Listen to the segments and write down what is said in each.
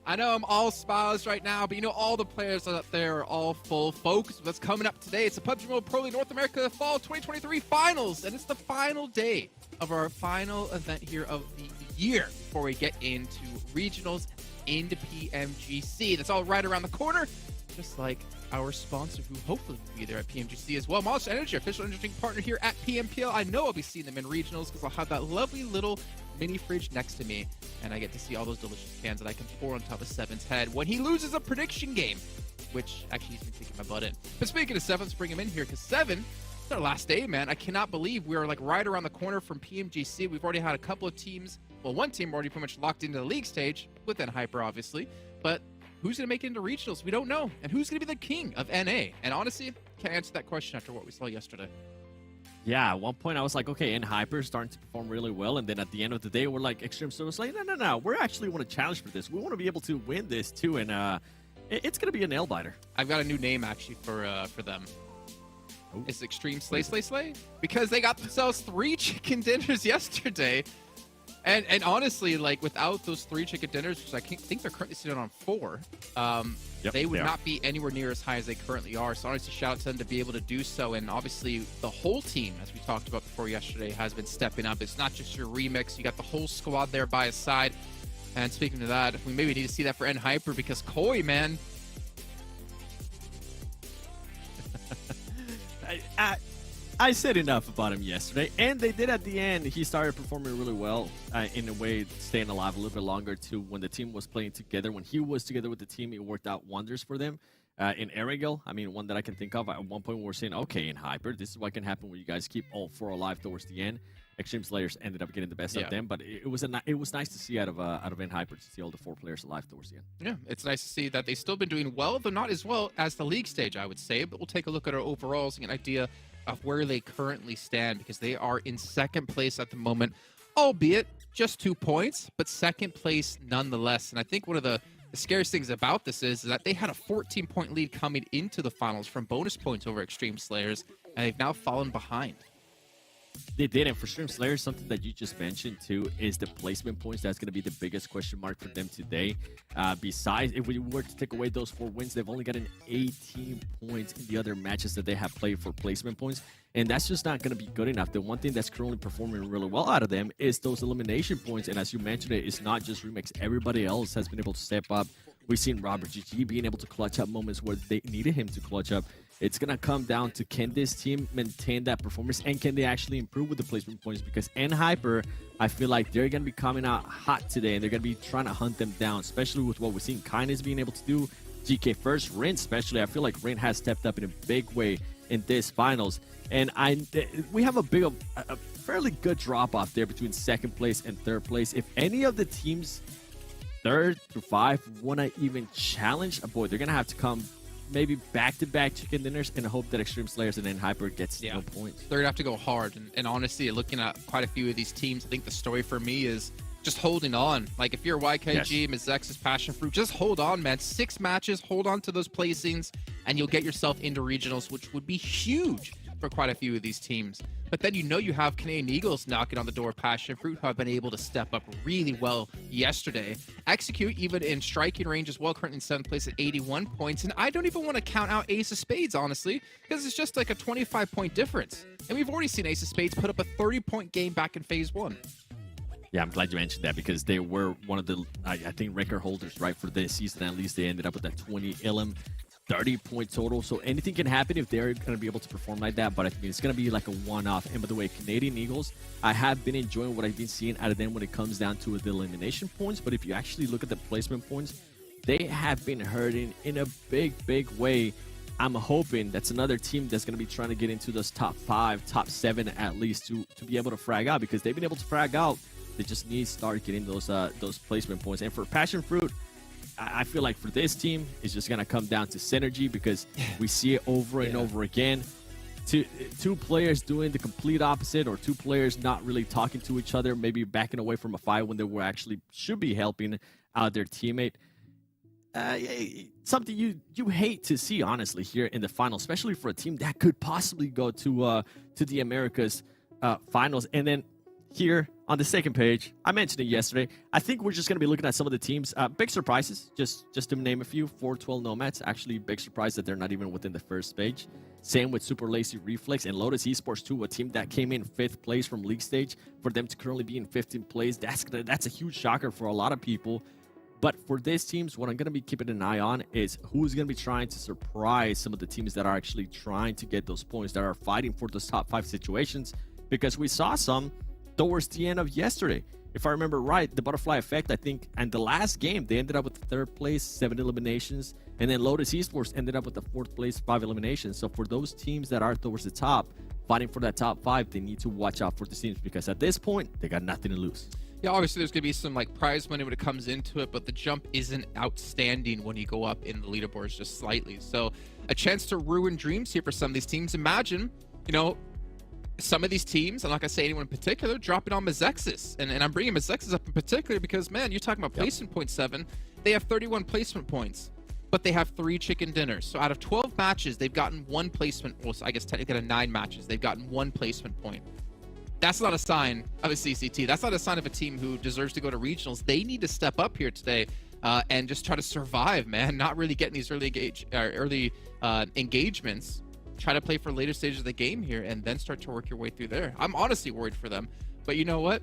I know I'm all smiles right now, but you know all the players out there are all full focus. What's coming up today? It's the PUBG Mobile Pro League North America Fall 2023 Finals, and it's the final day of our final event here of the year before we get into regionals into PMGC. That's all right around the corner, just like our sponsor, who hopefully will be there at PMGC as well. Monster Energy, official energy drink partner here at PMPL. I know I'll be seeing them in regionals because I'll have that lovely little mini fridge next to me, and I get to see all those delicious cans that I can pour on top of Seven's head when he loses a prediction game, which actually he's been kicking my butt in. But speaking of Seven, let's bring him in here, because Seven, it's our last day, man. I cannot believe we're like right around the corner from PMGC. We've already had a couple of teams, well, one team already pretty much locked into the league stage, within Hyper, obviously, but who's going to make it into regionals? We don't know. And who's going to be the king of NA? And honestly, can't answer that question after what we saw yesterday. Yeah, at one point I was like, okay, Hyper starting to perform really well, and then at the end of the day, we're like, XTREME so was like, no, we actually want to challenge for this. We want to be able to win this too, and it's gonna be a nail biter. I've got a new name actually for them. Ooh. It's Extreme Slay, because they got themselves 3 chicken dinners yesterday. And honestly, like without those 3 chicken dinners, which I think they're currently sitting on 4, they would not be anywhere near as high as they currently are. So honestly, shout out to them to be able to do so. And obviously, the whole team, as we talked about before yesterday, has been stepping up. It's not just your remix; you got the whole squad there by his side. And speaking of that, we maybe need to see that for NHyper because Koi, man. I said enough about him yesterday, and they did at the end. He started performing really well, in a way, staying alive a little bit longer too. When the team was playing together, when he was together with the team, it worked out wonders for them. In Erangel, I mean, one that I can think of, at one point we were saying, okay, in Hyper, this is what can happen when you guys keep all 4 alive towards the end. Extreme Slayers ended up getting the best of them, but it was nice to see out of NHyper to see all the 4 players alive towards the end. Yeah, it's nice to see that they've still been doing well, though not as well as the league stage, I would say. But we'll take a look at our overalls and get an idea of where they currently stand, because they are in 2nd place at the moment, albeit just 2 points, but 2nd place nonetheless. And I think one of the scariest things about this is that they had a 14-point lead coming into the finals from bonus points over Extreme Slayers, and they've now fallen behind. They did, and for Extreme Slayers, something that you just mentioned too is the placement points. That's going to be the biggest question mark for them today. Besides, if we were to take away those 4 wins, they've only gotten 18 points in the other matches that they have played for placement points, and that's just not going to be good enough. The one thing that's currently performing really well out of them is those elimination points, and as you mentioned, it's not just Remix. Everybody else has been able to step up. We've seen Robert GG being able to clutch up moments where they needed him to clutch up. It's going to come down to, can this team maintain that performance, and can they actually improve with the placement points? Because NHyper, I feel like they're going to be coming out hot today, and they're going to be trying to hunt them down, especially with what we're seeing Kindness being able to do. GK first, Rin especially. I feel like Rin has stepped up in a big way in this finals. And we have a fairly good drop-off there between 2nd place and 3rd place. If any of the teams 3rd through 5 want to even challenge, boy, they're going to have to come maybe back-to-back chicken dinners and hope that Extreme Slayers and NHyper gets no points. They're going to have to go hard. And honestly, looking at quite a few of these teams, I think the story for me is just holding on. Like, if you're YKG, MEZEXIS, PASSIONFRUIT, just hold on, man. 6 matches, hold on to those placings, and you'll get yourself into regionals, which would be huge for quite a few of these teams. But then you have Canadian Eagles knocking on the door of PASSIONFRUIT, who have been able to step up really well yesterday. Execute even in striking range as well, currently in 7th place at 81 points. And I don't even want to count out Ace of Spades, honestly, because it's just like a 25-point difference. And we've already seen Ace of Spades put up a 30-point game back in Phase 1. Yeah, I'm glad you mentioned that, because they were one of the, I think, record holders, right, for this season. At least they ended up with that 20 ILM. 30-point total, so anything can happen if they're going to be able to perform like that, but I think it's going to be like a one-off. And by the way, Canadian Eagles, I have been enjoying what I've been seeing out of them when it comes down to the elimination points, but if you actually look at the placement points, they have been hurting in a big way. I'm hoping that's another team that's going to be trying to get into those top 5, top 7 at least to be able to frag out, because they've been able to frag out. They just need to start getting those placement points. And for PASSIONFRUIT, I feel like for this team, it's just going to come down to synergy, because we see it over and over again. Two players doing the complete opposite, or 2 players not really talking to each other, maybe backing away from a fight when they were actually should be helping out their teammate. Something you hate to see, honestly, here in the final, especially for a team that could possibly go to the Americas finals. And then here on the 2nd page, I mentioned it yesterday, I think we're just going to be looking at some of the teams. Big surprises, just to name a few. 412 NOMADS, actually big surprise that they're not even within the 1st page. Same with Super Lazy Reflex and LOTUS Esports too, a team that came in 5th place from league stage. For them to currently be in 15th place, that's a huge shocker for a lot of people. But for these teams, what I'm going to be keeping an eye on is who's going to be trying to surprise some of the teams that are actually trying to get those points, that are fighting for those top 5 situations, because we saw some towards the end of yesterday. If I remember right, the Butterfly Effect, I think, and the last game, they ended up with 3rd place, 7 eliminations, and then LOTUS Esports ended up with the 4th place, 5 eliminations. So for those teams that are towards the top, fighting for that top 5, they need to watch out for the teams, because at this point, they got nothing to lose. Yeah, obviously there's going to be some like prize money when it comes into it, but the jump isn't outstanding when you go up in the leaderboards just slightly. So a chance to ruin dreams here for some of these teams. Imagine, some of these teams, I'm not going to say anyone in particular, dropping on MEZEXIS. And I'm bringing MEZEXIS up in particular because, man, you're talking about placement point 7. They have 31 placement points, but they have 3 chicken dinners. So out of 12 matches, they've gotten 1 placement. Well, I guess technically out of 9 matches, they've gotten 1 placement point. that's not a sign of a CCT. That's not a sign of a team who deserves to go to regionals. They need to step up here today and just try to survive, man. Not really getting these early engagements. Try to play for later stages of the game here and then start to work your way through there. I'm honestly worried for them. But you know what?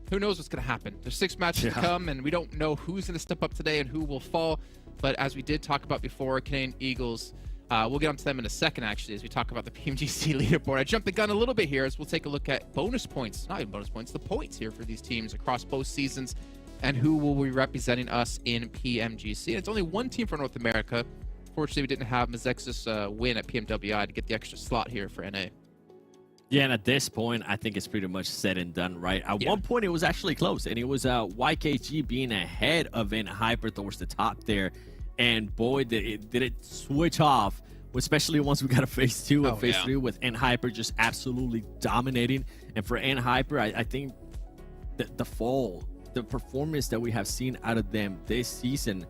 Who knows what's going to happen? There's 6 matches to come, and we don't know who's going to step up today and who will fall. But as we did talk about before, Canadian Eagles, we'll get onto them in a second, actually, as we talk about the PMGC leaderboard. I jumped the gun a little bit here as we'll take a look at bonus points. Not even bonus points, the points here for these teams across both seasons and who will be representing us in PMGC. And it's only one team for North America. Fortunately, we didn't have MEZEXIS win at PMWI to get the extra slot here for NA. Yeah, and at this point, I think it's pretty much said and done, right? At one point, it was actually close, and it was YKG being ahead of Hyper towards the top there. And boy, did it switch off, especially once we got a phase 2 and phase 3 with Hyper just absolutely dominating. And for Hyper, I think the performance that we have seen out of them this season,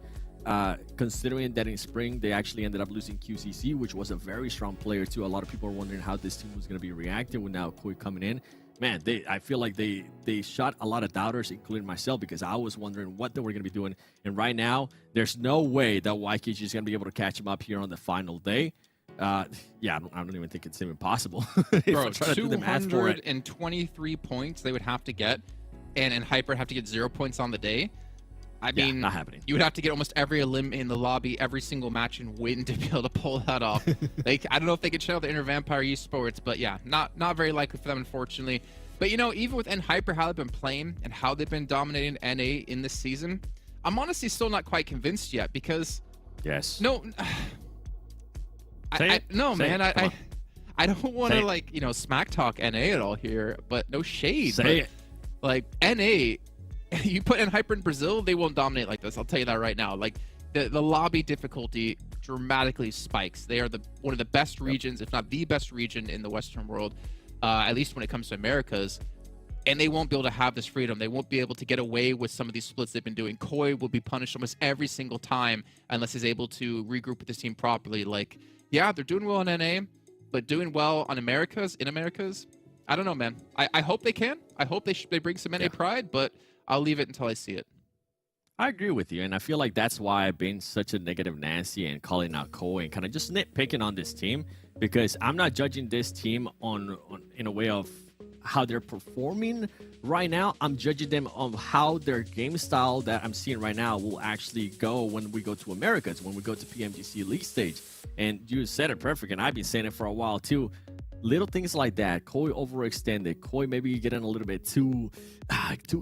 considering that in spring they actually ended up losing QCC, which was a very strong player too. A lot of people are wondering how this team was going to be reacting with now Koi coming in. Man, I feel like they shot a lot of doubters, including myself, because I was wondering what they were going to be doing. And right now, there's no way that YKG is going to be able to catch them up here on the final day. Yeah, I don't even think it's even possible. Bro, 223 points they would have to get, and Hyper have to get 0 points on the day. I mean, not happening. You would have to get almost every elim in the lobby, every single match, and win to be able to pull that off. I don't know if they could channel the Inner Vampire Esports, but yeah, not very likely for them, unfortunately. But you know, even with Hyper, how they've been playing and how they've been dominating NA in this season, I'm honestly still not quite convinced yet because no, I don't want to like smack talk NA at all here, but no shade. Like NA. You put Hyper in Brazil, they won't dominate like this. I'll tell you that right now. Like the lobby difficulty dramatically spikes. They are one of the best regions, if not the best region in the Western world, at least when it comes to Americas. And they won't be able to have this freedom. They won't be able to get away with some of these splits they've been doing. Koi will be punished almost every single time unless he's able to regroup with his team properly. Like, yeah, they're doing well in NA, but doing well on Americas, I don't know, man. I hope they can. I hope they bring some NA pride, but I'll leave it until I see it. I agree with you, and I feel like that's why I've been such a negative Nancy and calling out Koi and kind of just nitpicking on this team, because I'm not judging this team on in a way of how they're performing right now. I'm judging them on how their game style that I'm seeing right now will actually go when we go to Americas, when we go to PMGC League stage. And you said it perfect, and I've been saying it for a while too. Little things like that. Koi overextended. Koi maybe getting a little bit too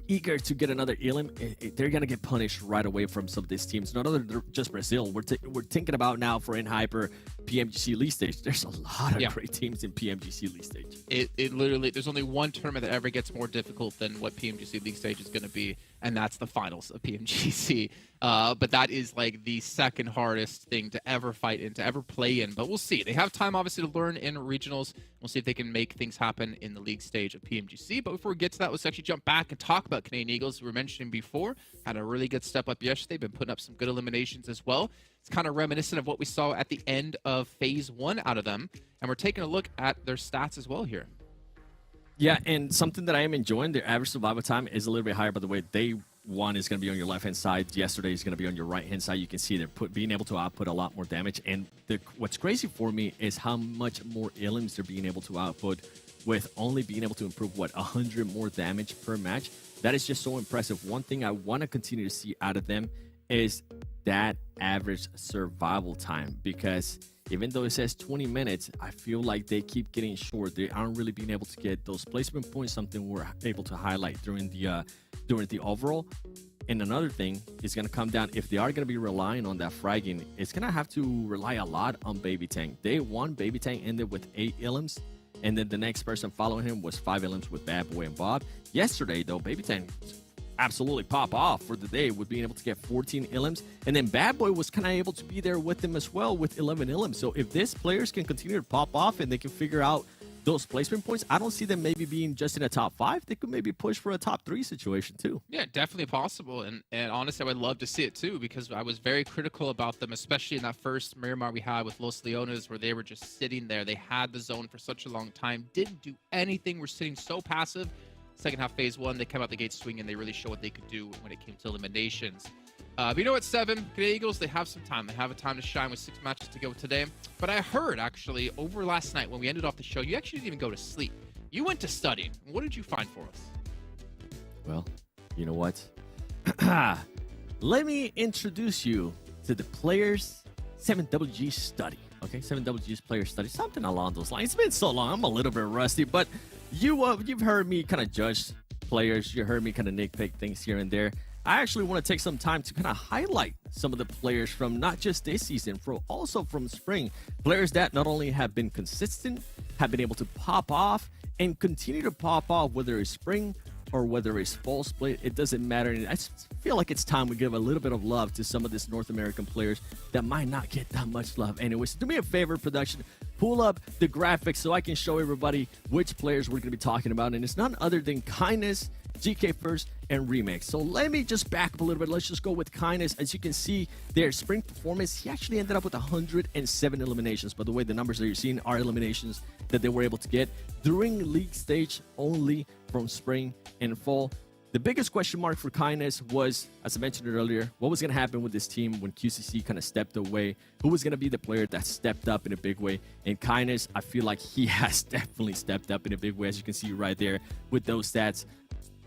eager to get another elim. They're gonna get punished right away from some of these teams. Not other than just Brazil. We're thinking about now for Hyper PMGC League stage. There's a lot of great teams in PMGC League stage. It literally, there's only one tournament that ever gets more difficult than what PMGC League stage is going to be, and that's the finals of PMGC. But that is like the second hardest thing to ever fight in, to ever play in. But we'll see. They have time, obviously, to learn in regionals. We'll see if they can make things happen in the league stage of PMGC. But before we get to that, let's actually jump back and talk about Canadian Eagles, who we were mentioning before. Had a really good step up yesterday. Been putting up some good eliminations as well. It's kind of reminiscent of what we saw at the end of Phase 1 out of them. And we're taking a look at their stats as well here. Yeah, and something that I am enjoying, their average survival time is a little bit higher. By the way, day 1 is going to be on your left-hand side. Yesterday is going to be on your right-hand side. You can see they're being able to output a lot more damage. And what's crazy for me is how much more elims they're being able to output with only being able to improve, 100 more damage per match. That is just so impressive. One thing I want to continue to see out of them is that average survival time, because even though it says 20 minutes, I feel like they keep getting short. They aren't really being able to get those placement points, something we're able to highlight during the overall. And another thing is going to come down, if they are going to be relying on that fragging, it's going to have to rely a lot on Baby Tank. Day 1, Baby Tank ended with 8 elims, and then the next person following him was 5 elims with Bad Boy and Bob. Yesterday, though, Baby Tank absolutely pop off for the day with being able to get 14 elims, and then Bad Boy was kind of able to be there with them as well with 11 elims. So if these players can continue to pop off and they can figure out those placement points, I don't see them maybe being just in a top 5. They could maybe push for a top 3 situation too. Yeah, definitely possible. And honestly, I would love to see it too, because I was very critical about them, especially in that first Miramar we had with Los Leones, where they were just sitting there. They had the zone for such a long time, didn't do anything, were sitting so passive. Second half phase 1, they came out the gate swinging. They really showed what they could do when it came to eliminations. But you know what, 7, Gray Eagles, they have some time. They have a time to shine with 6 matches to go today. But I heard, actually, over last night when we ended off the show, you actually didn't even go to sleep. You went to study. What did you find for us? Well, you know what? Let me introduce you to the players 7WG study. Okay, 7WG's player study, something along those lines. It's been so long, I'm a little bit rusty, but you've heard me kind of judge players. You heard me kind of nitpick things here and there. I actually want to take some time to kind of highlight some of the players from not just this season, also from spring. Players that not only have been consistent, have been able to pop off and continue to pop off, whether it's spring or whether it's fall split, it doesn't matter. And I feel like it's time we give a little bit of love to some of these North American players that might not get that much love. Anyways, do me a favor, production, pull up the graphics so I can show everybody which players we're going to be talking about. And it's none other than Kindness, GK First, and Remix. So let me just back up a little bit. Let's just go with Kindness. As you can see, their spring performance, he actually ended up with 107 eliminations. By the way, the numbers that you're seeing are eliminations that they were able to get during league stage only from spring and fall. The biggest question mark for Kindness was, as I mentioned earlier, what was going to happen with this team when QCC kind of stepped away? Who was going to be the player that stepped up in a big way? And Kindness, I feel like he has definitely stepped up in a big way, as you can see right there with those stats.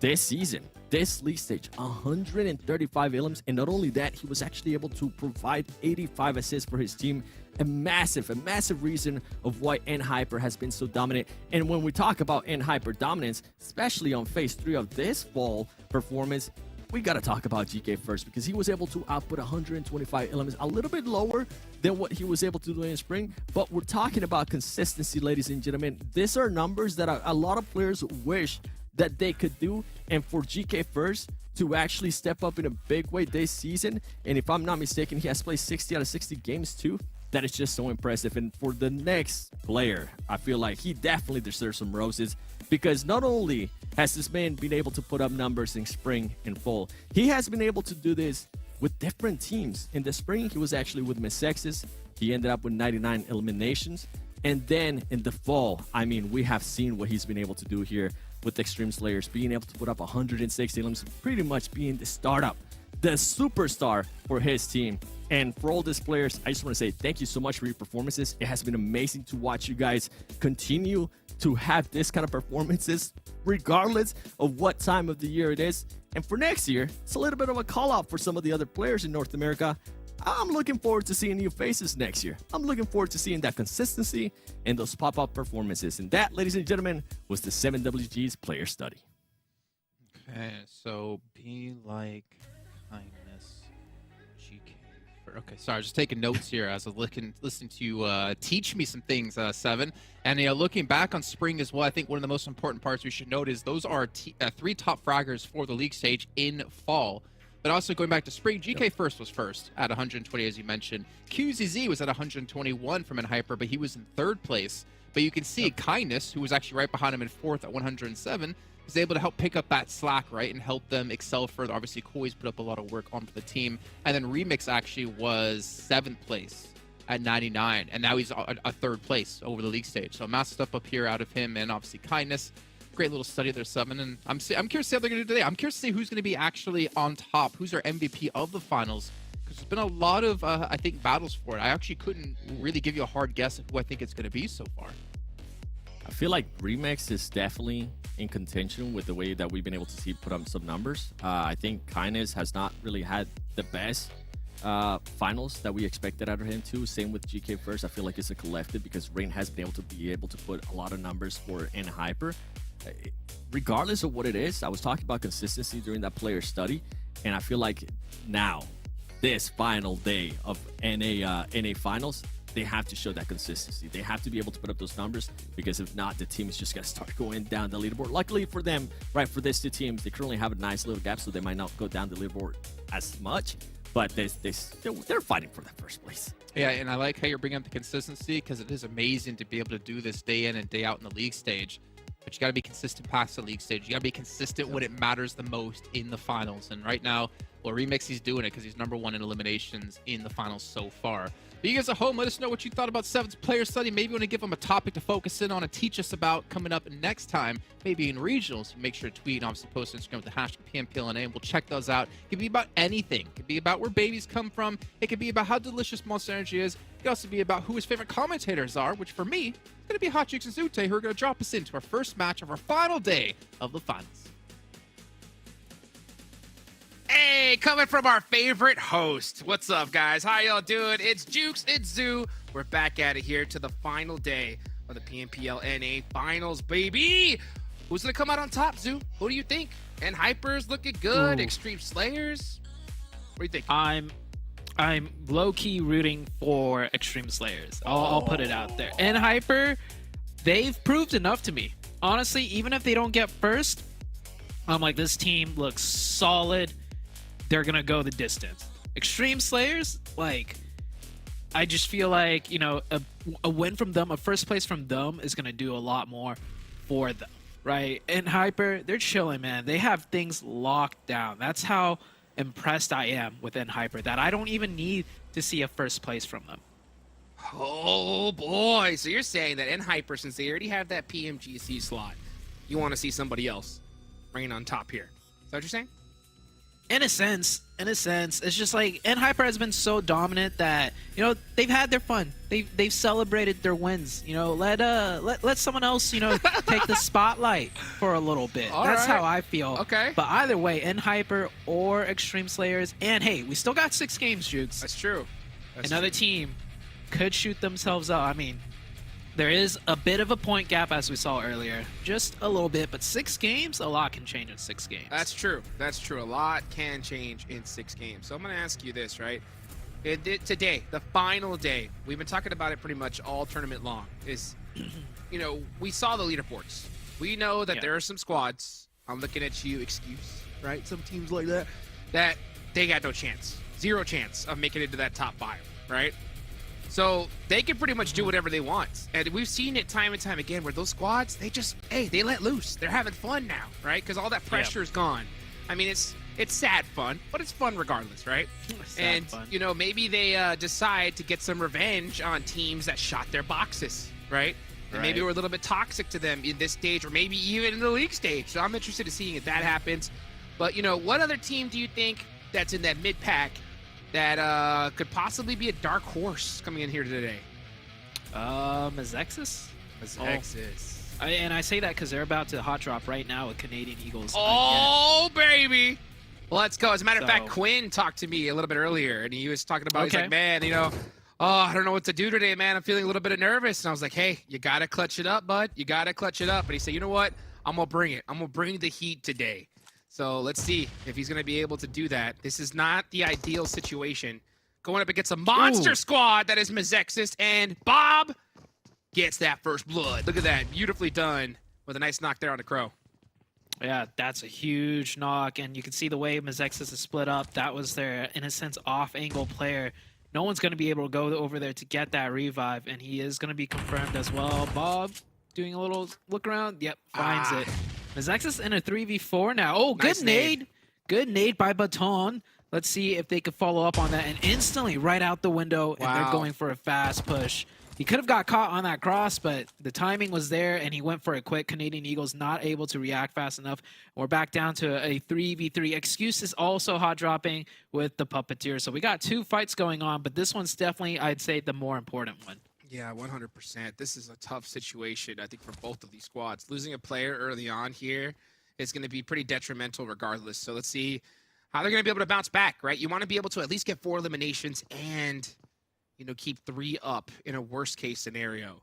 This season, this league stage, 135 elims, and not only that, he was actually able to provide 85 assists for his team. A massive reason of why NHyper has been so dominant. And when we talk about NHyper dominance, especially on phase 3 of this fall performance, we got to talk about GK First, because he was able to output 125 elims, a little bit lower than what he was able to do in spring. But we're talking about consistency, ladies and gentlemen. These are numbers that a lot of players wish that they could do, and for GK First to actually step up in a big way this season, and if I'm not mistaken, he has played 60 out of 60 games too. That is just so impressive. And for the next player, I feel like he definitely deserves some roses, because not only has this man been able to put up numbers in spring and fall, he has been able to do this with different teams. In the spring, he was actually with MEZEXIS. He ended up with 99 eliminations. And then in the fall, I mean, we have seen what he's been able to do here with Extreme Slayers, being able to put up 160 elims, pretty much being the startup, the superstar for his team. And for all these players, I just want to say thank you so much for your performances. It has been amazing to watch you guys continue to have this kind of performances, regardless of what time of the year it is. And for next year, it's a little bit of a call out for some of the other players in North America. I'm looking forward to seeing new faces next year. I'm looking forward to seeing that consistency and those pop-up performances. And that, ladies and gentlemen, was the 7WG's player study. Okay, so be like Kindness, GK. Okay, sorry, just taking notes here as I was listening to you teach me some things, 7. And looking back on spring as well, I think one of the most important parts we should note is those are 3 top fraggers for the league stage in fall. But also going back to spring, GK First was first at 120, as you mentioned. QZZ was at 121 from NHyper, but he was in 3rd place. But you can see Kindness, who was actually right behind him in 4th at 107, was able to help pick up that slack, right, and help them excel further. Obviously, Koi's put up a lot of work on for the team. And then Remix actually was 7th place at 99, and now he's a 3rd place over the league stage. So a massive step up here out of him, and obviously Kindness. Great little study there, 7, and I'm curious to see how they're going to do today. I'm curious to see who's going to be actually on top, who's our MVP of the finals, because there's been a lot of, I think, battles for it. I actually couldn't really give you a hard guess of who I think it's going to be so far. I feel like Remix is definitely in contention with the way that we've been able to see put up some numbers. I think Kindness has not really had the best finals that we expected out of him too. Same with GK First. I feel like it's a collective, because Rain has been able to put a lot of numbers for NHyper. Regardless of what it is, I was talking about consistency during that player study, and I feel like now, this final day of NA finals, they have to show that consistency. They have to be able to put up those numbers, because if not, the team is just going to start going down the leaderboard. Luckily for them, right, for these 2 teams, they currently have a nice little gap, so they might not go down the leaderboard as much. but they're fighting for that first place. Yeah, and I like how you're bringing up the consistency, because it is amazing to be able to do this day in and day out in the league stage. But you got to be consistent past the league stage. You got to be consistent when it matters the most in the finals. And right now, well, Remix, he's doing it because he's #1 in eliminations in the finals so far. But you guys at home, let us know what you thought about Seven's player study. Maybe you want to give them a topic to focus in on and teach us about coming up next time, maybe in regionals. Make sure to tweet and obviously post on Instagram with the hashtag PMPLNA, and we'll check those out. It could be about anything. It could be about where babies come from. It could be about how delicious Monster Energy is. It could also be about who his favorite commentators are, which for me, it's going to be Hot Chicks and Zute, who are going to drop us into our first match of our final day of the finals. Hey, coming from our favorite host. What's up, guys? How y'all doing? It's Jukes, it's Zoo. We're back at it here to the final day of the PMPL NA Finals, baby. Who's gonna come out on top, Zoo? Who do you think? And Hyper's looking good. Ooh. Extreme Slayers. What do you think? I'm low-key rooting for Extreme Slayers. I'll put it out there. And Hyper, they've proved enough to me. Honestly, even if they don't get first, I'm like, this team looks solid. They're going to go the distance. Extreme Slayers, like, I just feel like, you know, a win from them, a first place from them is going to do a lot more for them, right? And Hyper, they're chilling, man. They have things locked down. That's how impressed I am with Hyper, that I don't even need to see a first place from them. Oh, boy. So you're saying that Hyper, since they already have that PMGC slot, you want to see somebody else reign on top here. Is that what you're saying? In a sense, it's just like Hyper has been so dominant that, you know, they've had their fun. They've celebrated their wins. You know, let someone else, you know, take the spotlight for a little bit. That's how I feel. Okay. But either way, Hyper or Extreme Slayers, and hey, we still got 6 games, Jukes. That's true. Another team could shoot themselves up. I mean, there is a bit of a point gap, as we saw earlier. Just a little bit, but 6 games, a lot can change in 6 games. That's true. That's true. A lot can change in 6 games. So I'm going to ask you this, right? Today, the final day, we've been talking about it pretty much all tournament long, is, you know, we saw the leaderboards. We know that there are some squads, I'm looking at you, excuse, right? Some teams like that they got no chance. 0 chance of making it to that top 5, right? So they can pretty much do whatever they want. And we've seen it time and time again where those squads, they just, hey, they let loose. They're having fun now, right? Because all that pressure is gone. I mean, it's sad fun, but it's fun regardless, right? And, you know, maybe they decide to get some revenge on teams that shot their boxes, right? And maybe we're a little bit toxic to them in this stage, or maybe even in the league stage. So I'm interested in seeing if that happens. But, you know, what other team do you think that's in that mid-pack that could possibly be a dark horse coming in here today? MEZEXIS? MEZEXIS. And I say that because they're about to hot drop right now with Canadian Eagles. Oh, baby! Let's go. As a matter of fact, Quinn talked to me a little bit earlier, and he was talking about, he's like, man, you know, I don't know what to do today, man. I'm feeling a little bit nervous. And I was like, hey, you got to clutch it up, bud. You got to clutch it up. And he said, you know what? I'm going to bring it. I'm going to bring the heat today. So let's see if he's going to be able to do that. This is not the ideal situation. Going up against a monster squad that is MEZEXIS, and Bob gets that first blood. Look at that. Beautifully done with a nice knock there on the Crow. Yeah, that's a huge knock, and you can see the way MEZEXIS is split up. That was their, in a sense, off-angle player. No one's going to be able to go over there to get that revive, and he is going to be confirmed as well. Bob doing a little look around. Yep, finds it. MEZEXIS in a 3v4 now. Oh, good nade. Good nade by Baton. Let's see if they could follow up on that, and instantly right out the window, and they're going for a fast push. He could have got caught on that cross, but the timing was there, and he went for it quick. Canadian Eagles not able to react fast enough. We're back down to a 3v3. Excuse is also hot dropping with the Puppeteer. So we got 2 fights going on, but this one's definitely, I'd say, the more important one. Yeah, 100%. This is a tough situation, I think, for both of these squads. Losing a player early on here is going to be pretty detrimental regardless. So let's see how they're going to be able to bounce back, right? You want to be able to at least get 4 eliminations and, you know, keep 3 up in a worst-case scenario.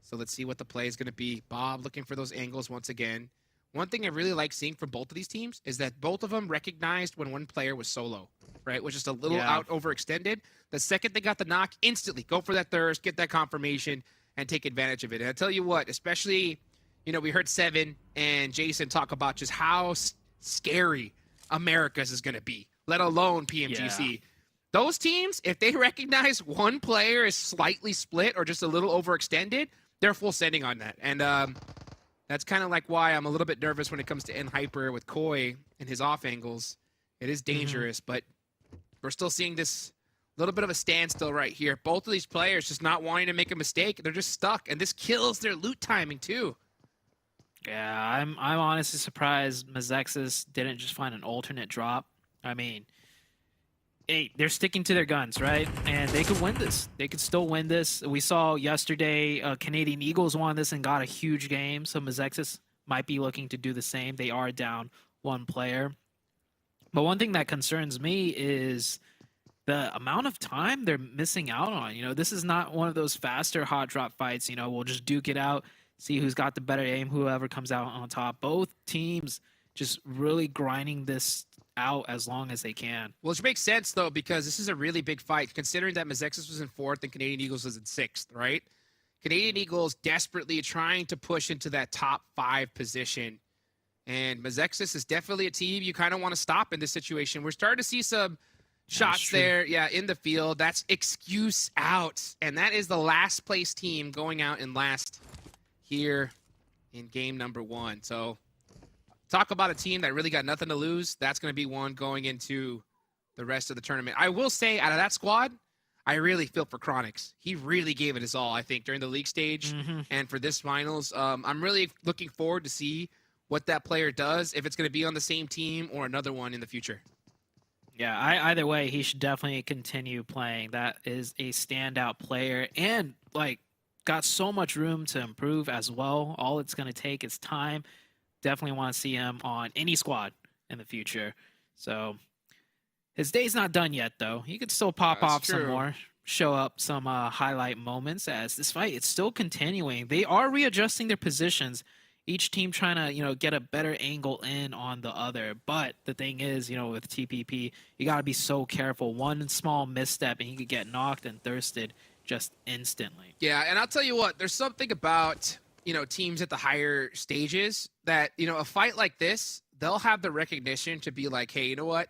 So let's see what the play is going to be. Bob looking for those angles once again. One thing I really like seeing from both of these teams is that both of them recognized when one player was solo, right? Was just a little out overextended. The second they got the knock, instantly go for that thirst, get that confirmation, and take advantage of it. And I tell you what, especially, you know, we heard Seven and Jason talk about just how scary Americas is going to be, let alone PMGC. Those teams, if they recognize one player is slightly split or just a little overextended, they're full sending on that. And that's kind of like why I'm a little bit nervous when it comes to N-Hyper with Koi and his off angles. It is dangerous, but we're still seeing this little bit of a standstill right here. Both of these players just not wanting to make a mistake. They're just stuck, and this kills their loot timing too. Yeah, I'm honestly surprised MEZEXIS didn't just find an alternate drop. I mean, hey, they're sticking to their guns, right? And they could win this. They could still win this. We saw yesterday Canadian Eagles won this and got a huge game, so MEZEXIS might be looking to do the same. They are down one player. But one thing that concerns me is the amount of time they're missing out on. You know, this is not one of those faster hot drop fights. You know, we'll just duke it out, see who's got the better aim, whoever comes out on top. Both teams just really grinding this out as long as they can. Well, which makes sense, though, because this is a really big fight, considering that MEZEXIS was in 4th and Canadian Eagles was in 6th, right? Canadian Eagles desperately trying to push into that top 5 position. And MEZEXIS is definitely a team you kind of want to stop in this situation. We're starting to see some shots there, in the field. That's excuse out. And that is the last place team going out in last here in game number 1. So talk about a team that really got nothing to lose. That's going to be one going into the rest of the tournament. I will say, out of that squad, I really feel for Chronix. He really gave it his all, I think, during the league stage and for this finals. I'm really looking forward to see what that player does, if it's going to be on the same team or another one in the future. Yeah, either way, he should definitely continue playing. That is a standout player and, like, got so much room to improve as well. All it's going to take is time. Definitely want to see him on any squad in the future. So his day's not done yet, though. He could still pop off some more, show up some highlight moments as this fight is still continuing. They are readjusting their positions. Each team trying to, you know, get a better angle in on the other. But the thing is, you know, with TPP, you got to be so careful. One small misstep and he could get knocked and thirsted just instantly. Yeah, and I'll tell you what, there's something about, you know, teams at the higher stages that, you know, a fight like this, they'll have the recognition to be like, hey, you know what?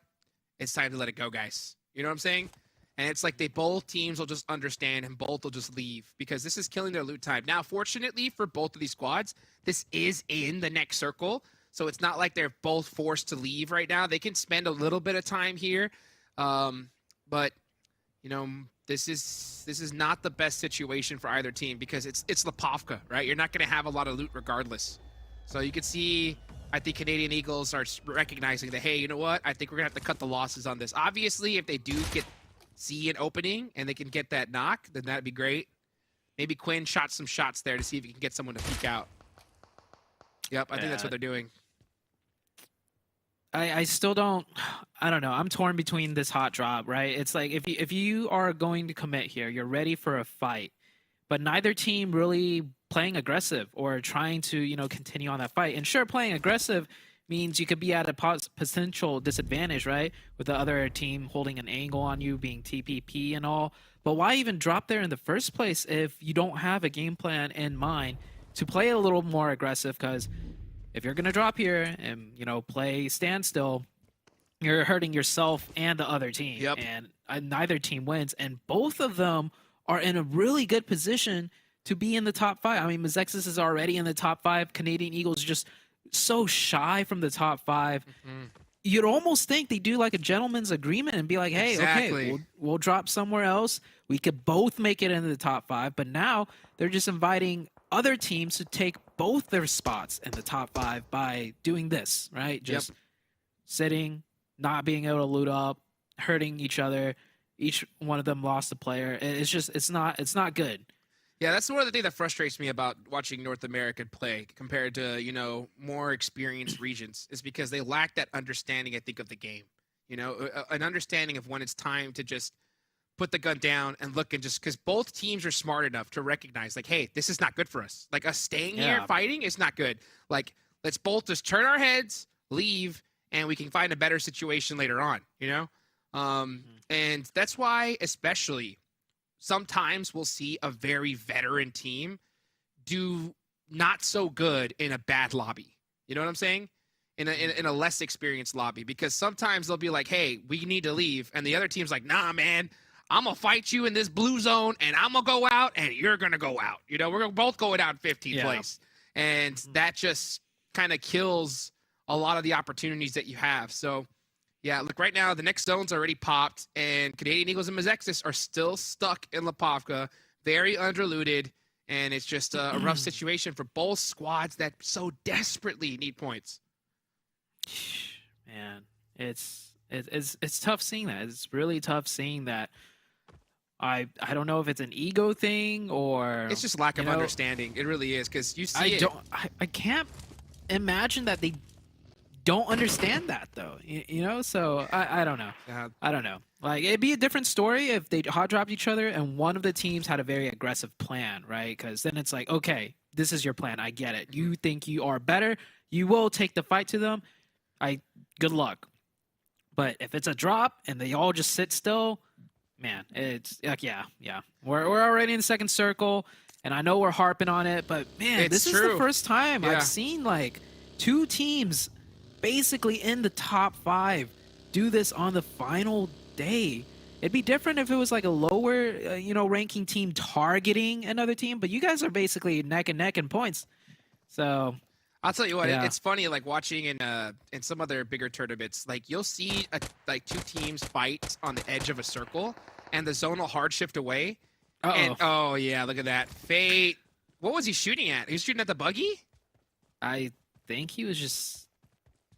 It's time to let it go, guys. You know what I'm saying? And it's like both teams will just understand and both will just leave because this is killing their loot time. Now, fortunately for both of these squads, this is in the next circle. So it's not like they're both forced to leave right now. They can spend a little bit of time here. But, you know, this is not the best situation for either team because it's Lepovka, right? You're not going to have a lot of loot regardless. So you can see, I think Canadian Eagles are recognizing that, hey, you know what? I think we're going to have to cut the losses on this. Obviously, if they do see an opening and they can get that knock, then that'd be great. Maybe Quinn shot some shots there to see if he can get someone to peek out. Yep, I think that's what they're doing. I still don't know. I'm torn between this hot drop, right? It's like if you are going to commit here, you're ready for a fight, but neither team really playing aggressive or trying to, you know, continue on that fight. And sure, playing aggressive means you could be at a potential disadvantage, right? With the other team holding an angle on you, being TPP and all. But why even drop there in the first place if you don't have a game plan in mind to play a little more aggressive? Because if you're going to drop here and, you know, play standstill, you're hurting yourself and the other team. Yep. And neither team wins. And both of them are in a really good position to be in the top 5. I mean, MEZEXIS is already in the top 5. Canadian Eagles just so shy from the top 5. You'd almost think they do like a gentleman's agreement and be like, hey, okay, we'll drop somewhere else. We could both make it into the top 5. But now they're just inviting other teams to take both their spots in the top 5 by doing this, right? Just sitting, not being able to loot up, hurting each other. Each one of them lost a player. It's just, it's not good. Yeah, that's one of the things that frustrates me about watching North America play compared to, you know, more experienced regions is because they lack that understanding, I think, of the game. You know, an understanding of when it's time to just put the gun down and look and just because both teams are smart enough to recognize, like, hey, this is not good for us. Like, us staying here fighting is not good. Like, let's both just turn our heads, leave, and we can find a better situation later on, you know? And that's why, especially, sometimes we'll see a very veteran team do not so good in a bad lobby. You know what I'm saying? in a less experienced lobby, because sometimes they'll be like, hey, we need to leave, and the other team's like, nah, man, I'm gonna fight you in this blue zone, and I'm gonna go out, and you're gonna go out. You know, we're gonna both go out in 15th place, and that just kind of kills a lot of the opportunities that you have. So, yeah, look, right now the next zone's already popped, and Canadian Eagles and MEZEXIS are still stuck in Lipovka, very underlooted, and it's just a rough situation for both squads that so desperately need points. Man, it's tough seeing that. It's really tough seeing that. I don't know if it's an ego thing or it's just lack of understanding. It really is, because you see I can't imagine that they don't understand that though. You know, so I don't know. I don't know. Like, it'd be a different story if they hot dropped each other and one of the teams had a very aggressive plan, right? Because then it's like, okay, this is your plan. I get it. You think you are better. You will take the fight to them. Good luck. But if it's a drop and they all just sit still, man, it's like, yeah. We're already in the second circle, and I know we're harping on it, but man, this is the first time I've seen like two teams basically in the top 5 do this on the final day. It'd be different if it was like a lower, ranking team targeting another team, but you guys are basically neck and neck in points. So I'll tell you what, it's funny, like watching in some other bigger tournaments, like you'll see like two teams fight on the edge of a circle, and the zone will hard shift away. And oh yeah, look at that. Fate, what was he shooting at? He was shooting at the buggy? I think he was just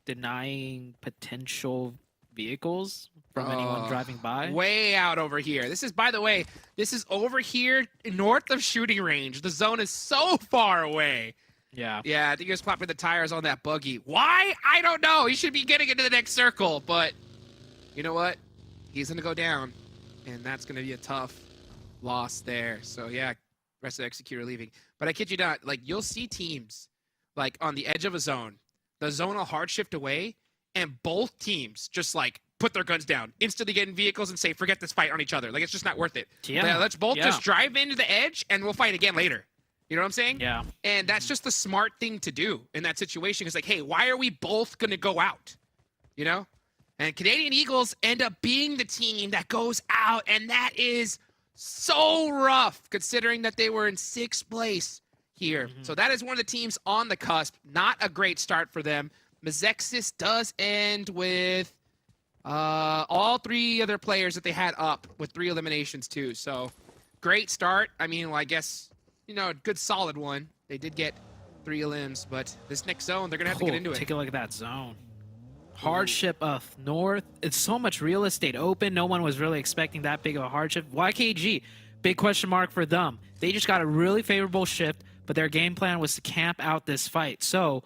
denying potential vehicles from anyone driving by. Way out over here. This is, by the way, this is over here north of shooting range. The zone is so far away. Yeah, I think he was popping the tires on that buggy. Why? I don't know. He should be getting into the next circle, but you know what? He's going to go down, and that's going to be a tough loss there. So, yeah, rest of the executor leaving. But I kid you not, like, you'll see teams, like, on the edge of a zone. The zone will hard shift away, and both teams just, like, put their guns down, instantly get in vehicles and say, forget this fight on each other. Like, it's just not worth it. Yeah, let's both just drive into the edge, and we'll fight again later. You know what I'm saying? Yeah. And that's just the smart thing to do in that situation. It's like, hey, why are we both going to go out? You know? And Canadian Eagles end up being the team that goes out, and that is so rough considering that they were in 6th place here. So that is one of the teams on the cusp. Not a great start for them. MEZEXIS does end with all 3 other players that they had up with 3 eliminations too. So great start. I mean, well, I guess, a good solid one. They did get 3 elims, but this next zone, they're going to have to get into it. Take a look at that zone. Hardship north. It's so much real estate open. No one was really expecting that big of a hardship. YKG, big question mark for them. They just got a really favorable shift, but their game plan was to camp out this fight. So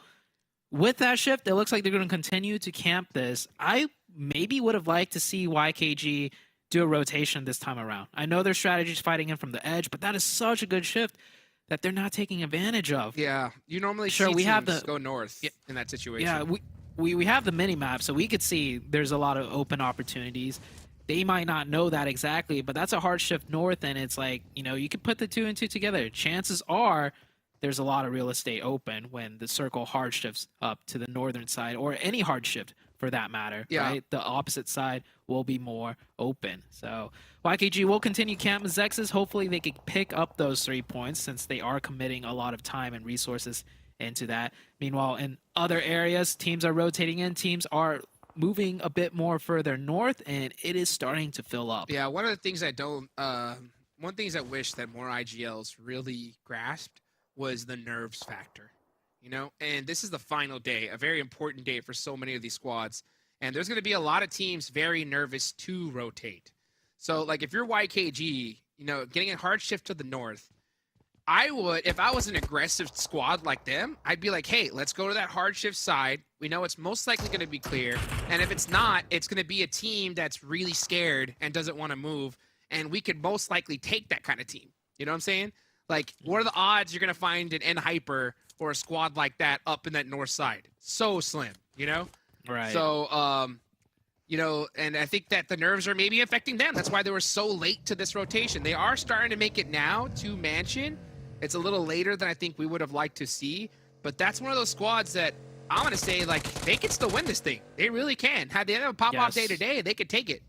with that shift, it looks like they're going to continue to camp this. I maybe would have liked to see YKG do a rotation this time around. I know their strategy is fighting in from the edge, but that is such a good shift that they're not taking advantage of. Yeah, you normally see teams go north in that situation. Yeah, we have the mini map, so we could see there's a lot of open opportunities. They might not know that exactly, but that's a hard shift north, and it's like, you could put the 2 and 2 together. Chances are there's a lot of real estate open when the circle hard shifts up to the northern side, or any hard shift for that matter, right? The opposite side will be more open. So YKG will continue camp MEZEXIS. Hopefully they can pick up those 3 points since they are committing a lot of time and resources into that. Meanwhile, in other areas, teams are rotating in. Teams are moving a bit more further north, and it is starting to fill up. Yeah, one of the things one thing I wish that more IGLs really grasped was the nerves factor. And this is the final day, a very important day for so many of these squads. And there's going to be a lot of teams very nervous to rotate. So, like, if you're YKG, getting a hard shift to the north, I would, if I was an aggressive squad like them, I'd be like, hey, let's go to that hard shift side. We know it's most likely going to be clear. And if it's not, it's going to be a team that's really scared and doesn't want to move. And we could most likely take that kind of team. You know what I'm saying? Like, what are the odds you're going to find an N-Hyper or a squad like that up in that north side? So slim, Right. So, and I think that the nerves are maybe affecting them. That's why they were so late to this rotation. They are starting to make it now to Mansion. It's a little later than I think we would have liked to see, but that's one of those squads that I'm going to say, like, they can still win this thing. They really can. Had they have a pop-off day today, they could take it.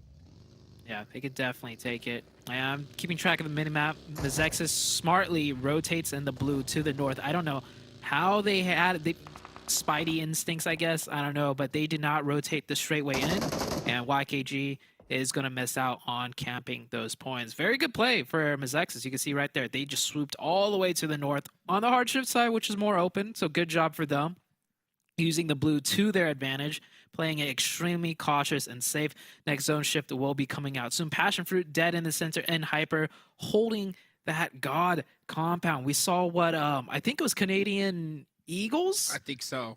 Yeah, they could definitely take it. I'm keeping track of the minimap. MEZEXIS smartly rotates in the blue to the north. I don't know how they had the Spidey instincts, I guess. I don't know, but they did not rotate the straight way in. And YKG is going to miss out on camping those points. Very good play for MEZEXIS. You can see right there. They just swooped all the way to the north on the hardship side, which is more open. So good job for them. Using the blue to their advantage, playing it extremely cautious and safe. Next zone shift will be coming out soon. PASSIONFRUIT dead in the center and Hyper holding that God compound. We saw what, I think it was Canadian Eagles? I think so.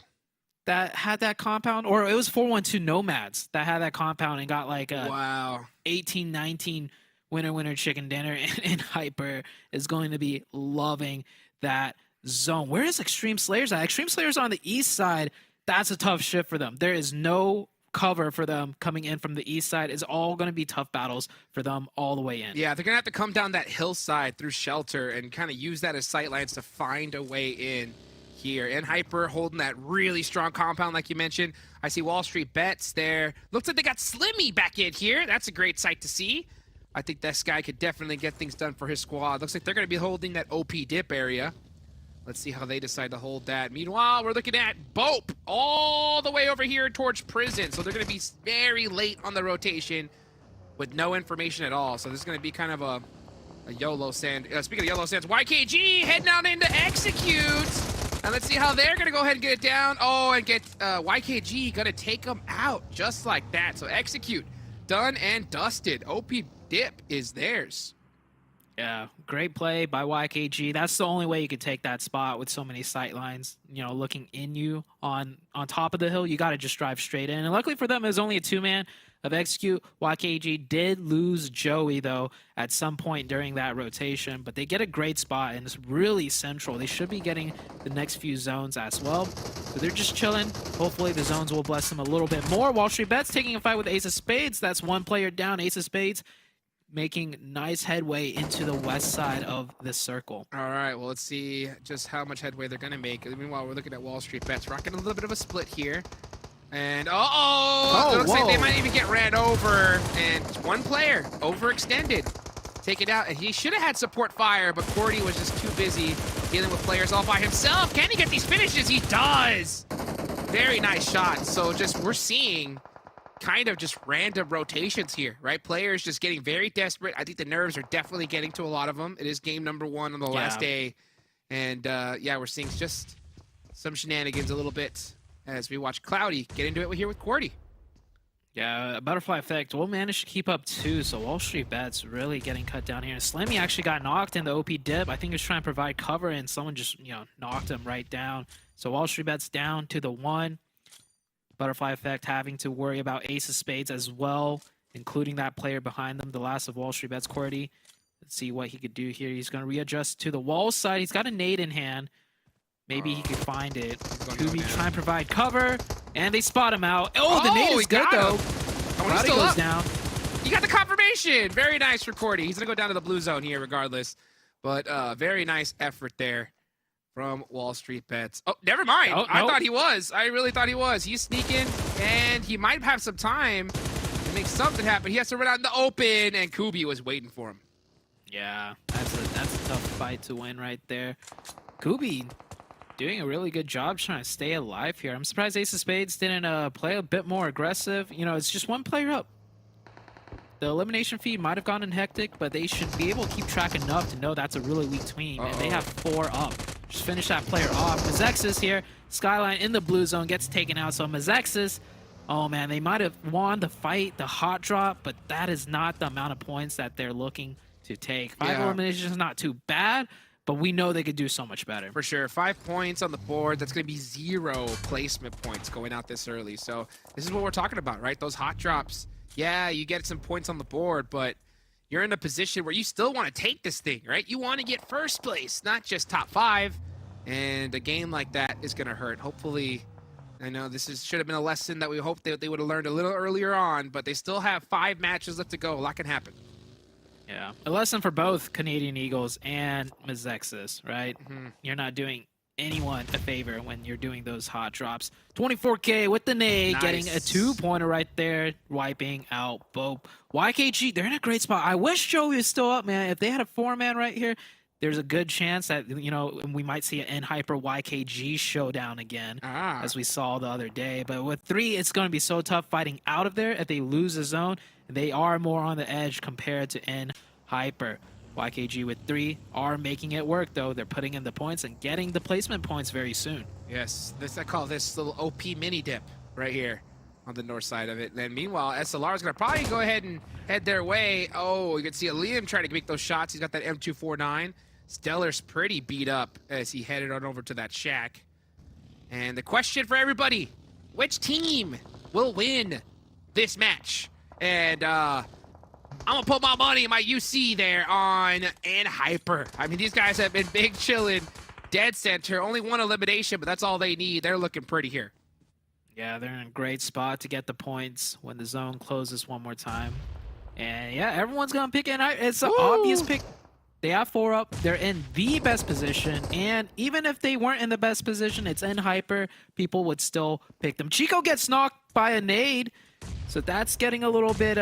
That had that compound, or it was 412 Nomads that had that compound and got like a Wow. 18-19 winner chicken dinner, and Hyper is going to be loving that zone. Where is Extreme Slayers at? Extreme Slayers on the east side. That's a tough shift for them. There is no cover for them coming in from the east side. It's all going to be tough battles for them all the way in. Yeah, they're going to have to come down that hillside through shelter and kind of use that as sightlines to find a way in here. And Hyper holding that really strong compound like you mentioned. I see Wall Street Bets there. Looks like they got Slimmy back in here. That's a great sight to see. I think this guy could definitely get things done for his squad. Looks like they're going to be holding that OP dip area. Let's see how they decide to hold that. Meanwhile, we're looking at BOPE all the way over here towards prison. So they're going to be very late on the rotation with no information at all. So this is going to be kind of a YOLO sand. Speaking of YOLO sands, YKG heading out into execute. And let's see how they're going to go ahead and get it down. Oh, and get YKG going to take them out just like that. So execute. Done and dusted. OP dip is theirs. Yeah, great play by YKG. That's the only way you could take that spot with so many sight lines, you know, looking in you on top of the hill. You got to just drive straight in. And luckily for them, it was only a two-man of execute. YKG did lose Joey, though, at some point during that rotation. But they get a great spot, and it's really central. They should be getting the next few zones as well. So they're just chilling. Hopefully the zones will bless them a little bit more. Wall Street Bets taking a fight with Ace of Spades. That's one player down. Ace of Spades making nice headway into the west side of the circle. All right, well, let's see just how much headway they're going to make. Meanwhile, we're looking at Wall Street Bets. Rocking a little bit of a split here. And, it looks like they might even get ran over. And one player overextended. Take it out. And he should have had support fire, but Cordy was just too busy dealing with players all by himself. Can he get these finishes? He does! Very nice shot. So just we're seeing kind of just random rotations here, right? Players just getting very desperate. I think the nerves are definitely getting to a lot of them. It is game number 1 on the last day. And, yeah, we're seeing just some shenanigans a little bit as we watch Cloudy get into it here with Cordy. Yeah, Butterfly Effect will manage to keep up too, so Wall Street Bets really getting cut down here. And Slimmy actually got knocked in the OP dip. I think he was trying to provide cover, and someone just, you know, knocked him right down. So Wall Street Bets down to the 1. Butterfly Effect having to worry about Ace of Spades as well, including that player behind them, the last of Wall Street Bets, Cordy. Let's see what he could do here. He's going to readjust to the wall side. He's got a nade in hand. Maybe he could find it. Kubi trying to provide cover, and they spot him out. Oh, the nade is good, though. Cloudy goes down. You got the confirmation. Very nice for Cordy. He's going to go down to the blue zone here regardless. But very nice effort there from Wall Street Bets. Oh, never mind. Oh, I thought he was. I really thought he was. He's sneaking, and he might have some time to make something happen. He has to run out in the open, and Kubi was waiting for him. Yeah, that's a tough fight to win right there. Kubi doing a really good job trying to stay alive here. I'm surprised Ace of Spades didn't play a bit more aggressive. You know, it's just one player up. The elimination feed might have gotten hectic, but they should be able to keep track enough to know that's a really weak team. And they have 4 up. Just finish that player off. MEZEXIS here. Skyline in the blue zone gets taken out. So MEZEXIS, oh man, they might have won the fight, the hot drop, but that is not the amount of points that they're looking to take. 5 eliminations is not too bad, but we know they could do so much better. For sure. 5 points on the board. That's going to be 0 placement points going out this early. So this is what we're talking about, right? Those hot drops. Yeah, you get some points on the board, but you're in a position where you still want to take this thing, right? You want to get first place, not just top 5. And a game like that is going to hurt. Hopefully, I know this should have been a lesson that we hope that they would have learned a little earlier on, but they still have 5 matches left to go. A lot can happen. Yeah, a lesson for both Canadian Eagles and MEZEXIS, right? You're not doing anyone a favor when you're doing those hot drops. 24K with the nade, getting a 2-pointer right there, wiping out BOPE. YKG, they're in a great spot. I wish Joey was still up, man. If they had a 4-man right here, there's a good chance that, you know, we might see an N-Hyper YKG showdown again, as we saw the other day. But with 3, it's going to be so tough fighting out of there. If they lose the zone, they are more on the edge compared to N-Hyper. YKG with 3 are making it work, though. They're putting in the points and getting the placement points very soon. Yes, I call this little OP mini dip right here on the north side of it. And then meanwhile, SLR is going to probably go ahead and head their way. Oh, you can see Liam trying to make those shots. He's got that M249. Stellar's pretty beat up as he headed on over to that shack. And the question for everybody, which team will win this match? And I'm gonna put my money, my UC there on N-Hyper. I mean, these guys have been big chilling, dead center. Only 1 elimination, but that's all they need. They're looking pretty here. Yeah, they're in a great spot to get the points when the zone closes one more time. And yeah, everyone's gonna pick N-Hyper. It's an obvious pick. They have 4 up. They're in the best position. And even if they weren't in the best position, it's N-Hyper. People would still pick them. Chico gets knocked by a nade. So that's getting a little bit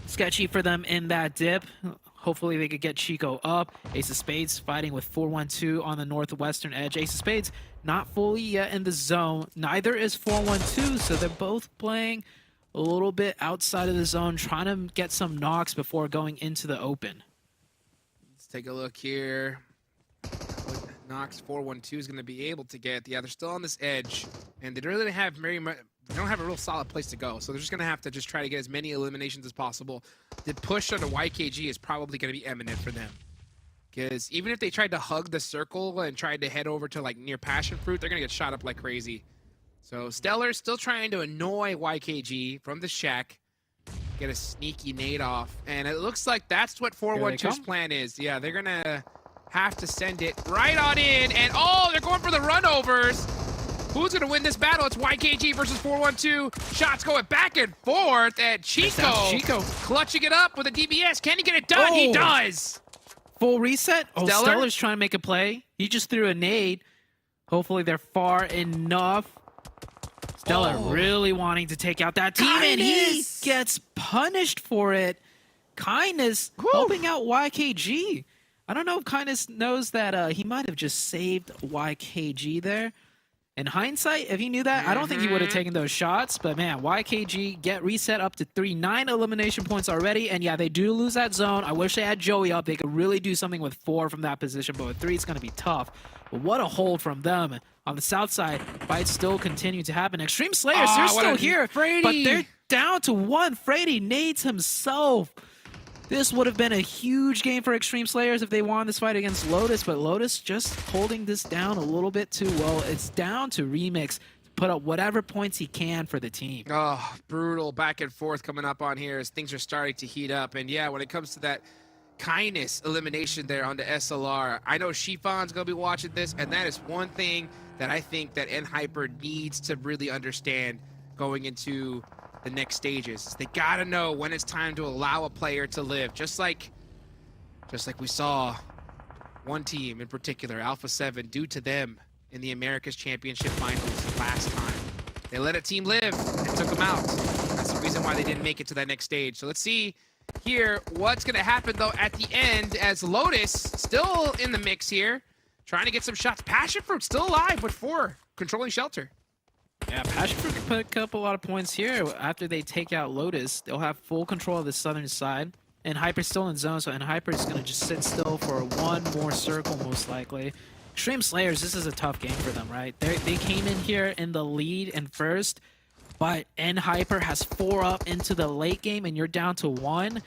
sketchy for them in that dip. Hopefully they could get Chico up. Ace of Spades fighting with 412 on the northwestern edge. Ace of Spades not fully yet in the zone. Neither is 412, so they're both playing a little bit outside of the zone, trying to get some knocks before going into the open. Let's take a look here. What Knox 412 is going to be able to get. Yeah, they're still on this edge, and they really have very much. They don't have a real solid place to go, so they're just going to have to just try to get as many eliminations as possible. The push on the YKG is probably going to be imminent for them. Because even if they tried to hug the circle and tried to head over to like near Passionfruit, they're going to get shot up like crazy. So Stellar still trying to annoy YKG from the shack. Get a sneaky nade off. And it looks like that's what 412's plan is. Yeah, they're going to have to send it right on in. And oh, they're going for the runovers. Who's going to win this battle? It's YKG versus 412. Shots going back and forth. And Chico clutching it up with a DBS. Can he get it done? Oh. He does. Full reset. Oh, Stellar's trying to make a play. He just threw a nade. Hopefully they're far enough. Stellar really wanting to take out that team. And he gets punished for it. Kindness helping out YKG. I don't know if Kindness knows that he might have just saved YKG there. In hindsight, if he knew that, I don't think he would have taken those shots. But man, YKG get reset up to 3, 9 elimination points already. And yeah, they do lose that zone. I wish they had Joey up. They could really do something with 4 from that position. But with 3, it's going to be tough. But what a hold from them. On the south side, fights still continue to happen. Extreme Slayers, they're still here. But they're down to 1. Frady nades himself. This would have been a huge game for Extreme Slayers if they won this fight against Lotus, but Lotus just holding this down a little bit too well. It's down to Remix to put up whatever points he can for the team. Oh, brutal back and forth coming up on here as things are starting to heat up. And yeah, when it comes to that Kindness elimination there on the SLR, I know Shifon's going to be watching this, and that is one thing that I think that N-Hyper needs to really understand going into the next stages. They gotta know when it's time to allow a player to live. Just like we saw one team in particular, Alpha 7, do to them in the Americas Championship Finals last time. They let a team live and took them out. That's the reason why they didn't make it to that next stage. So let's see here what's gonna happen though at the end, as Lotus still in the mix here, trying to get some shots. Passionfruit still alive with 4, controlling shelter. Yeah, Passionfruit can pick up a lot of points here. After they take out Lotus, they'll have full control of the southern side. And Hyper's still in zone, so Hyper is going to just sit still for 1 more circle, most likely. Extreme Slayers, this is a tough game for them, right? They came in here in the lead and first, but Hyper has 4 up into the late game, and you're down to 1.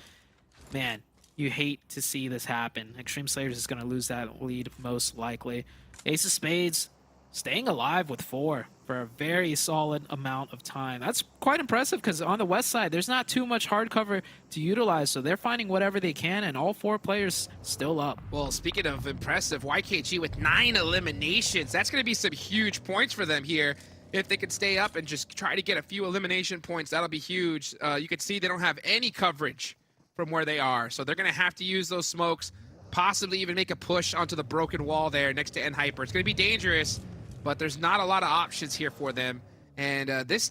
Man, you hate to see this happen. Extreme Slayers is going to lose that lead, most likely. Ace of Spades staying alive with 4 for a very solid amount of time. That's quite impressive because on the west side, there's not too much hard cover to utilize, so they're finding whatever they can, and all 4 players still up. Well, speaking of impressive, YKG with 9 eliminations. That's going to be some huge points for them here. If they could stay up and just try to get a few elimination points, that'll be huge. You can see they don't have any coverage from where they are, so they're going to have to use those smokes. possibly even make a push onto the broken wall there next to NHyper. It's going to be dangerous, but there's not a lot of options here for them. And this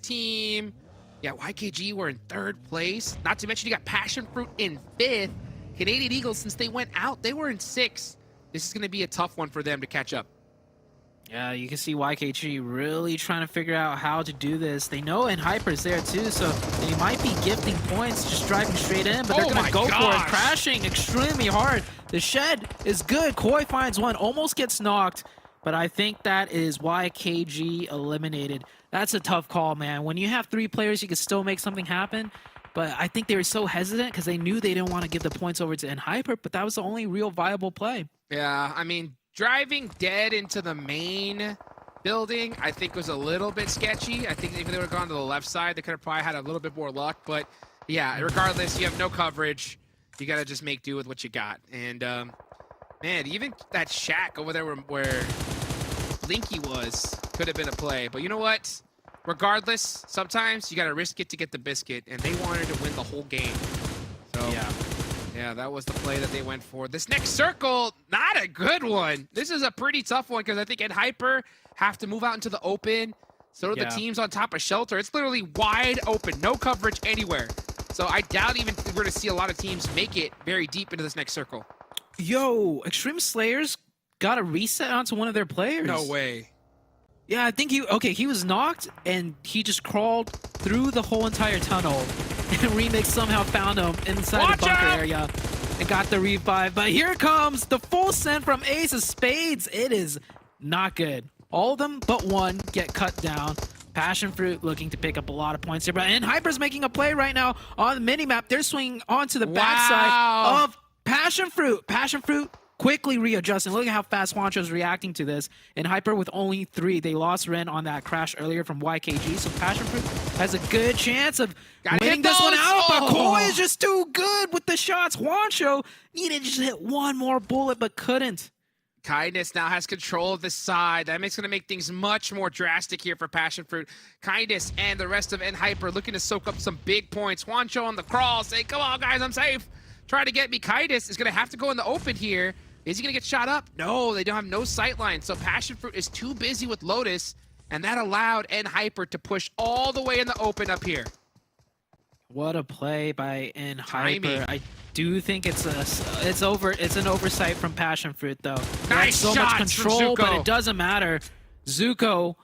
team, yeah, YKG were in 3rd place. Not to mention you got PASSIONFRUIT in 5th. Canadian Eagles, since they went out, they were in 6th. This is going to be a tough one for them to catch up. Yeah, you can see YKG really trying to figure out how to do this. They know NHyper's there too, so they might be gifting points, just driving straight in, but they're going to go for it, crashing extremely hard. The shed is good. Koi finds one, almost gets knocked, but I think that is YKG eliminated. That's a tough call, man. When you have 3 players, you can still make something happen, but I think they were so hesitant because they knew they didn't want to give the points over to NHyper, but that was the only real viable play. Yeah, I mean, driving dead into the main building, I think was a little bit sketchy. I think if they would have gone to the left side, they could have probably had a little bit more luck. But yeah, regardless, you have no coverage. You got to just make do with what you got. And man, even that shack over there where Blinky was could have been a play. But you know what? Regardless, sometimes you got to risk it to get the biscuit. And they wanted to win the whole game. So yeah, that was the play that they went for. This next circle, not a good one. This is a pretty tough one because I think NHyper have to move out into the open. So do the teams on top of shelter. It's literally wide open, no coverage anywhere. So I doubt even we're going to see a lot of teams make it very deep into this next circle. Yo, Extreme Slayers got a reset onto one of their players. No way. Yeah, I think he was knocked and he just crawled through the whole entire tunnel. And Remix somehow found him inside the bunker area and got the revive. But here comes the full send from Ace of Spades. It is not good. All of them but one get cut down. PASSIONFRUIT looking to pick up a lot of points here. But NHyper's making a play right now on the minimap. They're swinging onto the backside of PASSIONFRUIT. PASSIONFRUIT quickly readjusting. Look at how fast Juancho's reacting to this. NHyper with only 3. They lost Ren on that crash earlier from YKG, so PASSIONFRUIT has a good chance of winning this one out. But Koi is just too good with the shots. Juancho needed to just hit one more bullet, but couldn't. Kindness now has control of the side. That makes going to make things much more drastic here for PASSIONFRUIT. Kindness and the rest of NHyper looking to soak up some big points. Juancho on the crawl, saying, come on, guys, I'm safe. Try to get me. Kindness is going to have to go in the open here. Is he going to get shot up? No, they don't have no sightline. So PASSIONFRUIT is too busy with Lotus, and that allowed NHyper to push all the way in the open up here. What a play by NHyper. I do think it's an oversight from PASSIONFRUIT though. Nice so much control, but it doesn't matter. Zuko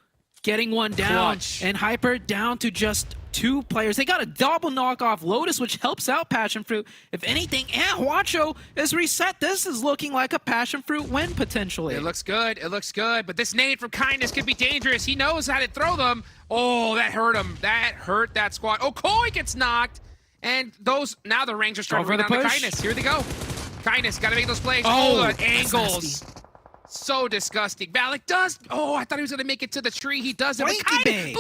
getting one down, NHyper down to just 2 players. They got a double knock off Lotus, which helps out PASSIONFRUIT. If anything, and Juancho is reset. This is looking like a PASSIONFRUIT win potentially. It looks good. It looks good. But this nade from Kindness could be dangerous. He knows how to throw them. Oh, that hurt him. That hurt that squad. Oh, Koi gets knocked. And now the ranks are starting to run down to Kindness. Here they go. Kindness, got to make those plays. Oh, the angles. So disgusting. Valak does. Oh, I thought he was going to make it to the tree. He doesn't. Blinky Bay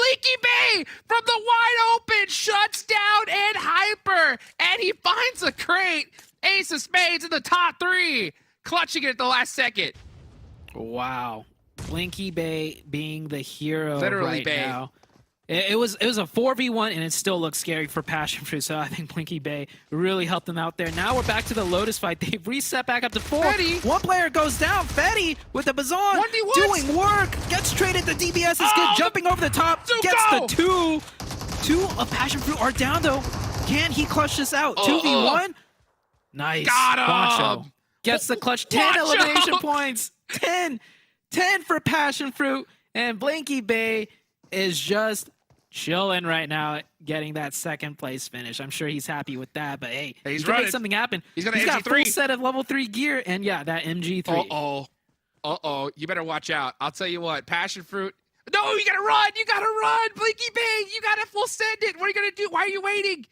from the wide open shuts down NHyper. And he finds a crate. Ace of Spades in the top 3. Clutching it at the last second. Wow. Blinky Bay being the hero Literally right Bay. now. It was a 4v1 and it still looks scary for PASSIONFRUIT, so I think Blinky Bay really helped them out there. Now we're back to the Lotus fight. They've reset back up to 4. Fetty. One player goes down. Fetty with the Bazan doing work. Gets traded. The DBS is good. Jumping over the top. Zuko. Gets the 2. 2 of PASSIONFRUIT are down though. Can he clutch this out? 2v1? Nice. Got him. Juancho gets the clutch. 10 elimination points. 10 for PASSIONFRUIT. And Blinky Bay is just chilling right now, getting that 2nd place finish. I'm sure he's happy with that, but hey, he's gonna make something happen. He's got full set of level 3 gear, and yeah, that MG3. Uh-oh. You better watch out. I'll tell you what, PASSIONFRUIT. No, you gotta run. You gotta run. Blinky Bay, you gotta full send it. What are you gonna do? Why are you waiting?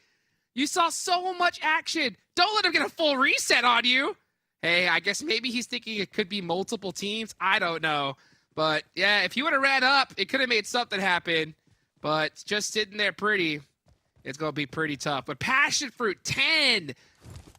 You saw so much action. Don't let him get a full reset on you. Hey, I guess maybe he's thinking it could be multiple teams. I don't know. But yeah, if he would have ran up, it could have made something happen. But just sitting there pretty, it's going to be pretty tough. But PASSIONFRUIT, 10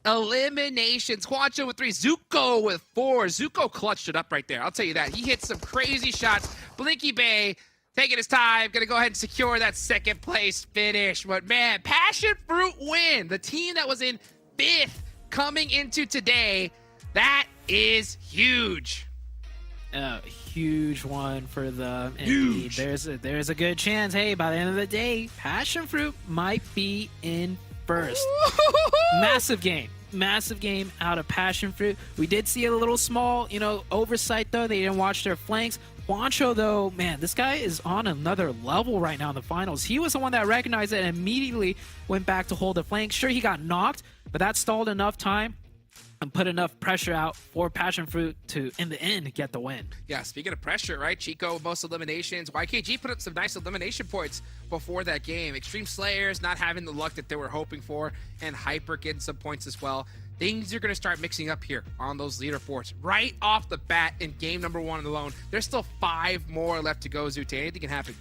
eliminations. Juancho with 3. Zuko with 4. Zuko clutched it up right there. I'll tell you that. He hit some crazy shots. Blinky Bay taking his time. Going to go ahead and secure that 2nd place finish. But man, PASSIONFRUIT win. The team that was in 5th coming into today. That is huge. A huge one for them. Huge. There's a good chance, hey, by the end of the day, Passion Fruit might be in first. Massive game out of Passion Fruit. We did see a little small, oversight though. They didn't watch their flanks. Juancho, though, man, this guy is on another level right now in the finals. He was the one that recognized it and immediately went back to hold the flank. Sure, he got knocked, but that stalled enough time and put enough pressure out for Passion Fruit to, in the end, get the win. Yeah, speaking of pressure, right? Chico, most eliminations. YKG put up some nice elimination points before that game. Extreme Slayers not having the luck that they were hoping for, and Hyper getting some points as well. Things are going to start mixing up here on those leaderboards right off the bat in game number 1 alone. There's still 5 more left to go, Zute. Anything can happen.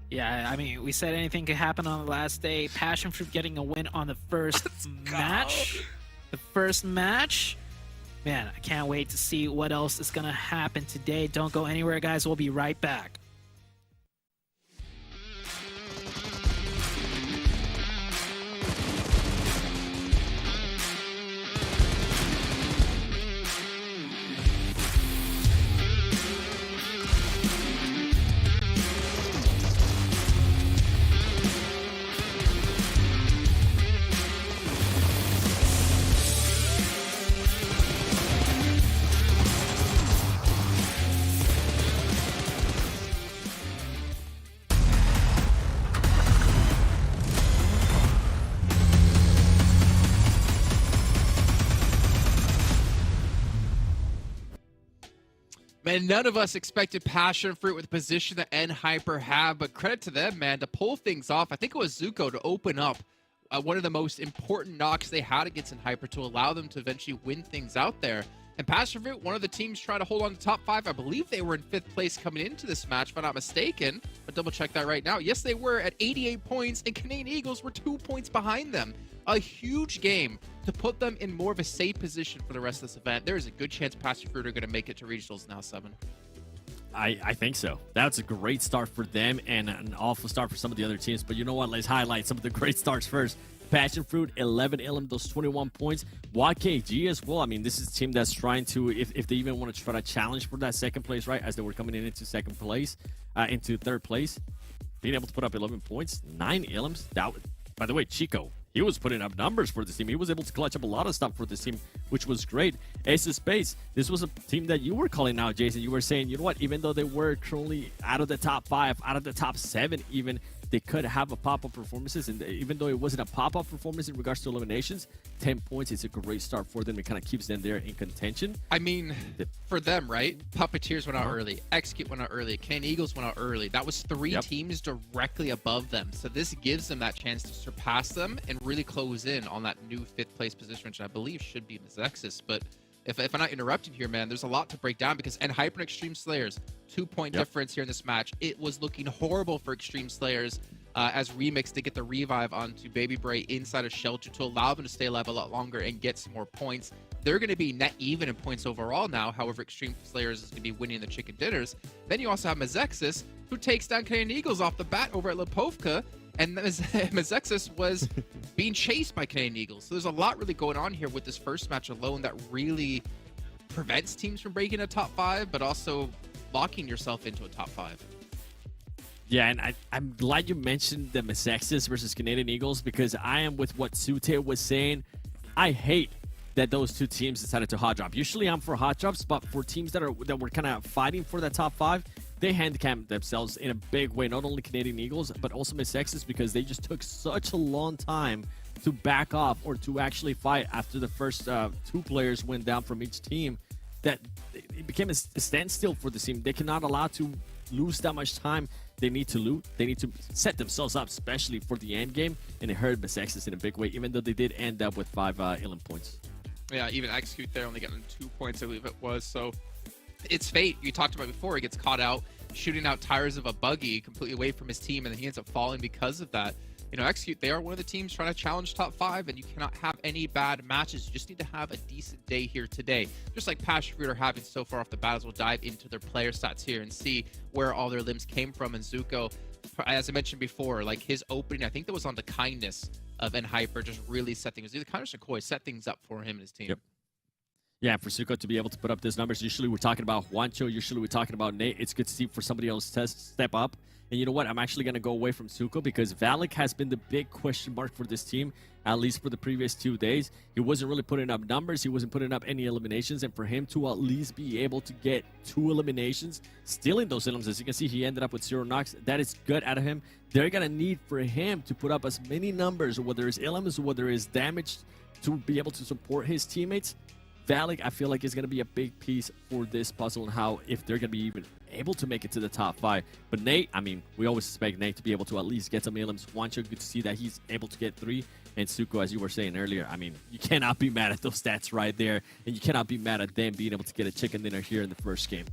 Yeah, I mean, we said anything could happen on the last day. Passion Fruit getting a win on the first match. The first match. Man, I can't wait to see what else is going to happen today. Don't go anywhere, guys. We'll be right back. Man, none of us expected Passion Fruit with the position that Hyper have, but credit to them, man, to pull things off. I think it was Zuko to open up one of the most important knocks they had against Hyper to allow them to eventually win things out there. And Passion Fruit, one of the teams trying to hold on to top 5. I believe they were in 5th place coming into this match, if I'm not mistaken. But double check that right now. Yes, they were at 88 points, and Canadian Eagles were 2 points behind them. A huge game to put them in more of a safe position for the rest of this event. There is a good chance Passion Fruit are going to make it to regionals now, 7. I think so. That's a great start for them and an awful start for some of the other teams. But you know what? Let's highlight some of the great starts first. Passion Fruit, 11 Ilum, those 21 points. YKG as well. I mean, this is a team that's trying to, if they even want to try to challenge for that second place, right, as they were coming in into second place, into third place, being able to put up 11 points, 9 Ilums. That, by the way, Chico, he was putting up numbers for this team. He was able to clutch up a lot of stuff for this team, which was great. Ace of Spades, this was a team that you were calling out, Jason. You were saying, you know what, even though they were currently out of the top 5, out of the top 7 even, they could have a pop-up performances, and even though it wasn't a pop-up performance in regards to eliminations, 10 points is a great start for them. It kind of keeps them there in contention. I mean, for them, right? Puppeteers went out early. Execute went out early. Canadian Eagles went out early. That was 3 teams directly above them. So this gives them that chance to surpass them and really close in on that new 5th place position, which I believe should be MEZEXIS. But if I'm not interrupting here, man, there's a lot to break down because Hyper and Extreme Slayers, 2-point difference here in this match. It was looking horrible for Extreme Slayers as Remix to get the revive onto Baby Bray inside of Shelter to allow them to stay alive a lot longer and get some more points. They're going to be net even in points overall now. However, Extreme Slayers is going to be winning the chicken dinners. Then you also have MEZEXIS, who takes down Canadian Eagles off the bat over at Lipovka. And MEZEXIS was being chased by Canadian Eagles. So there's a lot really going on here with this first match alone that really prevents teams from breaking a top 5, but also locking yourself into a top 5. Yeah, and I'm glad you mentioned the MEZEXIS versus Canadian Eagles because I am with what Sute was saying. I hate that those 2 teams decided to hot drop. Usually I'm for hot drops, but for teams that were kind of fighting for that top 5, they handicapped themselves in a big way, not only Canadian Eagles, but also MEZEXIS because they just took such a long time to back off or to actually fight after the first 2 players went down from each team that it became a standstill for the team. They cannot allow to lose that much time. They need to loot. They need to set themselves up, especially for the end game, and it hurt MEZEXIS in a big way, even though they did end up with 5 Ilum points. Yeah, even Execute there only getting 2 points, I believe it was. So it's fate. You talked about before. He gets caught out shooting out tires of a buggy completely away from his team, and then he ends up falling because of that. You know, Execute, they are one of the teams trying to challenge top 5, and you cannot have any bad matches. You just need to have a decent day here today. Just like Passion Fruit are having so far off the bat, as we'll dive into their player stats here and see where all their limbs came from. And Zuko, as I mentioned before, like his opening, I think that was on the kindness of Hyper, just really set things. Either kindness or Koi set things up for him and his team. Yep. Yeah, for Suko to be able to put up these numbers, usually we're talking about Juancho, usually we're talking about Nate. It's good to see for somebody else to step up. And you know what? I'm actually going to go away from Suko because BULUC has been the big question mark for this team, at least for the previous 2 days. He wasn't really putting up numbers. He wasn't putting up any eliminations. And for him to at least be able to get 2 eliminations, stealing those elims, as you can see, he ended up with 0 knocks. That is good out of him. They're going to need for him to put up as many numbers, whether it's elims, whether it's damage, to be able to support his teammates. BULUC, I feel like, is going to be a big piece for this puzzle and how, if they're going to be even able to make it to the top 5. But Nate, I mean, we always expect Nate to be able to at least get some elims. Juancho, good to see that he's able to get 3. And Suko, as you were saying earlier, I mean, you cannot be mad at those stats right there. And you cannot be mad at them being able to get a chicken dinner here in the first game.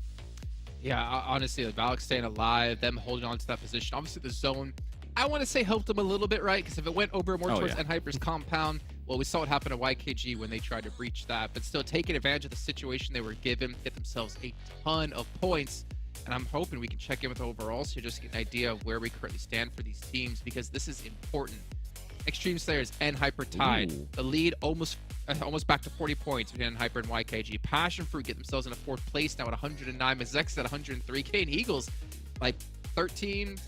Yeah, honestly, like BULUC staying alive, them holding on to that position. Obviously, the zone, I want to say, helped them a little bit, right? Because if it went over more towards NHyper's compound, well, we saw what happened to YKG when they tried to breach that. But still, taking advantage of the situation they were given, get themselves a ton of points. And I'm hoping we can check in with overalls here, just to get an idea of where we currently stand for these teams, because this is important. Extreme Slayers and Hyper tied. Ooh. The lead almost back to 40 points between Hyper and YKG. PASSIONFRUIT get themselves in a 4th place now at 109. MEZEXIS at 103k. And Eagles, like 16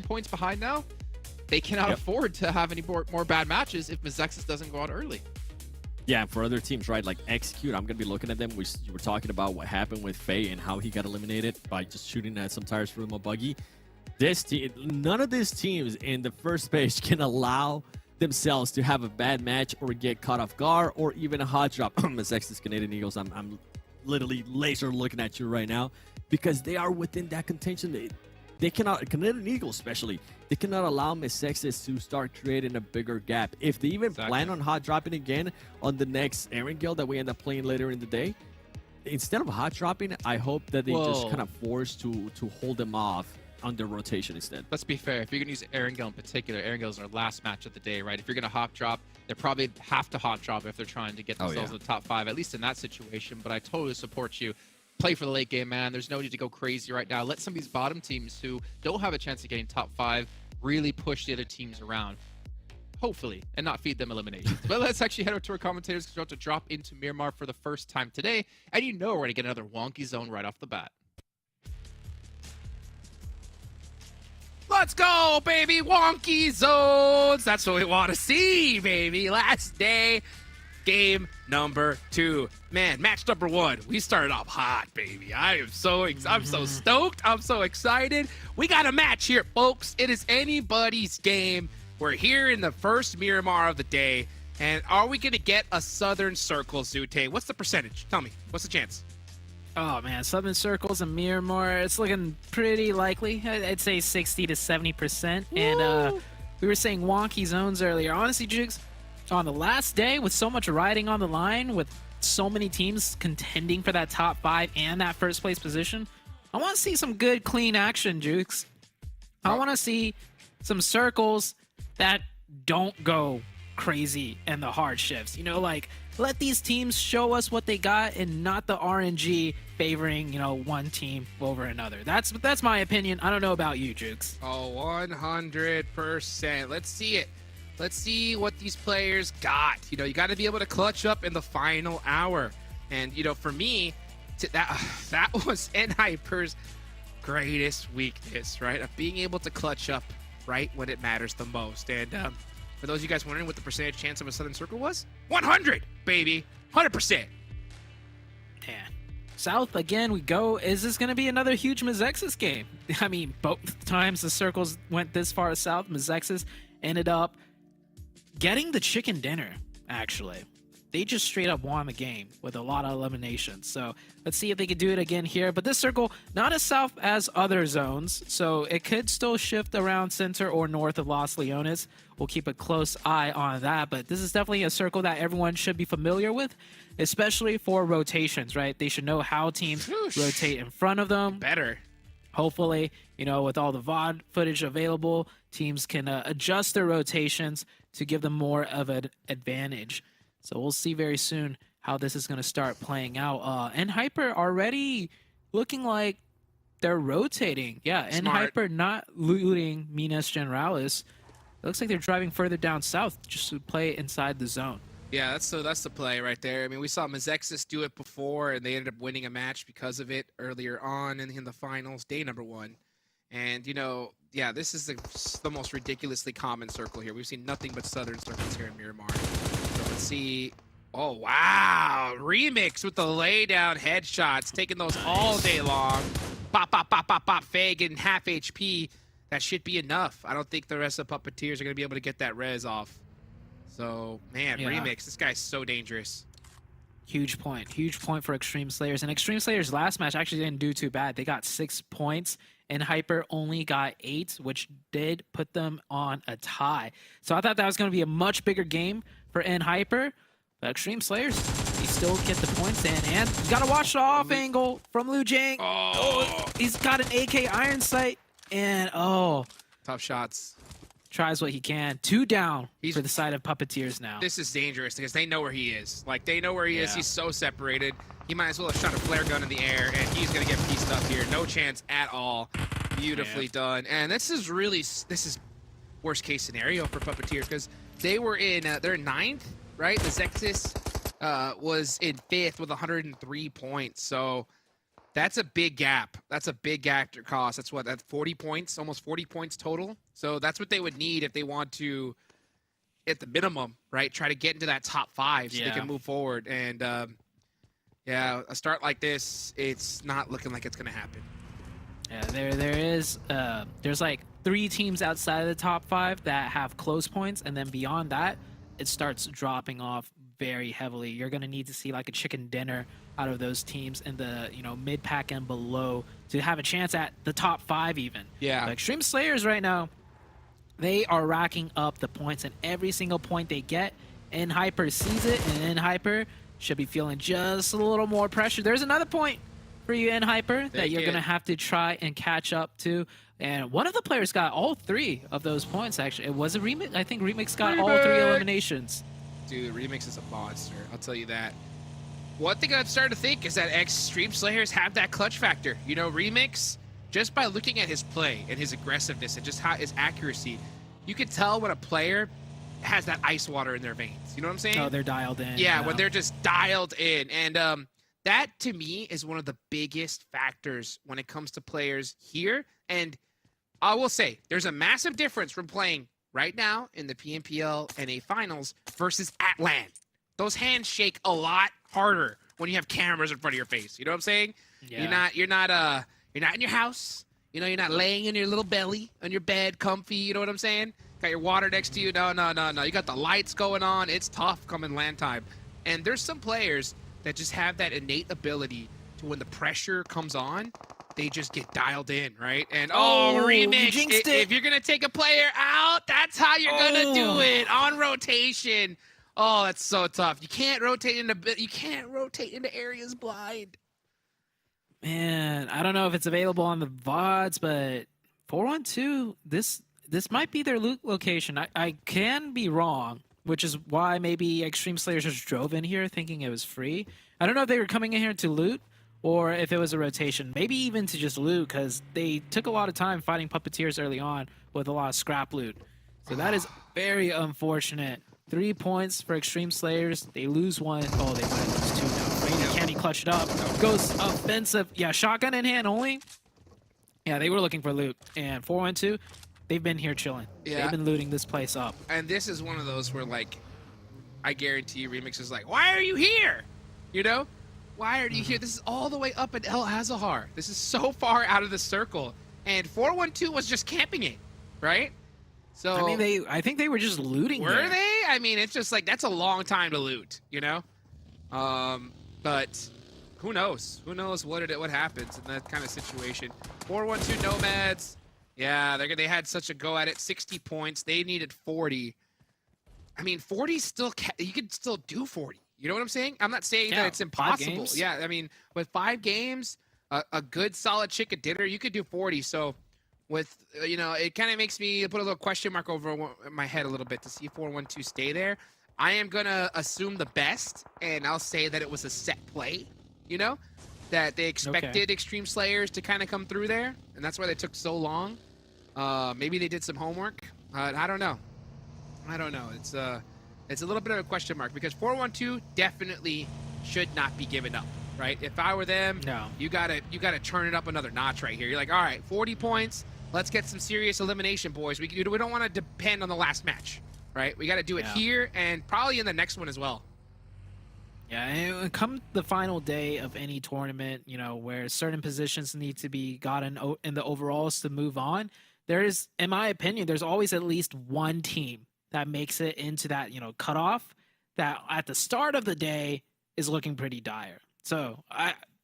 points behind now. They cannot afford to have any more bad matches if MEZEXIS doesn't go out early. Yeah, and for other teams, right, like Execute, I'm going to be looking at them. You were talking about what happened with Faye and how he got eliminated by just shooting at some tires from a buggy. This team, none of these teams in the first page can allow themselves to have a bad match or get caught off guard or even a hot drop. MEZEXIS Canadian Eagles, I'm literally laser looking at you right now because they are within that contention. They cannot, Canadian Eagles especially, they cannot allow MEZEXIS to start creating a bigger gap. If they even plan on hot dropping again on the next Erangel that we end up playing later in the day, instead of hot dropping, I hope that they just kind of force to hold them off on their rotation instead. Let's be fair. If you're going to use Erangel in particular, Erangel is our last match of the day, right? If you're going to hot drop, they probably have to hot drop if they're trying to get themselves in the top 5, at least in that situation. But I totally support you. Play for the late game, man. There's no need to go crazy right now. Let some of these bottom teams who don't have a chance of getting top 5 really push the other teams around, hopefully, and not feed them eliminations. But let's actually head over to our commentators because we're about to drop into Miramar for the first time today. And you know we're going to get another wonky zone right off the bat. Let's go, baby. Wonky zones. That's what we want to see, baby. Last day, game number 2. Man, match number 1. We started off hot, baby. I'm so stoked. I'm so excited. We got a match here, folks. It is anybody's game. We're here in the first Miramar of the day. And are we going to get a Southern Circle, Zute? What's the percentage? Tell me. What's the chance? Oh man, Southern Circles and Miramar, it's looking pretty likely. I'd say 60 to 70%. And we were saying wonky zones earlier. Honestly, Jukes, on the last day with so much riding on the line, with so many teams contending for that top 5 and that first place position, I want to see some good, clean action, Jukes. I want to see some circles that don't go crazy and the hard shifts. You know, like, let these teams show us what they got and not the RNG favoring, you know, one team over another. That's my opinion. I don't know about you, Jukes. Oh, 100%. Let's see it. Let's see what these players got. You know, you got to be able to clutch up in the final hour. And, you know, for me, that was NHyper's greatest weakness, right? Of being able to clutch up right when it matters the most. And for those of you guys wondering what the percentage chance of a Southern Circle was, 100, baby. 100%. Yeah. South, again, we go. Is this going to be another huge MEZEXIS game? I mean, both times the circles went this far south, MEZEXIS ended up getting the chicken dinner, actually. They just straight up won the game with a lot of eliminations. So let's see if they can do it again here. But this circle, not as south as other zones, so it could still shift around center or north of Los Leones. We'll keep a close eye on that. But this is definitely a circle that everyone should be familiar with, especially for rotations, right? They should know how teams rotate in front of them. Better. Hopefully, you know, with all the VOD footage available, teams can adjust their rotations to give them more of an advantage. So we'll see very soon how this is going to start playing out. NHyper already looking like they're rotating. Yeah, NHyper not looting Minas Generalis. It looks like they're driving further down south just to play inside the zone. Yeah, that's the play right there. I mean, we saw MEZEXIS do it before, and they ended up winning a match because of it earlier on in the finals, day number 1. And, you know, yeah, this is the most ridiculously common circle here. We've seen nothing but southern circles here in Miramar. So let's see. Oh, wow. Remix with the laydown headshots, taking those all day long. Pop, pop, pop, pop, pop, Fag and half HP. That should be enough. I don't think the rest of the Puppeteers are going to be able to get that res off. So, man, Yeah. Remix, this guy's so dangerous. Huge point for Extreme Slayers. And Extreme Slayers' last match actually didn't do too bad. They got 6 points, and Hyper only got 8, which did put them on a tie. So I thought that was going to be a much bigger game for Hyper. But Extreme Slayers, they still get the points in. And you got to watch the off angle from Liu Jing. Oh, He's got an AK Iron Sight. And, tough shots. tries what he can. 2 down He's- for the side of Puppeteers now. This is dangerous because they know where he is. Like, they know where he is. Yeah. He's so separated. He might as well have shot a flare gun in the air, and he's going to get pieced up here. No chance at all. Beautifully done. And this is worst case scenario for Puppeteers because they were in, they're 9th, right? MEZEXIS was in 5th with 103 points. So that's a big gap. That's a big gap to cost. That's what, that's 40 points, almost 40 points total. So that's what they would need if they want to, at the minimum, right, try to get into that top 5 so they Yeah. can move forward. And yeah, a start like this, it's not looking like it's going to happen. Yeah, there's like 3 teams outside of the top 5 that have close points, and then beyond that, it starts dropping off very heavily. You're gonna need to see like a chicken dinner out of those teams in the mid pack and below to have a chance at the top 5 even. Yeah. But Extreme Slayers right now, they are racking up the points, and every single point they get, Hyper sees it, and Hyper should be feeling just a little more pressure. There's another point for you, Hyper, that you're it. going to have to try and catch up to. And one of the players got all 3 of those points, actually. It was a Remix. I think Remix got all 3 eliminations. Dude, Remix is a monster. I'll tell you that. One thing I've started to think is that Extreme Slayers have that clutch factor. You know, Remix, just by looking at his play and his aggressiveness and just his accuracy, you can tell when a player has that ice water in their veins. You know what I'm saying? Oh, they're dialed in. Yeah, when they're just dialed in. And that, to me, is one of the biggest factors when it comes to players here. And I will say, there's a massive difference from playing right now in the PMPL NA Finals versus at LAN. Those hands shake a lot harder when you have cameras in front of your face. You know what I'm saying? Yeah. You're not in your house. You know, you're not laying in your little belly on your bed, comfy. You know what I'm saying? Got your water next to you. No. You got the lights going on. It's tough coming LAN time. And there's some players that just have that innate ability to, when the pressure comes on, they just get dialed in, right? And Remix, jinxed it. if you're gonna take a player out, that's how you're gonna do it on rotation. Oh, that's so tough. You can't rotate into areas blind. Man, I don't know if it's available on the VODs, but 412, this might be their loot location. I can be wrong, which is why maybe Extreme Slayers just drove in here thinking it was free. I don't know if they were coming in here to loot or if it was a rotation. Maybe even to just loot, because they took a lot of time fighting Puppeteers early on with a lot of scrap loot. So that is very unfortunate. 3 points for Extreme Slayers. They lose 1. Oh, they might lose 2 now. Rainy Candy clutched it up. Goes offensive. Yeah, shotgun in hand only. Yeah, they were looking for loot. And 412, they've been here chilling. Yeah. They've been looting this place up. And this is one of those where, like, I guarantee you, Remix is like, why are you here? You know? Why are you here? This is all the way up in El Azahar. This is so far out of the circle. And 412 was just camping it, right? So I mean, I think they were just looting. were there. they? I mean, it's just like, that's a long time to loot, you know? But who knows? Who knows what happens in that kind of situation? 412 Nomads. Yeah, they had such a go at it. 60 points. They needed 40. I mean, 40 still you could still do 40. You know what I'm saying? I'm not saying that it's 5 impossible. games. Yeah, I mean, with 5 games, a good solid chicken dinner, you could do 40. So with, it kind of makes me put a little question mark over my head a little bit to see if 412 stay there. I am going to assume the best, and I'll say that it was a set play, that they expected Extreme Slayers to kind of come through there, and that's why they took so long. Maybe they did some homework. I don't know. It's It's a little bit of a question mark because 4-1-2 definitely should not be given up, right? If I were them, No. you gotta turn it up another notch right here. You're like, all right, 40 points. Let's get some serious elimination, boys. We don't want to depend on the last match, right? We got to do it here and probably in the next one as well. Yeah, and come the final day of any tournament, you know, where certain positions need to be gotten in the overalls to move on, there is, in my opinion, there's always at least one team that makes it into that, you know, cutoff that at the start of the day is looking pretty dire. So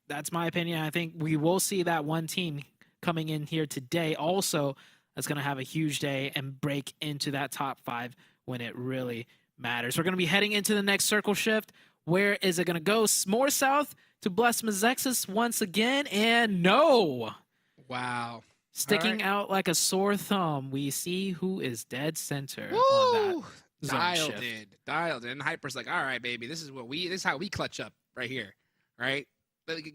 that's my opinion. I think we will see that one team coming in here today also that's going to have a huge day and break into that top 5 when it really matters. We're going to be heading into the next circle shift. Where is it going to go? More south to bless MEZEXIS once again, and no. Wow. Sticking out like a sore thumb, we see who is dead center Woo! on that zone Dialed shift. in. Dialed in. And Hyper's like, all right, baby, this is how we clutch up right here, right?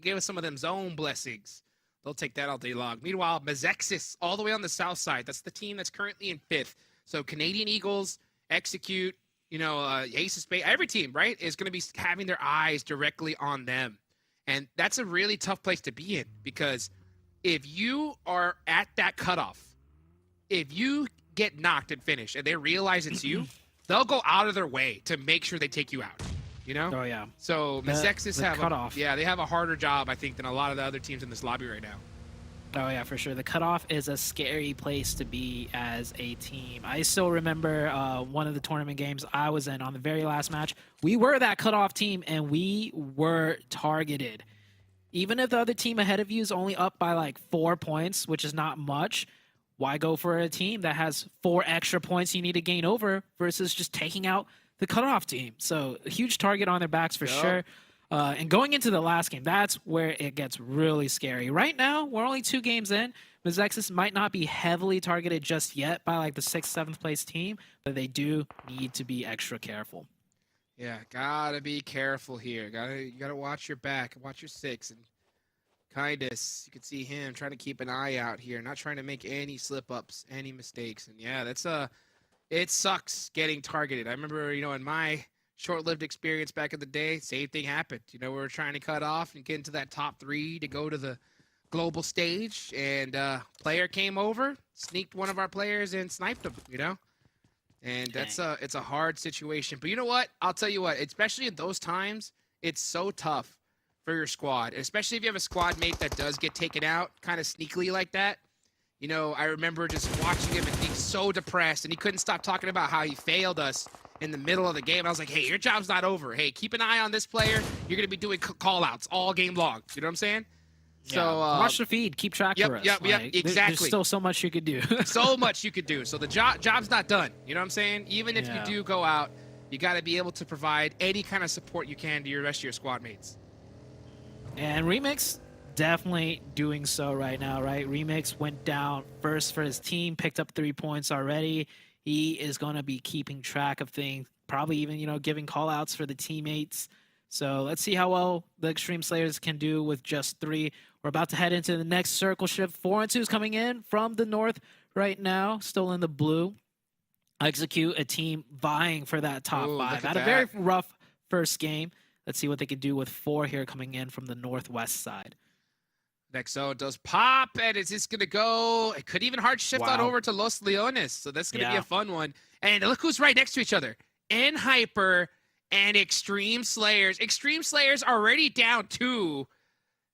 Give us some of them zone blessings. They'll take that all day long. Meanwhile, MEZEXIS all the way on the south side. That's the team that's currently in 5th. So Canadian Eagles, Execute, you know, Ace of Spades, every team, right, is going to be having their eyes directly on them. And that's a really tough place to be in because if you are at that cutoff, if you get knocked and finish and they realize it's you, they'll go out of their way to make sure they take you out, you know? Oh, yeah. So MEZEXIS have cutoff. they have a harder job, I think, than a lot of the other teams in this lobby right now. Oh, yeah, for sure. The cutoff is a scary place to be as a team. I still remember one of the tournament games I was in on the very last match. We were that cutoff team, and we were targeted. Even if the other team ahead of you is only up by like 4 points, which is not much, why go for a team that has 4 extra points you need to gain over versus just taking out the cutoff team? So a huge target on their backs for sure. And going into the last game, that's where it gets really scary. Right now, we're only 2 games in. MEZEXIS might not be heavily targeted just yet by like the 6th, 7th place team, but they do need to be extra careful. Yeah, gotta be careful here. You gotta watch your back, watch your 6, and Kindness. You can see him trying to keep an eye out here, not trying to make any slip-ups, any mistakes. And yeah, it sucks getting targeted. I remember, you know, in my short-lived experience back in the day, same thing happened. You know, we were trying to cut off and get into that top 3 to go to the global stage, and player came over, sneaked one of our players and sniped him, you know? And it's a hard situation. But you know what? I'll tell you what, especially in those times, it's so tough for your squad, especially if you have a squad mate that does get taken out kind of sneakily like that. You know, I remember just watching him and being so depressed, and he couldn't stop talking about how he failed us in the middle of the game. And I was like, hey, your job's not over. Hey, keep an eye on this player. You're going to be doing call-outs all game long. You know what I'm saying? Yeah. So watch the feed. Keep track for us. Yep, exactly. There's still so much you could do. So much you could do. So the job's not done. You know what I'm saying? Even if you do go out, you got to be able to provide any kind of support you can to your rest of your squad mates. And Remix definitely doing so right now, right? Remix went down first for his team, picked up 3 points already. He is going to be keeping track of things, probably even, you know, giving call-outs for the teammates. So let's see how well the Extreme Slayers can do with just 3. We're about to head into the next circle shift. 4 and 2 is coming in from the north right now, still in the blue. Execute, a team vying for that top 5. Had a very rough first game. Let's see what they can do with 4 here coming in from the northwest side. Next zone does pop, and is this going to go? It could even hard shift on over to Los Leones, so that's going to be a fun one. And look who's right next to each other. Hyper and Extreme Slayers. Extreme Slayers already down 2.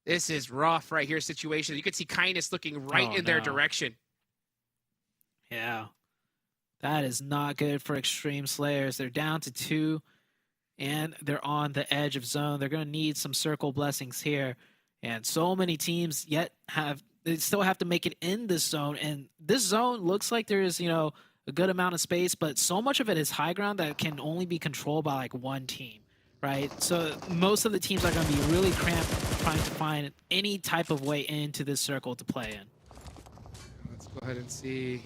This is rough right here situation. You can see Kindness looking right in their direction. Yeah. That is not good for Extreme Slayers. They're down to 2, and they're on the edge of zone. They're going to need some circle blessings here. And so many teams they still have to make it in this zone. And this zone looks like there is, you know, a good amount of space, but so much of it is high ground that can only be controlled by like one team, right? So most of the teams are going to be really cramped trying to find any type of way into this circle to play in. Let's go ahead and see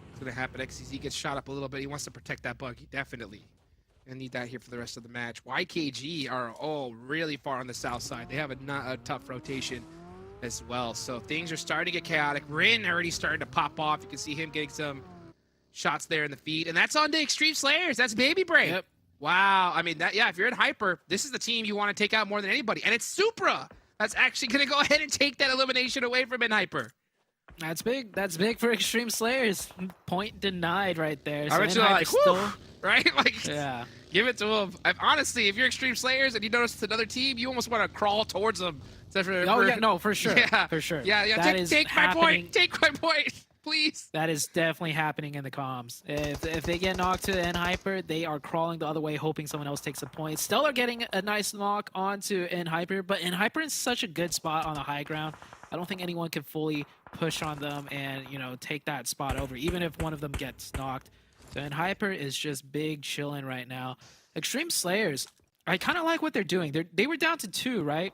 what's going to happen. XCZ gets shot up a little bit. He wants to protect that bug. He definitely going to need that here for the rest of the match. YKG are all really far on the south side. They have a tough rotation as well. So things are starting to get chaotic. Rin already starting to pop off. You can see him getting some shots there in the feed, and that's on to Extreme Slayers. That's Baby Break. Yep. Wow. I mean, that, yeah, if you're in Hyper, this is the team you want to take out more than anybody. And it's Supra that's actually going to go ahead and take that elimination away from in Hyper. That's big. That's big for Extreme Slayers. Point denied right there. I bet you're like, whew, right? Like, yeah. Give it to them. Honestly, if you're Extreme Slayers and you notice it's another team, you almost want to crawl towards them. Yeah, no, for sure. Yeah, for sure. Yeah. That Take my point. Take my point, please. That is definitely happening in the comms. If they get knocked to N Hyper, they are crawling the other way, hoping someone else takes a point. Stellar getting a nice knock onto N Hyper, but N Hyper is such a good spot on the high ground. I don't think anyone can fully push on them and, you know, take that spot over, even if one of them gets knocked. So N Hyper is just big chilling right now. Extreme Slayers, I kind of like what they're doing. They were down to 2, right?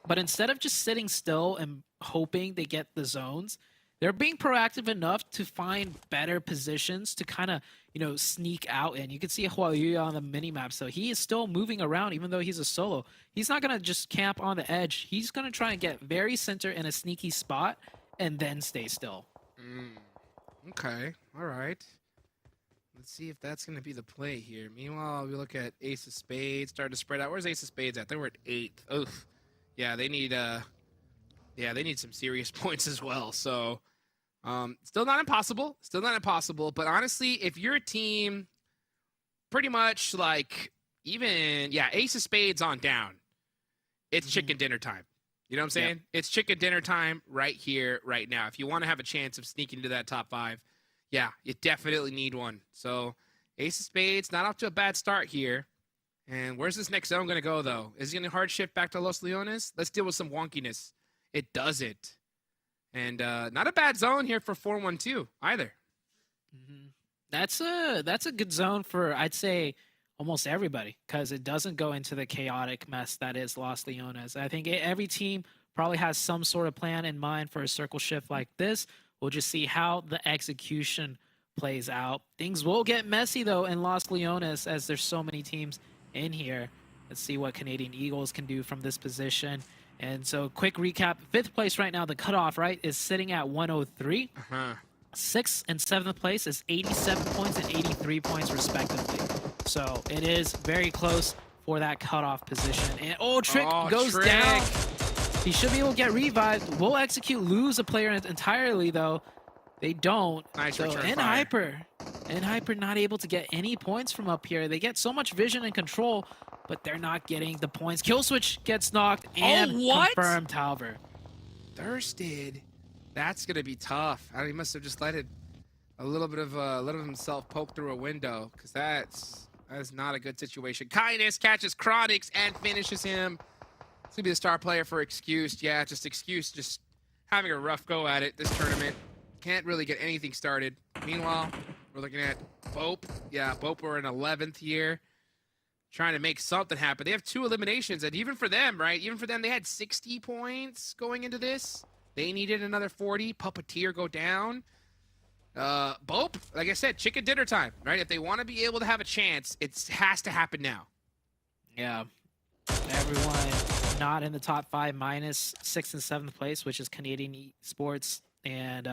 But instead of just sitting still and hoping they get the zones, they're being proactive enough to find better positions to kind of, you know, sneak out in. You can see Huayu on the minimap, so he is still moving around even though he's a solo. He's not going to just camp on the edge. He's going to try and get very center in a sneaky spot and then stay still. Okay, all right. Let's see if that's going to be the play here. Meanwhile, we look at Ace of Spades starting to spread out. Where's Ace of Spades at? They were at 8th. Oof. Yeah, they need some serious points as well. So, still not impossible. Still not impossible. But honestly, if you're a team pretty much like even, Ace of Spades on down, it's chicken dinner time. You know what I'm saying? Yep. It's chicken dinner time right here, right now. If you want to have a chance of sneaking into that top 5, yeah, you definitely need one. So, Ace of Spades, not off to a bad start here. And where's this next zone going to go, though? Is it going to hard shift back to Los Leones? Let's deal with some wonkiness. It doesn't. And not a bad zone here for 4-1-2 either. That's a good zone for, I'd say, almost everybody, because it doesn't go into the chaotic mess that is Los Leones. I think every team probably has some sort of plan in mind for a circle shift like this. We'll just see how the execution plays out. Things will get messy, though, in Los Leones, as there's so many teams in here. Let's see what Canadian Eagles can do from this position. And so, quick recap. 5th place right now, the cutoff, right, is sitting at 103. 6th and 7th place is 87 points and 83 points, respectively. So, it is very close for that cutoff position. And, Trick goes down. He should be able to get revived. Will Execute lose a player entirely, though? They don't. Nice so return Hyper not able to get any points from up here. They get so much vision and control, but they're not getting the points. Kill Switch gets knocked and confirmed Talver. Thirsted. That's gonna be tough. He must have just let himself poke through a window, because that is not a good situation. Kindness catches Chronix and finishes him. It's gonna be the star player for Excuse. Yeah, Excuse just having a rough go at it this tournament. Can't really get anything started. Meanwhile, we're looking at BOPE. Yeah, BOPE are in 11th year, trying to make something happen. They have 2 eliminations, and even for them, right? Even for them, they had 60 points going into this. They needed another 40. Puppeteer go down. BOPE, like I said, chicken dinner time, right? If they want to be able to have a chance, it has to happen now. Yeah. Everyone not in the top 5 minus 6th and 7th place, which is Canadian Esports and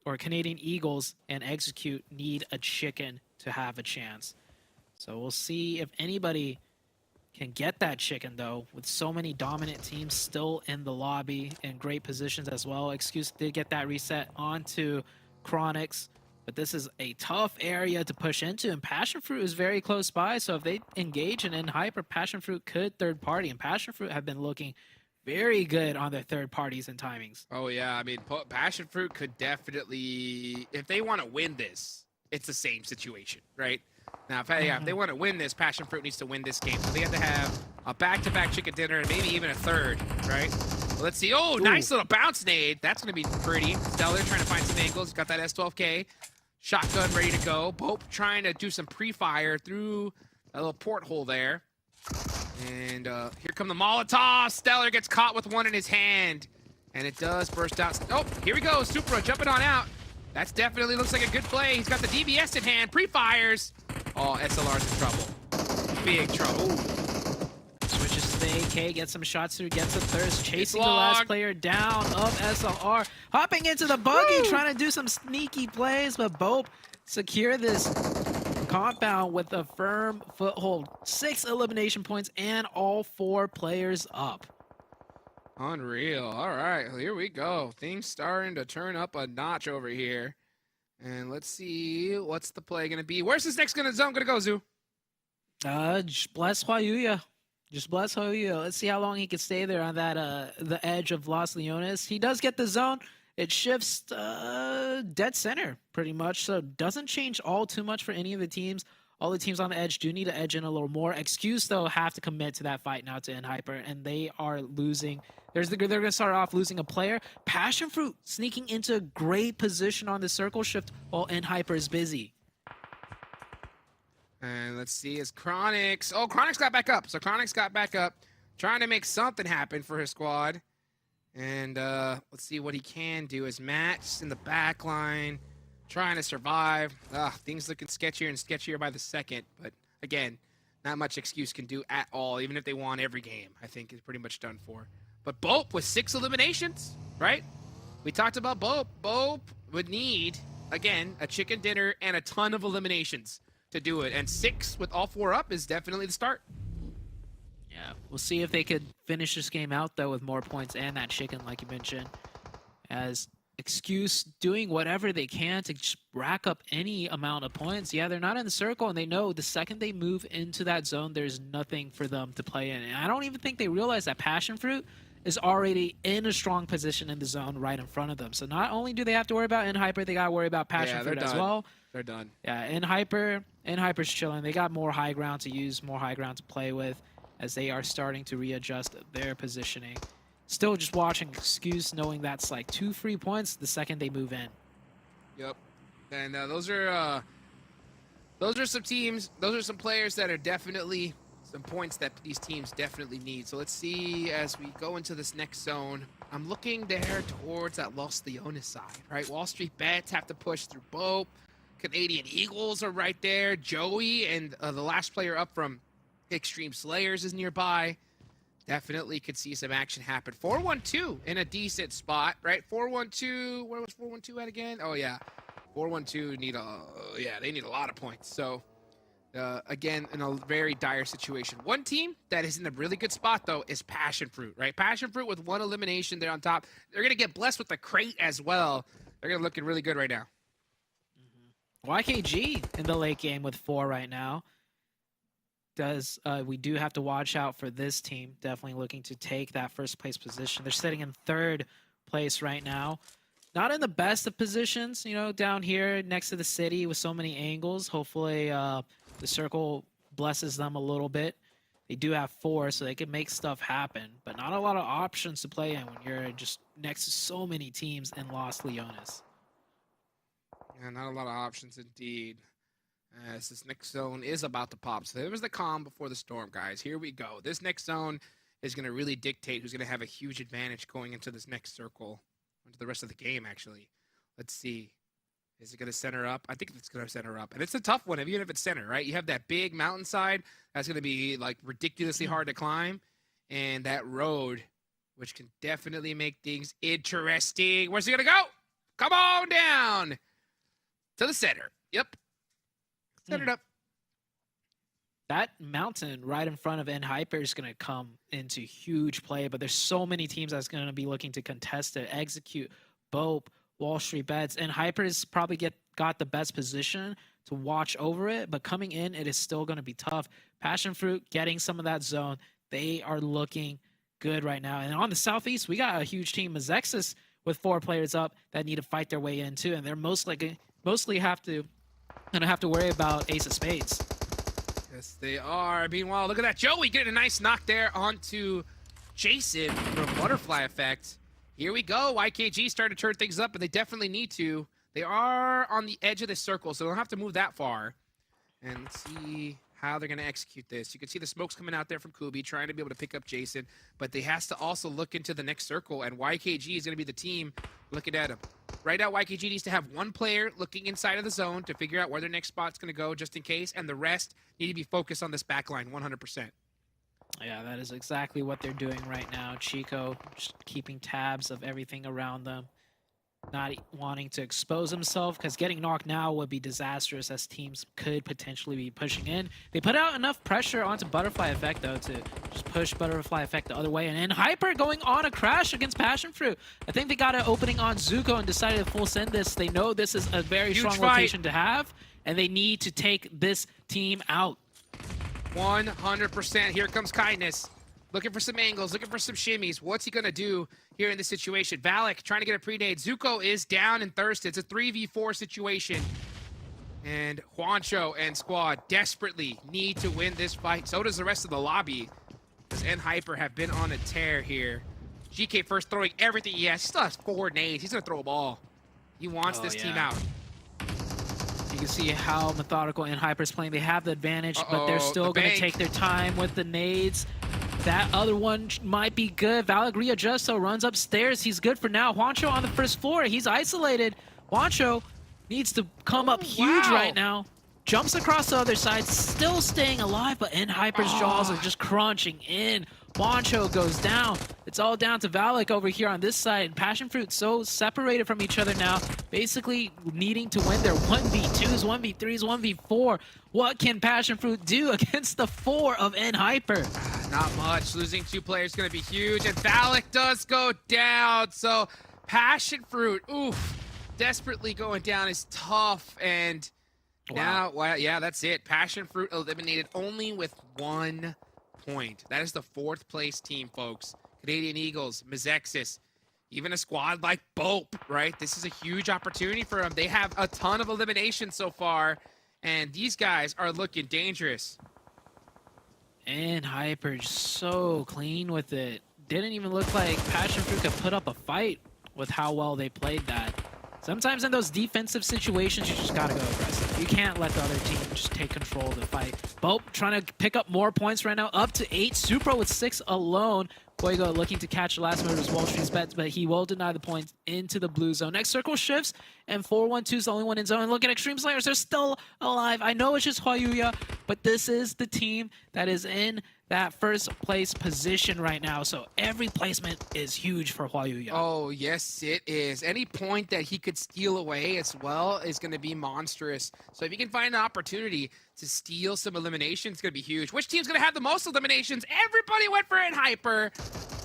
or Canadian Eagles and Execute need a chicken to have a chance. So we'll see if anybody can get that chicken, though, with so many dominant teams still in the lobby in great positions as well. Excuse did get that reset onto Chronix, but this is a tough area to push into, and Passionfruit is very close by, so if they engage and in Hyper, Passionfruit could third party, and Passionfruit have been looking very good on their third parties and timings. Oh, yeah. I mean, Passionfruit could definitely, if they want to win this, it's the same situation, right? Now, if they want to win this, Passionfruit needs to win this game. So they have to have a back-to-back chicken dinner and maybe even a third, right? Well, let's see. Oh, nice little bounce nade. That's going to be pretty. Stellar trying to find some angles. He's got that S12K. Shotgun ready to go. BOPE trying to do some pre-fire through a little porthole there. And here come the Molotov. Stellar gets caught with one in his hand. And it does burst out. Oh, here we go. Supra jumping on out. That's definitely looks like a good play. He's got the DBS in hand. Pre-fires. Oh, SLR's in trouble. Big trouble. Switches stay DK gets some shots through, gets a thirst, chasing the locked. last player down of SLR, hopping into the buggy, trying to do some sneaky plays, but BOPE secure this compound with a firm foothold. 6 elimination points and all 4 players up. Unreal. All right, here we go. Things starting to turn up a notch over here. And let's see, what's the play going to be? Where's this next zone going to go, Zoo? Just bless Huayuya. Just bless Huayuya. Let's see how long he can stay there on that the edge of Los Leones. He does get the zone. It shifts dead center pretty much, so doesn't change all too much for any of the teams. All the teams on the edge do need to edge in a little more. Excuse, though, have to commit to that fight now to NHyper, and they are losing. They're going to start off losing a player. PASSIONFRUIT sneaking into a great position on the circle shift while NHyper is busy. And let's see, is Chronix. Oh, Chronix got back up. So Chronix got back up, trying to make something happen for his squad. And let's see what he can do. Is Matt's in the back line, trying to survive. Things looking sketchier and sketchier by the second. But again, not much Excuse can do at all, even if they won every game. I think is pretty much done for. But BOPE with 6 eliminations, right? We talked about BOPE. BOPE would need, again, a chicken dinner and a ton of eliminations to do it. And 6 with all 4 up is definitely the start. Yeah, we'll see if they could finish this game out, though, with more points and that chicken, like you mentioned. As Excuse doing whatever they can to just rack up any amount of points. Yeah, they're not in the circle, and they know the second they move into that zone, there's nothing for them to play in. And I don't even think they realize that PASSIONFRUIT is already in a strong position in the zone right in front of them. So not only do they have to worry about NHyper, they got to worry about PASSIONFRUIT as well. They're done. Yeah, NHyper's chilling. They got more high ground to use, more high ground to play with as they are starting to readjust their positioning. Still just watching Excuse, knowing that's like 2 free points the second they move in. Yep. And those are some teams, those are some players that are definitely some points that these teams definitely need. So let's see as we go into this next zone. I'm looking there towards that Los Leones side, right? Wall Street Bets have to push through BOPE. Canadian Eagles are right there. Joey and the last player up from Extreme Slayers is nearby. Definitely could see some action happen. 4-1-2 in a decent spot, right? 4-1-2. Where was 4-1-2 at again? Oh yeah, 4-1-2 they need a lot of points. So again, in a very dire situation. One team that is in a really good spot though is PASSIONFRUIT, right? PASSIONFRUIT with 1 elimination there on top. They're gonna get blessed with the crate as well. They're gonna looking really good right now. YKG in the late game with 4 right now. We do have to watch out for this team. Definitely looking to take that first place position. They're sitting in 3rd place right now. Not in the best of positions, you know, down here next to the city with so many angles. Hopefully the circle blesses them a little bit. They do have 4, so they can make stuff happen, but not a lot of options to play in when you're just next to so many teams in Los Leones. Yeah, not a lot of options indeed. As this next zone is about to pop. So there was the calm before the storm, guys. Here we go. This next zone is going to really dictate who's going to have a huge advantage going into this next circle, into the rest of the game, actually. Let's see. Is it going to center up? I think it's going to center up. And it's a tough one, even if it's center, right? You have that big mountainside. That's going to be, like, ridiculously hard to climb. And that road, which can definitely make things interesting. Where's he going to go? Come on down to the center. Yep. Set it up. That mountain right in front of NHyper is going to come into huge play, but there's so many teams that's going to be looking to contest it, execute. BOPE, Wall Street Bets, NHyper has probably got the best position to watch over it, but coming in, it is still going to be tough. PASSIONFRUIT getting some of that zone. They are looking good right now. And on the southeast, we got a huge team, MEZEXIS, with 4 players up that need to fight their way in too, and they're mostly gonna have to worry about Ace of Spades. Yes, they are. Meanwhile, look at that. Joey getting a nice knock there onto Jason for a butterfly effect. Here we go. YKG starting to turn things up, but they definitely need to. They are on the edge of the circle, so they don't have to move that far. And let's see how they're going to execute this. You can see the smokes coming out there from Kubi, trying to be able to pick up Jason, but they has to also look into the next circle, and YKG is going to be the team looking at him. Right now, YKG needs to have 1 player looking inside of the zone to figure out where their next spot's going to go just in case, and the rest need to be focused on this back line 100%. Yeah, that is exactly what they're doing right now. Chico just keeping tabs of everything around them. Not wanting to expose himself, because getting knocked now would be disastrous, as teams could potentially be pushing in. They put out enough pressure onto Butterfly Effect, though, to just push Butterfly Effect the other way. And then Hyper going on a crash against Passionfruit. I think they got an opening on Zuko and decided to full send this. They know this is a very Huge strong fight. location to have, and they need to take this team out. 100%. Here comes Kindness. Looking for some angles, looking for some shimmies. What's he going to do here in this situation? BULUC trying to get a pre-nade. Zuko is down and thirsty. It's a 3v4 situation. And Juancho and squad desperately need to win this fight. So does the rest of the lobby, because NHyper have been on a tear here. GK first throwing everything he has. He still has 4 nades. He's going to throw them all. He wants this team out. You can see how methodical NHyper's playing. They have the advantage, but they're still going to take their time with the nades. That other one might be good. BULUC readjusts, so runs upstairs. He's good for now. Juancho on the first floor. He's isolated. Juancho needs to come up huge right now. Jumps across the other side, still staying alive, but NHyper's jaws are just crunching in. Juancho goes down. It's all down to BULUC over here on this side. Passionfruit so separated from each other now, basically needing to win their 1v2s, 1v3s, 1v4. What can Passionfruit do against the 4 of NHyper? Not much. Losing 2 players is going to be huge, and BULUC does go down. So Passionfruit, oof, desperately going down is tough. And now, well, yeah, that's it. Passionfruit eliminated only with 1 point. That is the 4th place team, folks. Canadian Eagles, MEZEXIS, even a squad like BOPE, right? This is a huge opportunity for them. They have a ton of eliminations so far, and these guys are looking dangerous. NHyper so clean with it. Didn't even look like Passionfruit could put up a fight with how well they played that. Sometimes in those defensive situations, you just gotta go aggressive. You can't let the other team just take control of the fight. BOPE trying to pick up more points right now, up to 8. Supro with 6 alone. Fuego looking to catch the last move of his Wall Street's bets, but he will deny the points into the blue zone. Next circle shifts, and 4-1-2 is the only one in zone. And look at Extreme Slayers, they're still alive. I know it's just Hwayuya, but this is the team that is in that first place position right now. So every placement is huge for Hwayuya. Oh, yes, it is. Any point that he could steal away as well is going to be monstrous. So if you can find an opportunity to steal some eliminations, it's going to be huge. Which team's going to have the most eliminations? Everybody went for NHyper.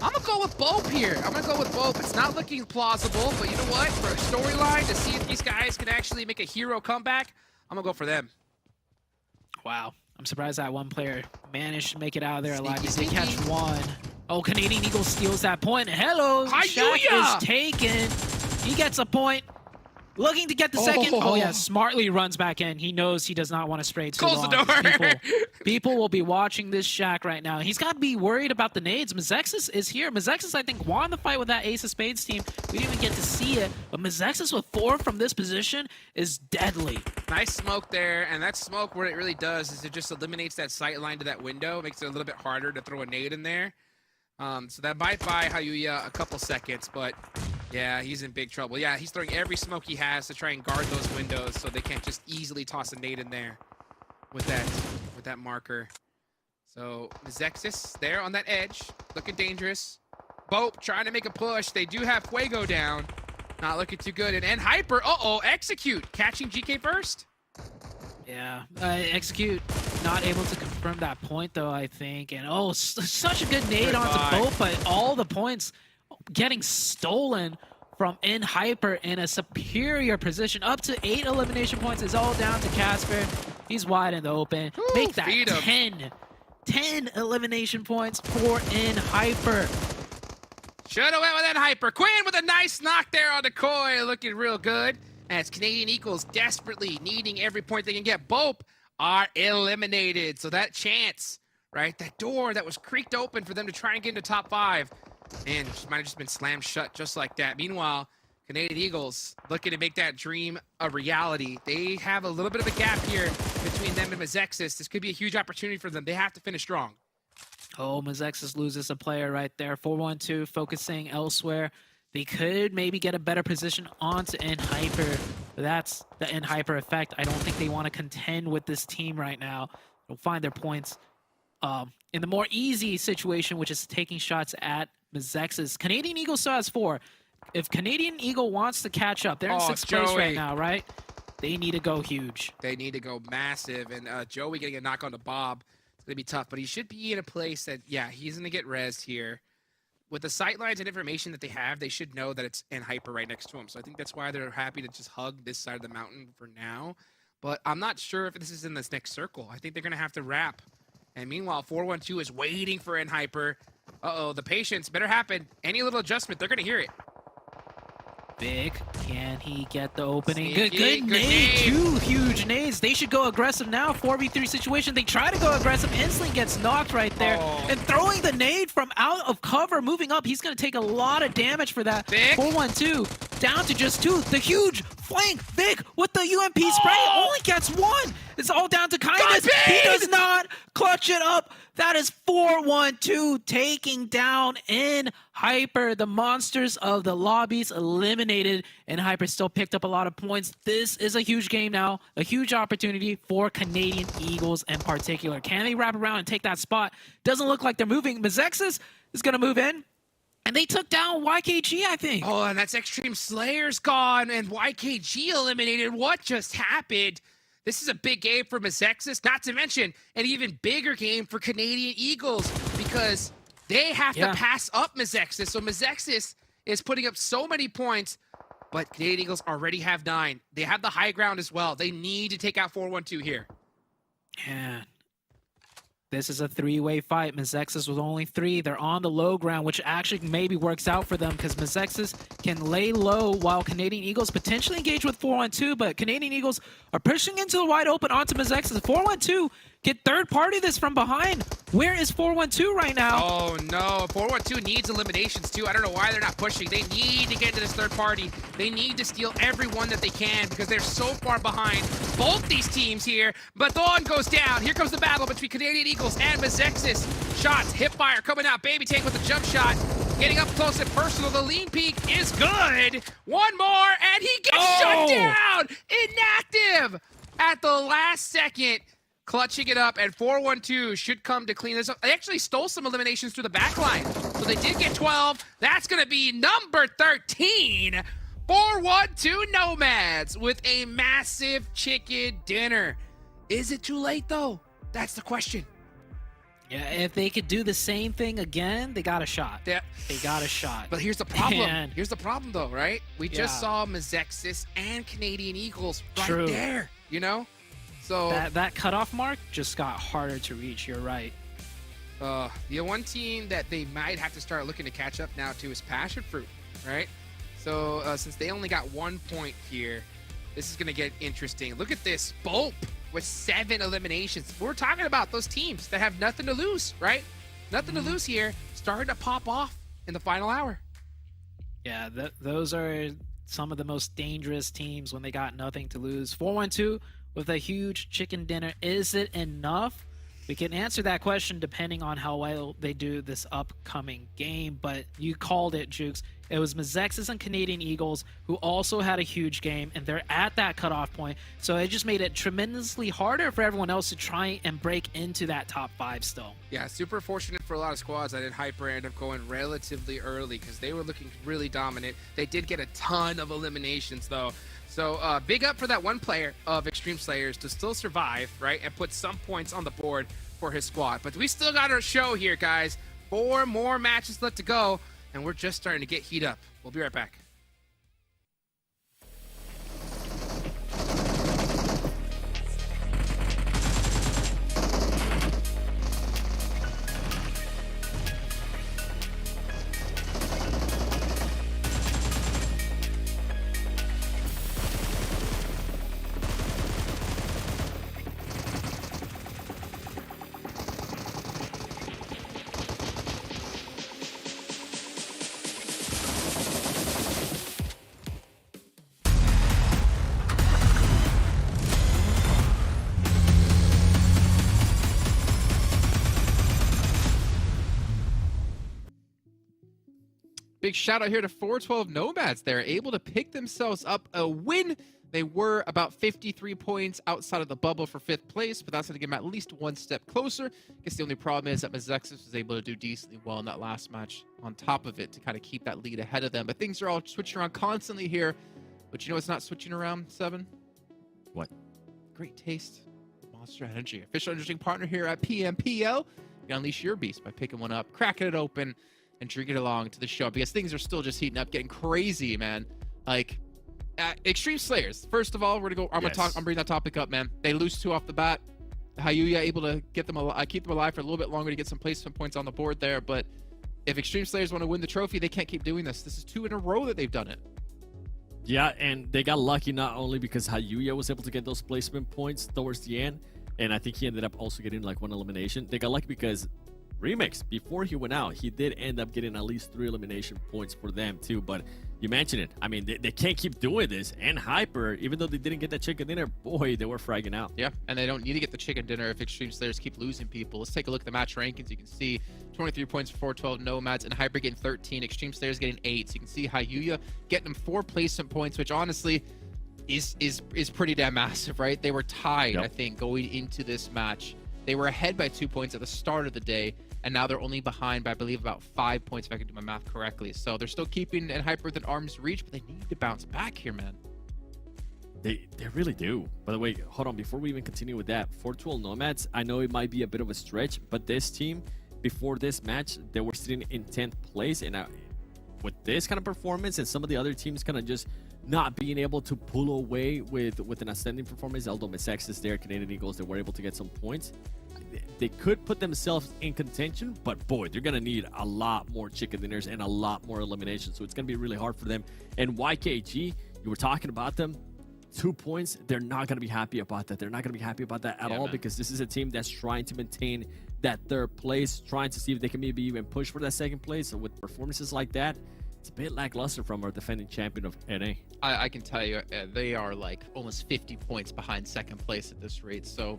I'm going to go with BOPE here. I'm going to go with BOPE. It's not looking plausible, but you know what? For a storyline, to see if these guys can actually make a hero comeback, I'm going to go for them. Wow. I'm surprised that one player managed to make it out of there alive. He did Sneaky. catch one. Oh, Canadian Eagle steals that point. Hello, Shaq is taken. He gets a point. Looking to get the second. Oh, yeah, smartly runs back in. He knows he does not want to spray too long. Close the door. People will be watching this Shaq right now. He's got to be worried about the nades. MEZEXIS is here. MEZEXIS, I think, won the fight with that Ace of Spades team. We didn't even get to see it, but MEZEXIS with 4 from this position is deadly. Nice smoke there, and that smoke, what it really does is it just eliminates that sight line to that window, makes it a little bit harder to throw a nade in there. So that might buy Hwayuya a couple seconds, but yeah, he's in big trouble. Yeah, he's throwing every smoke he has to try and guard those windows so they can't just easily toss a nade in there with that marker. So MEZEXIS there on that edge, looking dangerous. BOPE trying to make a push. They do have Fuego down. Not looking too good. And NHyper, execute. Catching GK first. Yeah, Execute not able to confirm that point, though, I think. And such a good nade onto BOPE, but all the points getting stolen from NHyper in a superior position. Up to 8 elimination points is all down to Casper. He's wide in the open. Ooh, make that 10 elimination points for NHyper. Should have went with NHyper. Quinn with a nice knock there on the Koi, looking real good. As Canadian Eagles desperately needing every point they can get. BOPE are eliminated. So that chance, right, that door that was creaked open for them to try and get into top 5, and might have just been slammed shut just like that. Meanwhile, Canadian Eagles looking to make that dream a reality. They have a little bit of a gap here between them and MEZEXIS. This could be a huge opportunity for them. They have to finish strong. Oh, MEZEXIS loses a player right there. 4-1-2, focusing elsewhere. They could maybe get a better position onto NHyper, but that's the NHyper effect. I don't think they want to contend with this team right now. They'll find their points in the more easy situation, which is taking shots at MEZEXIS. Canadian Eagle still has 4. If Canadian Eagle wants to catch up, they're in 6th place right now, right? They need to go huge. They need to go massive, and Joey getting a knock on to Bob. It's going to be tough, but he should be in a place that, yeah, he's going to get rezzed here. With the sightlines and information that they have, they should know that it's in Hyper right next to him. So I think that's why they're happy to just hug this side of the mountain for now. But I'm not sure if this is in this next circle. I think they're going to have to wrap. And meanwhile, 412 is waiting for in Hyper. Uh-oh, the patience better happen. Any little adjustment, they're going to hear it. Big, can he get the opening? Sneaky, Good nade. 2 huge nades. They should go aggressive now. 4v3 situation. They try to go aggressive. Instantly gets knocked right there. Oh. And throwing the nade from out of cover, moving up. He's going to take a lot of damage for that. Big. 412 down to just 2. The huge flank. Big with the UMP spray. Only gets 1. It's all down to kindness. He does not clutch it up. That is 412 taking down in Hyper. The monsters of the lobbies eliminated, and Hyper still picked up a lot of points. This is a huge game now, a huge opportunity for Canadian Eagles in particular. Can they wrap around and take that spot? Doesn't look like they're moving. MEZEXIS is going to move in. And they took down YKG, I think. Oh, and that's Extreme Slayer's gone, and YKG eliminated. What just happened? This is a big game for MEZEXIS, not to mention an even bigger game for Canadian Eagles because they have to pass up MEZEXIS. So MEZEXIS is putting up so many points, but Canadian Eagles already have 9. They have the high ground as well. They need to take out 412 here. Man, this is a 3-way fight. MEZEXIS with only 3. They're on the low ground, which actually maybe works out for them because MEZEXIS can lay low while Canadian Eagles potentially engage with 412, but Canadian Eagles are pushing into the wide open onto MEZEXIS. 412 get third party this from behind. Where is 412 right now? Oh no, 412 needs eliminations too. I don't know why they're not pushing. They need to get into this third party. They need to steal everyone that they can because they're so far behind both these teams here. But Dawn goes down. Here comes the battle between Canadian Eagles and MEZEXIS. Shots, hip fire coming out. Baby Tank with the jump shot. Getting up close and personal. The lean peak is good. One more, and he gets shut down. Inactive at the last second. Clutching it up, and 412 should come to clean this up. They actually stole some eliminations through the back line. So they did get 12. That's going to be number 13. 412 Nomads with a massive chicken dinner. Is it too late, though? That's the question. Yeah, if they could do the same thing again, they got a shot. Yeah. They got a shot. But here's the problem. And here's the problem, though, right? We just saw MEZEXIS and Canadian Eagles right there, you know? So that cutoff mark just got harder to reach. You're right. The one team that they might have to start looking to catch up now to is PASSIONFRUIT, right? So since they only got 1 point here, this is going to get interesting. Look at this. BOPE with 7 eliminations. We're talking about those teams that have nothing to lose, right? Nothing to lose here. Starting to pop off in the final hour. Yeah, those are some of the most dangerous teams when they got nothing to lose. 412 with a huge chicken dinner. Is it enough? We can answer that question depending on how well they do this upcoming game, but you called it, Jukes. It was MEZEXIS and Canadian Eagles who also had a huge game, and they're at that cutoff point, so it just made it tremendously harder for everyone else to try and break into that top 5 still. Yeah, super fortunate for a lot of squads that in Hyper end up going relatively early because they were looking really dominant. They did get a ton of eliminations, though. So big up for that one player of Extreme Slayers to still survive, right, and put some points on the board for his squad. But we still got our show here, guys. 4 more matches left to go, and we're just starting to get heat up. We'll be right back. Big shout out here to 412 Nomads. They're able to pick themselves up a win They were about 53 points outside of the bubble for 5th place, but that's going to get them at least one step closer. I guess the only problem is that MEZEXIS was able to do decently well in that last match on top of it to kind of keep that lead ahead of them. But things are all switching around constantly here. But you know what's not switching around, Seven? What? Great taste. Monster Energy, official interesting partner here at PMPL. You can unleash your beast by picking one up, cracking it open, and drinking it along to the show because things are still just heating up, getting crazy, man. Like, Extreme Slayers. First of all, we're gonna go. I'm bringing that topic up, man. They lose 2 off the bat. Hayuya able to get them, keep them alive for a little bit longer to get some placement points on the board there. But if Extreme Slayers want to win the trophy, they can't keep doing this. This is 2 in a row that they've done it. Yeah, and they got lucky not only because Hayuya was able to get those placement points towards the end, and I think he ended up also getting like 1 elimination. They got lucky because Remix, before he went out, he did end up getting at least 3 elimination points for them too. But you mentioned it. I mean, they can't keep doing this. And Hyper, even though they didn't get that chicken dinner, boy, they were fragging out. Yeah, and they don't need to get the chicken dinner if Extreme Slayers keep losing people. Let's take a look at the match rankings. You can see 23 points for 412 Nomads, and Hyper getting 13. Extreme Slayers getting 8. So you can see Hayuya getting them 4 placement points, which honestly is pretty damn massive, right? They were tied, I think, going into this match. They were ahead by 2 points at the start of the day, and now they're only behind by, I believe, about 5 points, if I can do my math correctly. So they're still keeping and Hyper within arm's reach, but they need to bounce back here, man. They really do. By the way, hold on, before we even continue with that, 412 Nomads, I know it might be a bit of a stretch, but this team, before this match, they were sitting in 10th place, and with this kind of performance and some of the other teams kind of just not being able to pull away with an ascending performance, although MEZEXIS there, Canadian Eagles, they were able to get some points. They could put themselves in contention, but boy, they're going to need a lot more chicken dinners and a lot more eliminations, so it's going to be really hard for them. And YKG, you were talking about them, 2 points, they're not going to be happy about that. They're not going to be happy about that at all, because this is a team that's trying to maintain that 3rd place, trying to see if they can maybe even push for that 2nd place. So with performances like that, it's a bit lackluster from our defending champion of NA. I can tell you, they are like almost 50 points behind 2nd place at this rate. So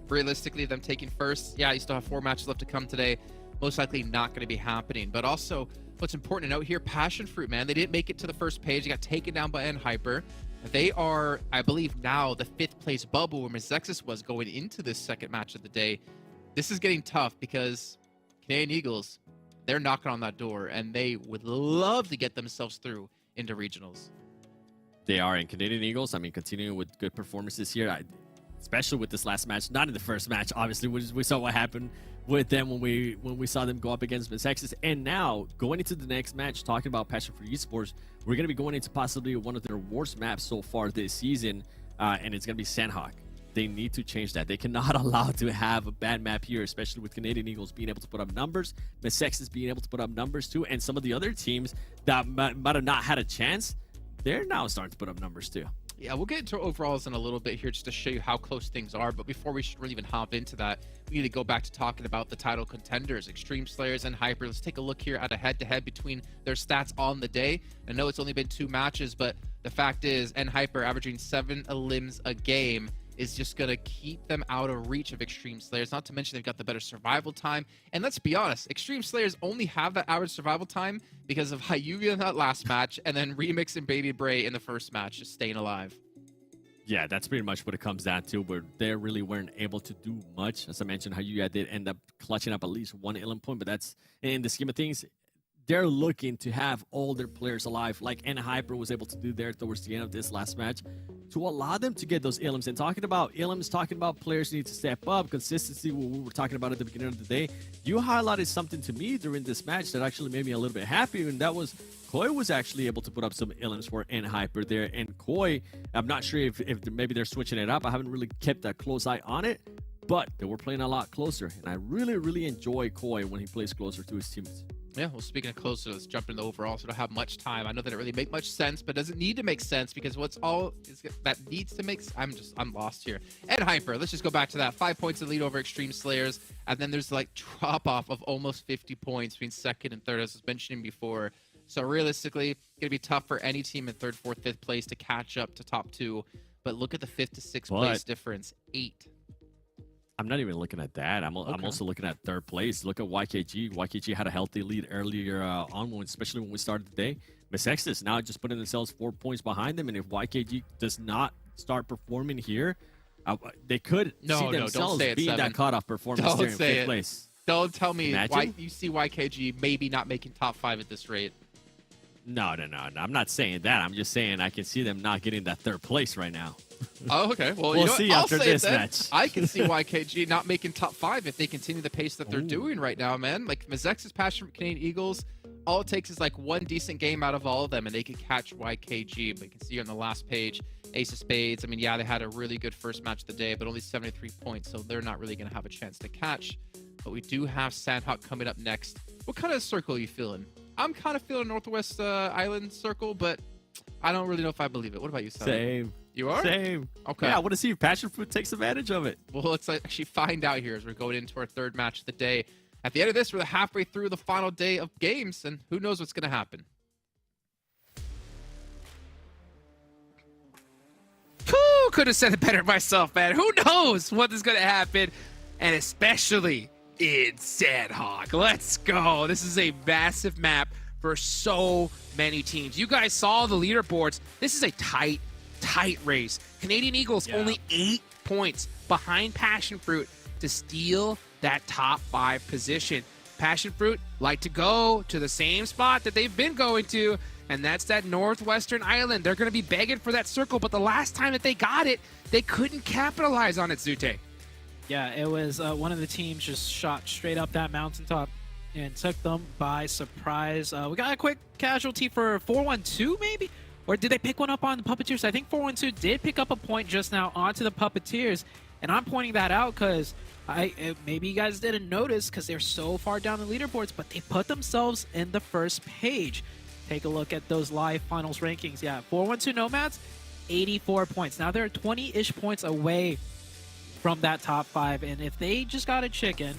realistically, them taking 1st, yeah, you still have 4 matches left to come today. Most likely not going to be happening. But also, what's important to note here, PASSIONFRUIT, man, they didn't make it to the 1st page. They got taken down by NHyper. They are, I believe, now the 5th place bubble where MEZEXIS was going into this 2nd match of the day. This is getting tough because Canadian Eagles, they're knocking on that door, and they would love to get themselves through into regionals. They are, and Canadian Eagles, I mean, continuing with good performances here, especially with this last match, not in the first match, obviously. We saw what happened with them when we saw them go up against MEZEXIS. And now, going into the next match, talking about PASSIONFRUIT Esports, we're going to be going into possibly one of their worst maps so far this season, and it's going to be Sandhawk. They need to change that. They cannot allow to have a bad map here, especially with Canadian Eagles being able to put up numbers, MEZEXIS being able to put up numbers too, and some of the other teams that might have not had a chance, they're now starting to put up numbers too. Yeah, we'll get into overalls in a little bit here just to show you how close things are. But before we should really even hop into that, we need to go back to talking about the title contenders, Extreme Slayers and Hyper. Let's take a look here at a head-to-head between their stats on the day. I know it's only been 2 matches, but the fact is, NHyper averaging 7 elims a game is just going to keep them out of reach of Extreme Slayers. Not to mention they've got the better survival time. And let's be honest, Extreme Slayers only have that average survival time because of Hayuya in that last match, and then Remix and Baby Bray in the first match, just staying alive. Yeah, that's pretty much what it comes down to, where they really weren't able to do much. As I mentioned, Hayuya did end up clutching up at least 1 elim point, but that's, in the scheme of things, they're looking to have all their players alive, like NHyper was able to do there towards the end of this last match, to allow them to get those elims. And talking about elims, talking about players need to step up, consistency, what we were talking about at the beginning of the day, you highlighted something to me during this match that actually made me a little bit happy, and that was Koi was actually able to put up some elims for NHyper there. And Koi, I'm not sure if maybe they're switching it up. I haven't really kept a close eye on it, but they were playing a lot closer, and I really, really enjoy Koi when he plays closer to his teammates. Yeah, well, speaking of closer, let's jump into the overall. So I don't have much time. I know that it really make much sense, but doesn't need to make sense because what's all is that needs to make. I'm lost here. NHyper, let's just go back to that. 5 points in lead over Extreme Slayers, and then there's like drop off of almost 50 points between 2nd and 3rd, as I was mentioning before. So realistically, gonna be tough for any team in 3rd, 4th, 5th place to catch up to top 2. But look at the 5th to 6th place difference, 8. I'm not even looking at that. I'm also looking at third place. Look at YKG. YKG had a healthy lead earlier on, especially when we started the day. MEZEXIS now just putting themselves 4 points behind them, and if YKG does not start performing here, they could see themselves being that cutoff performance there in fifth place. Don't tell me Imagine? you see YKG maybe not making top 5 at this rate. No. I'm not saying that. I'm just saying I can see them not getting that third place right now. Oh, okay. Well, we'll see after this match. I can see YKG not making top 5 if they continue the pace that they're doing right now, man. Like, MEZEXIS, Passion Canadian Eagles, all it takes is like one decent game out of all of them, and they can catch YKG. But you can see on the last page, Ace of Spades. I mean, yeah, they had a really good first match of the day, but only 73 points, so they're not really going to have a chance to catch. But we do have Sandhawk coming up next. What kind of circle are you feeling? I'm kind of feeling Northwest Island circle, but I don't really know if I believe it. What about you, Sal? Same. You are? Same. Okay. Yeah, I want to see if PASSIONFRUIT takes advantage of it. Well, let's actually find out here as we're going into our third match of the day. At the end of this, we're halfway through the final day of games, and who knows what's going to happen. Who could have said it better myself, man? Who knows what is going to happen, and especially in Sandhawk. Let's go. This is a massive map for so many teams. You guys saw the leaderboards. This is a tight race. Canadian Eagles only 8 points behind PASSIONFRUIT to steal that top 5 position. PASSIONFRUIT like to go to the same spot that they've been going to, and that's that northwestern island. They're going to be begging for that circle, but the last time that they got it, they couldn't capitalize on it, Zute. Yeah, it was one of the teams just shot straight up that mountaintop and took them by surprise. We got a quick casualty for 412, maybe? Or did they pick one up on the Puppeteers? I think 412 did pick up a point just now onto the Puppeteers, and I'm pointing that out because maybe you guys didn't notice because they're so far down the leaderboards, but they put themselves in the first page. Take a look at those live finals rankings. Yeah, 412 Nomads, 84 points. Now they're 20-ish points away from that top 5, and if they just got a chicken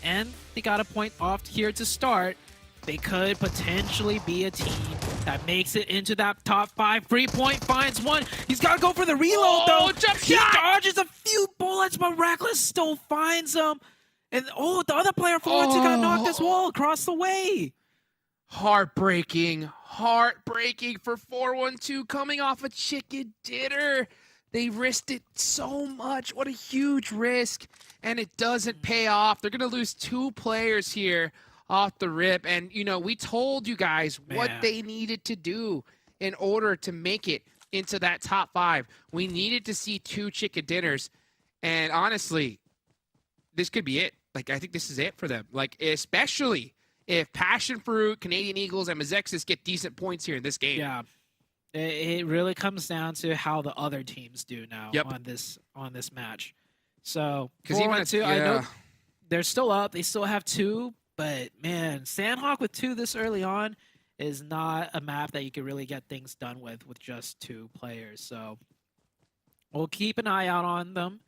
and they got a point off here to start, they could potentially be a team that makes it into that top 5. 3-point finds one. He's got to go for the reload, though. He dodges a few bullets, but Reckless still finds him. And, the other player for once got knocked as well across the way. Heartbreaking for 412 coming off a chicken dinner. They risked it so much. What a huge risk. And it doesn't pay off. They're going to lose 2 players here off the rip. And, we told you guys what they needed to do in order to make it into that top 5. We needed to see 2 chicken dinners. And honestly, this could be it. Like, I think this is it for them. Like, especially if PASSIONFRUIT, Canadian Eagles, and MEZEXIS get decent points here in this game. Yeah. It really comes down to how the other teams do now on this match. So, 4-1-2, I know they're still up. They still have 2. But, man, Sandhawk with 2 this early on is not a map that you can really get things done with just 2 players. So we'll keep an eye out on them.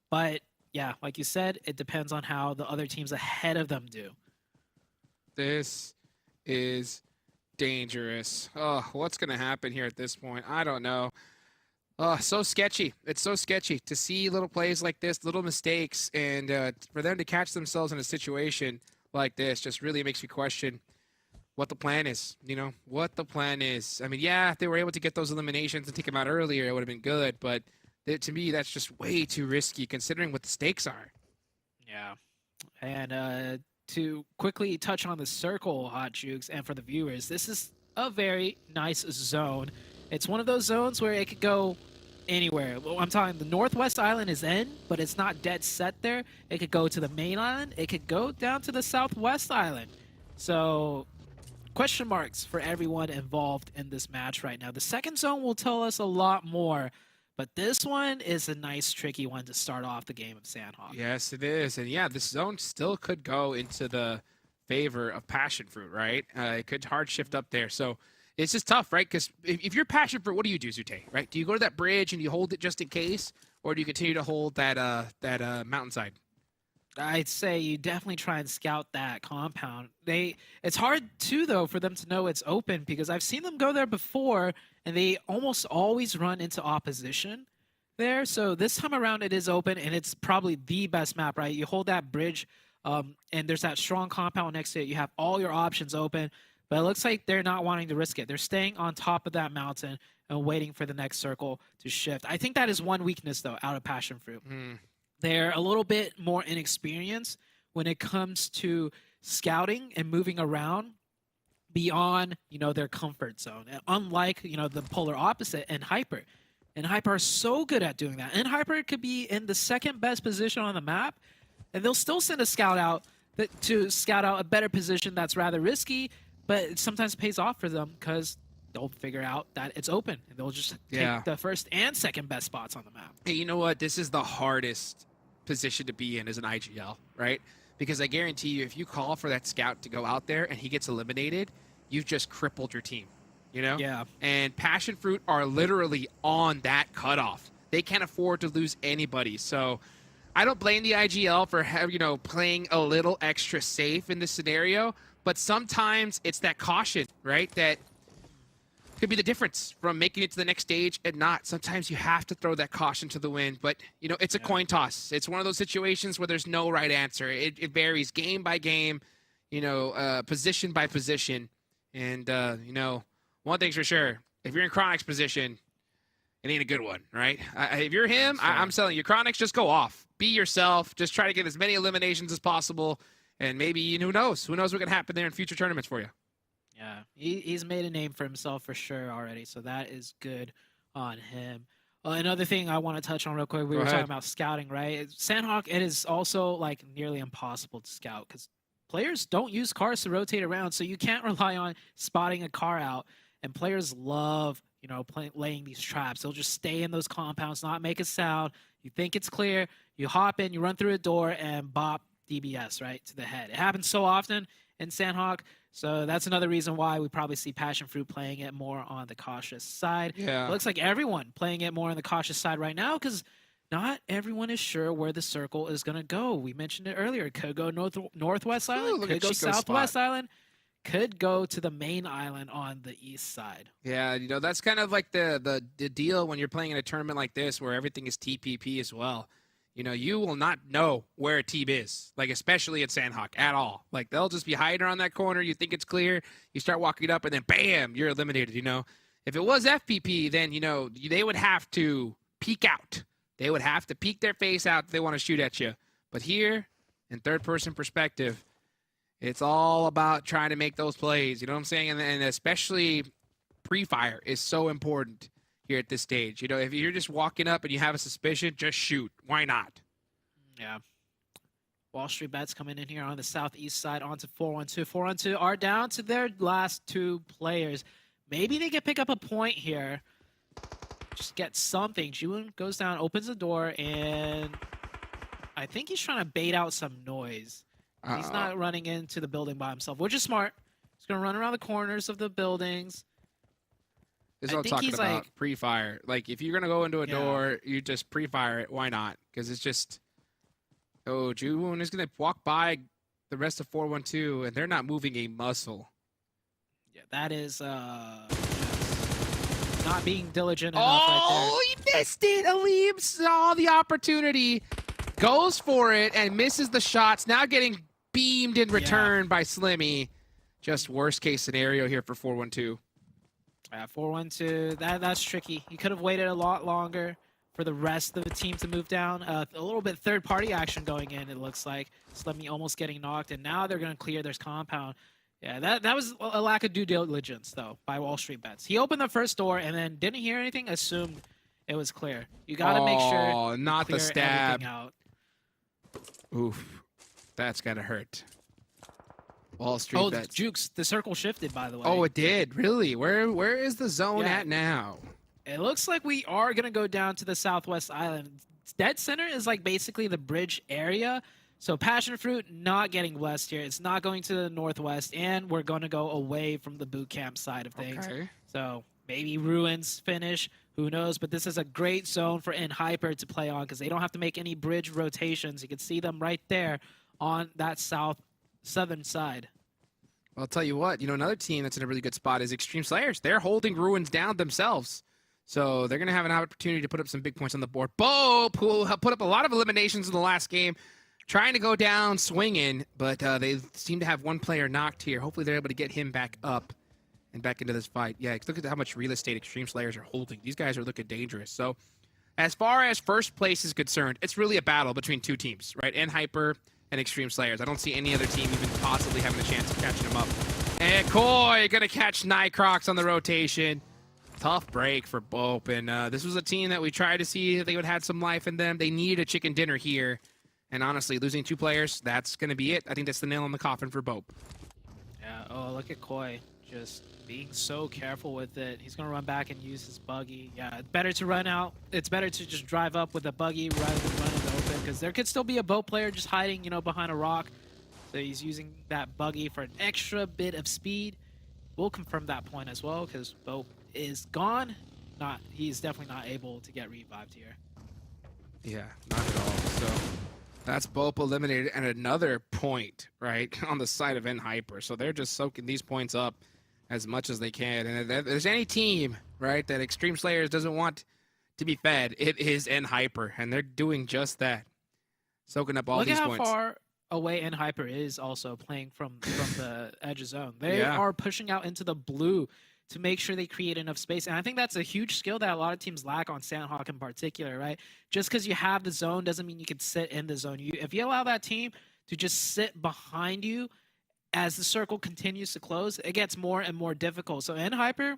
But, yeah, like you said, it depends on how the other teams ahead of them do. This is dangerous. Oh, what's going to happen here at this point? I don't know. Oh, so sketchy. It's so sketchy to see little plays like this, little mistakes, and for them to catch themselves in a situation like this just really makes me question what the plan is, what the plan is. I mean, yeah, if they were able to get those eliminations and take them out earlier, it would have been good, but to me, that's just way too risky considering what the stakes are. Yeah. And to quickly touch on the circle, Hot Jukes, and for the viewers, this is a very nice zone. It's one of those zones where it could go anywhere. Well, I'm talking the Northwest Island is in, but it's not dead set there. It could go to the main island. It could go down to the Southwest Island. So, question marks for everyone involved in this match right now. The second zone will tell us a lot more, but this one is a nice, tricky one to start off the game of Sandhawk. Yes, it is. And yeah, this zone still could go into the favor of PASSIONFRUIT, right? It could hard shift up there. So it's just tough, right? Because if you're PASSIONFRUIT, what do you do, Zute, right? Do you go to that bridge and you hold it just in case? Or do you continue to hold that mountainside? I'd say you definitely try and scout that compound. It's hard, too, though, for them to know it's open because I've seen them go there before, and they almost always run into opposition. there. So this time around it is open, and it's probably the best map, right? You hold that bridge, and there's that strong compound next to it. You have all your options open, but it looks like they're not wanting to risk it. They're staying on top of that mountain and waiting for the next circle to shift. I think that is one weakness, though, out of Passionfruit. They're a little bit more inexperienced when it comes to scouting and moving around beyond, their comfort zone. And unlike, the polar opposite and Hyper. And Hyper are so good at doing that. And Hyper could be in the second best position on the map, and they'll still send a scout out to scout out a better position that's rather risky, but it sometimes pays off for them because they'll figure out that it's open, and they'll just take the first and second best spots on the map. Hey, you know what? This is the hardest position to be in as an IGL, right? Because I guarantee you, if you call for that scout to go out there and he gets eliminated, you've just crippled your team, Yeah. And Passionfruit are literally on that cutoff. They can't afford to lose anybody. So I don't blame the IGL for playing a little extra safe in this scenario, but sometimes it's that caution, right? That could be the difference from making it to the next stage and not. Sometimes you have to throw that caution to the wind, but it's a coin toss. It's one of those situations where there's no right answer. It varies game by game, position by position. And one thing's for sure, if you're in Chronic's position, it ain't a good one, right? If you're him, I'm telling you, Chronix, just go off. Be yourself. Just try to get as many eliminations as possible. And maybe, who knows? Who knows what can happen there in future tournaments for you? Yeah, he's made a name for himself for sure already, so that is good on him. Another thing I want to touch on real quick, we were talking about scouting, right? Sandhawk, it is also like nearly impossible to scout because players don't use cars to rotate around, so you can't rely on spotting a car out. And players love, laying these traps. They'll just stay in those compounds, not make a sound. You think it's clear, you hop in, you run through a door, and bop DBS, right, to the head. It happens so often in Sandhawk. So that's another reason why we probably see Passionfruit playing it more on the cautious side. Yeah. It looks like everyone playing it more on the cautious side right now because not everyone is sure where the circle is going to go. We mentioned it earlier. It could go northwest island, could go southwest island, could go to the main island on the east side. Yeah, that's kind of like the deal when you're playing in a tournament like this where everything is TPP as well. You will not know where a team is, like especially at Sandhawk at all. Like they'll just be hiding around that corner. You think it's clear. You start walking up and then bam, you're eliminated. If it was FPP, then, they would have to peek out. They would have to peek their face out if they want to shoot at you. But here, in third-person perspective, it's all about trying to make those plays. You know what I'm saying? And especially pre-fire is so important here at this stage. If you're just walking up and you have a suspicion, just shoot. Why not? Yeah. Wall Street Bets coming in here on the southeast side onto 412. 412 are down to their last two players. Maybe they can pick up a point here. Just get something. Jiwoon goes down, opens the door, and I think he's trying to bait out some noise. He's not running into the building by himself, which is smart. He's going to run around the corners of the buildings. This is what I'm talking about, pre-fire. Like, if you're going to go into a door, you just pre-fire it. Why not? Because it's just... Oh, Jiwoon is going to walk by the rest of 412, and they're not moving a muscle. Yeah, that is not being diligent enough right there. Oh, he missed it! Aleem saw the opportunity, goes for it, and misses the shots. Now getting beamed in return by Slimmy. Just worst-case scenario here for 412. 412, that's tricky. You could have waited a lot longer for the rest of the team to move down. A little bit third-party action going in, it looks like. Slimmy almost getting knocked, and now they're going to clear their compound. Yeah, that was a lack of due diligence, though, by Wall Street Bets. He opened the first door and then didn't hear anything, assumed it was clear. You got to make sure Oh, not the stab. Out. Oof, that's got to hurt. Wall Street Bets. Jukes, the circle shifted, by the way. Oh, it did? Really? Where is the zone at now? It looks like we are going to go down to the southwest island. Dead center is like basically the bridge area. So Passionfruit not getting blessed here. It's not going to the northwest, and we're going to go away from the boot camp side of things. Okay. So maybe Ruins finish. Who knows? But this is a great zone for Hyper to play on because they don't have to make any bridge rotations. You can see them right there on that southern side. Well, I'll tell you what. Another team that's in a really good spot is Extreme Slayers. They're holding Ruins down themselves. So they're going to have an opportunity to put up some big points on the board. BOPE, who put up a lot of eliminations in the last game, trying to go down swinging, but they seem to have one player knocked here. Hopefully they're able to get him back up and back into this fight. Yeah, look at how much real estate Extreme Slayers are holding. These guys are looking dangerous. So as far as first place is concerned, it's really a battle between two teams, right? NHyper and Extreme Slayers. I don't see any other team even possibly having a chance of catching them up. And Koi going to catch Nycrox on the rotation. Tough break for BOPE. And this was a team that we tried to see if they would have some life in them. They need a chicken dinner here. And honestly, losing 2 players, that's going to be it. I think that's the nail in the coffin for BOPE. Yeah, oh, look at Koi. Just being so careful with it. He's going to run back and use his buggy. Yeah, it's better to run out. It's better to just drive up with a buggy rather than run in the open, because there could still be a BOPE player just hiding, you know, behind a rock. So he's using that buggy for an extra bit of speed. We'll confirm that point as well, because BOPE is gone. He's definitely not able to get revived here. Yeah, not at all. So that's BOPE eliminated, and another point, right, on the side of NHyper. So they're just soaking these points up as much as they can. And if there's any team, right, that Extreme Slayers doesn't want to be fed, it is NHyper, and they're doing just that. Soaking up all these points. Look at how far away NHyper is also playing from the edge of zone. They are pushing out into the blue to make sure they create enough space. And I think that's a huge skill that a lot of teams lack on Sandhawk in particular, right? Just because you have the zone doesn't mean you can sit in the zone. If you allow that team to just sit behind you as the circle continues to close, it gets more and more difficult. So NHyper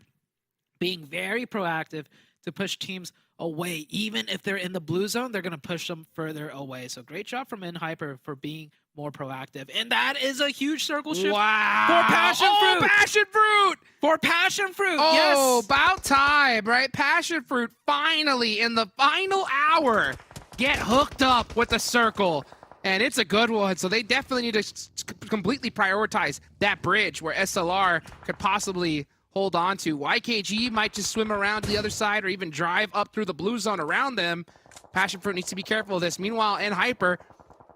being very proactive to push teams away. Even if they're in the blue zone, they're going to push them further away. So great job from NHyper for being more proactive. And that is a huge circle shift. Wow. For PASSIONFRUIT. Oh, PASSIONFRUIT. For PASSIONFRUIT. Oh, yes. About time, right? PASSIONFRUIT finally, in the final hour, get hooked up with the circle. And it's a good one. So they definitely need to completely prioritize that bridge where SLR could possibly hold on to. YKG might just swim around to the other side or even drive up through the blue zone around them. PASSIONFRUIT needs to be careful of this. Meanwhile, NHyper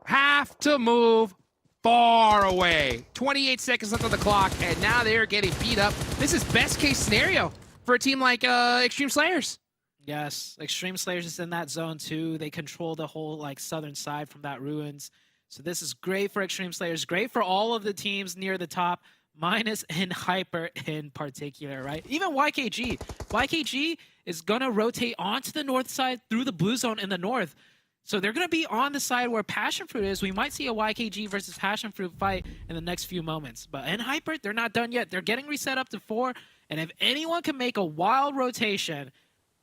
have to move far away. 28 seconds left on the clock, and now they're getting beat up. This is best case scenario for a team like Extreme Slayers. Yes, Extreme Slayers is in that zone too. They control the whole southern side from that ruins. So this is great for Extreme Slayers, great for all of the teams near the top, minus NHyper in particular, right? Even YKG. YKG is gonna rotate onto the north side through the blue zone in the north. So they're going to be on the side where PASSIONFRUIT is. We might see a YKG versus PASSIONFRUIT fight in the next few moments. But NHyper, they're not done yet. They're getting reset up to 4. And if anyone can make a wild rotation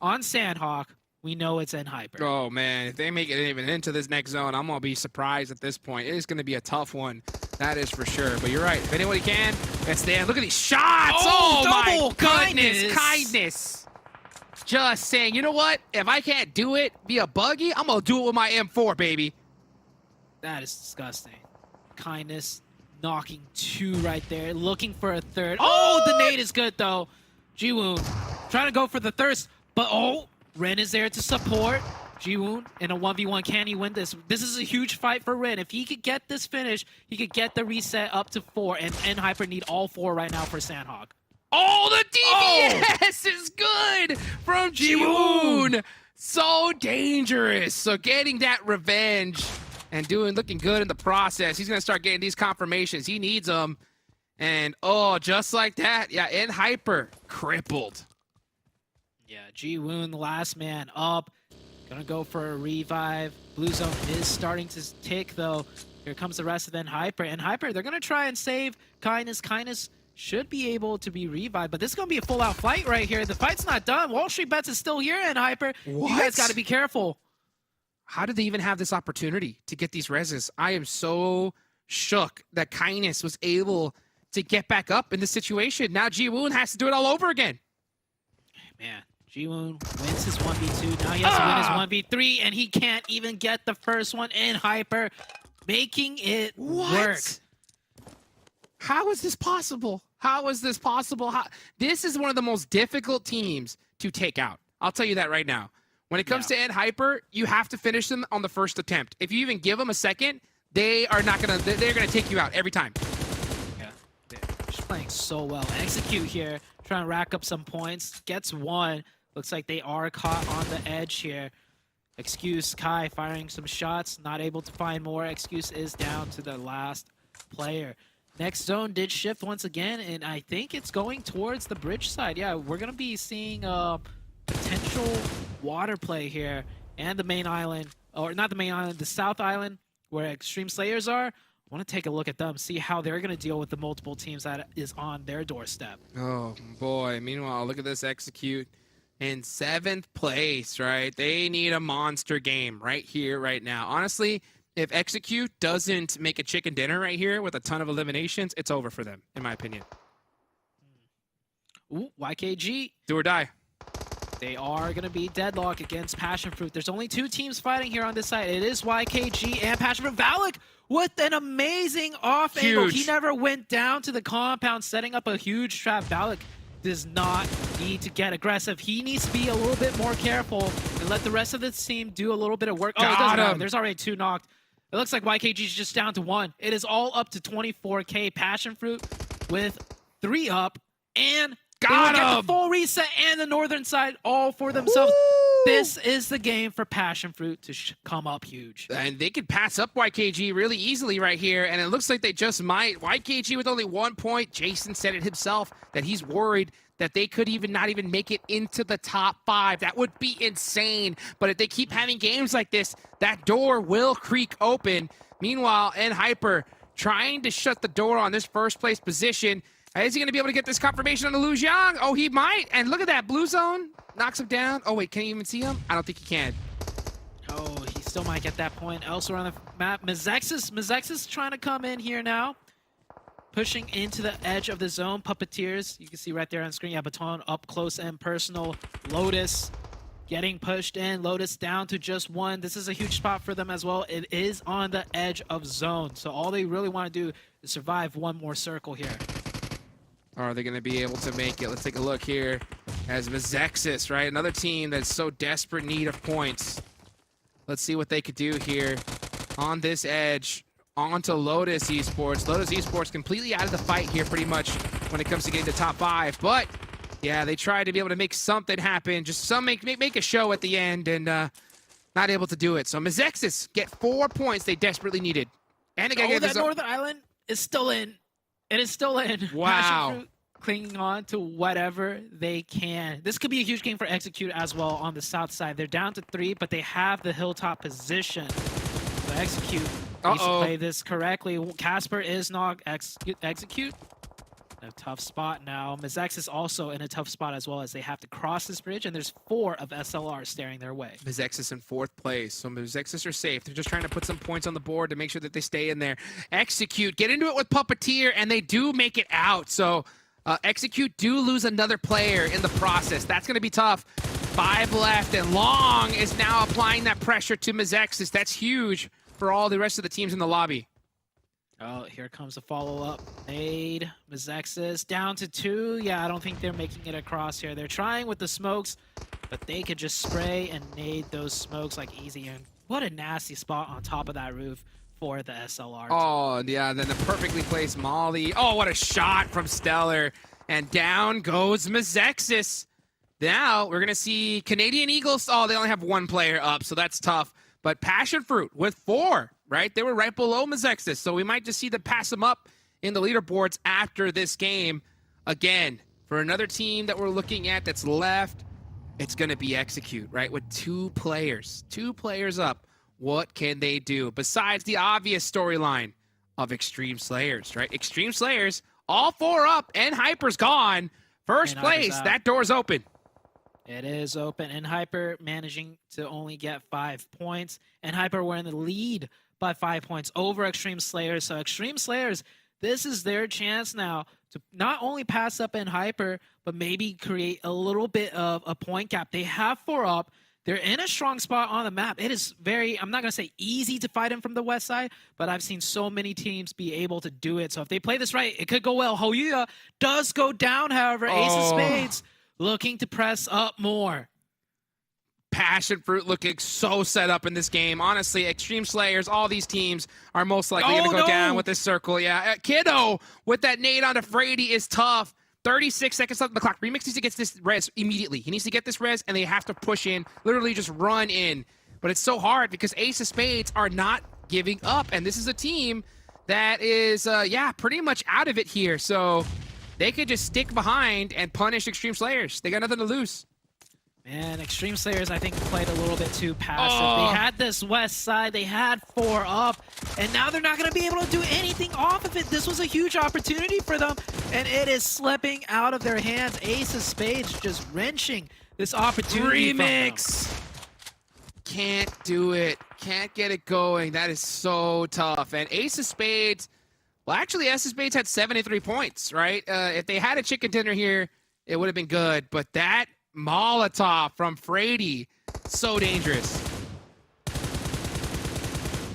on Sandhawk, we know it's NHyper. Oh, man. If they make it even into this next zone, I'm going to be surprised at this point. It is going to be a tough one. That is for sure. But you're right. If anybody can, it's Dan. Look at these shots. Oh my goodness. Kindness. Just saying, you know what? If I can't do it via buggy, I'm going to do it with my M4, baby. That is disgusting. Kindness knocking 2 right there. Looking for a third. Oh, the nade is good, though. Jiwoon trying to go for the thirst. But, oh, Ren is there to support. Jiwoon in a 1v1. Can he win this? This is a huge fight for Ren. If he could get this finish, he could get the reset up to 4. And NHyper need all 4 right now for Sandhawk. Oh, the DPS is good from Jiwoon. So dangerous. So getting that revenge and looking good in the process. He's going to start getting these confirmations. He needs them. And, oh, just like that. Yeah, NHyper crippled. Yeah, Jiwoon, the last man up. Gonna go for a revive. Blue zone is starting to tick, though. Here comes the rest of NHyper. NHyper, they're going to try and save Kindness. Kindness should be able to be revived, but this is going to be a full-out fight right here. The fight's not done. Wall Street Bets is still here, NHyper. What? You guys got to be careful. How did they even have this opportunity to get these reses? I am so shook that Kindness was able to get back up in this situation. Now Jiwoon has to do it all over again. Man, Jiwoon wins his 1v2. Now he has to win his 1v3, and he can't even get the first one. NHyper making it work. How is this possible? How is this possible? This is one of the most difficult teams to take out. I'll tell you that right now. When it comes to NHyper, you have to finish them on the first attempt. If you even give them a second, they're gonna take you out every time. Yeah, they're just playing so well. Execute here, trying to rack up some points. Gets 1. Looks like they are caught on the edge here. Excuse Kai firing some shots, not able to find more. Excuse is down to the last player. Next zone did shift once again, and I think it's going towards the bridge side. Yeah, we're going to be seeing potential water play here, and the main island, or not the main island, the south island, where Extreme Slayers are. I want to take a look at them, see how they're going to deal with the multiple teams that is on their doorstep. Oh, boy. Meanwhile, look at this Execute in 7th place, right? They need a monster game right here, right now. Honestly, if Execute doesn't make a chicken dinner right here with a ton of eliminations, it's over for them, in my opinion. Ooh, YKG. Do or die. They are going to be deadlock against PASSIONFRUIT. There's only 2 teams fighting here on this side. It is YKG and PASSIONFRUIT. BULUC with an amazing off angle. He never went down to the compound, setting up a huge trap. BULUC does not need to get aggressive. He needs to be a little bit more careful and let the rest of the team do a little bit of work. Oh, it doesn't matter. There's already 2 knocked. It looks like YKG's just down to 1. It is all up to 24K. PASSIONFRUIT with 3 up, and got get him! the full reset and the northern side all for themselves. Woo! This is the game for PASSIONFRUIT to come up huge. And they could pass up YKG really easily right here, and it looks like they just might. YKG with only 1 point. Jason said it himself that he's worried that they could not even make it into the top 5. That would be insane. But if they keep having games like this, that door will creak open. Meanwhile, NHyper trying to shut the door on this first place position. Is he going to be able to get this confirmation on the Lu Jiang? Oh, he might. And look at that. Blue zone knocks him down. Oh, wait. Can you even see him? I don't think he can. Oh, he still might get that point. Elsewhere on the map, MEZEXIS trying to come in here now. Pushing into the edge of the zone. Puppeteers, you can see right there on screen. Yeah, Baton up close and personal. LOTUS getting pushed in. LOTUS down to just 1. This is a huge spot for them as well. It is on the edge of zone. So all they really want to do is survive 1 more circle here. Are they going to be able to make it? Let's take a look here as MEZEXIS, right? Another team that's so desperate need of points. Let's see what they could do here on this edge. On to LOTUS Esports. LOTUS Esports completely out of the fight here pretty much when it comes to getting to top 5. But, yeah, they tried to be able to make something happen. Just make a show at the end and not able to do it. So MEZEXIS get 4 points they desperately needed. And they got that Northern Island is still in. It is still in. Wow. Clinging on to whatever they can. This could be a huge game for Execute as well on the south side. They're down to 3, but they have the hilltop position. So Execute needs to play this correctly. Casper is not Execute. A tough spot now. MEZEXIS also in a tough spot as well, as they have to cross this bridge, and there's 4 of SLR staring their way. MEZEXIS in 4th place, so MEZEXIS are safe. They're just trying to put some points on the board to make sure that they stay in there. Execute, get into it with Puppeteer, and they do make it out. So Execute do lose another player in the process. That's going to be tough. 5 left, and Long is now applying that pressure to MEZEXIS. That's huge for all the rest of the teams in the lobby. Oh, here comes a follow-up. Nade, MEZEXIS down to 2. Yeah, I don't think they're making it across here. They're trying with the smokes, but they could just spray and nade those smokes like easy. And what a nasty spot on top of that roof for the SLR. Oh, yeah, then the perfectly placed Molly. Oh, what a shot from Stellar. And down goes MEZEXIS. Now, we're going to see Canadian Eagles. Oh, they only have 1 player up, so that's tough. But PASSIONFRUIT with 4, right? They were right below MEZEXIS, so we might just see them pass them up in the leaderboards after this game. Again, for another team that we're looking at that's left, it's going to be Execute, right? With 2 players. 2 players up. What can they do? Besides the obvious storyline of Extreme Slayers, right? Extreme Slayers, all 4 up, and NHyper's gone. First place, that door's open. It is open. NHyper managing to only get 5 points. NHyper were in the lead by 5 points over Extreme Slayers. So Extreme Slayers, this is their chance now to not only pass up NHyper, but maybe create a little bit of a point gap. They have 4 up. They're in a strong spot on the map. It is very, I'm not going to say easy to fight them from the west side, but I've seen so many teams be able to do it. So if they play this right, it could go well. Hoya does go down, however. Ace of Spades looking to press up more. PASSIONFRUIT looking so set up in this game. Honestly, Extreme Slayers, all these teams are most likely going to go down with this circle. Yeah, Kiddo with that nade onto Frady is tough. 36 seconds left on the clock. Remix needs to get this res immediately. He needs to get this res, and they have to push in, literally just run in. But it's so hard because Ace of Spades are not giving up, and this is a team that is, yeah, pretty much out of it here. So they could just stick behind and punish Extreme Slayers. They got nothing to lose. Man, Extreme Slayers, I think, played a little bit too passive. Oh. They had this west side, they had 4 up, and now they're not going to be able to do anything off of it. This was a huge opportunity for them, and it is slipping out of their hands. Ace of Spades just wrenching this opportunity Remix! Can't do it. Can't get it going. That is so tough. And Ace of Spades, well, actually, Ace of Spades had 73 points, right? If they had a chicken dinner here, it would have been good, but that Molotov from Frady, so dangerous.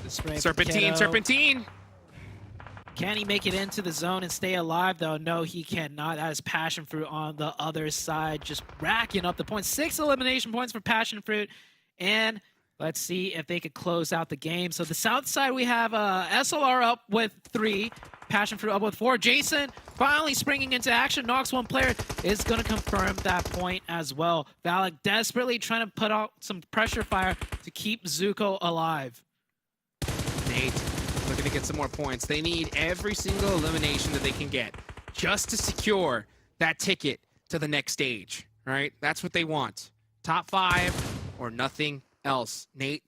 The spray Serpentine, Kiddo. Serpentine. Can he make it into the zone and stay alive, though? No, he cannot. That is Passion Fruit on the other side, just racking up the points. 6 elimination points for Passion Fruit, and let's see if they could close out the game. So the south side, we have SLR up with 3, Passion Fruit up with 4. Jason finally springing into action, knocks one player, is going to confirm that point as well. Valak desperately trying to put out some pressure fire to keep Zuko alive. Nate, looking to get some more points. They need every single elimination that they can get just to secure that ticket to the next stage, right? That's what they want. Top 5 or nothing else. Nate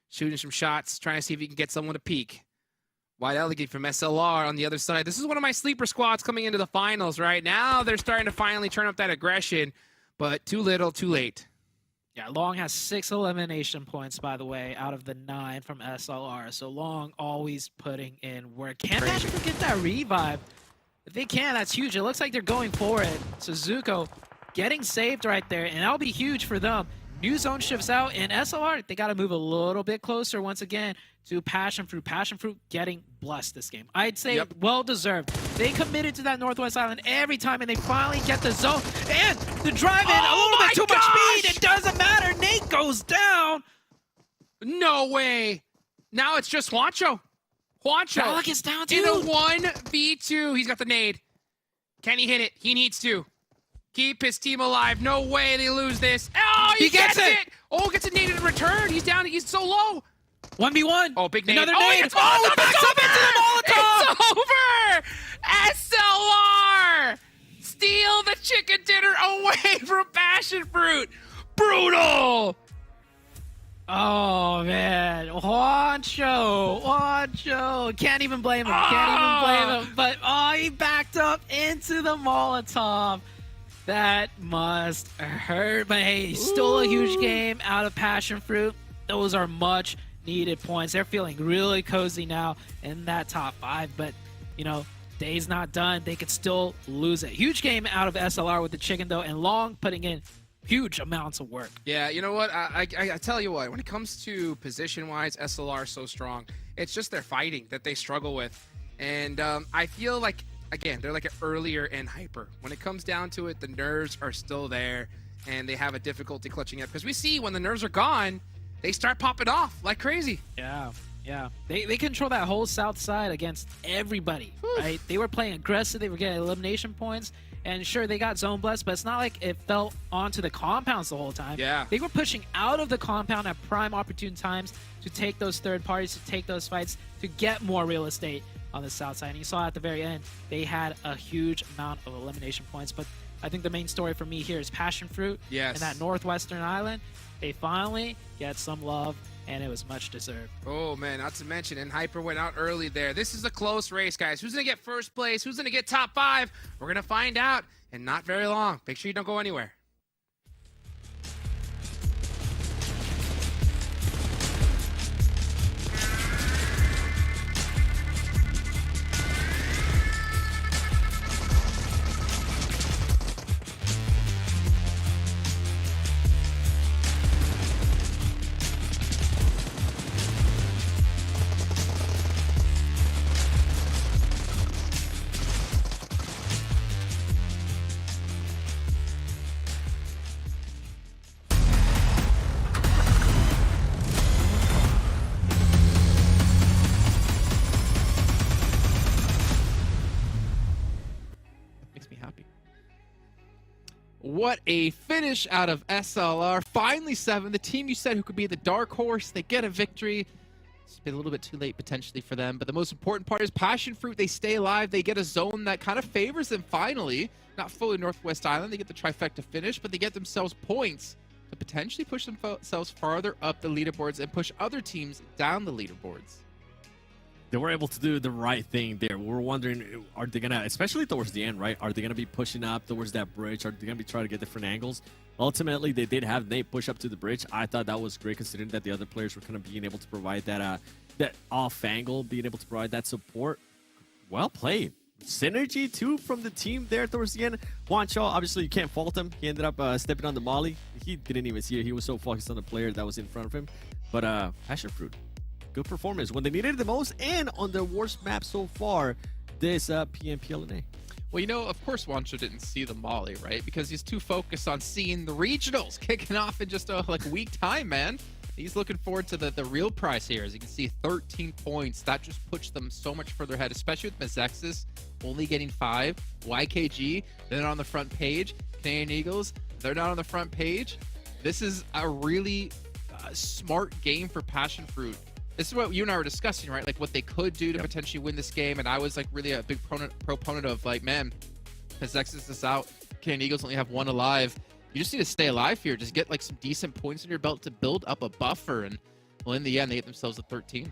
shooting some shots, trying to see if he can get someone to peek. White Elegant from SLR on the other side. This is one of my sleeper squads coming into the finals, right? Now they're starting to finally turn up that aggression, but too little, too late. Yeah, Long has 6 elimination points, by the way, out of the 9 from SLR. So Long always putting in work. Can't Crazy. actually get that revive. If they can, that's huge. It looks like they're going for it. Suzuko getting saved right there, and that'll be huge for them. New zone shifts out, and SLR, they got to move a little bit closer once again to Passion Fruit. Passion Fruit getting blessed this game. I'd say well-deserved. They committed to that Northwest Island every time, and they finally get the zone. And the drive-in, a little bit too much speed. It doesn't matter. Nate goes down. No way. Now it's just Juancho. Juancho. Valak is down, too. In a 1v2. He's got the nade. Can he hit it? He needs to. Keep his team alive. No way they lose this. Oh, he gets it. Oh, gets a nade in return. He's down. He's so low. 1v1. Oh, big nade. Another Oh, nade. it's Oh, Molotov. backs up into the Molotov. It's over. SLR. Steal the chicken dinner away from Passion Fruit. Brutal. Oh, man. Juancho. Can't even blame him. But, he backed up into the Molotov. That must hurt. But, hey, still a huge game out of Passion Fruit. Those are much needed points. They're feeling really cozy now in that top 5. But, you know, day's not done. They could still lose it. Huge game out of SLR with the chicken, though, and Long putting in huge amounts of work. Yeah, you know what? I tell you what, when it comes to position-wise, SLR is so strong. It's just their fighting that they struggle with. And I feel like, again, they're like an earlier and hyper. When it comes down to it, the nerves are still there, and they have a difficulty clutching up. Because we see when the nerves are gone, they start popping off like crazy. Yeah. They control that whole south side against everybody, right? They were playing aggressive. They were getting elimination points. And sure, they got zone blessed, but it's not like it fell onto the compounds the whole time. Yeah. They were pushing out of the compound at prime opportune times to take those third parties, to take those fights, to get more real estate on the south side. And you saw at the very end, they had a huge amount of elimination points. But I think the main story for me here is Passion Fruit and that Northwestern Island. They finally get some love, and it was much deserved. Oh, man, not to mention, and Hyper went out early there. This is a close race, guys. Who's going to get first place? Who's going to get top 5? We're going to find out in not very long. Make sure you don't go anywhere. What a finish out of SLR. Finally 7, the team you said who could be the dark horse, they get a victory. It's been a little bit too late potentially for them, but the most important part is Passionfruit. They stay alive. They get a zone that kind of favors them finally. Not fully Northwest Island. They get the trifecta finish, but they get themselves points to potentially push themselves farther up the leaderboards and push other teams down the leaderboards. They were able to do the right thing there. We were wondering, are they going to, especially towards the end, right? Are they going to be pushing up towards that bridge? Are they going to be trying to get different angles? Ultimately, they did have Nate push up to the bridge. I thought that was great considering that the other players were kind of being able to provide that that off angle, being able to provide that support. Well played. Synergy, too, from the team there towards the end. Juancho, obviously, you can't fault him. He ended up stepping on the molly. He didn't even see it. He was so focused on the player that was in front of him. But Passionfruit, good performance when they needed it the most and on their worst map so far, this PMPL. Well, you know, of course Juancho didn't see the molly, right? Because he's too focused on seeing the regionals kicking off in just a week time, man. He's looking forward to the real prize here. As you can see, 13 points. That just pushed them so much further ahead, especially with MEZEXIS only getting 5. YKG, they're not on the front page. Canadian Eagles, they're not on the front page. This is a really smart game for Passionfruit. This is what you and I were discussing, right? Like what they could do to potentially win this game. And I was like really a big proponent of like, man, MEZEXIS is out. Canadian Eagles only have 1 alive. You just need to stay alive here. Just get like some decent points in your belt to build up a buffer. And well, in the end, they get themselves a 13.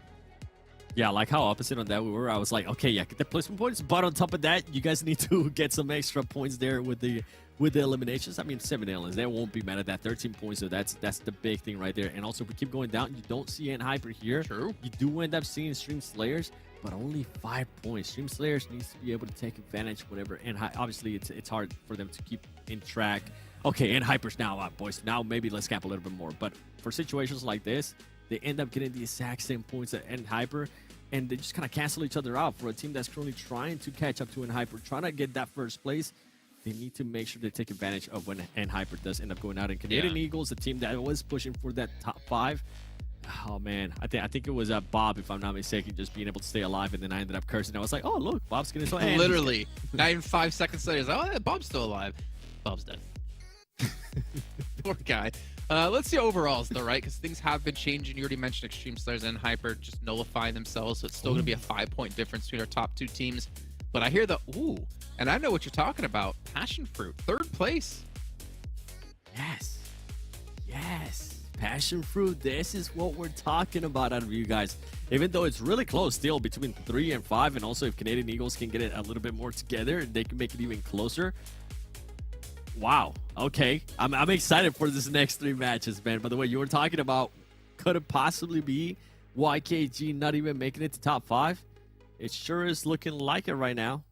Yeah, like how opposite on that we were. I was like, okay, yeah, get the placement points. But on top of that, you guys need to get some extra points there with the eliminations. I mean, 7 aliens, they won't be mad at that. 13 points, so that's the big thing right there. And also, if we keep going down, you don't see Hyper here. True. You do end up seeing Stream Slayers, but only 5 points. Stream Slayers needs to be able to take advantage whenever. And obviously, it's hard for them to keep in track. Okay, and Hyper's now, boys. Now maybe let's cap a little bit more. But for situations like this, they end up getting the exact same points at Hyper, and they just kind of cancel each other out. For a team that's currently trying to catch up to Hyper, trying to get that first place, they need to make sure they take advantage of when Hyper does end up going out. And Canadian Eagles, the team that was pushing for that top 5. Oh man, I think it was Bob, if I'm not mistaken, just being able to stay alive, and then I ended up cursing. I was like, oh look, Bob's getting so angry. Literally, not even 5 seconds later, he's like, oh yeah, Bob's still alive. Bob's dead. Poor guy. Let's see overalls though, right? Because things have been changing. You already mentioned Extreme Slayers and Hyper just nullifying themselves, so it's still going to be a 5-point difference between our top 2 teams. But I hear the ooh, and I know what you're talking about. Passionfruit, 3rd place. Yes. Yes. Passionfruit, this is what we're talking about out of you guys. Even though it's really close still between 3 and 5, and also if Canadian Eagles can get it a little bit more together, they can make it even closer. Wow. Okay. I'm excited for this next 3 matches, man. By the way, you were talking about could it possibly be YKG not even making it to top 5? It sure is looking like it right now.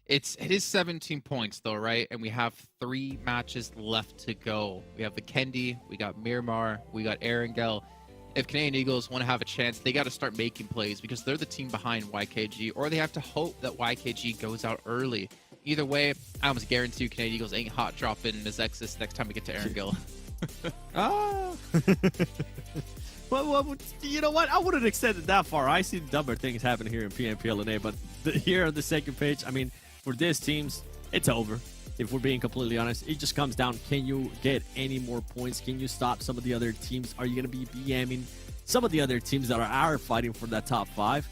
It is 17 points though, right? And we have 3 matches left to go. We have the Kendi, we got Miramar, we got Erangel. If Canadian Eagles want to have a chance, they got to start making plays because they're the team behind YKG, or they have to hope that YKG goes out early. Either way, I almost guarantee you Canadian Eagles ain't hot dropping MEZEXIS next time we get to Erangel. Well, you know what? I wouldn't extend it that far. I see dumber things happen here in PMPL, but here on the second page, I mean, for these teams, it's over. If we're being completely honest, it just comes down, can you get any more points? Can you stop some of the other teams? Are you going to be BMing some of the other teams that are fighting for that top 5?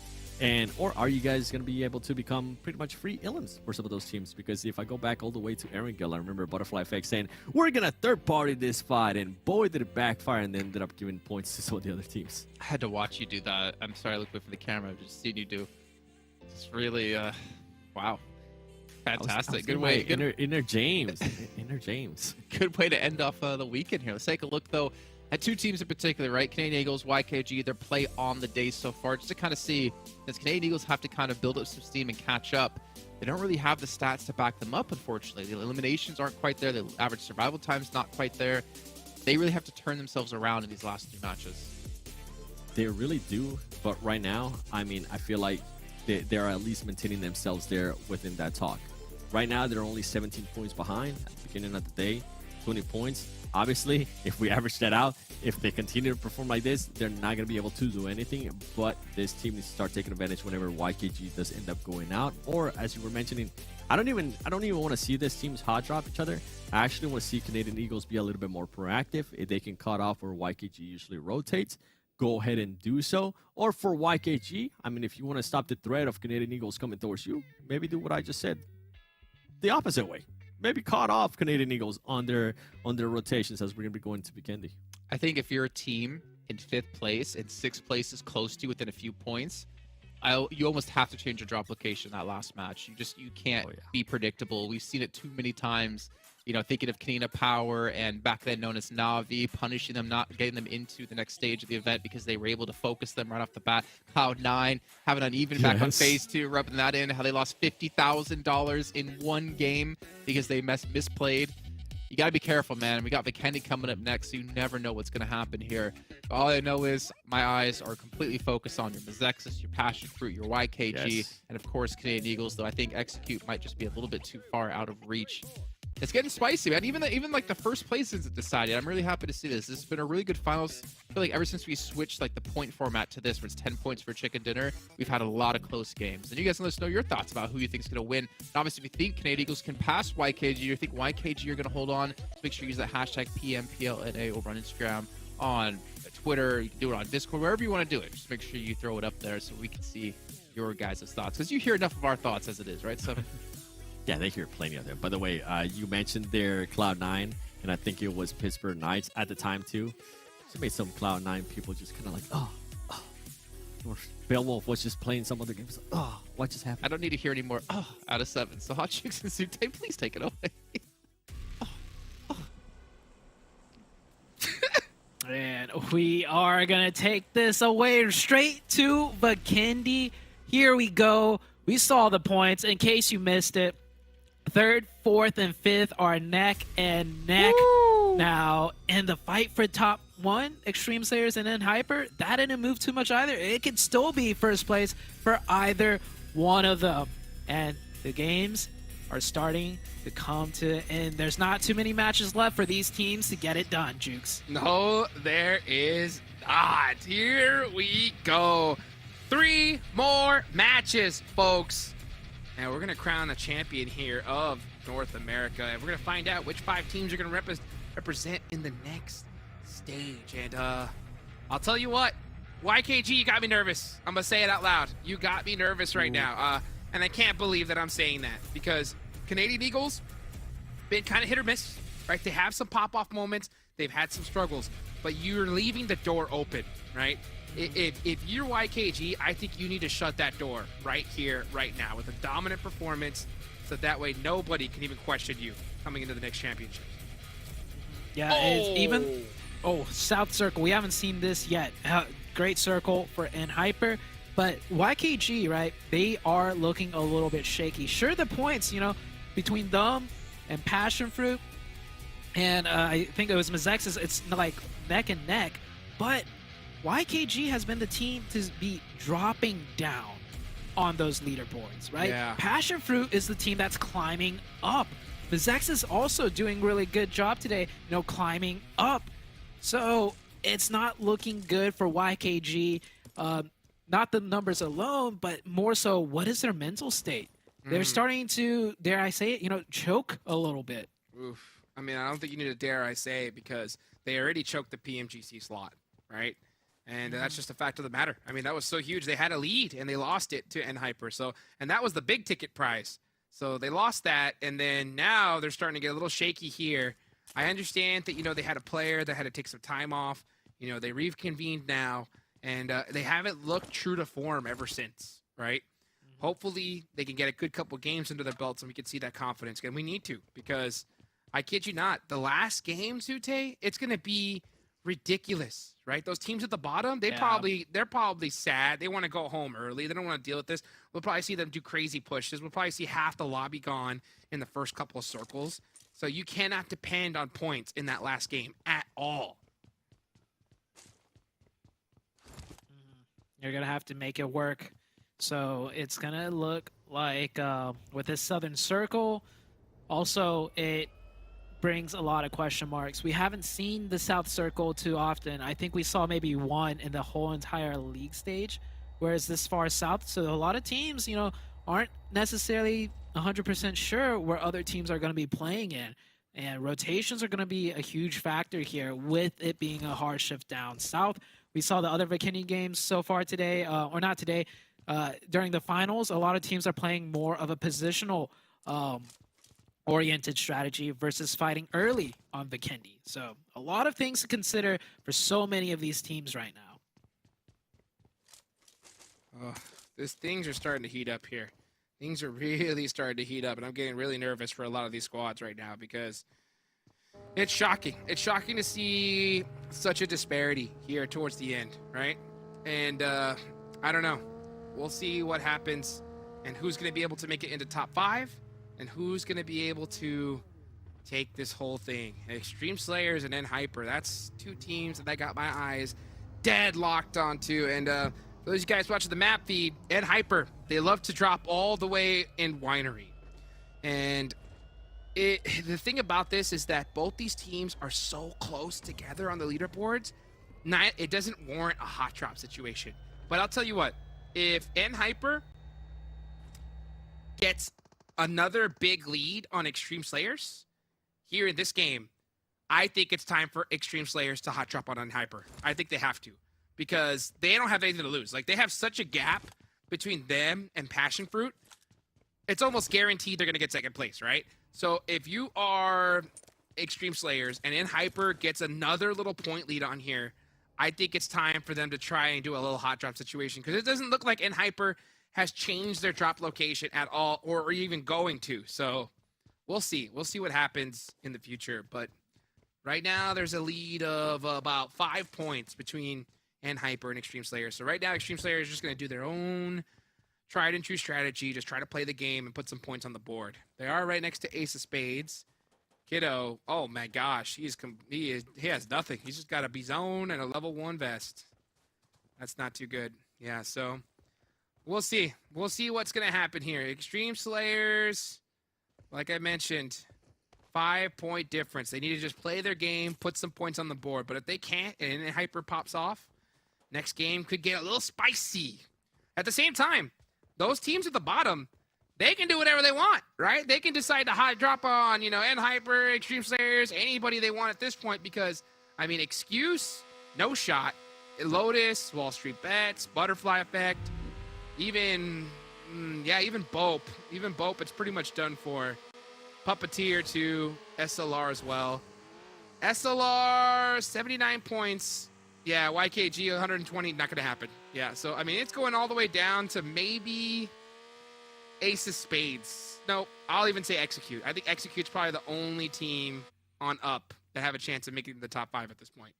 Or are you guys going to be able to become pretty much free elims for some of those teams? Because if I go back all the way to Erangel, I remember Butterfly Effect saying, we're going to third-party this fight, and boy, did it backfire, and they ended up giving points to some of the other teams. I had to watch you do that. I'm sorry I looked away from the camera. I've just seen you do. It's really, wow. Fantastic. Good way. Inner James. Inner James. Good way to end off the weekend here. Let's take a look, though, at 2 teams in particular, right? Canadian Eagles, YKG, their play on the day so far, just to kind of see, as Canadian Eagles have to kind of build up some steam and catch up. They don't really have the stats to back them up, unfortunately. The eliminations aren't quite there. The average survival time's not quite there. They really have to turn themselves around in these last 3 matches. They really do, but right now, I mean, I feel like they're at least maintaining themselves there within that talk. Right now, they're only 17 points behind at the beginning of the day. 20 points. Obviously, if we average that out, if they continue to perform like this, they're not going to be able to do anything. But this team needs to start taking advantage whenever YKG does end up going out. Or, as you were mentioning, I don't even want to see this teams hot drop each other. I actually want to see Canadian Eagles be a little bit more proactive. If they can cut off where YKG usually rotates, go ahead and do so. Or for YKG, I mean, if you want to stop the threat of Canadian Eagles coming towards you, maybe do what I just said the opposite way. Maybe cut off Canadian Eagles on their rotations as we're going to be going to Vikendi. I think if you're a team in 5th place and 6th place is close to you within a few points, you almost have to change your drop location that last match. You can't be predictable. We've seen it too many times. You know, thinking of Kanina Power and back then known as Navi, punishing them, not getting them into the next stage of the event because they were able to focus them right off the bat. Cloud9 having an uneven back on phase 2, rubbing that in, how they lost $50,000 in one game because they misplayed. You got to be careful, man. We got Vikendi coming up next, so you never know what's going to happen here. All I know is my eyes are completely focused on your MEZEXIS, your PASSIONFRUIT, your YKG, and of course Canadian Eagles, though I think Execute might just be a little bit too far out of reach. It's getting spicy, man. Even like the first place isn't decided. I'm really happy to see this. This has been a really good finals. I feel like ever since we switched like the point format to this, where it's 10 points for chicken dinner, we've had a lot of close games. And you guys let us know your thoughts about who you think is going to win. And obviously, if you think Canadian Eagles can pass YKG, or you think YKG are going to hold on, make sure you use that hashtag PMPLNA over on Instagram, on Twitter. You can do it on Discord, wherever you want to do it. Just make sure you throw it up there so we can see your guys' thoughts, because you hear enough of our thoughts as it is, right? So. Yeah, they hear plenty of them. By the way, you mentioned their Cloud9, and I think it was Pittsburgh Knights at the time, too. So it made some Cloud9 people just kind of like, Or Beowulf was just playing some other games. What just happened? I don't need to hear any more out of 7. So Hot Chicks and Sute, please take it away. And we are going to take this away straight to Vikendi. Here we go. We saw the points. In case you missed it, 3rd, 4th, and 5th are neck and neck. Woo! Now, in the fight for top 1, Extreme Slayers and then Hyper, that didn't move too much either. It could still be first place for either one of them. And the games are starting to come to an end. There's not too many matches left for these teams to get it done, Jukes. No, there is not. Here we go. 3 more matches, folks. And we're going to crown a champion here of North America. And we're going to find out which 5 teams are going to represent in the next stage. And I'll tell you what, YKG, you got me nervous. I'm going to say it out loud. You got me nervous right now. And I can't believe that I'm saying that, because Canadian Eagles been kind of hit or miss, right? They have some pop-off moments. They've had some struggles. But you're leaving the door open, right? If you're YKG, I think you need to shut that door right here, right now, with a dominant performance, so that way nobody can even question you coming into the next championship. Yeah, it's even... South Circle. We haven't seen this yet. Great circle for Hyper. But YKG, right, they are looking a little bit shaky. Sure, the points, between them and PASSIONFRUIT, and I think it was MEZEXIS, it's like neck and neck. But YKG has been the team to be dropping down on those leaderboards, right? Yeah. PASSIONFRUIT is the team that's climbing up. MEZEXIS also doing a really good job today, climbing up. So it's not looking good for YKG. Not the numbers alone, but more so, what is their mental state? They're starting to, dare I say it, choke a little bit. Oof. I mean, I don't think you need to dare I say it, because they already choked the PMGC slot, right? And that's just a fact of the matter. I mean, that was so huge. They had a lead, and they lost it to Hyper. So, and that was the big ticket prize. So they lost that, and then now they're starting to get a little shaky here. I understand that, they had a player that had to take some time off. They reconvened now, and they haven't looked true to form ever since, right? Hopefully they can get a good couple games under their belts, and we can see that confidence. And we need to, because I kid you not, the last game, Sute, it's going to be ridiculous, right? Those teams at the bottom, they're probably sad. They want to go home early. They don't want to deal with this. We'll probably see them do crazy pushes. We'll probably see half the lobby gone in the first couple of circles. So you cannot depend on points in that last game at all. You're going to have to make it work. So it's going to look like with this Southern Circle, also it brings a lot of question marks. We haven't seen the South Circle too often. I think we saw maybe one in the whole entire league stage, whereas this far south, so a lot of teams, you know, aren't necessarily 100% sure where other teams are going to be playing in. And rotations are going to be a huge factor here with it being a hard shift down south. We saw the other Vikini games so far today, or not today, during the finals. A lot of teams are playing more of a positional oriented strategy versus fighting early on Vikini. So a lot of things to consider for so many of these teams right now. Things are starting to heat up here. Things are really starting to heat up, and I'm getting really nervous for a lot of these squads right now because it's shocking. It's shocking to see such a disparity here towards the end, right? And I don't know. We'll see what happens and who's going to be able to make it into top 5 and who's going to be able to take this whole thing. Extreme Slayers and NHyper, that's two teams that I got my eyes dead locked onto. And for those of you guys watching the map feed, NHyper, they love to drop all the way in Winery. And the thing about this is that both these teams are so close together on the leaderboards, it doesn't warrant a hot drop situation. But I'll tell you what, if NHyper gets another big lead on Extreme Slayers here in this game, I think it's time for Extreme Slayers to hot drop on NHyper. I think they have to, because they don't have anything to lose. Like, they have such a gap between them and PASSIONFRUIT. It's almost guaranteed they're going to get second place, right? So if you are Extreme Slayers and NHyper gets another little point lead on here, I think it's time for them to try and do a little hot drop situation, because it doesn't look like NHyper has changed their drop location at all, or even going to. So we'll see. We'll see what happens in the future. But right now there's a lead of about 5 points between NHyper and Extreme Slayers. So right now Extreme Slayers is just going to do their own tried and true strategy, just try to play the game and put some points on the board. They are right next to Ace of Spades. Kiddo, oh my gosh, he has nothing. He's just got a B-Zone and a level 1 vest. That's not too good. Yeah, so we'll see. We'll see what's going to happen here. Extreme Slayers, like I mentioned, 5-point difference. They need to just play their game, put some points on the board. But if they can't and NHyper pops off, next game could get a little spicy. At the same time, those teams at the bottom, they can do whatever they want, right? They can decide to hot drop on, you know, NHyper, Extreme Slayers, anybody they want at this point, because, I mean, Excuse, no shot. LOTUS, Wall Street Bets, Butterfly Effect, even BOPE. Even BOPE, it's pretty much done for. PUPPETEER to SLR as well. SLR, 79 points. Yeah, YKG, 120, not going to happen. Yeah, so, I mean, it's going all the way down to maybe Ace of Spades. No, I'll even say Execute. I think Execute's probably the only team on up that have a chance of making the top 5 at this point.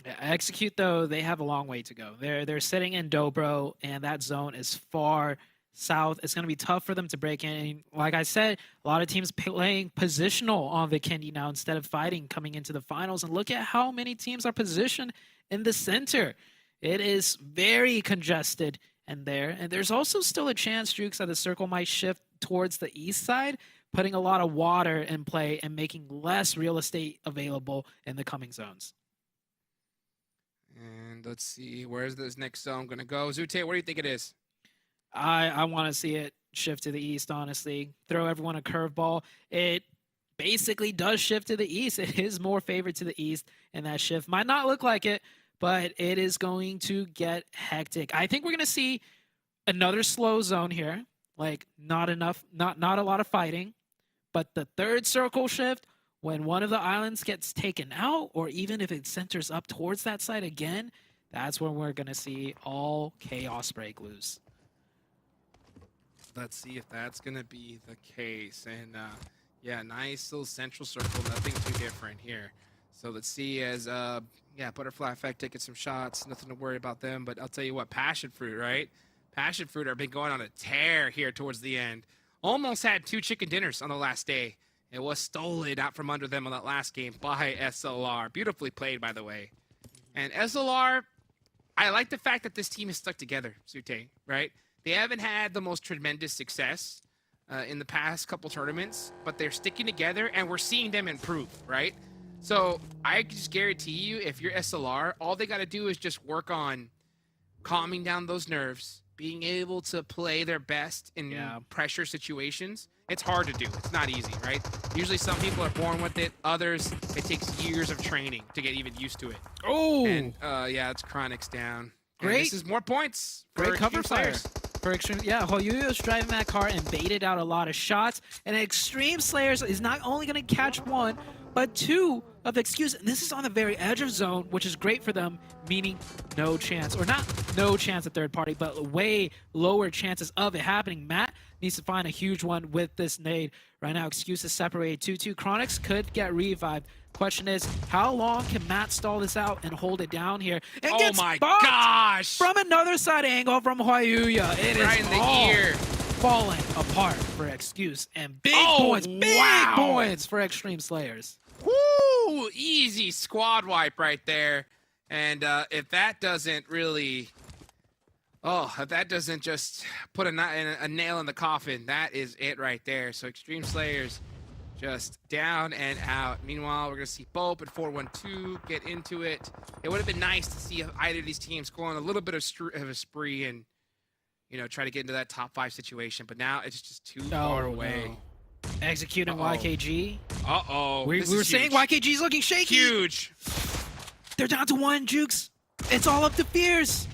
Yeah, Execute, though, they have a long way to go. They're sitting in Dobro, and that zone is far south. It's going to be tough for them to break in. Like I said, a lot of teams playing positional on Vikini now instead of fighting coming into the finals. And look at how many teams are positioned in the center. It is very congested in there. And there's also still a chance, Jukes, that the circle might shift towards the east side, putting a lot of water in play and making less real estate available in the coming zones. And let's see, where's this next zone going to go? Zute, where do you think it is? I want to see it shift to the east, honestly. Throw everyone a curveball. It basically does shift to the east. It is more favored to the east, and that shift might not look like it, but it is going to get hectic. I think we're going to see another slow zone here, like not a lot of fighting, but the third circle shift, when one of the islands gets taken out, or even if it centers up towards that side again, that's when we're going to see all chaos break loose. Let's see if that's going to be the case. And yeah, nice little central circle, nothing too different here. So let's see as, Butterfly Effect taking some shots, nothing to worry about them. But I'll tell you what, PASSIONFRUIT, right? PASSIONFRUIT have been going on a tear here towards the end. Almost had 2 chicken dinners on the last day. It was stolen out from under them on that last game by SLR. Beautifully played, by the way. And SLR, I like the fact that this team is stuck together, Zute, right? They haven't had the most tremendous success in the past couple tournaments, but they're sticking together and we're seeing them improve, right? So I just guarantee you, if you're SLR, all they got to do is just work on calming down those nerves, being able to play their best in pressure situations. It's hard to do. It's not easy, right? Usually some people are born with it. Others, it takes years of training to get even used to it. Oh! And yeah, it's Chronic's down. Great. And this is more points for Great cover Extreme fire. Slayers. For Extreme, yeah, Hoyuyo's driving that car and baited out a lot of shots. And Extreme Slayers is not only going to catch one, but two of Excuse. And this is on the very edge of zone, which is great for them, meaning no chance. Or not no chance at third party, but way lower chances of it happening. Matt needs to find a huge one with this nade. Right now, Excuse is separated 2-2. Chronics could get revived. Question is, how long can Matt stall this out and hold it down here? And Oh gets my bopped gosh! from another side angle from Hoyuya. It is Right in the all ear. falling apart for Excuse. And big Oh, wow. points for Extreme Slayers. Woo! Easy squad wipe right there. And if that doesn't really... Oh, if that doesn't just put a nail in the coffin, that is it right there. So Extreme Slayers just down and out. Meanwhile, we're going to see BOPE and 412 get into it. It would have been nice to see either of these teams go on a little bit of a spree and, you know, try to get into that top 5 situation. But now it's just too far away. No. Executing YKG. Uh-oh. We were saying YKG's looking shaky. Huge. They're down to 1, Jukes. It's all up to Fears.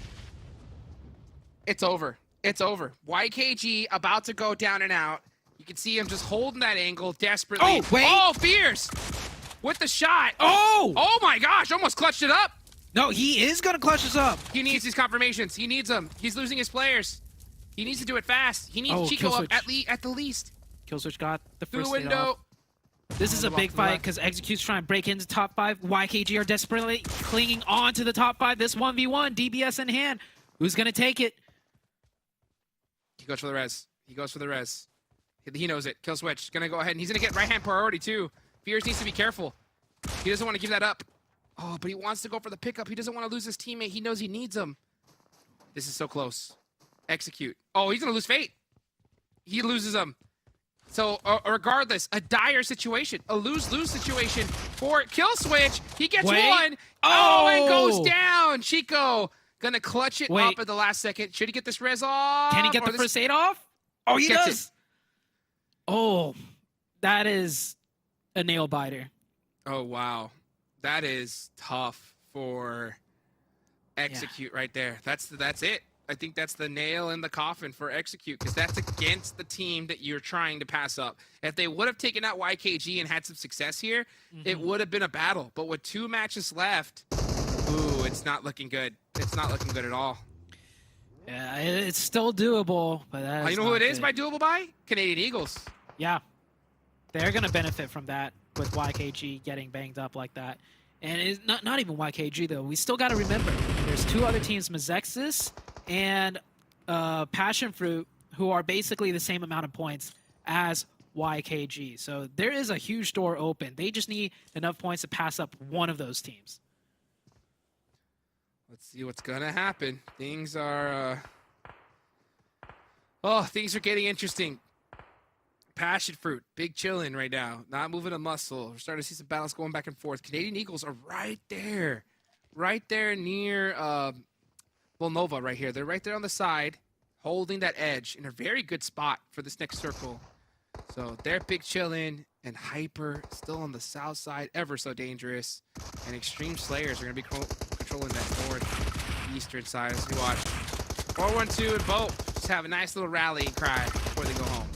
It's over. It's over. YKG about to go down and out. You can see him just holding that angle desperately. Oh, wait. Oh, Fierce with the shot. Oh! Oh my gosh, almost clutched it up. No, he is going to clutch us up. He needs these confirmations. He needs them. He's losing his players. He needs to do it fast. He needs Chico up at the least. Killswitch got the Through first the hit window. off. This is a big fight because Execute's trying to break into top 5. YKG are desperately clinging on to the top 5. This 1v1, DBS in hand. Who's going to take it? He goes for the res. He goes for the res. He knows it. Kill switch. Gonna go ahead and he's gonna get right hand priority too. Fears needs to be careful. He doesn't want to give that up. Oh, but he wants to go for the pickup. He doesn't want to lose his teammate. He knows he needs him. This is so close. Execute. Oh, he's gonna lose Fate. He loses him. So regardless, a dire situation, a lose-lose situation for Kill Switch. He gets one. Oh, and goes down. Chico gonna clutch it up at the last second. Should he get this res off? Can he get the first aid off? Oh, he does. It. Oh, that is a nail biter. Oh, wow. That is tough for Execute right there. That's it. I think that's the nail in the coffin for Execute because that's against the team that you're trying to pass up. If they would have taken out YKG and had some success here, it would have been a battle. But with 2 matches left, ooh, it's not looking good. It's not looking good at all. Yeah, it's still doable, but that is you know who it is by doable by? Canadian Eagles. Yeah, they're going to benefit from that with YKG getting banged up like that. And it's not even YKG, though. We still got to remember, there's 2 other teams, MEZEXIS and PASSIONFRUIT, who are basically the same amount of points as YKG. So there is a huge door open. They just need enough points to pass up one of those teams. Let's see what's going to happen. Things are... things are getting interesting. PASSIONFRUIT, big chillin' right now. Not moving a muscle. We're starting to see some battles going back and forth. Canadian Eagles are right there. Right there near Volnova right here. They're right there on the side, holding that edge in a very good spot for this next circle. So they're big chillin', and Hyper still on the south side, ever so dangerous. And Extreme Slayers are going to be controlling that north eastern side. As we watch 412 and BOPE just have a nice little rallying cry before they go home.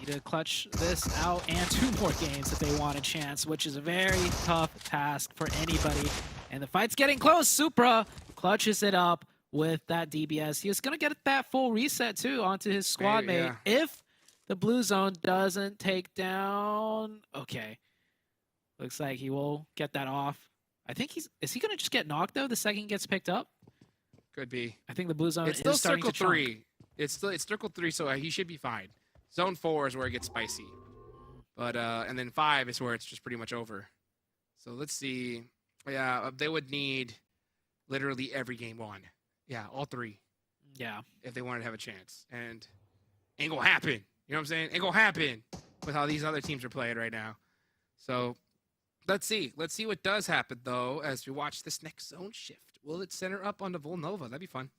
To clutch this out and 2 more games if they want a chance, which is a very tough task for anybody. And the fight's getting close. Supra clutches it up with that DBS. He was going to get that full reset too onto his squad mate if the blue zone doesn't take down. Okay. Looks like he will get that off. I think is he going to just get knocked though the second he gets picked up? Could be. I think the blue zone it's still is starting circle to chunk. 3. It's circle 3, so he should be fine. Zone 4 is where it gets spicy. But and then 5 is where it's just pretty much over. So let's see. Yeah, they would need literally every game won. Yeah, all 3. Yeah. If they wanted to have a chance. And ain't gonna happen. You know what I'm saying? Ain't gonna happen with how these other teams are playing right now. So let's see. Let's see what does happen, though, as we watch this next zone shift. Will it center up onto Volnova? That'd be fun.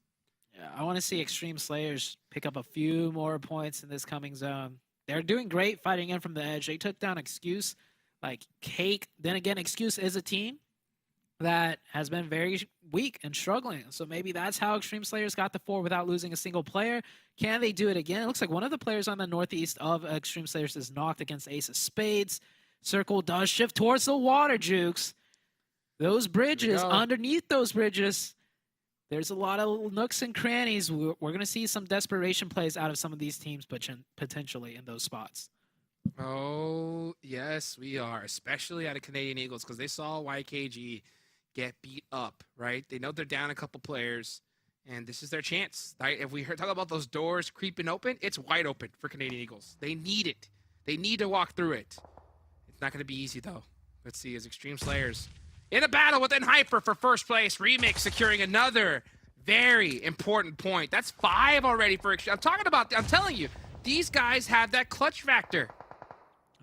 Yeah, I want to see Extreme Slayers pick up a few more points in this coming zone. They're doing great fighting in from the edge. They took down Excuse like cake. Then again, Excuse is a team that has been very weak and struggling. So maybe that's how Extreme Slayers got the 4 without losing a single player. Can they do it again? It looks like one of the players on the northeast of Extreme Slayers is knocked against Ace of Spades. Circle does shift towards the water jukes. Those bridges, underneath those bridges, there's a lot of nooks and crannies. We're going to see some desperation plays out of some of these teams potentially in those spots. Oh, yes, we are, especially out of Canadian Eagles, because they saw YKG get beat up, right? They know they're down a couple players, and this is their chance, right? If we talk about those doors creeping open, it's wide open for Canadian Eagles. They need it. They need to walk through it. It's not going to be easy, though. Let's see, as Extreme Slayers in a battle with Hyper for first place. Remix securing another very important point. That's 5 already for Extreme. I'm telling you, these guys have that clutch factor.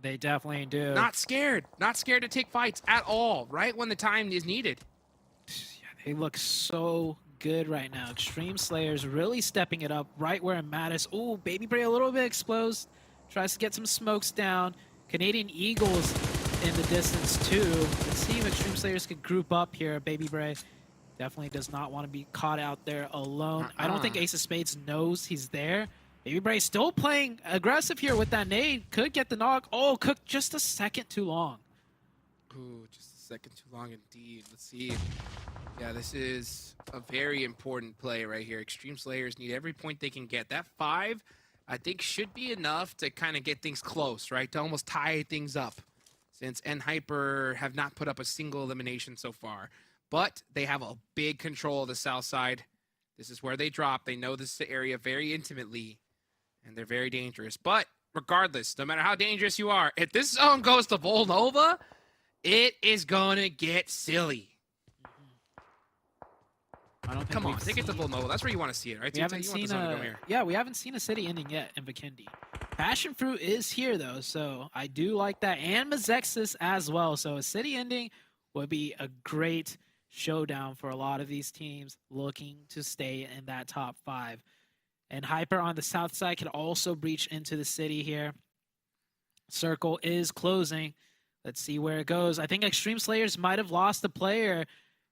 They definitely do. Not scared. Not scared to take fights at all, right when the time is needed. Yeah, they look so good right now. Extreme Slayers really stepping it up right where it matters. Ooh, Baby Bray a little bit exposed. Tries to get some smokes down. Canadian Eagles in the distance too. Let's see if Extreme Slayers could group up here. Baby Bray definitely does not want to be caught out there alone. I don't think Ace of Spades knows he's there. Baby Bray still playing aggressive here with that nade. Could get the knock. Oh, Cook just a second too long. Ooh, just a second too long indeed. Let's see. Yeah, this is a very important play right here. Extreme Slayers need every point they can get. That 5, I think, should be enough to kind of get things close, right? To almost tie things up, since Hyper have not put up a single elimination so far. But they have a big control of the south side. This is where they drop. They know this area very intimately. And they're very dangerous. But regardless, no matter how dangerous you are, if this zone goes to Volnova, it is going to get silly. Come on, take it to Volnova. That's where you want to see it, right? We haven't seen we haven't seen a city ending yet in Vikendi. Passionfruit is here, though, so I do like that. And MEZEXIS as well. So a city ending would be a great showdown for a lot of these teams looking to stay in that top 5. And Hyper on the south side can also breach into the city here. Circle is closing. Let's see where it goes. I think Extreme Slayers might have lost a player.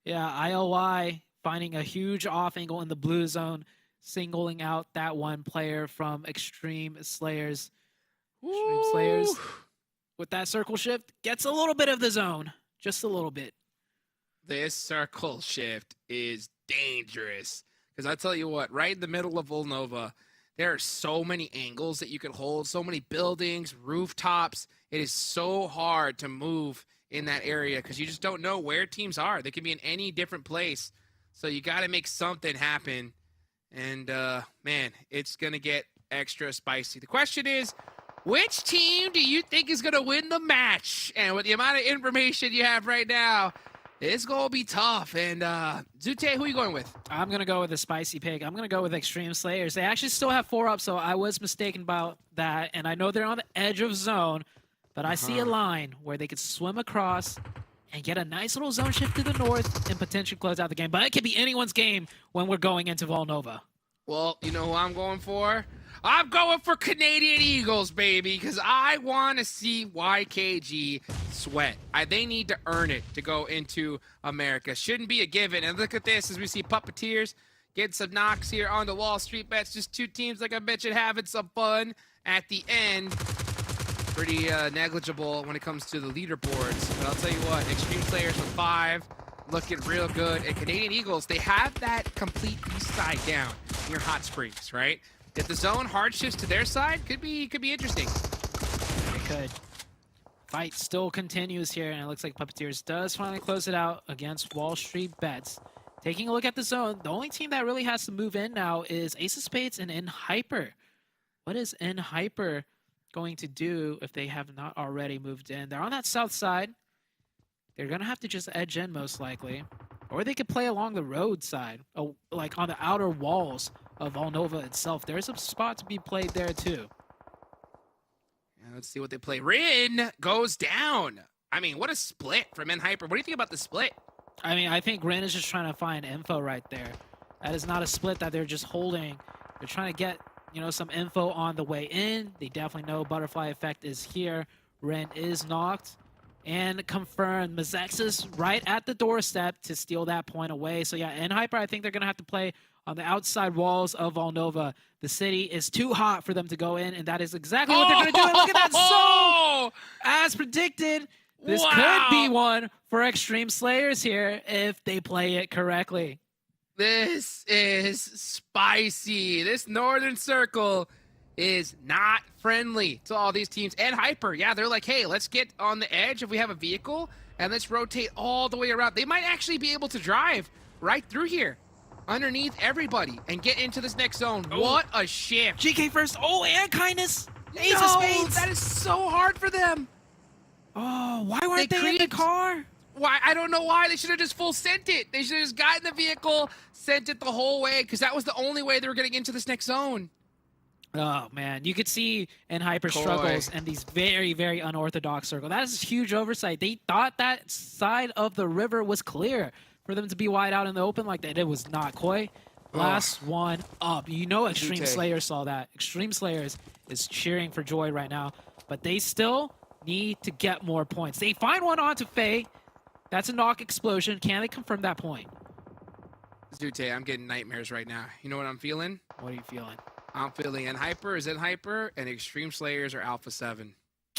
Yeah, ILY finding a huge off angle in the blue zone, singling out that one player from Extreme Slayers. Extreme Slayers with that circle shift gets a little bit of the zone. Just a little bit. This circle shift is dangerous. Because I tell you what, right in the middle of Volnova, there are so many angles that you can hold, so many buildings, rooftops. It is so hard to move in that area because you just don't know where teams are. They can be in any different place. So you got to make something happen. And, man, it's going to get extra spicy. The question is, which team do you think is going to win the match? And with the amount of information you have right now, it's going to be tough. And Zute, who are you going with? I'm going to go with a spicy pick. I'm going to go with Extreme Slayers. They actually still have 4 up, so I was mistaken about that. And I know they're on the edge of zone, but I see a line where they could swim across and get a nice little zone shift to the north and potentially close out the game. But it could be anyone's game when we're going into Volnova. Well, you know who I'm going for? I'm going for Canadian Eagles, baby, because I want to see YKG sweat. They need to earn it to go into America. Shouldn't be a given. And look at this as we see Puppeteers getting some knocks here on the Wall Street Bets. Just 2 teams, like I mentioned, having some fun at the end. Pretty negligible when it comes to the leaderboards. But I'll tell you what, Extreme Slayers with 5, looking real good. And Canadian Eagles, they have that complete east side down near Hot Springs, right? If the zone hard shifts to their side, could be interesting. It could. Fight still continues here, and it looks like Puppeteers does finally close it out against Wall Street Bets. Taking a look at the zone, the only team that really has to move in now is Ace of Spades and Hyper. What is Hyper going to do if they have not already moved in? They're on that south side. They're going to have to just edge in most likely. Or they could play along the road side, like on the outer walls of Volnova itself. There's a spot to be played there too. Yeah, let's see what they play. Rin goes down. I mean, what a split from Hyper. What do you think about the split? I mean, I think Rin is just trying to find info right there. That is not a split that they're just holding. They're trying to get, you know, some info on the way in. They definitely know Butterfly Effect is here. Rin is knocked and confirmed. MEZEXIS right at the doorstep to steal that point away. So yeah, Hyper, I think they're going to have to play on the outside walls of Volnova. The city is too hot for them to go in, and that is exactly what they're going to do. And look at that zone! As predicted, this could be one for Extreme Slayers here if they play it correctly. This is spicy. This Northern Circle is not friendly to all these teams. And Hyper, yeah, they're like, hey, let's get on the edge if we have a vehicle, and let's rotate all the way around. They might actually be able to drive right through here, underneath everybody, and get into this next zone. Oh. What a shift. GK first. Oh, and Kindness. Ace of Spades. That is so hard for them. Oh, why weren't they in the car? Why? I don't know why. They should have just full sent it. They should have just gotten the vehicle, sent it the whole way, because that was the only way they were getting into this next zone. Oh, man. You could see Hyper struggles and these very, very unorthodox circles. That is a huge oversight. They thought that side of the river was clear for them to be wide out in the open like that. It was not. Koi, last one up. You know Extreme Slayers saw that. Extreme Slayers is cheering for joy right now, but they still need to get more points. They find one onto Faye. That's a knock explosion. Can they confirm that point? Zute, I'm getting nightmares right now. You know what I'm feeling? What are you feeling? I'm feeling Hyper is Hyper, and Extreme Slayers are Alpha 7.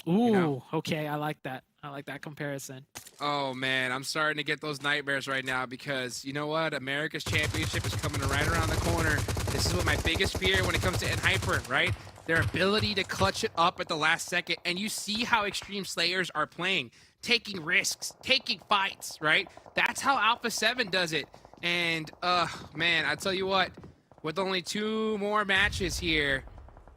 Ooh, you know? Okay, I like that. I like that comparison. Oh, man, I'm starting to get those nightmares right now because, you know what? America's Championship is coming right around the corner. This is what my biggest fear when it comes to Hyper, right? Their ability to clutch it up at the last second. And you see how Extreme Slayers are playing, taking risks, taking fights, right? That's how Alpha 7 does it. And, man, I tell you what, with only 2 more matches here,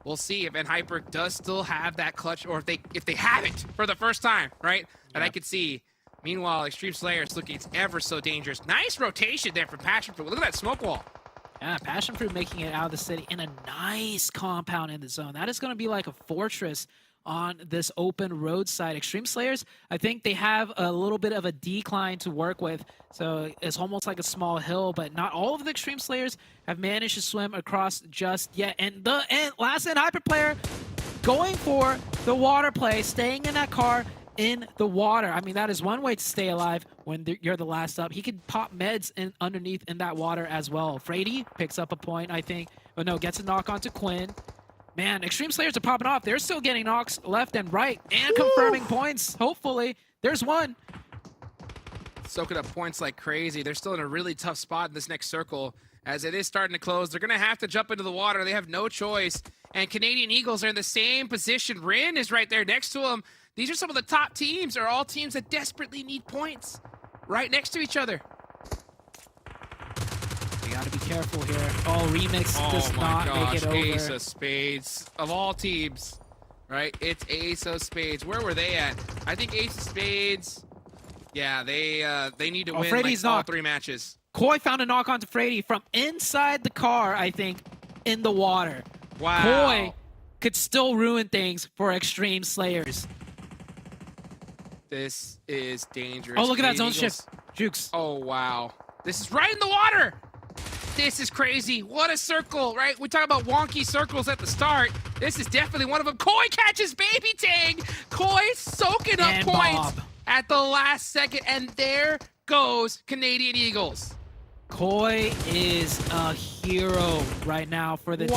we'll see if Hyper does still have that clutch, or if they have it for the first time, right? That I could see. Meanwhile, Extreme Slayers looking ever so dangerous. Nice rotation there from PASSIONFRUIT. Look at that smoke wall. Yeah, PASSIONFRUIT making it out of the city in a nice compound in the zone. That is going to be like a fortress on this open roadside. Extreme Slayers, I think they have a little bit of a decline to work with, so it's almost like a small hill, but not all of the Extreme Slayers have managed to swim across just yet. And the last Hyper player going for the water play, staying in that car in the water. I mean, that is one way to stay alive when you're the last up. He could pop meds underneath in that water as well. Frady picks up a point, I think. Oh no, gets a knock onto Quinn. Man, Extreme Slayers are popping off. They're still getting knocks left and right and confirming points. Hopefully, there's one. Soaking up points like crazy. They're still in a really tough spot in this next circle. As it is starting to close, they're going to have to jump into the water. They have no choice. And Canadian Eagles are in the same position. Rin is right there next to them. These are some of the top teams, are all teams that desperately need points. Right next to each other. You gotta be careful here. Oh, Remix does not make it over. Ace of Spades. Of all teams, right? It's Ace of Spades. Where were they at? I think Ace of Spades, yeah, they need to win like all 3 matches. Koi found a knock onto Frady from inside the car, I think, in the water. Wow. Koi could still ruin things for Extreme Slayers. This is dangerous. Oh, look at that zone shift. Jukes. Oh, wow. This is right in the water. This is crazy. What a circle, right? We talk about wonky circles at the start. This is definitely one of them. Koi catches Baby Tang. Koi soaking up points at the last second. And there goes Canadian Eagles. Koi is a hero right now for the team.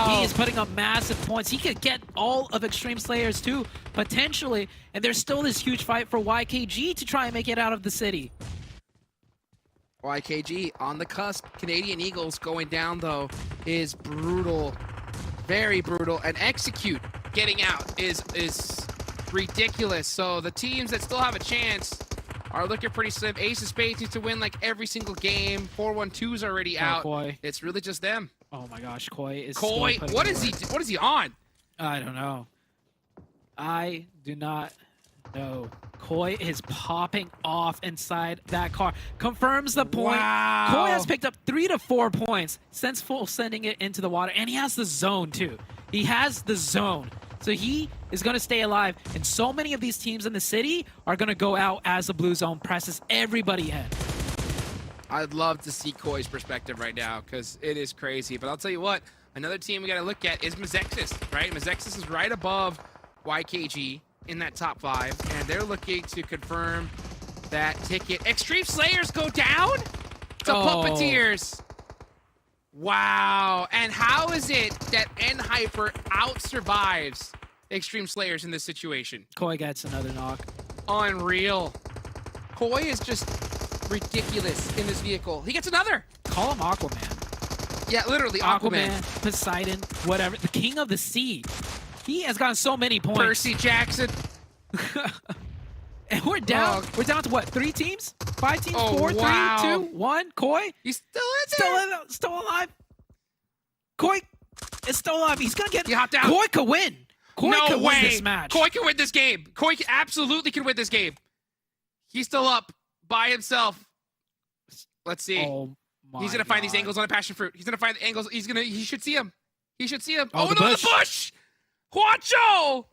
He is putting up massive points. He could get all of Extreme Slayers too, potentially. And there's still this huge fight for YKG to try and make it out of the city. YKG on the cusp. Canadian Eagles going down, though, is brutal. Very brutal. And Execute getting out is ridiculous. So the teams that still have a chance are looking pretty slim. Ace of Spades needs to win like every single game. 4-1-2's already out. Koi. It's really just them. Oh my gosh, Koi is what is he on? I don't know. I do not No. Koi is popping off inside that car. Confirms the point. Wow. Koi has picked up 3 to 4 points since full sending it into the water. And he has the zone, too. He has the zone. So he is going to stay alive. And so many of these teams in the city are going to go out as the blue zone presses everybody in. I'd love to see Koi's perspective right now because it is crazy. But I'll tell you what, another team we got to look at is MEZEXIS, right? MEZEXIS is right above YKG in that top 5, and they're looking to confirm that ticket. Extreme Slayers go down to Puppeteers. Wow. And how is it that NHyper out-survives Extreme Slayers in this situation? Koi gets another knock. Unreal. Koi is just ridiculous in this vehicle. He gets another. Call him Aquaman. Yeah, literally Aquaman. Poseidon, whatever. The king of the sea. He has gotten so many points. Percy Jackson. And we're down. We're down to what? 3 teams? 5 teams? Oh, 4, wow. 3, 2, 1. Koi He's still in there. still alive. Koi is still alive. He's gonna get. He hopped out. Koi could win. Koi No could way. win this match. Koi can win this game. Koi absolutely can win this game. He's still up by himself. Let's see. Oh my He's gonna find these God. angles on a passion fruit. He's gonna find the angles. He should see him. He should see him. Oh, Oh, the no, bush. the bush! Juancho!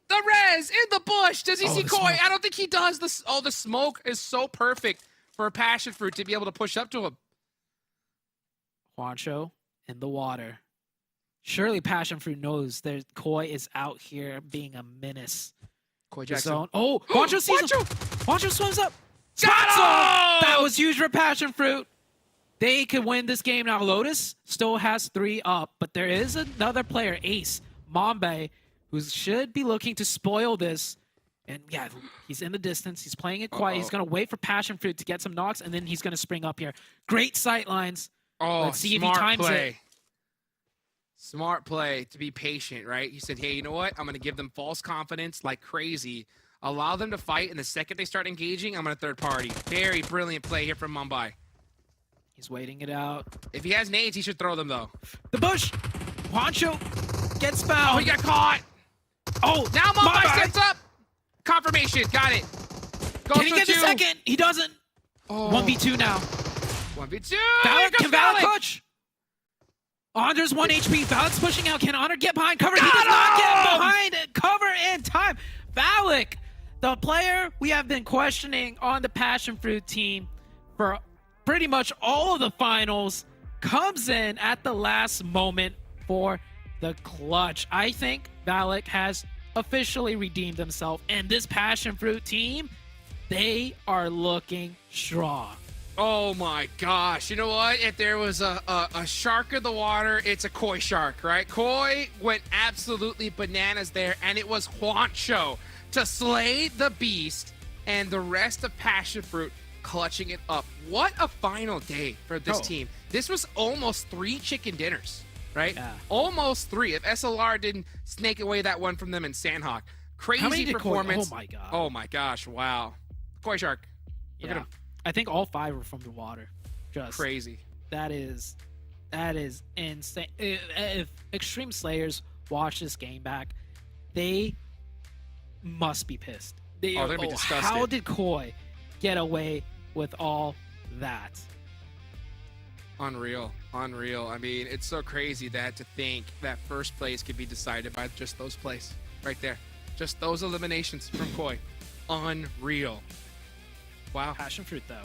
The res in the bush. Does he see the Koi? smoke. I don't think he does. The smoke is so perfect for a passion fruit to be able to push up to him. Juancho in the water. Surely Passion Fruit knows that Koi is out here being a menace. Koi The Jackson. zone. Oh, Juancho sees him. Juancho swims up. Got Spot zone! him! That was huge for Passion Fruit. They could win this game now. Lotus still has 3 up, but there is another player, Ace, Mombe, who should be looking to spoil this. And yeah, he's in the distance. He's playing it quiet. He's going to wait for Passion Fruit to get some knocks, and then he's going to spring up here. Great sight lines. Oh, Let's see if he smart times play. it. Smart play to be patient, right? He said, hey, you know what? I'm going to give them false confidence like crazy. Allow them to fight, and the second they start engaging, I'm going to third party. Very brilliant play here from Mumbai. He's waiting it out. If he has nades, he should throw them, though. The bush. Juancho gets Oh, fouled. he got caught. Oh, Now Mumbai Mumbai. steps up. Confirmation. Got it. Goes Can he for get the 2. second? He doesn't. Oh. 1v2 now. 1v2. Valak, Here can goes Valak Valak. clutch? Honor's 1 HP. Valak's pushing out. Can Honor get behind cover? He Got does not get him! behind cover in time. Valak, the player we have been questioning on the Passion Fruit team for pretty much all of the finals, comes in at the last moment for the clutch. I think Valak has officially redeemed himself, and this Passion Fruit team, they are looking strong. Oh my gosh. You know what? If there was a shark in the water, it's a Koi shark, right? Koi went absolutely bananas there, and it was Juancho to slay the beast and the rest of Passion Fruit clutching it up. What a final day for this team. This was almost 3 chicken dinners, right? Yeah. Almost 3. If SLR didn't snake away that one from them in Sandhawk. How many Crazy did performance. Koi? Oh my god. Oh my gosh. Wow. Koi shark. Look at Yeah. him. I think all 5 were from the water. Just Crazy. that is insane. If Extreme Slayers watch this game back, they must be pissed. Oh, they're gonna be disgusted. How did Koi get away with all that? Unreal. Unreal. I mean, it's so crazy that to think that first place could be decided by just those plays right there. Just those eliminations from Koi. Unreal. Wow. Passion Fruit, though,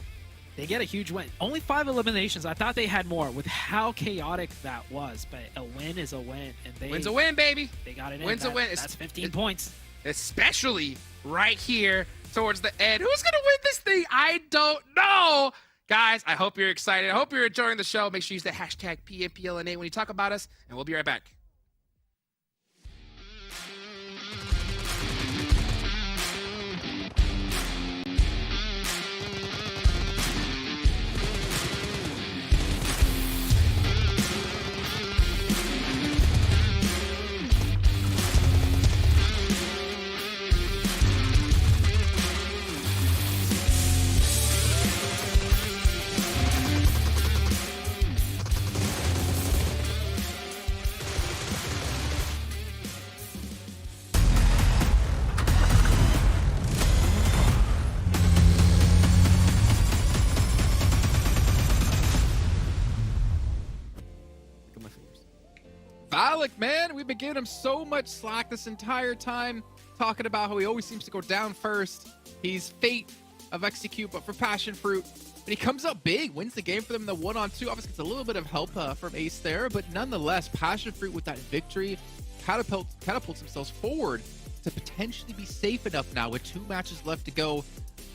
they get a huge win. Only 5 eliminations. I thought they had more with how chaotic that was, but a win is a win, and they Win's a win, baby. They got it in. Win's a win. That's 15 points. Especially right here towards the end. Who's going to win this thing? I don't know. Guys, I hope you're excited. I hope you're enjoying the show. Make sure you use the hashtag PMPLNA when you talk about us, and we'll be right back. BULUC, man, we've been giving him so much slack this entire time, talking about how he always seems to go down first. He's fate of execute, but for Passion Fruit. But he comes out big, wins the game for them in the 1-on-2. Obviously, it's a little bit of help from Ace there, but nonetheless, Passion Fruit with that victory catapults themselves forward to potentially be safe enough now with 2 matches left to go.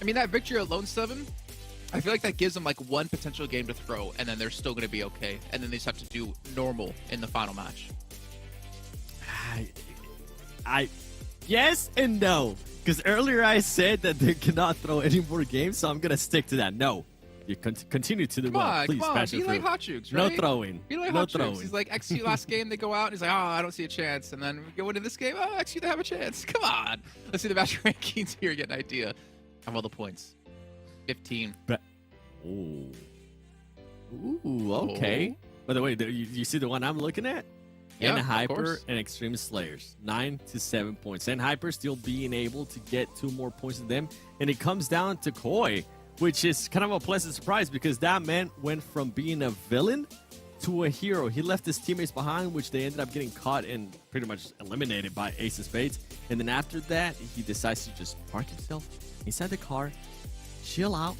I mean, that victory at Lone 7, I feel like that gives them like 1 potential game to throw, and then they're still going to be okay. And then they just have to do normal in the final match. Yes and no. Because earlier I said that they cannot throw any more games, so I'm going to stick to that. No. You continue to the run, please, Passion Be Fruit. like Hotchukes, No right? throwing. Be like no Hotchukes. throwing. He's like, XQ last game, they go out, and he's like, oh, I don't see a chance. And then we go into this game, oh, XQ, they have a chance. Come on. Let's see the match rankings here, get an idea of all the points. 15. Ooh. Ooh, okay. By the way, you see the one I'm looking at? Yeah, Hyper and Extreme Slayers. 9 to 7 points. And Hyper still being able to get 2 more points than them. And it comes down to Koi, which is kind of a pleasant surprise because that man went from being a villain to a hero. He left his teammates behind, which they ended up getting caught and pretty much eliminated by Ace of Spades. And then after that, he decides to just park himself inside the car, chill out,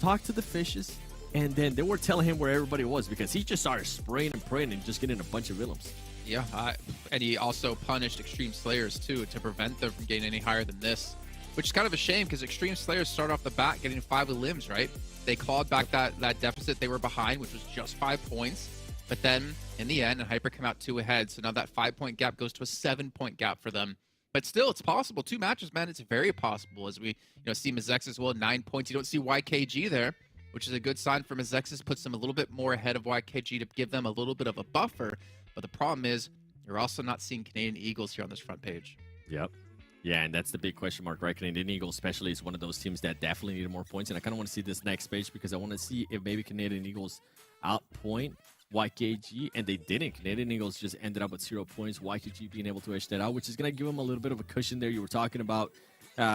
talk to the fishes, and then they were telling him where everybody was because he just started spraying and praying and just getting a bunch of villains. Yeah, and he also punished Extreme Slayers too to prevent them from getting any higher than this, which is kind of a shame because Extreme Slayers start off the bat getting 5 limbs, right? They clawed back that deficit they were behind, which was just 5 points. But then in the end, and Hyper come out 2 ahead, so now that 5-point gap goes to a 7-point gap for them. But still, it's possible. 2 matches, man, it's very possible. As we see MEZEXIS as well, 9 points. You don't see YKG there, which is a good sign for MEZEXIS. Puts them a little bit more ahead of YKG to give them a little bit of a buffer. But the problem is, you're also not seeing Canadian Eagles here on this front page. Yep. Yeah, and that's the big question mark, right? Canadian Eagles especially is one of those teams that definitely needed more points. And I kind of want to see this next page because I want to see if maybe Canadian Eagles outpoint YKG, and they didn't. Canadian Eagles just ended up with 0 points. YKG being able to edge that out, which is going to give them a little bit of a cushion there. You were talking about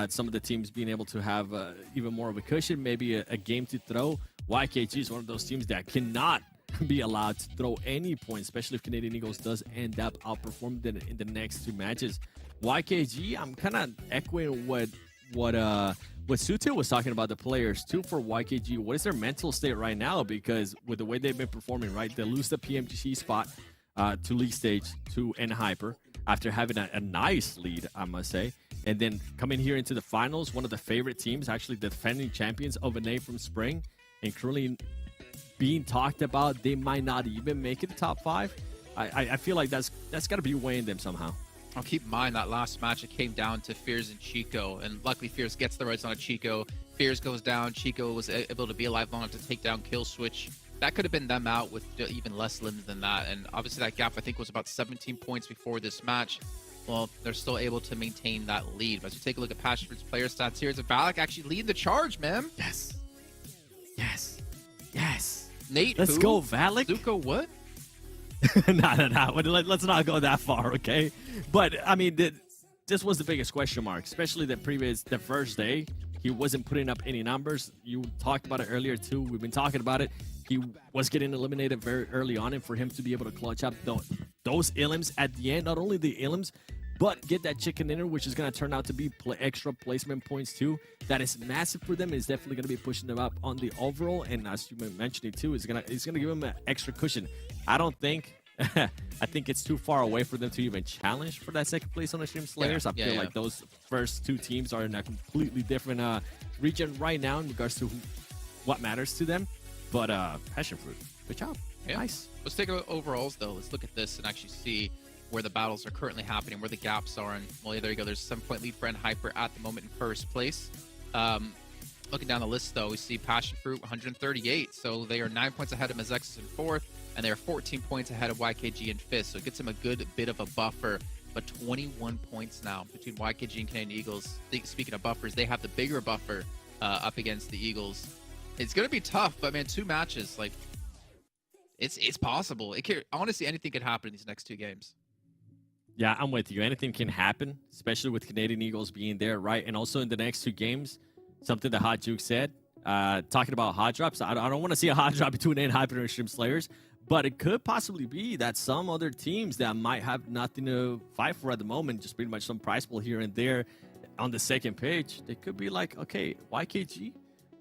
some of the teams being able to have even more of a cushion, maybe a game to throw. YKG is one of those teams that cannot be allowed to throw any points, especially if Canadian Eagles does end up outperforming them in the next 2 matches. YKG, I'm kind of echoing what Sute was talking about the players too for YKG. What is their mental state right now? Because with the way they've been performing, right, they lose the PMGC spot to League Stage to Hyper after having a nice lead, I must say. And then coming here into the finals, one of the favorite teams, actually the defending champions of NA from Spring, and currently being talked about, they might not even make it the top 5. I feel like that's got to be weighing them somehow. I'll keep in mind that last match, it came down to Fears and Chico, and luckily Fears gets the rights on a Chico. Fears goes down, Chico was able to be alive long enough to take down Kill Switch. That could have been them out with even less limbs than that, and obviously that gap I think was about 17 points before this match. Well, they're still able to maintain that lead. But as we take a look at Passion Fruit's player stats here, it's a BULUC actually lead the charge, man. Yes. Yes. Yes. Nate, let's go, BULUC. Zuko, what? No. Let's not go that far, okay? But, I mean, this was the biggest question mark, especially the first day. He wasn't putting up any numbers. You talked about it earlier, too. We've been talking about it. He was getting eliminated very early on, and for him to be able to clutch up those illims at the end, not only the illims, but get that chicken dinner, which is going to turn out to be extra placement points, too. That is massive for them. It's definitely going to be pushing them up on the overall, and as you mentioned, too, it's going to give them an extra cushion. I think it's too far away for them to even challenge for that second place on Extreme Slayers. I feel like those first 2 teams are in a completely different region right now in regards to what matters to them. But Passion Fruit, good job. Yeah. Nice. Let's take a look at overalls, though. Let's look at this and actually see where the battles are currently happening, where the gaps are. And, well, there you go. There's a 7-point lead for Hyper at the moment in first place. Looking down the list, though, we see Passion Fruit 138. So they are 9 points ahead of MEZEXIS in 4th, and they are 14 points ahead of YKG in 5th. So it gets them a good bit of a buffer. But 21 points now between YKG and Canadian Eagles. Speaking of buffers, they have the bigger buffer up against the Eagles. It's going to be tough, but, man, 2 matches, like, it's possible. Honestly, anything could happen in these next 2 games. Yeah, I'm with you. Anything can happen, especially with Canadian Eagles being there, right? And also in the next 2 games, something that Hot Juke said, talking about hot drops. I don't want to see a hot drop between Hyper and Extreme Slayers, But it could possibly be that some other teams that might have nothing to fight for at the moment, just pretty much some prize pool here and there on the second page, they could be like, okay, YKG,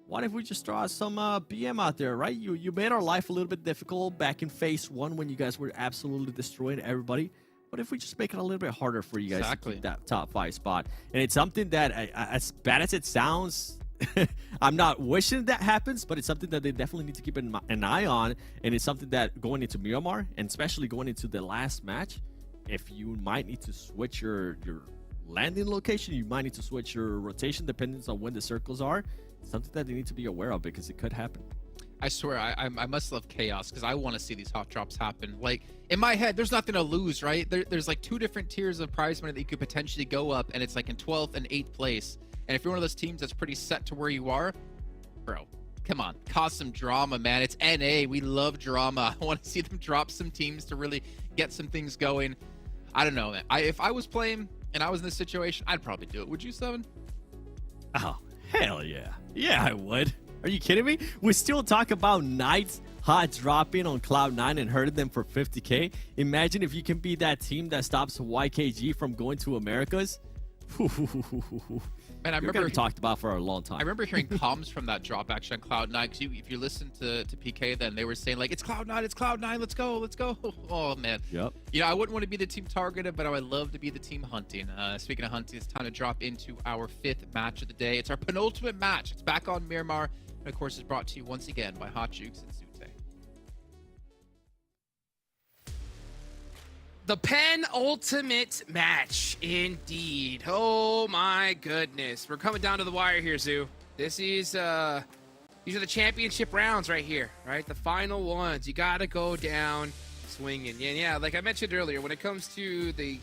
what if we just throw out some BM out there, right? You made our life a little bit difficult back in phase 1 when you guys were absolutely destroying everybody. What if we just make it a little bit harder for you guys to keep that top 5 spot? And it's something that, as bad as it sounds, I'm not wishing that happens, but it's something that they definitely need to keep an eye on. And it's something that going into Myanmar, and especially going into the last match, if you might need to switch your landing location, you might need to switch your rotation depending on when the circles are. It's something that they need to be aware of because it could happen. I swear, I must love chaos because I want to see these hot drops happen. Like, in my head, there's nothing to lose, right? There's like 2 different tiers of prize money that you could potentially go up, and it's like in 12th and 8th place. And if you're one of those teams that's pretty set to where you are, bro, come on, cause some drama, man. It's NA. We love drama. I want to see them drop some teams to really get some things going. I don't know, man. If I was playing and I was in this situation, I'd probably do it. Would you, Seven? Oh, hell yeah. Yeah, I would. Are you kidding me? We still talk about Knights hot dropping on Cloud9 and hurting them for 50K. Imagine if you can be that team that stops YKG from going to Americas. And I remember remember talked about for a long time. I remember hearing comms from that drop actually on Cloud9 because if you listen to PK, then they were saying like, it's Cloud9, let's go. Oh man. Yep. You know, I wouldn't want to be the team targeted, but I would love to be the team hunting. Speaking of hunting, it's time to drop into our 5th match of the day. It's our penultimate match. It's back on Miramar, and of course, it's brought to you once again by Hot Jukes and Sute. The penultimate match, indeed. Oh my goodness. We're coming down to the wire here, Zoo. This is, these are the championship rounds right here, right? The final ones. You gotta go down swinging. And yeah, like I mentioned earlier, when it comes to the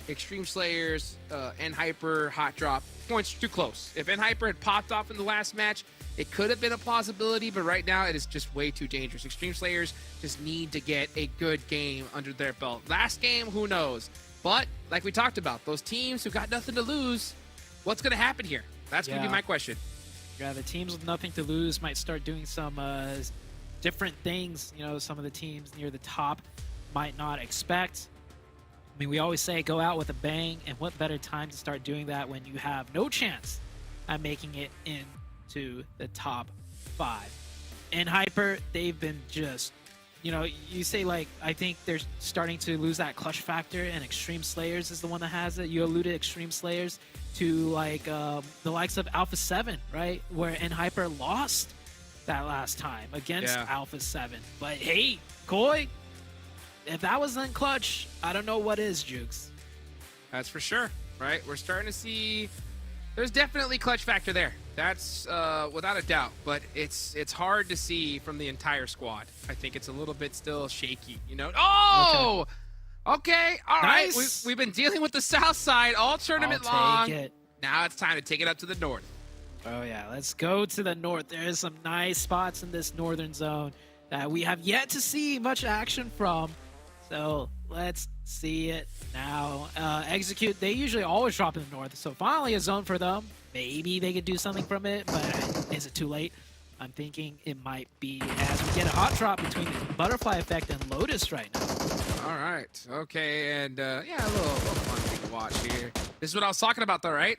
Extreme Slayers, N-Hyper, Hot Drop, points too close. If N-Hyper had popped off in the last match, it could have been a possibility, but right now it is just way too dangerous. Extreme Slayers just need to get a good game under their belt. Last game, who knows? But, like we talked about, those teams who got nothing to lose, what's going to happen here? That's going to be my question. Yeah, the teams with nothing to lose might start doing some different things, you know, some of the teams near the top might not expect. I mean, we always say go out with a bang, and what better time to start doing that when you have no chance at making it into the top 5. And Hyper, they've been just, you know, you say like, I think they're starting to lose that clutch factor, and Extreme Slayers is the one that has it. You alluded Extreme Slayers to like the likes of Alpha 7, right? Where N-Hyper lost that last time against Alpha 7. But hey, Koi, if that wasn't clutch, I don't know what is, Jukes. That's for sure, right? We're starting to see there's definitely clutch factor there. That's without a doubt, but it's hard to see from the entire squad. I think it's a little bit still shaky, you know? Oh! Okay, all right. We've been dealing with the south side all tournament long. Now it's time to take it up to the north. Oh, yeah. Let's go to the north. There's some nice spots in this northern zone that we have yet to see much action from. So let's see it now. Execute. They usually always drop in the north. So finally a zone for them. Maybe they could do something from it, but is it too late? I'm thinking it might be as we get a hot drop between Butterfly Effect and Lotus right now. All right. Okay. And yeah, a little fun thing to watch here. This is what I was talking about though, right?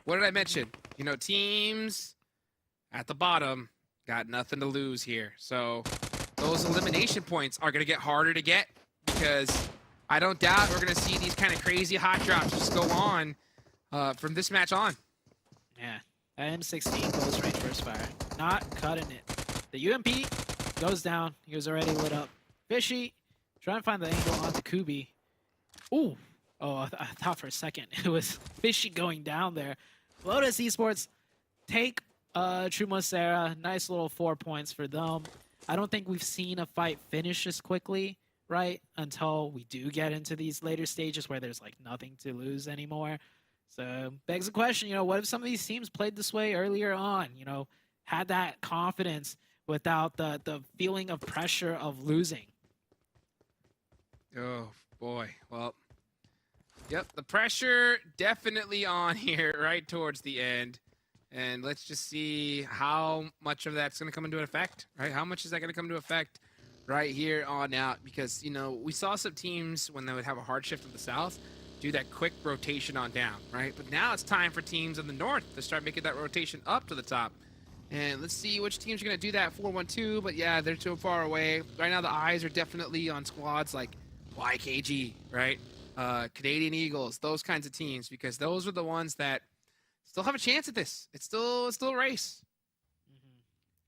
What did I mention? You know, teams at the bottom got nothing to lose here. So those elimination points are going to get harder to get because I don't doubt we're going to see these kind of crazy hot drops just go on from this match on. Yeah, M16 close range first fire. Not cutting it. The UMP goes down. He was already lit up. Fishy trying to find the angle onto Kubi. Ooh. Oh, I thought for a second it was Fishy going down there. Lotus Esports take Trumosera. Nice little 4 points for them. I don't think we've seen a fight finish this quickly, right? Until we do get into these later stages where there's like nothing to lose anymore. So begs the question, you know, what if some of these teams played this way earlier on, you know, had that confidence without the feeling of pressure of losing? Oh, boy. Well, yep, the pressure definitely on here right towards the end. And let's just see how much of that's going to come into effect, right? How much is that going to come into effect right here on out because, you know, we saw some teams when they would have a hard shift in the south do that quick rotation on down, right? But now it's time for teams in the north to start making that rotation up to the top. And let's see which teams are going to do that. 4-1-2, but yeah, they're too far away. Right now the eyes are definitely on squads like YKG, right? Canadian Eagles, those kinds of teams, because those are the ones that still have a chance at this. It's still a race.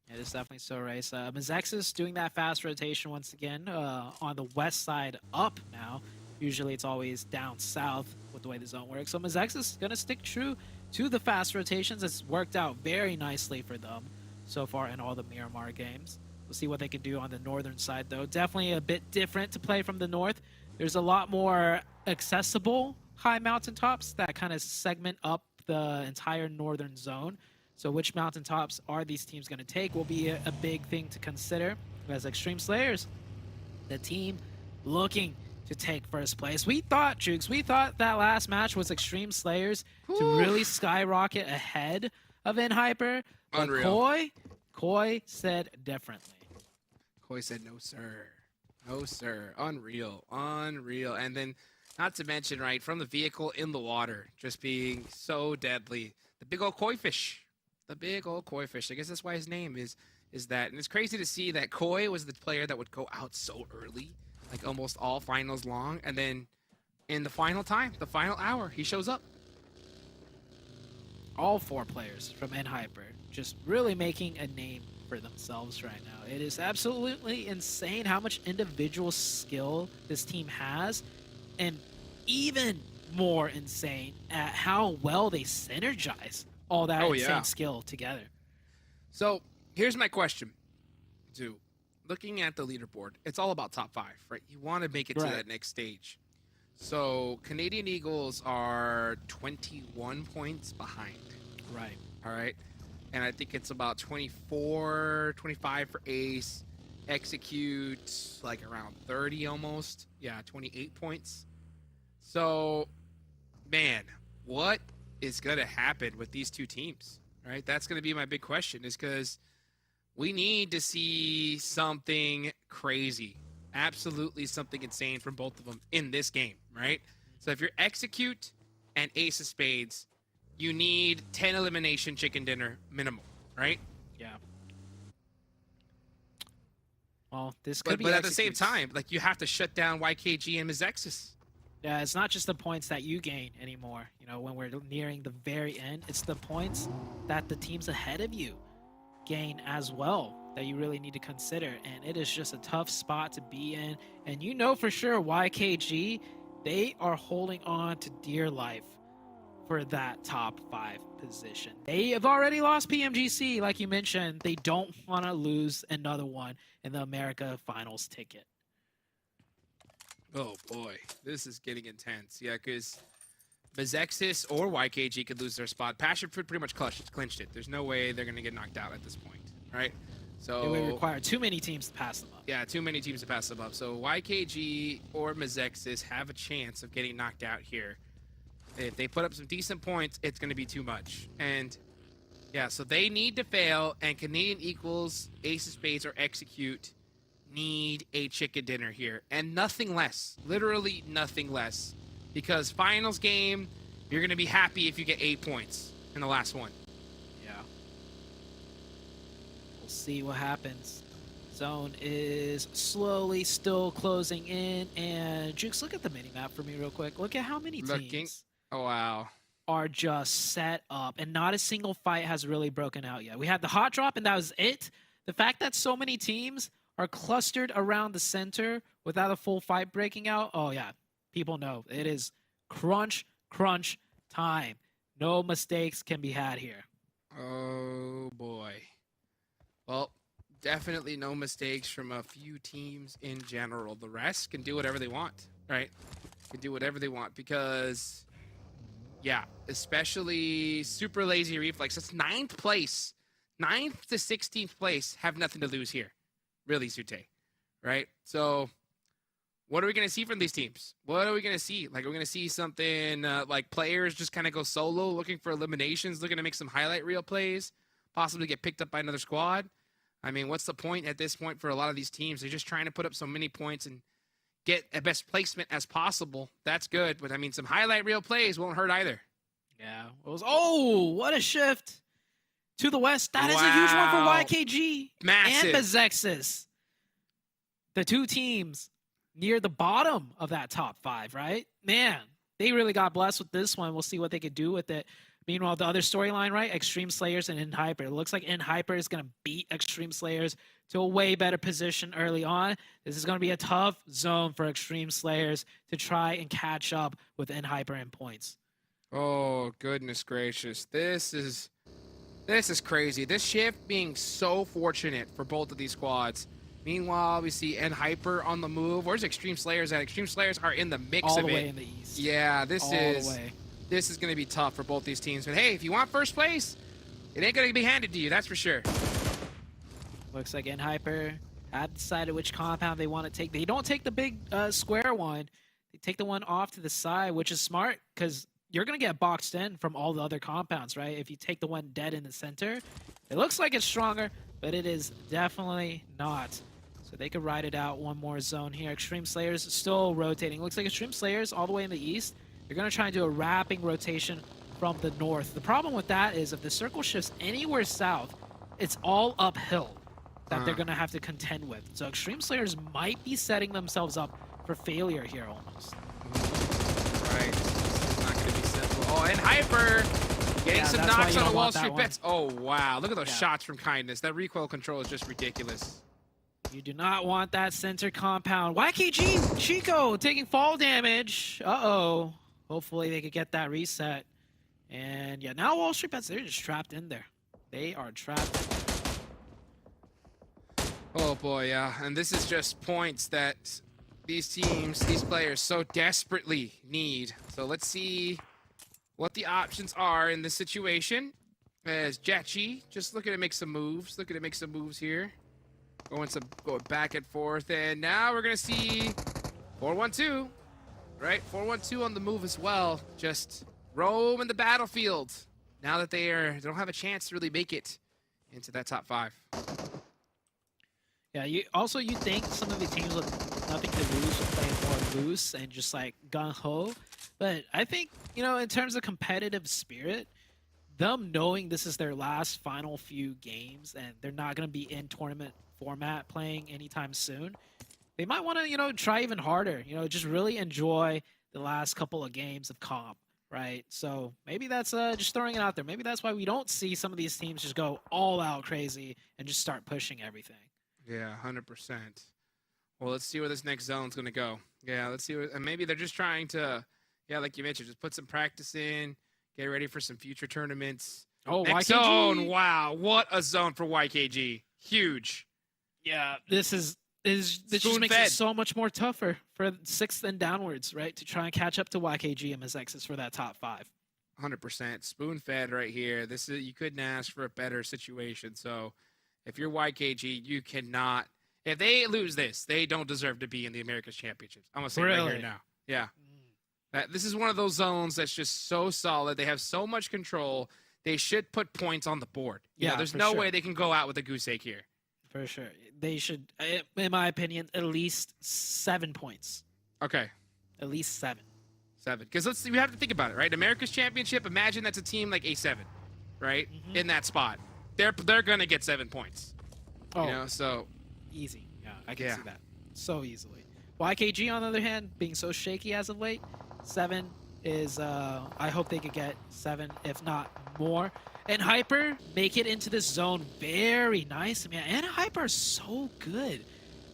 It is definitely so race. MEZEXIS doing that fast rotation once again on the west side up now. Usually it's always down south with the way the zone works. So MEZEXIS is going to stick true to the fast rotations. It's worked out very nicely for them so far in all the Miramar games. We'll see what they can do on the northern side, though. Definitely a bit different to play from the north. There's a lot more accessible high mountaintops that kind of segment up the entire northern zone. So which mountaintops are these teams going to take will be a big thing to consider. As Extreme Slayers, the team looking to take first place. We thought, Jukes, that last match was Extreme Slayers to really skyrocket ahead of NHyper. But Unreal. Koi said differently. Koi said, no, sir. No, sir. Unreal. Unreal. And then, not to mention, right, from the vehicle in the water, just being so deadly. The big old koi fish. The big old koi fish. I guess that's why his name is that. And it's crazy to see that Koi was the player that would go out so early, like almost all finals long. And then in the final time, the final hour, he shows up. All 4 players from NHyper just really making a name for themselves right now. It is absolutely insane how much individual skill this team has, and even more insane at how well they synergize all that insane skill together. So here's my question, Zoo. Looking at the leaderboard, it's all about top 5, right? You want to make it to that next stage. So Canadian Eagles are 21 points behind. Right. All right. And I think it's about 24, 25 for Ace. Execute, like around 30 almost. Yeah, 28 points. So, man, what is going to happen with these two teams? Right? That's going to be my big question, is because we need to see something crazy. Absolutely something insane from both of them in this game, right? So if you're Execute and Ace of Spades, you need 10 elimination chicken dinner minimum, right? Yeah. Well, this could be But at the same time, like, you have to shut down YKG and MEZEXIS. Yeah, it's not just the points that you gain anymore. You know, when we're nearing the very end, it's the points that the teams ahead of you gain as well that you really need to consider. And it is just a tough spot to be in. And you know for sure YKG, they are holding on to dear life for that top 5 position. They have already lost PMGC, like you mentioned. They don't want to lose another one in the America Finals ticket. Oh boy, this is getting intense. Yeah, because MEZEXIS or YKG could lose their spot. PASSIONFRUIT pretty much clinched it. There's no way they're going to get knocked out at this point, right? So it would require too many teams to pass them up. Yeah, too many teams to pass them up. So YKG or MEZEXIS have a chance of getting knocked out here. If they put up some decent points, it's going to be too much. And yeah, so they need to fail, and Canadian Eagles, Ace of Spades, or Execute need a chicken dinner here, and nothing less. Literally nothing less. Because finals game, you're going to be happy if you get 8 points in the last one. Yeah. We'll see what happens. Zone is slowly still closing in, and Jukes, look at the mini-map for me real quick. Look at how many teams Oh, wow. are just set up, and not a single fight has really broken out yet. We had the hot drop, and that was it. The fact that so many teams are clustered around the center without a full fight breaking out, oh yeah, people know it is crunch time. No mistakes can be had here. Oh boy. Well, definitely no mistakes from a few teams in general. The rest can do whatever they want, right? Can do whatever they want because, yeah, especially super lazy Reflex. That's 9th place. 9th to 16th place have nothing to lose here. Really, Sute, right? So what are we going to see from these teams? What are we going to see? Like, we're going to see something like players just kind of go solo, looking for eliminations, looking to make some highlight reel plays, possibly get picked up by another squad. I mean, what's the point at this point for a lot of these teams? They're just trying to put up so many points and get a best placement as possible. That's good, but I mean, some highlight reel plays won't hurt either. Yeah. Oh, what a shift to the west. That is a huge one for Wow. YKG Massive. and MEZEXIS. The two teams near the bottom of that top 5, right? Man, they really got blessed with this one. We'll see what they could do with it. Meanwhile, the other storyline, right? Extreme Slayers and NHyper. It looks like NHyper is going to beat Extreme Slayers to a way better position early on. This is going to be a tough zone for Extreme Slayers to try and catch up with NHyper in points. Oh, goodness gracious. This is crazy. This shift being so fortunate for both of these squads. Meanwhile, we see NHyper on the move. Where's Extreme Slayers at? Extreme Slayers are in the mix All of the it. way in the east. Yeah, this All is the way. this is going to be tough for both these teams. But hey, if you want first place, it ain't going to be handed to you, that's for sure. Looks like NHyper have decided which compound they want to take. They don't take the big square one. They take the one off to the side, which is smart because you're going to get boxed in from all the other compounds, right? If you take the one dead in the center, it looks like it's stronger, but it is definitely not. So they could ride it out one more zone here. Extreme Slayers still rotating. Looks like Extreme Slayers all the way in the east. They're going to try and do a wrapping rotation from the north. The problem with that is if the circle shifts anywhere south, it's all uphill that they're going to have to contend with. So Extreme Slayers might be setting themselves up for failure here almost. Right. This is not going to be simple. Oh, and Hyper getting some that's why knocks you on the don't Wall want that Street one. Bets. Oh, wow. Look at those Yeah. shots from Kindness. That recoil control is just ridiculous. You do not want that center compound. YKG, Chico taking fall damage. Uh-oh. Hopefully they could get that reset. And yeah, now Wall Street Bets, they're just trapped in there. They are trapped. Oh, boy, yeah. And this is just points that these teams, these players so desperately need. So let's see what the options are in this situation. As Jetchi just looking to make some moves. Looking to make some moves here. Going back and forth. And now we're going to see 4-1-2. Right? 4-1-2 on the move as well. Just roam in the battlefield. Now that they don't have a chance to really make it into that top 5. Yeah, you think some of the teams with nothing to lose will play more loose and just like gung-ho. But I think, in terms of competitive spirit, them knowing this is their last final few games and they're not going to be in tournament format playing anytime soon, they might want to, try even harder, just really enjoy the last couple of games of comp, right? So maybe that's just throwing it out there. Maybe that's why we don't see some of these teams just go all out crazy and just start pushing everything. Yeah, 100%. Well, let's see where this next zone's going to go. Yeah, let's see. And maybe they're just trying to, yeah, like you mentioned, just put some practice in, get ready for some future tournaments. Oh, Next YKG. zone. Wow, what a zone for YKG. Huge. Yeah, this just makes Spoon-fed. it so much more tougher for 6th and downwards, right? To try and catch up to YKG and MEZEXIS for that top 5. 100%. Spoon-fed right here. You couldn't ask for a better situation. So if you're YKG, you cannot. If they lose this, they don't deserve to be in the Americas Championships. I'm going to say it right here Really? now. Yeah. This is one of those zones that's just so solid. They have so much control. They should put points on the board. You know, there's for no sure. way they can go out with a goose egg here. For sure. They should, in my opinion, at least 7 points. Okay. At least 7. 7. Because we have to think about it, right? America's Championship, imagine that's a team like A7, right? In that spot. They're going to get 7 points. Oh, So easy. Yeah, I can Yeah. see that so easily. YKG, on the other hand, being so shaky as of late, 7 is, I hope they could get 7, if not more. And Hyper make it into this zone very nice. Man, and Hyper are so good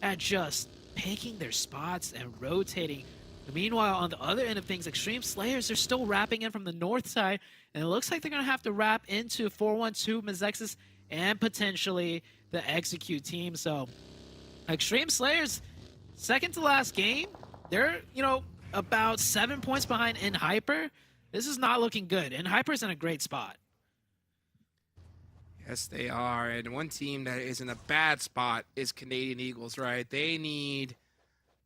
at just picking their spots and rotating. Meanwhile, on the other end of things, Extreme Slayers are still wrapping in from the north side, and it looks like they're going to have to wrap into 4-1-2 MEZEXIS and potentially the Execute team. So Extreme Slayers, second to last game, they're, about 7 points behind NHyper. This is not looking good. NHyper's in a great spot. yes, they are. And one team that is in a bad spot is Canadian Eagles, right? They need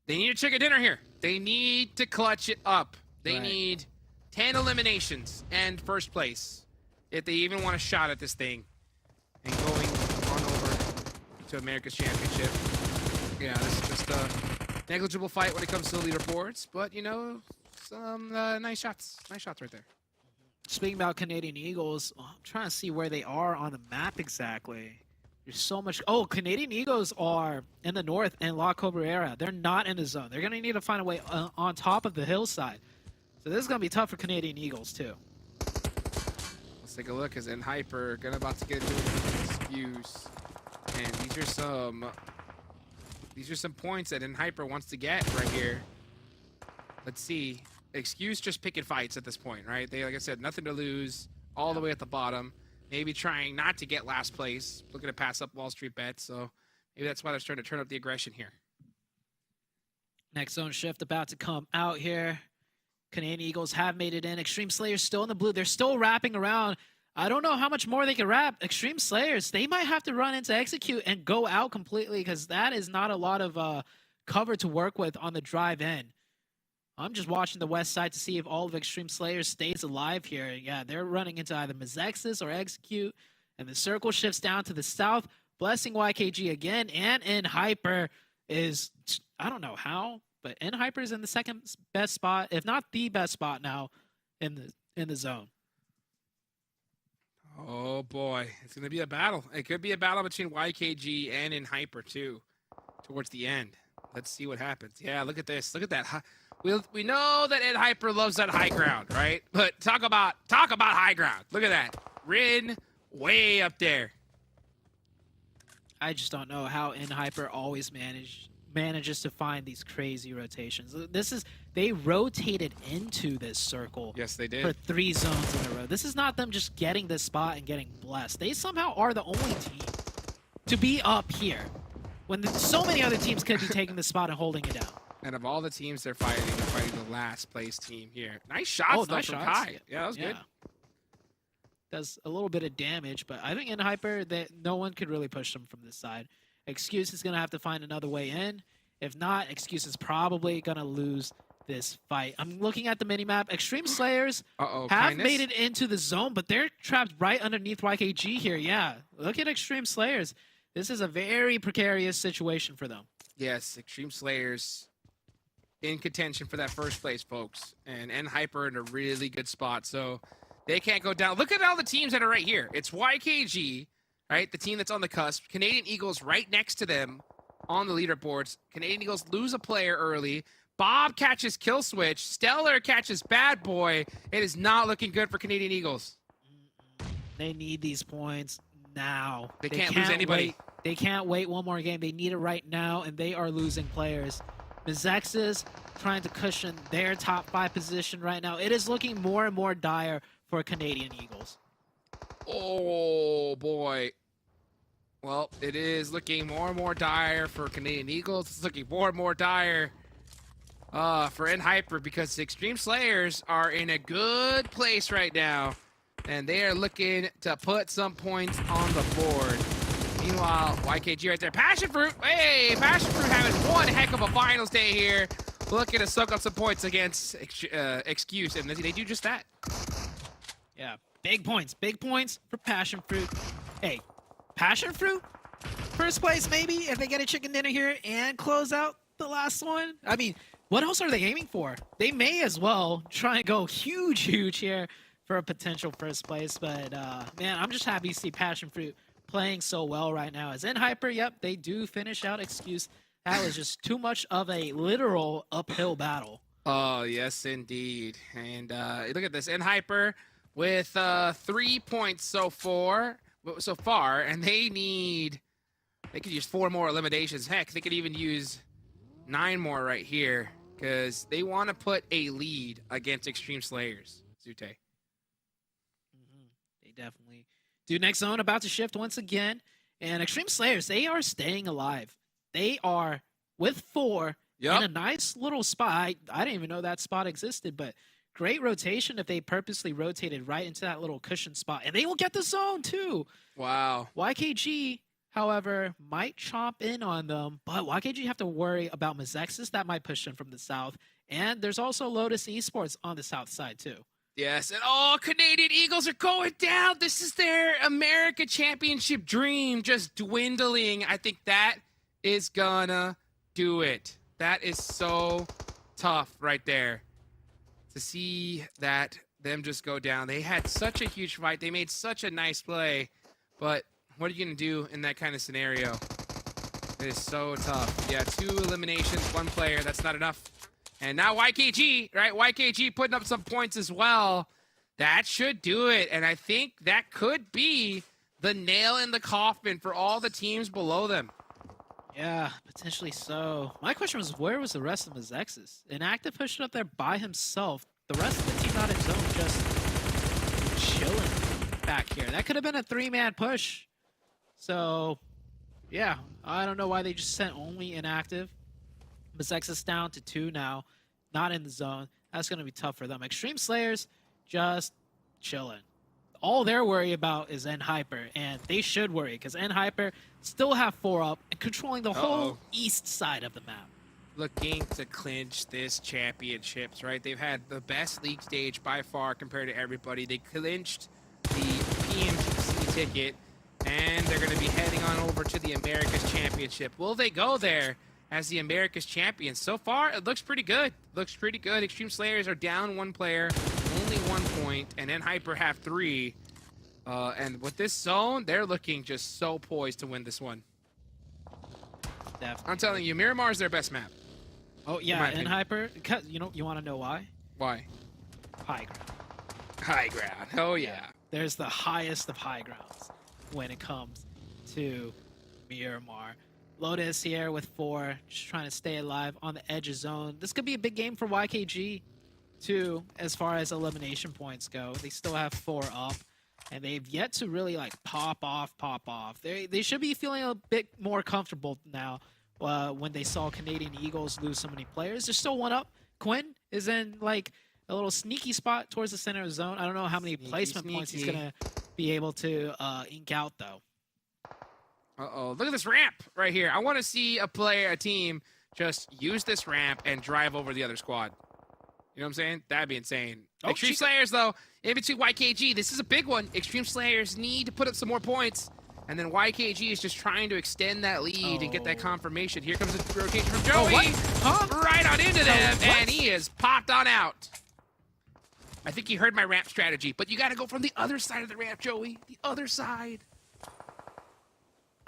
a chicken dinner here. They need to clutch it up. They Right. need 10 eliminations and first place if they even want a shot at this thing. And going on over to America's Championship. Yeah, this is just a negligible fight when it comes to the leaderboards, but you know, some nice shots. Nice shots right there. Speaking about Canadian Eagles, I'm trying to see where they are on the map exactly. There's so much. Oh, Canadian Eagles are in the north in La Cabrera. They're not in the zone. They're going to need to find a way on top of the hillside. So this is going to be tough for Canadian Eagles, too. Let's take a look as Hyper about to get into an excuse. And these are some points that Hyper wants to get right here. Let's see. Excuse just picking fights at this point, right? They, like I said, nothing to lose, all the way at the bottom. Maybe trying not to get last place, looking to pass up Wall Street bets. So maybe that's why they're starting to turn up the aggression here. Next zone shift about to come out here. Canadian Eagles have made it in. Extreme Slayers still in the blue. They're still wrapping around. I don't know how much more they can wrap. Extreme Slayers, they might have to run into execute and go out completely because that is not a lot of cover to work with on the drive in. I'm just watching the west side to see if all of Extreme Slayers stays alive here. Yeah, they're running into either MEZEXIS or execute, and the circle shifts down to the south, blessing YKG again, and Hyper is, I don't know how, but Hyper is in the second best spot, if not the best spot now in the zone. Oh boy, it's gonna be a battle. It could be a battle between YKG and Hyper too, towards the end. Let's see what happens. Yeah, look at this. Look at that. We know that Hyper loves that high ground, right? But talk about high ground. Look at that. Rin way up there. I just don't know how Hyper always manages to find these crazy rotations. They rotated into this circle. Yes, they did. For 3 zones in a row. This is not them just getting this spot and getting blessed. They somehow are the only team to be up here when so many other teams could be taking the spot and holding it down. And of all the teams they're fighting the last place team here. Nice shots, though, from Kai. Yeah, that was good. Does a little bit of damage, but I think Hyper, that no one could really push them from this side. Excuse is going to have to find another way in. If not, Excuse is probably going to lose this fight. I'm looking at the minimap. Extreme Slayers have made it into the zone, but they're trapped right underneath YKG here. Yeah, look at Extreme Slayers. This is a very precarious situation for them. Yes, Extreme Slayers in contention for that first place, folks. And Hyper in a really good spot, so they can't go down. Look at all the teams that are right here. It's YKG, right? The team that's on the cusp. Canadian Eagles right next to them on the leaderboards. Canadian Eagles lose a player early. Bob catches Kill Switch. Stellar catches Bad Boy. It is not looking good for Canadian Eagles. They need these points now. They can't lose anybody. They can't wait one more game. They need it right now, and they are losing players. MEZEXIS trying to cushion their top 5 position right now. It is looking more and more dire for Canadian Eagles. Oh, boy. Well, it is looking more and more dire for Canadian Eagles. It's looking more and more dire for Hyper because Extreme Slayers are in a good place right now, and they are looking to put some points on the board. Meanwhile, YKG right there. Passionfruit. Hey, Passionfruit having one heck of a finals day here. Looking to soak up some points against Excuse, and they do just that. Yeah, big points for Passionfruit. Hey, Passionfruit, first place maybe if they get a chicken dinner here and close out the last one. I mean, what else are they aiming for? They may as well try and go huge here for a potential first place. But man, I'm just happy to see Passionfruit playing so well right now. As Hyper, yep, they do finish out Excuse. That was just too much of a literal uphill battle. Oh, yes, indeed. And look at this. Hyper with 3 points so far, and they could use 4 more eliminations. Heck, they could even use 9 more right here because they want to put a lead against Extreme Slayers. Zute. They definitely do. Next zone about to shift once again. And Extreme Slayers, they are staying alive. They are with 4 in a nice little spot. I didn't even know that spot existed, but great rotation if they purposely rotated right into that little cushion spot. And they will get the zone too. Wow. YKG, however, might chomp in on them, but YKG have to worry about MEZEXIS. That might push them from the south. And there's also LOTUS Esports on the south side too. Yes, and oh, Canadian Eagles are going down. This is their America Championship dream just dwindling. I think that is gonna do it. That is so tough right there to see that them just go down. They had such a huge fight. They made such a nice play, but what are you gonna do in that kind of scenario? It is so tough. Yeah, 2 eliminations, 1 player. That's not enough. And now YKG, right? YKG putting up some points as well. That should do it. And I think that could be the nail in the coffin for all the teams below them. Yeah, potentially so. My question was, where was the rest of MEZEXIS? Inactive pushed up there by himself. The rest of the team not in zone, just chilling back here. That could have been a 3-man push. So, yeah, I don't know why they just sent only inactive. MEZEXIS down to 2 now, not in the zone. That's going to be tough for them. Extreme Slayers just chilling. All they're worried about is NHyper, and they should worry because NHyper still have 4 up and controlling the whole east side of the map. Looking to clinch this championships, right? They've had the best league stage by far compared to everybody. They clinched the PMGC ticket, and they're going to be heading on over to the Americas Championship. Will they go there as the Americas champions? So far, it looks pretty good. Looks pretty good. Extreme Slayers are down 1 player, only 1 point, and NHyper have 3. And with this zone, they're looking just so poised to win this one. Definitely. I'm telling you, Miramar is their best map. Oh, yeah, NHyper, you want to know why? Why? High ground. High ground. Oh, yeah. There's the highest of high grounds when it comes to Miramar. LOTUS here with 4, just trying to stay alive on the edge of zone. This could be a big game for YKG, too, as far as elimination points go. They still have 4 up, and they've yet to really, like, pop off. They should be feeling a bit more comfortable now when they saw Canadian Eagles lose so many players. There's still 1 up. Quinn is in, like, a little sneaky spot towards the center of zone. I don't know how many placement points he's going to be able to ink out, though. Uh-oh, look at this ramp right here. I want to see a team just use this ramp and drive over the other squad. You know what I'm saying? That'd be insane. Oh, Extreme Slayers, though, in between YKG, this is a big one. Extreme Slayers need to put up some more points, and then YKG is just trying to extend that lead and get that confirmation. Here comes a rotation from Joey. Right on into them, and he is popped on out. I think he heard my ramp strategy, but you got to go from the other side of the ramp, Joey. The other side.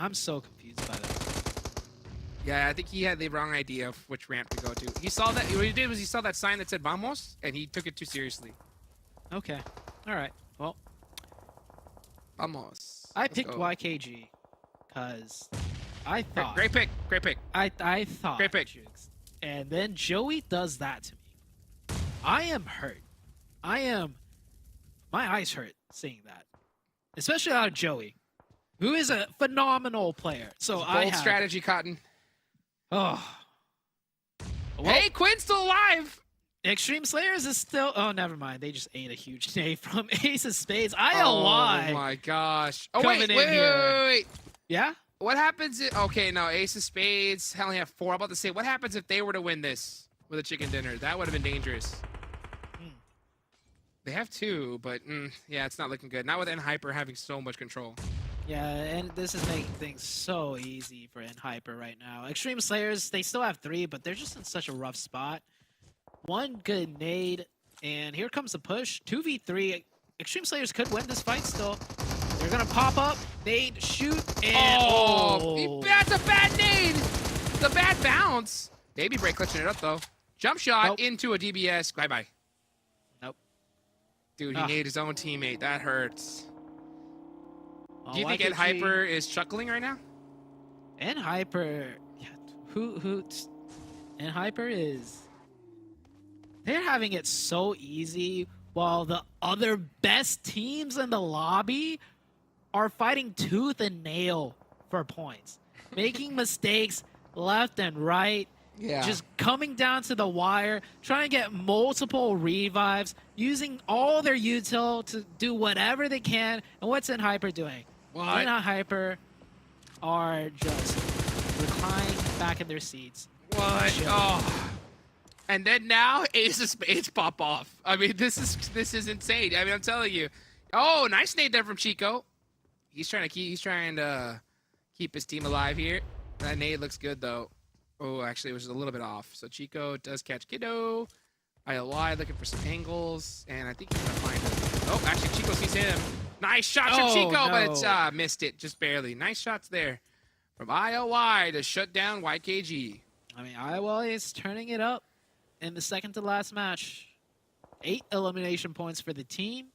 I'm so confused by that. Yeah, I think he had the wrong idea of which ramp to go to. He saw that. What he did was he saw that sign that said "Vamos," and he took it too seriously. Okay. All right. Well, Vamos. I picked YKG because I thought. Great pick. Great pick. I thought. Great pick. And then Joey does that to me. I am hurt. My eyes hurt seeing that, especially out of Joey, who is a phenomenal player. So bold strategy, Cotton. Oh. Well, hey, Quinn's still alive. Extreme Slayers is still. Oh, never mind. They just ate a huge day from Ace of Spades. Oh my gosh. Oh wait. Yeah. What happens if? Okay, no. Ace of Spades only have 4. I'm about to say, what happens if they were to win this with a chicken dinner? That would have been dangerous. They have 2, but yeah, it's not looking good. Not with NHyper having so much control. Yeah, and this is making things so easy for NHyper right now. Extreme Slayers, they still have 3, but they're just in such a rough spot. 1 good nade, and here comes the push. 2v3. Extreme Slayers could win this fight still. They're going to pop up, nade, shoot, and that's a bad nade! The bad bounce. Baby Break clutching it up, though. Jump shot into a DBS. Bye-bye. Nope. Dude, he made his own teammate. That hurts. Do you think YKG, NHyper is chuckling right now? NHyper, yeah, NHyper is. They're having it so easy, while the other best teams in the lobby are fighting tooth and nail for points, making mistakes left and right. Yeah. Just coming down to the wire, trying to get multiple revives, using all their util to do whatever they can. And what's NHyper doing? What? NHyper are just reclining back in their seats. What? Oh. And then now Ace of Spades pop off. I mean, this is insane. I mean, I'm telling you. Oh, nice nade there from Chico. He's trying to keep his team alive here. That nade looks good though. Oh, actually, it was a little bit off. So Chico does catch Kiddo. ILY looking for some angles, and I think he's gonna find him. Oh, actually, Chico sees him. Nice shots from Chico, but it's missed it just barely. Nice shots there from ILY to shut down YKG. I mean, ILY is turning it up in the second to last match. 8 elimination points for the team.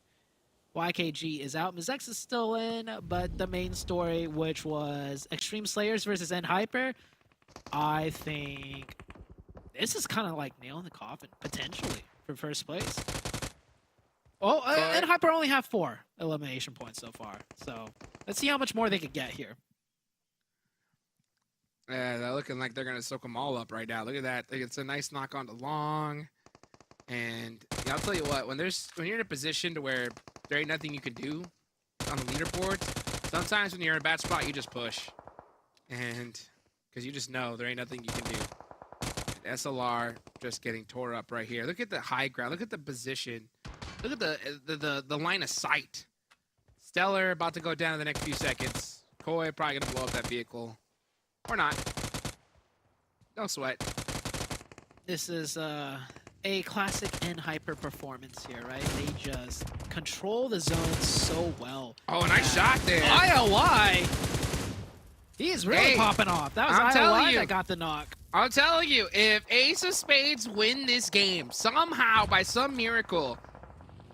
YKG is out. MEZEXIS is still in, but the main story, which was Extreme Slayers versus NHyper, I think this is kind of like nail in the coffin, potentially, for first place. Oh, NHyper only have 4 elimination points so far. So let's see how much more they could get here. Yeah, they're looking like they're going to soak them all up right now. Look at that. It's a nice knock on to long. And yeah, I'll tell you what, when you're in a position to where there ain't nothing you can do on the leaderboard, sometimes when you're in a bad spot, you just push. And because you just know there ain't nothing you can do. And SLR just getting tore up right here. Look at the high ground. Look at the position. Look at the line of sight. Stellar about to go down in the next few seconds. Koi probably going to blow up that vehicle. Or not. No sweat. This is a classic NHyper performance here, right? They just control the zone so well. Oh, nice shot there. ILY, he is really popping off. That was ILY that got the knock. I'm telling you, if Ace of Spades win this game, somehow, by some miracle,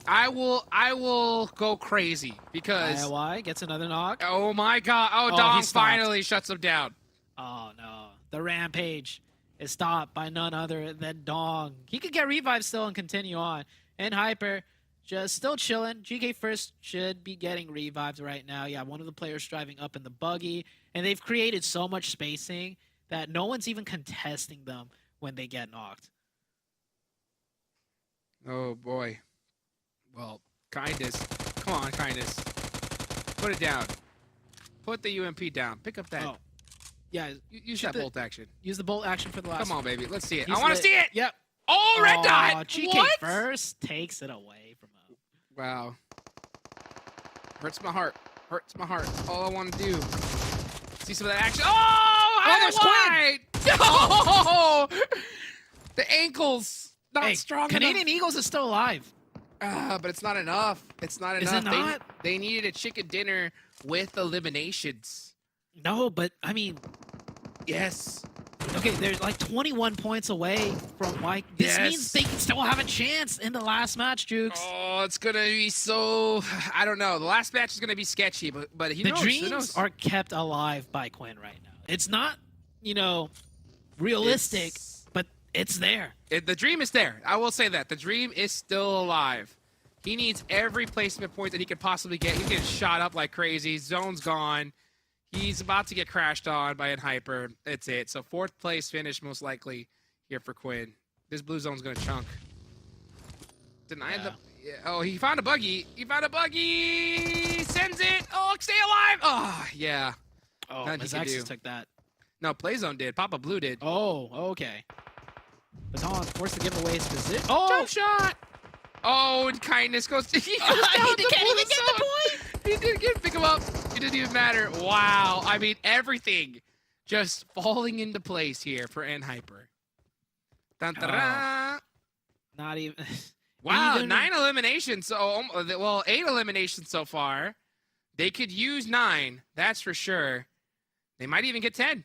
I will go crazy because ILY gets another knock. Oh my god. Oh, Dong finally shuts him down. Oh no. The rampage is stopped by none other than Dong. He could get revived still and continue on. NHyper just still chilling. GK First should be getting revived right now. Yeah, one of the players driving up in the buggy. And they've created so much spacing that no one's even contesting them when they get knocked. Oh boy. Well, Kindness. Come on, Kindness. Put it down. Put the UMP down. Pick up that. Oh. Yeah, use that bolt action. Use the bolt action for the last Come on, baby. Let's see it. I want to see it. Yep. Oh, red dot. GK what? First takes it away from him. Wow. Hurts my heart. Hurts my heart. All I want to do. See some of that action. Oh, there's Quinn. Oh, the ankles not strong Canadian enough. Eagles is still alive. But it's not enough. It's not enough. Is it not? They needed a chicken dinner with eliminations. No, but I mean, yes. Okay, they're like 21 points away from White. This means they can still have a chance in the last match, Jukes. Oh, it's gonna be so. I don't know. The last match is gonna be sketchy, but the dreams are kept alive by Quinn right now. It's not, realistic, but it's there. The dream is there. I will say that the dream is still alive. He needs every placement point that he could possibly get. He's getting shot up like crazy. Zone's gone. He's about to get crashed on by NHyper. That's it. So 4th place finish most likely here for Quinn. This blue zone's gonna chunk. Deny the. Yeah. Oh, he found a buggy. He found a buggy. Sends it. Oh, stay alive. Oh, yeah. Oh, MEZEXIS took that. No, Playzone did. Papa Blue did. Oh, okay. Baton forced to give away his position. Oh, jump shot. Oh, and Kindness goes. He can't even get the point. He didn't pick him up. It didn't even matter. Wow. I mean, everything just falling into place here for NHyper. Dun, dun, dun. Not even. Wow, 9 eliminations. So, well, 8 eliminations so far. They could use 9. That's for sure. They might even get 10.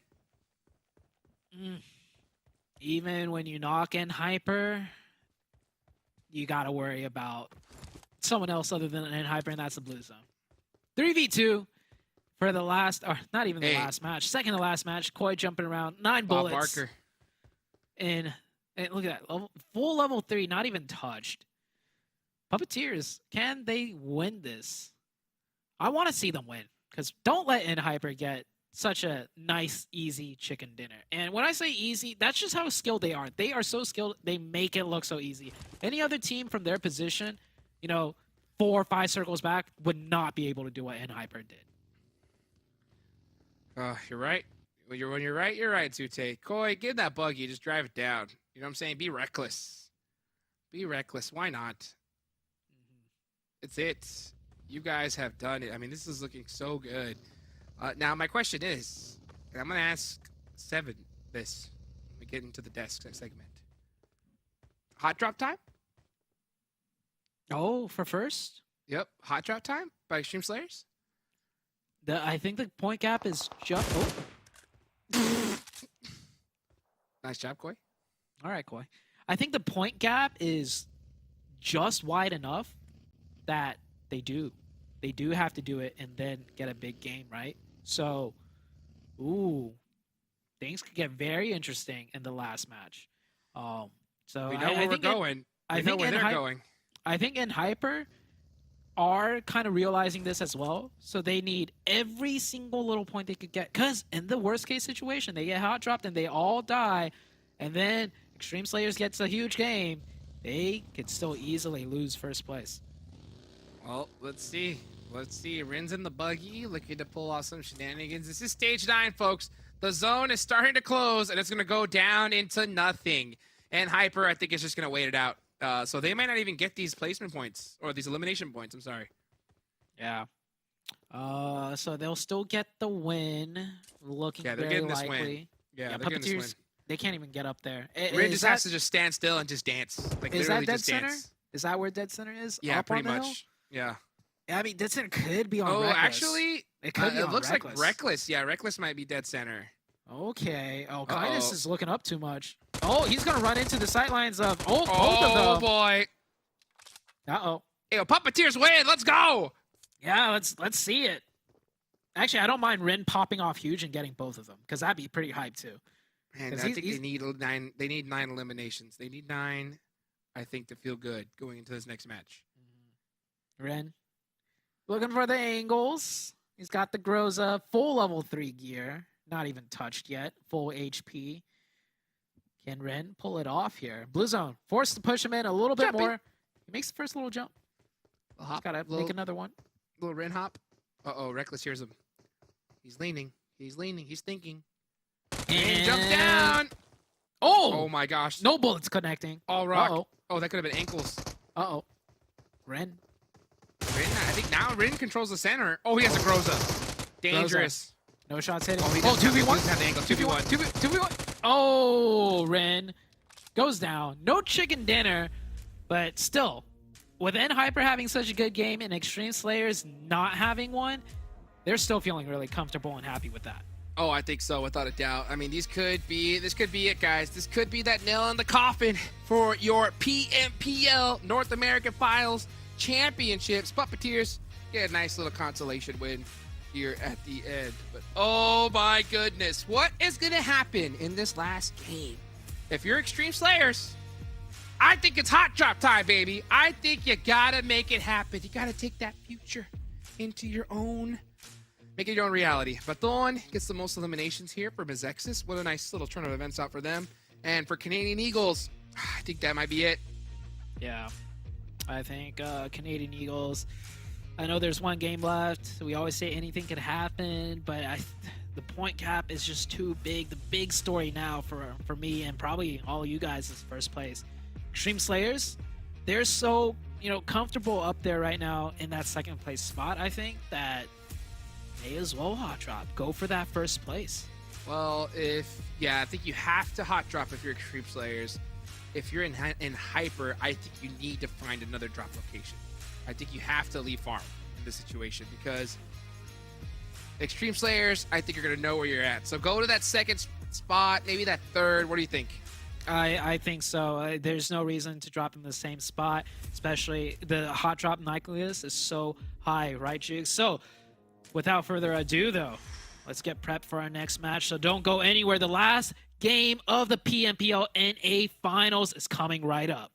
Even when you knock NHyper, you got to worry about someone else other than NHyper, and that's the blue zone. 3v2 for the last, or not even the last match, second to last match. Koi jumping around, 9 Bob bullets. Barker. And look at that, full level 3, not even touched. Puppeteers, can they win this? I want to see them win, because don't let NHyper get such a nice, easy chicken dinner. And when I say easy, that's just how skilled they are. They are so skilled, they make it look so easy. Any other team from their position, 4 or 5 circles back, would not be able to do what NHyper did. You're right. When you're right, you're right, Tute. Koi, get that buggy. Just drive it down. You know what I'm saying? Be reckless. Be reckless. Why not? It's it. You guys have done it. I mean, this is looking so good. Now, my question is, and I'm going to ask Seven this when we get into the desk segment. Hot drop time? Oh, for first? Yep. Hot drop time by Extreme Slayers? I think the point gap is just... Oh. Nice job, Koi. All right, Koi. I think the point gap is just wide enough that they do have to do it and then get a big game, right? So, ooh, things could get very interesting in the last match. So We know where we're going. We know where they're going. I think in Hyper are kind of realizing this as well. So they need every single little point they could get. Because in the worst case situation, they get hot dropped and they all die. And then Extreme Slayers gets a huge game. They could still easily lose first place. Well, let's see. Let's see. Rin's in the buggy, looking to pull off some shenanigans. This is stage 9, folks. The zone is starting to close, and it's going to go down into nothing. And Hyper, I think, is just going to wait it out. So they might not even get these placement points, or these elimination points. I'm sorry. Yeah. So they'll still get the win. Looking Yeah, they're very getting this likely. win. Yeah, they're getting this win. Puppeteers, they can't even get up there. Rin just has to just stand still and just dance. Like, Is literally that dead just center? dance. Is that where dead center is? Yeah, Up pretty on the hill? much. Yeah. Yeah, I mean, dead center could be on Oh, Reckless. actually, it could be it on looks Reckless. like Reckless. Yeah, Reckless might be dead center. Okay. Oh, Uh-oh. Kindness is looking up too much. Oh, he's going to run into the sightlines of both of Oh, them. boy. Uh-oh. Hey, Puppeteers win. Let's go. Yeah, let's see it. Actually, I don't mind Rin popping off huge and getting both of them, because that'd be pretty hype, too. Man, 'Cause I he's- think he's- they need 9. They need 9 eliminations. They need 9, I think, to feel good going into this next match. Ren. Looking for the angles. He's got the Groza full level 3 gear. Not even touched yet. Full HP. Can Ren pull it off here? Blue zone. Forced to push him in a little bit Jumping. more. He makes the first little jump. Little hop, Gotta make another one. little Ren hop. Uh-oh, Reckless hears him. He's leaning. He's leaning. He's thinking. And jump down. Oh! Oh, my gosh. No bullets connecting. All rock. Uh-oh. Oh, that could have been ankles. Uh-oh. Ren. Rin, I think now Rin controls the center. Oh, he has a Groza. Dangerous. No shots hitting. Oh, he Oh, doesn't 2v1. have the angle. 2v1. 2v1. Oh, Ren goes down. No chicken dinner, but still, with Hyper having such a good game and Extreme Slayers not having one, they're still feeling really comfortable and happy with that. Oh, I think so, without a doubt. I mean, this could be it, guys. This could be that nail in the coffin for your PMPL North American Finals Championships. Puppeteers get a nice little consolation win here at the end. But oh my goodness, what is gonna happen in this last game? If you're Extreme Slayers, I think it's hot drop time, baby. I think you gotta make it happen. You gotta take that future into your own. Make it your own reality. Baton gets the most eliminations here for MEZEXIS. What a nice little turn of events out for them. And for Canadian Eagles, I think that might be it. Yeah, I think Canadian Eagles, I know there's one game left. We always say anything could happen, but the point gap is just too big. The big story now for me and probably all you guys is first place. Extreme Slayers, they're so comfortable up there right now in that second place spot, I think, that may as well hot drop. Go for that first place. Well, I think you have to hot drop if you're Extreme Slayers. If you're in Hyper, I think you need to find another drop location. I think you have to leave farm in this situation because Extreme Slayers, I think you're going to know where you're at. So go to that second spot, maybe that third. What do you think? I think so. There's no reason to drop in the same spot, especially the hot drop nucleus is so high, right, Jigs? So without further ado, though, let's get prepped for our next match. So don't go anywhere. The last game of the PMPL NA Finals is coming right up.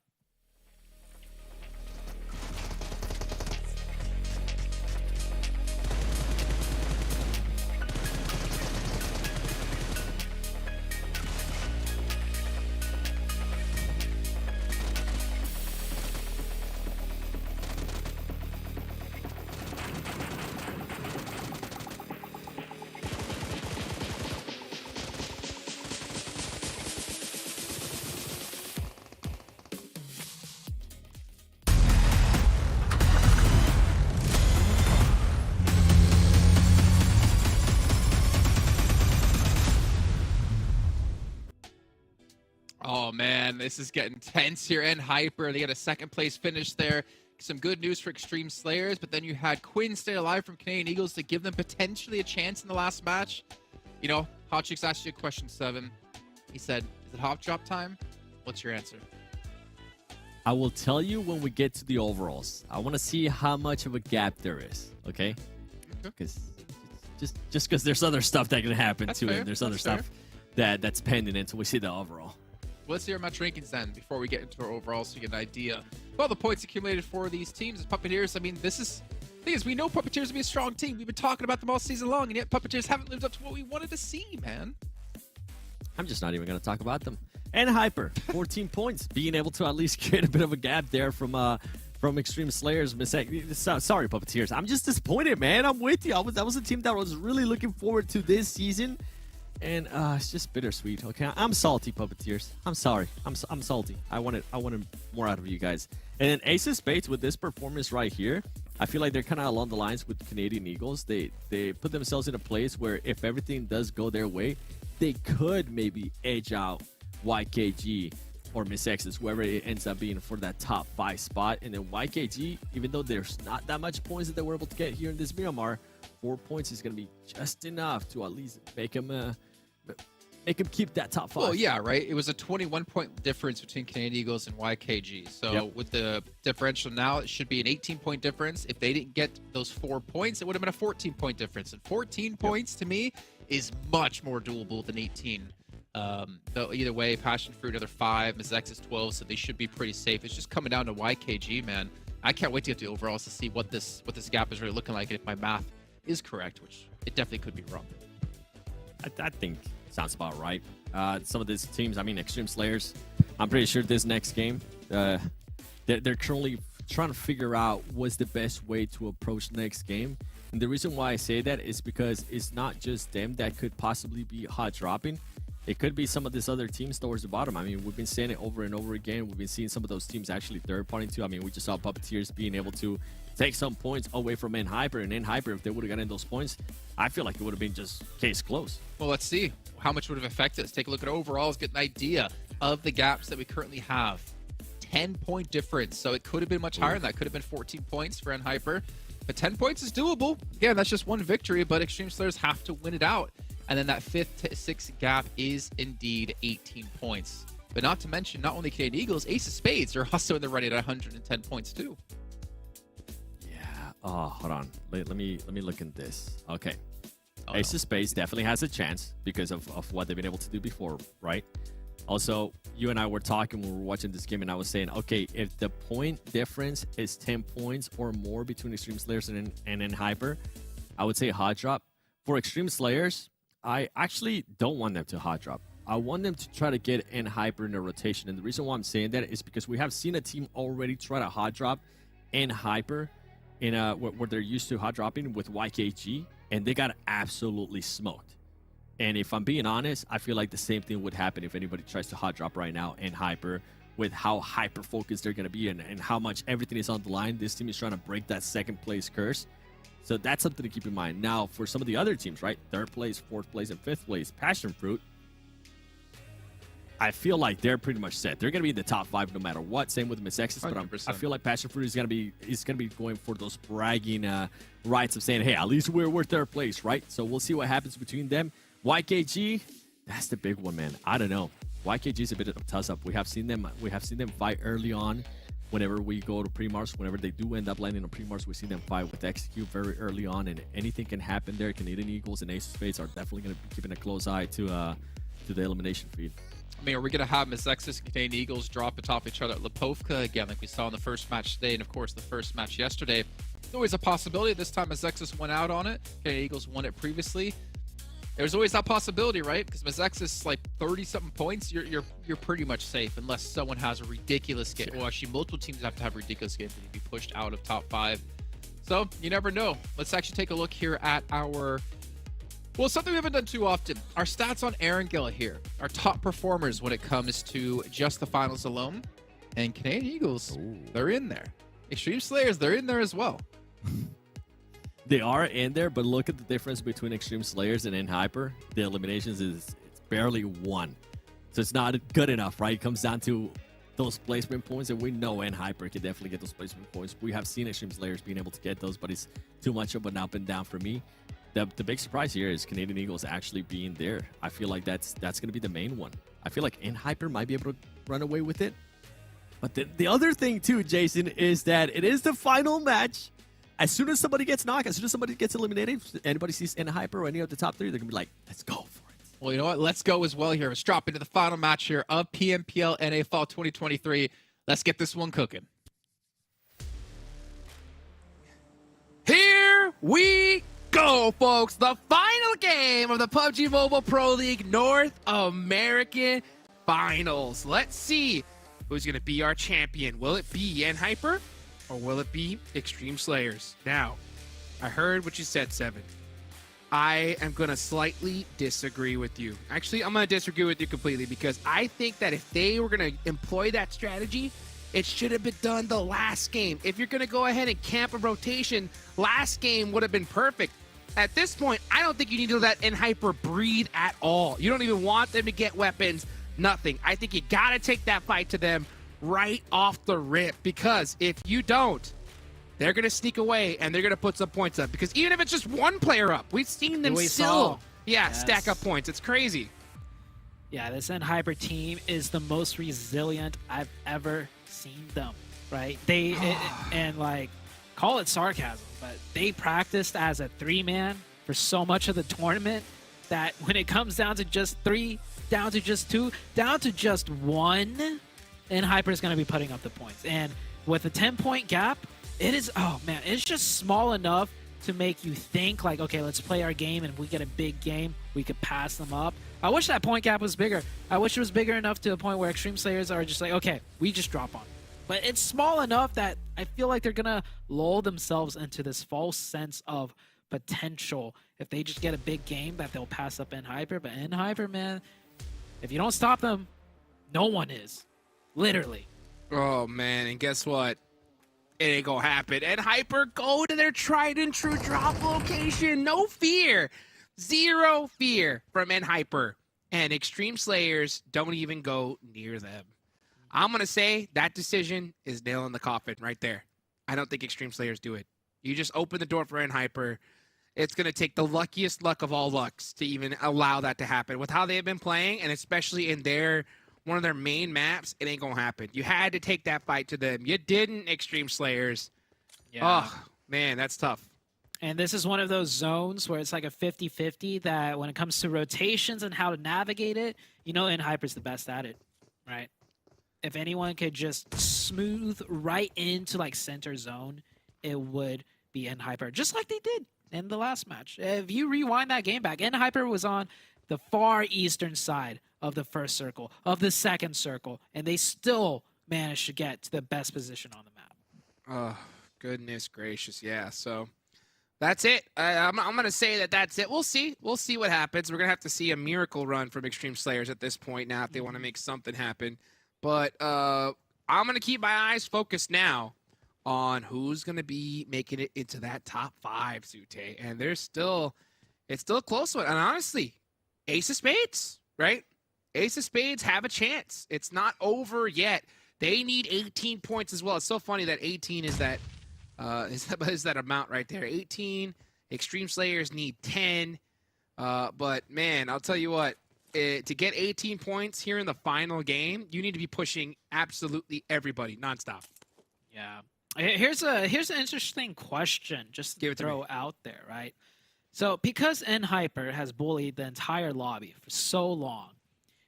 Oh man, this is getting tense here. And Hyper, they got a second place finish there. Some good news for Extreme Slayers, but then you had Quinn stay alive from Canadian Eagles to give them potentially a chance in the last match. You know, Hot Chicks asked you a question, 7. He said, is it hop drop time? What's your answer? I will tell you when we get to the overalls. I want to see how much of a gap there is, okay? Because just because there's other stuff that can happen That's too, fair. and there's That's other stuff that's pending until we see the overall. Let's see our match rankings then before we get into our overall so you get an idea. Well, the points accumulated for these teams as Puppeteers. I mean, the thing is, we know Puppeteers to be a strong team. We've been talking about them all season long, and yet Puppeteers haven't lived up to what we wanted to see, man. I'm just not even going to talk about them. And Hyper, 14 points, being able to at least create a bit of a gap there from Extreme Slayers. Sorry, Puppeteers. I'm just disappointed, man. I'm with you. That was a team that I was really looking forward to this season. And it's just bittersweet. Okay, I'm salty, Puppeteers. I'm sorry. I'm salty. I wanted more out of you guys. And then Ace of Spades with this performance right here, I feel like they're kind of along the lines with Canadian Eagles. They put themselves in a place where if everything does go their way, they could maybe edge out YKG or MEZEXIS, whoever it ends up being for that top 5 spot. And then YKG, even though there's not that much points that they were able to get here in this Myanmar, 4 points is going to be just enough to at least make them keep that top 5. Well, yeah, right. It was a 21-point difference between Canadian Eagles and YKG. So with the differential now, it should be an 18-point difference. If they didn't get those 4 points, it would have been a 14-point difference. And 14 points to me is much more doable than 18. Though either way, PASSIONFRUIT another 5, MEZEXIS 12, so they should be pretty safe. It's just coming down to YKG, man. I can't wait to get the overalls to see what this gap is really looking like, and if my math is correct, which it definitely could be wrong. I think sounds about right. Some of these teams, I mean, Extreme Slayers, I'm pretty sure this next game, they're currently trying to figure out what's the best way to approach next game. And the reason why I say that is because it's not just them that could possibly be hot dropping. It could be some of these other teams towards the bottom. I mean, we've been saying it over and over again. We've been seeing some of those teams actually third-partying too. I mean, we just saw Puppeteers being able to take some points away from NHyper. And NHyper, if they would have gotten those points, I feel like it would have been just case closed. Well, let's see how much would have affected us. Take a look at overalls, get an idea of the gaps that we currently have. 10-point difference. So it could have been much higher than that. Could have been 14 points for NHyper. But 10 points is doable. Again, that's just one victory, but Extreme Slayers have to win it out. And then that 5th to 6th gap is indeed 18 points. But not to mention, not only Canadian Eagles, Ace of Spades are also in the running at 110 points too. Yeah. Oh, hold on. Let me look at this. Okay. Ace of Spades definitely has a chance because of what they've been able to do before, right? Also, you and I were talking when we were watching this game, and I was saying, okay, if the point difference is 10 points or more between Extreme Slayers and NHyper, I would say hot drop. For Extreme Slayers, I actually don't want them to hot drop. I want them to try to get NHyper in a rotation. And the reason why I'm saying that is because we have seen a team already try to hot drop NHyper in where they're used to hot dropping with YKG, and they got absolutely smoked. And if I'm being honest, I feel like the same thing would happen if anybody tries to hot drop right now NHyper, with how hyper focused they're going to be and how much everything is on the line. This team is trying to break that 2nd place curse. So that's something to keep in mind. Now, for some of the other teams, right? 3rd place, 4th place, and 5th place, PASSIONFRUIT, I feel like they're pretty much set. They're going to be in the top 5 no matter what. Same with MEZEXIS, but I feel like PASSIONFRUIT is going to be going for those bragging rights of saying, hey, at least we're 3rd place, right? So we'll see what happens between them. YKG, that's the big one, man. I don't know. YKG is a bit of a toss-up. We have seen them fight early on. Whenever we go to pre-Mars, whenever they do end up landing on pre-Mars, we see them fight with Execute very early on, and anything can happen there. Canadian Eagles and Ace of Spades are definitely going to be keeping a close eye to the elimination feed. I mean, are we going to have MEZEXIS and Canadian Eagles drop atop each other at Lipovka again, like we saw in the first match today, and of course the first match yesterday? There's always a possibility. This time MEZEXIS went out on it. Canadian Eagles won it previously. There's always that possibility, right? Because MEZEXIS, like 30-something points, you're pretty much safe unless someone has a ridiculous game. Well, actually, multiple teams have to have ridiculous games to be pushed out of top 5. So you never know. Let's actually take a look here at our, well, something we haven't done too often. Our stats on Erangel here. Our top performers when it comes to just the finals alone. And Canadian Eagles, they're in there. Extreme Slayers, they're in there as well. They are in there, but look at the difference between Extreme Slayers and NHyper. The eliminations it's barely 1. So it's not good enough, right? It comes down to those placement points, and we know NHyper can definitely get those placement points. We have seen Extreme Slayers being able to get those, but it's too much of an up and down for me. The big surprise here is Canadian Eagles actually being there. I feel like that's going to be the main one. I feel like NHyper might be able to run away with it. But the other thing too, Jason, is that it is the final match. As soon as somebody gets knocked, as soon as somebody gets eliminated, anybody sees NHyper or any of the top three, they're going to be like, let's go for it. Well, you know what? Let's go as well here. Let's drop into the final match here of PMPL NA Fall 2023. Let's get this one cooking. Here we go, folks. The final game of the PUBG Mobile Pro League North American Finals. Let's see who's going to be our champion. Will it be NHyper or will it be Extreme Slayers? Now, I heard what you said, Seven. I am going to slightly disagree with you. Actually, I'm going to disagree with you completely because I think that if they were going to employ that strategy, it should have been done the last game. If you're going to go ahead and camp a rotation, last game would have been perfect. At this point, I don't think you need to let NHyper breathe at all. You don't even want them to get weapons, nothing. I think you got to take that fight to them right off the rip because if you don't, they're going to sneak away and they're going to put some points up because even if it's just one player up, we've seen them stack up points. It's crazy. Yeah, this NHyper team is the most resilient I've ever seen them, right? And like, call it sarcasm, but they practiced as a 3-man for so much of the tournament that when it comes down to just 3, down to just 2, down to just 1, NHyper is going to be putting up the points. And with a 10-point gap, it is, oh man, it's just small enough to make you think like, okay, let's play our game, and if we get a big game, we could pass them up. I wish that point gap was bigger. I wish it was bigger enough to a point where Extreme Slayers are just like, okay, we just drop on. But it's small enough that I feel like they're going to lull themselves into this false sense of potential if they just get a big game that they'll pass up NHyper. But NHyper, man, if you don't stop them, no one is. Literally. Oh, man, and guess what? It ain't gonna happen. NHyper go to their tried and true drop location. No fear. Zero fear from NHyper. And Extreme Slayers don't even go near them. I'm gonna say that decision is nail in the coffin right there. I don't think Extreme Slayers do it. You just open the door for NHyper. It's gonna take the luckiest luck of all lucks to even allow that to happen. With how they've been playing, and especially in one of their main maps, it ain't gonna happen. You had to take that fight to them. You didn't, Extreme Slayers. Yeah. Oh, man, that's tough. And this is one of those zones where it's like a 50-50 that when it comes to rotations and how to navigate it, you know NHyper's the best at it, right? If anyone could just smooth right into like center zone, it would be NHyper, just like they did in the last match. If you rewind that game back, NHyper was on the far eastern side of the first circle, of the second circle, and they still managed to get to the best position on the map. Oh, goodness gracious. Yeah, so that's it. I'm going to say that's it. We'll see. We'll see what happens. We're going to have to see a miracle run from Extreme Slayers at this point now if they want to make something happen. But I'm going to keep my eyes focused now on who's going to be making it into that top 5, Zute. And it's still a close one. And honestly, Ace of Spades, right? Ace of Spades have a chance. It's not over yet. They need 18 points as well. It's so funny that 18 is that is that amount right there. 18. Extreme Slayers need 10. But man, I'll tell you what. To get 18 points here in the final game, you need to be pushing absolutely everybody nonstop. Yeah. Here's an interesting question just to throw out there, right? So because NHyper has bullied the entire lobby for so long,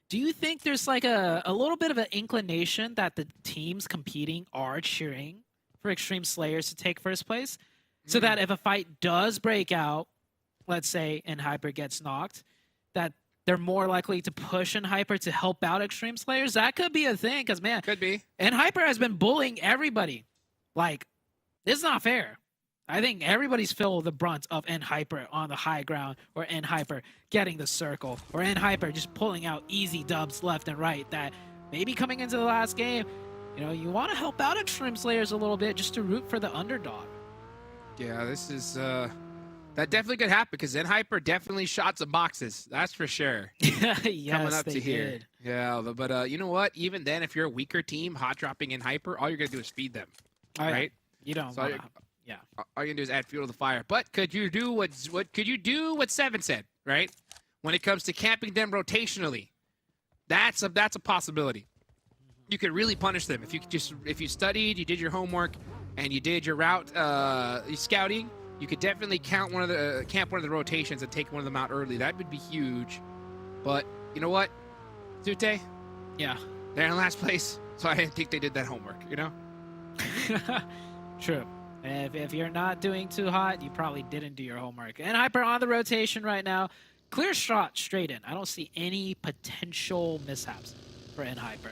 do you think there's like a little bit of an inclination that the teams competing are cheering for Extreme Slayers to take first place? So that if a fight does break out, let's say NHyper gets knocked, that they're more likely to push NHyper to help out Extreme Slayers? That could be a thing, because, man, could be. NHyper has been bullying everybody. Like, it's not fair. I think everybody's feel the brunt of NHyper on the high ground, or NHyper getting the circle, or NHyper just pulling out easy dubs left and right that maybe coming into the last game, you know, you want to help out Extreme Slayers a little bit just to root for the underdog. Yeah, this is That definitely could happen because Hyper definitely shot some boxes. That's for sure. Yes, Coming up they to here. did. Yeah, but you know what? Even then, if you're a weaker team, hot dropping in Hyper, all you're gonna do is feed them, Oh, yeah. right? You don't. So wanna- yeah. all you're gonna do is add fuel to the fire. But could you do what could you do what Seven said, right? When it comes to camping them rotationally, that's a possibility. You could really punish them if you studied, you did your homework, and you did your route scouting. You could definitely camp one of the rotations and take one of them out early. That would be huge. But you know what, Zute? Yeah. They're in last place, so I didn't think they did that homework. You know? True. If you're not doing too hot, you probably didn't do your homework. And Hyper on the rotation right now. Clear shot straight in. I don't see any potential mishaps for Hyper.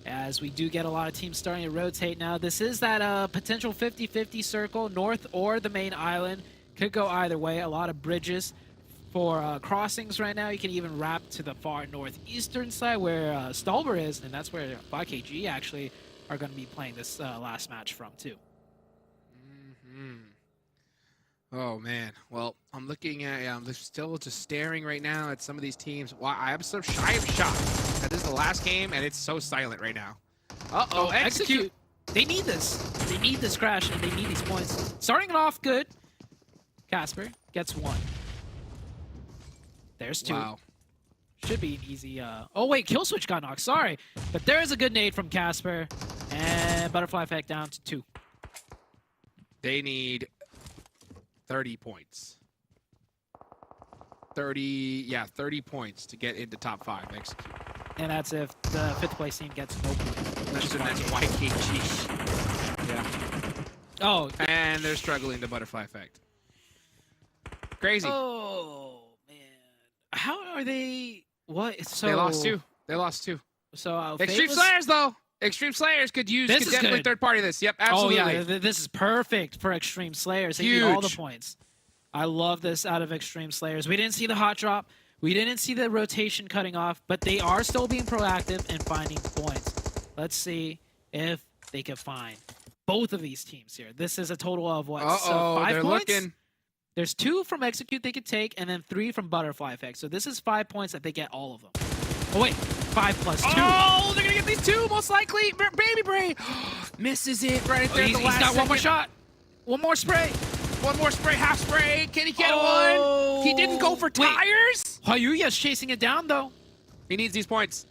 As we do get a lot of teams starting to rotate now. This is that potential 50-50 circle, north or the main island. Could go either way. A lot of bridges for crossings right now. You can even wrap to the far northeastern side where Stolber is, and that's where 5KG actually are going to be playing this last match from too. Oh man. Well, I'm looking at. I'm still just staring right now at some of these teams. Wow, I'm so shy of shots. This is the last game, and it's so silent right now. Uh-oh, execute. They need this. They need this crash, and they need these points. Starting it off good. Casper gets one. There's two. Wow. Should be an easy. Oh wait, kill switch got knocked. Sorry, but there is a good nade from Casper, and butterfly effect down to 2. They need 30 points. 30 points to get into top 5. Execute. And that's if the 5th place team gets no point. That's YKG. Yeah. Oh. And they're struggling to butterfly effect. Crazy. Oh man. How are they? What? So They lost 2. They lost 2. So Extreme Slayers though. Extreme Slayers could definitely third party this. Yep, absolutely. Oh yeah, this is perfect for Extreme Slayers. They need all the points. I love this out of Extreme Slayers. We didn't see the hot drop. We didn't see the rotation cutting off, but they are still being proactive and finding points. Let's see if they can find both of these teams here. This is a total of what? Uh-oh, 5 they're points? looking. There's 2 from Execute they could take, and then 3 from Butterfly Effect. So this is 5 points that they get all of them. Oh wait, 5 plus 2. Oh, they're gonna get these 2 most likely. Baby Bray misses it right there. He's got one more shot. One more spray. One more spray, half spray. Can he get Oh, one? He didn't go for tires. Hayuya's chasing it down though. He needs these points.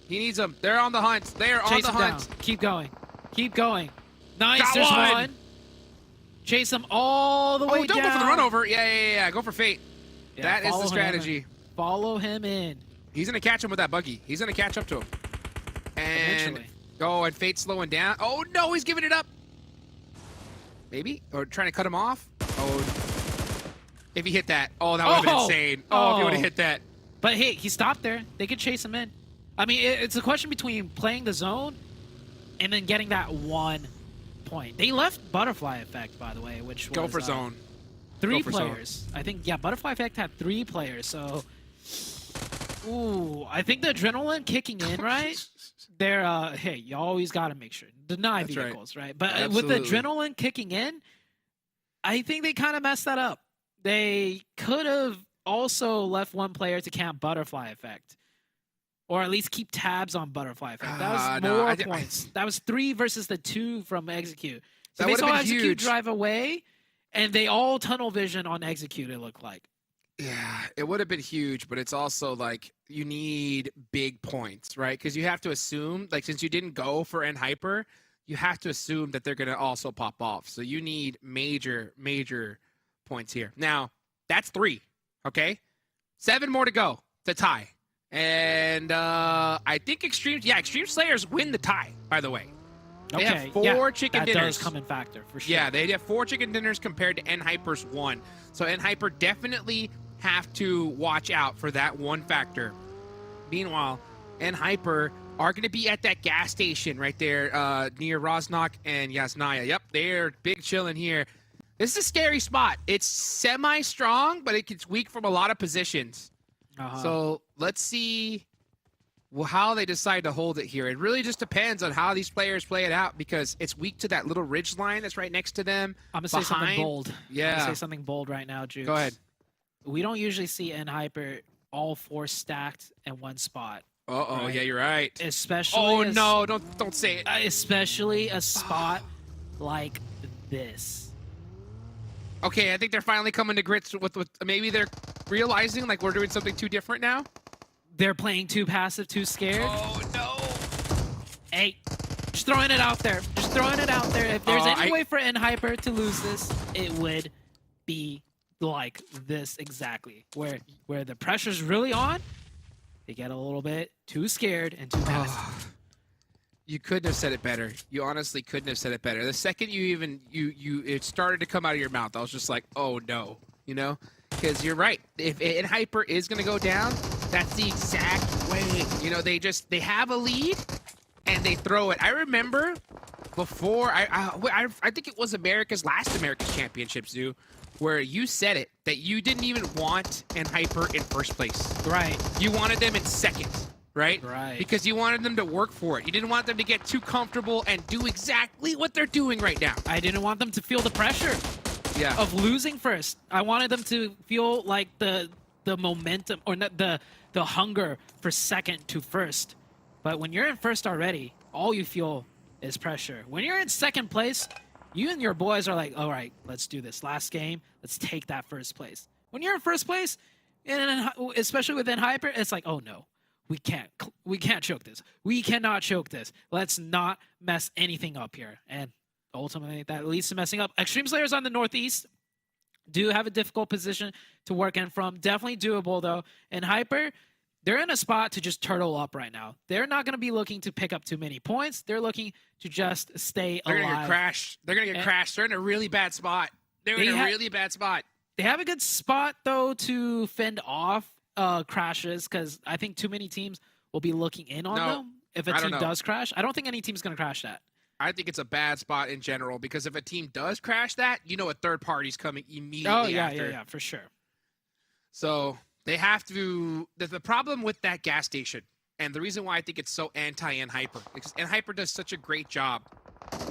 He needs them. They're on the hunt. They are on the hunt. Down. Keep going. Keep going. Nice. Got There's one. one. Chase them all the way down. Don't go for the run over. Yeah. Go for fate. Yeah, that is follow the him strategy. in. Follow him in. He's gonna catch him with that buggy. He's gonna catch up to him. And Eventually. and Fate's slowing down. Oh no, he's giving it up. Maybe? Or trying to cut him off? Oh. If he hit that. Oh, that would have been insane. Oh, if he would have hit that. But hey, he stopped there. They could chase him in. I mean, it's a question between playing the zone and then getting that 1 point. They left Butterfly Effect, by the way, which was... Go for zone. 3 Go for players. I think, yeah, Butterfly Effect had 3 players, so... Ooh, I think the adrenaline kicking in, right? They're, hey, you always got to make sure. Deny That's vehicles, right? But Absolutely. with the adrenaline kicking in, I think they kind of messed that up. They could have also left 1 player to camp Butterfly Effect. Or at least keep tabs on Butterfly Effect. That was more points. That was 3 versus the 2 from Execute. So they saw Execute drive away, and they all tunnel vision on Execute, it looked like. Yeah, it would have been huge, but it's also like you need big points, right? Because you have to assume, like, since you didn't go for Hyper, you have to assume that they're going to also pop off. So you need major points here. Now, that's 3, okay? 7 more to go to tie. And I think Extreme Slayers win the tie, by the way. They have 4 chicken dinners. That does come in factor, for sure. Yeah, they have 4 chicken dinners compared to Hyper's 1. So Hyper definitely have to watch out for that 1 factor. Meanwhile, Hyper are going to be at that gas station right there near Rosnok and Yasnaya. Yep, they're big chilling here. This is a scary spot. It's semi-strong, but it gets weak from a lot of positions. So let's see how they decide to hold it here. It really just depends on how these players play it out, because it's weak to that little ridge line that's right next to them. I'm gonna say something bold. Yeah. I'm gonna say something bold right now, Jukes. Go ahead. We don't usually see Hyper all 4 stacked in one spot. Uh-oh, right? yeah, you're right. Especially Oh, no, don't say it. Especially a spot like this. Okay, I think they're finally coming to grips with maybe they're realizing like we're doing something too different now. They're playing too passive, too scared. Oh, no. Hey, just throwing it out there. Just throwing it out there. If there's any way for Hyper to lose this, it would be like this exactly. Where the pressure's really on, they get a little bit too scared and too passive. You couldn't have said it better. You honestly couldn't have said it better. The second it started to come out of your mouth, I was just like, oh no, you know? Because you're right. If Hyper is going to go down, that's the exact way. You know, they have a lead and they throw it. I remember before, I think it was America's Championship, Zoo, where you said it, that you didn't even want Hyper in first place. Right. You wanted them in second. Right? Right. Because you wanted them to work for it. You didn't want them to get too comfortable and do exactly what they're doing right now. I didn't want them to feel the pressure of losing first. I wanted them to feel like the momentum, or not the hunger for second to first. But when you're in first already, all you feel is pressure. When you're in second place, you and your boys are like, all right, let's do this. Last game, let's take that first place. When you're in first place, and especially within Hyper, it's like, oh no. We can't choke this. We cannot choke this. Let's not mess anything up here. And ultimately, that leads to messing up. Extreme Slayers on the Northeast do have a difficult position to work in from. Definitely doable, though. And Hyper, they're in a spot to just turtle up right now. They're not going to be looking to pick up too many points. They're looking to just stay alive. They're going to get crashed. They're going to get crashed. They're in a really bad spot. They're in a really bad spot. They have a good spot, though, to fend off crashes, because I think too many teams will be looking in on them if a team does crash. I don't think any team's going to crash that. I think it's a bad spot in general, because if a team does crash that, you know a third party's coming immediately after. Yeah, for sure. So they have to... The problem with that gas station, and the reason why I think it's so anti-Hyper, because Hyper does such a great job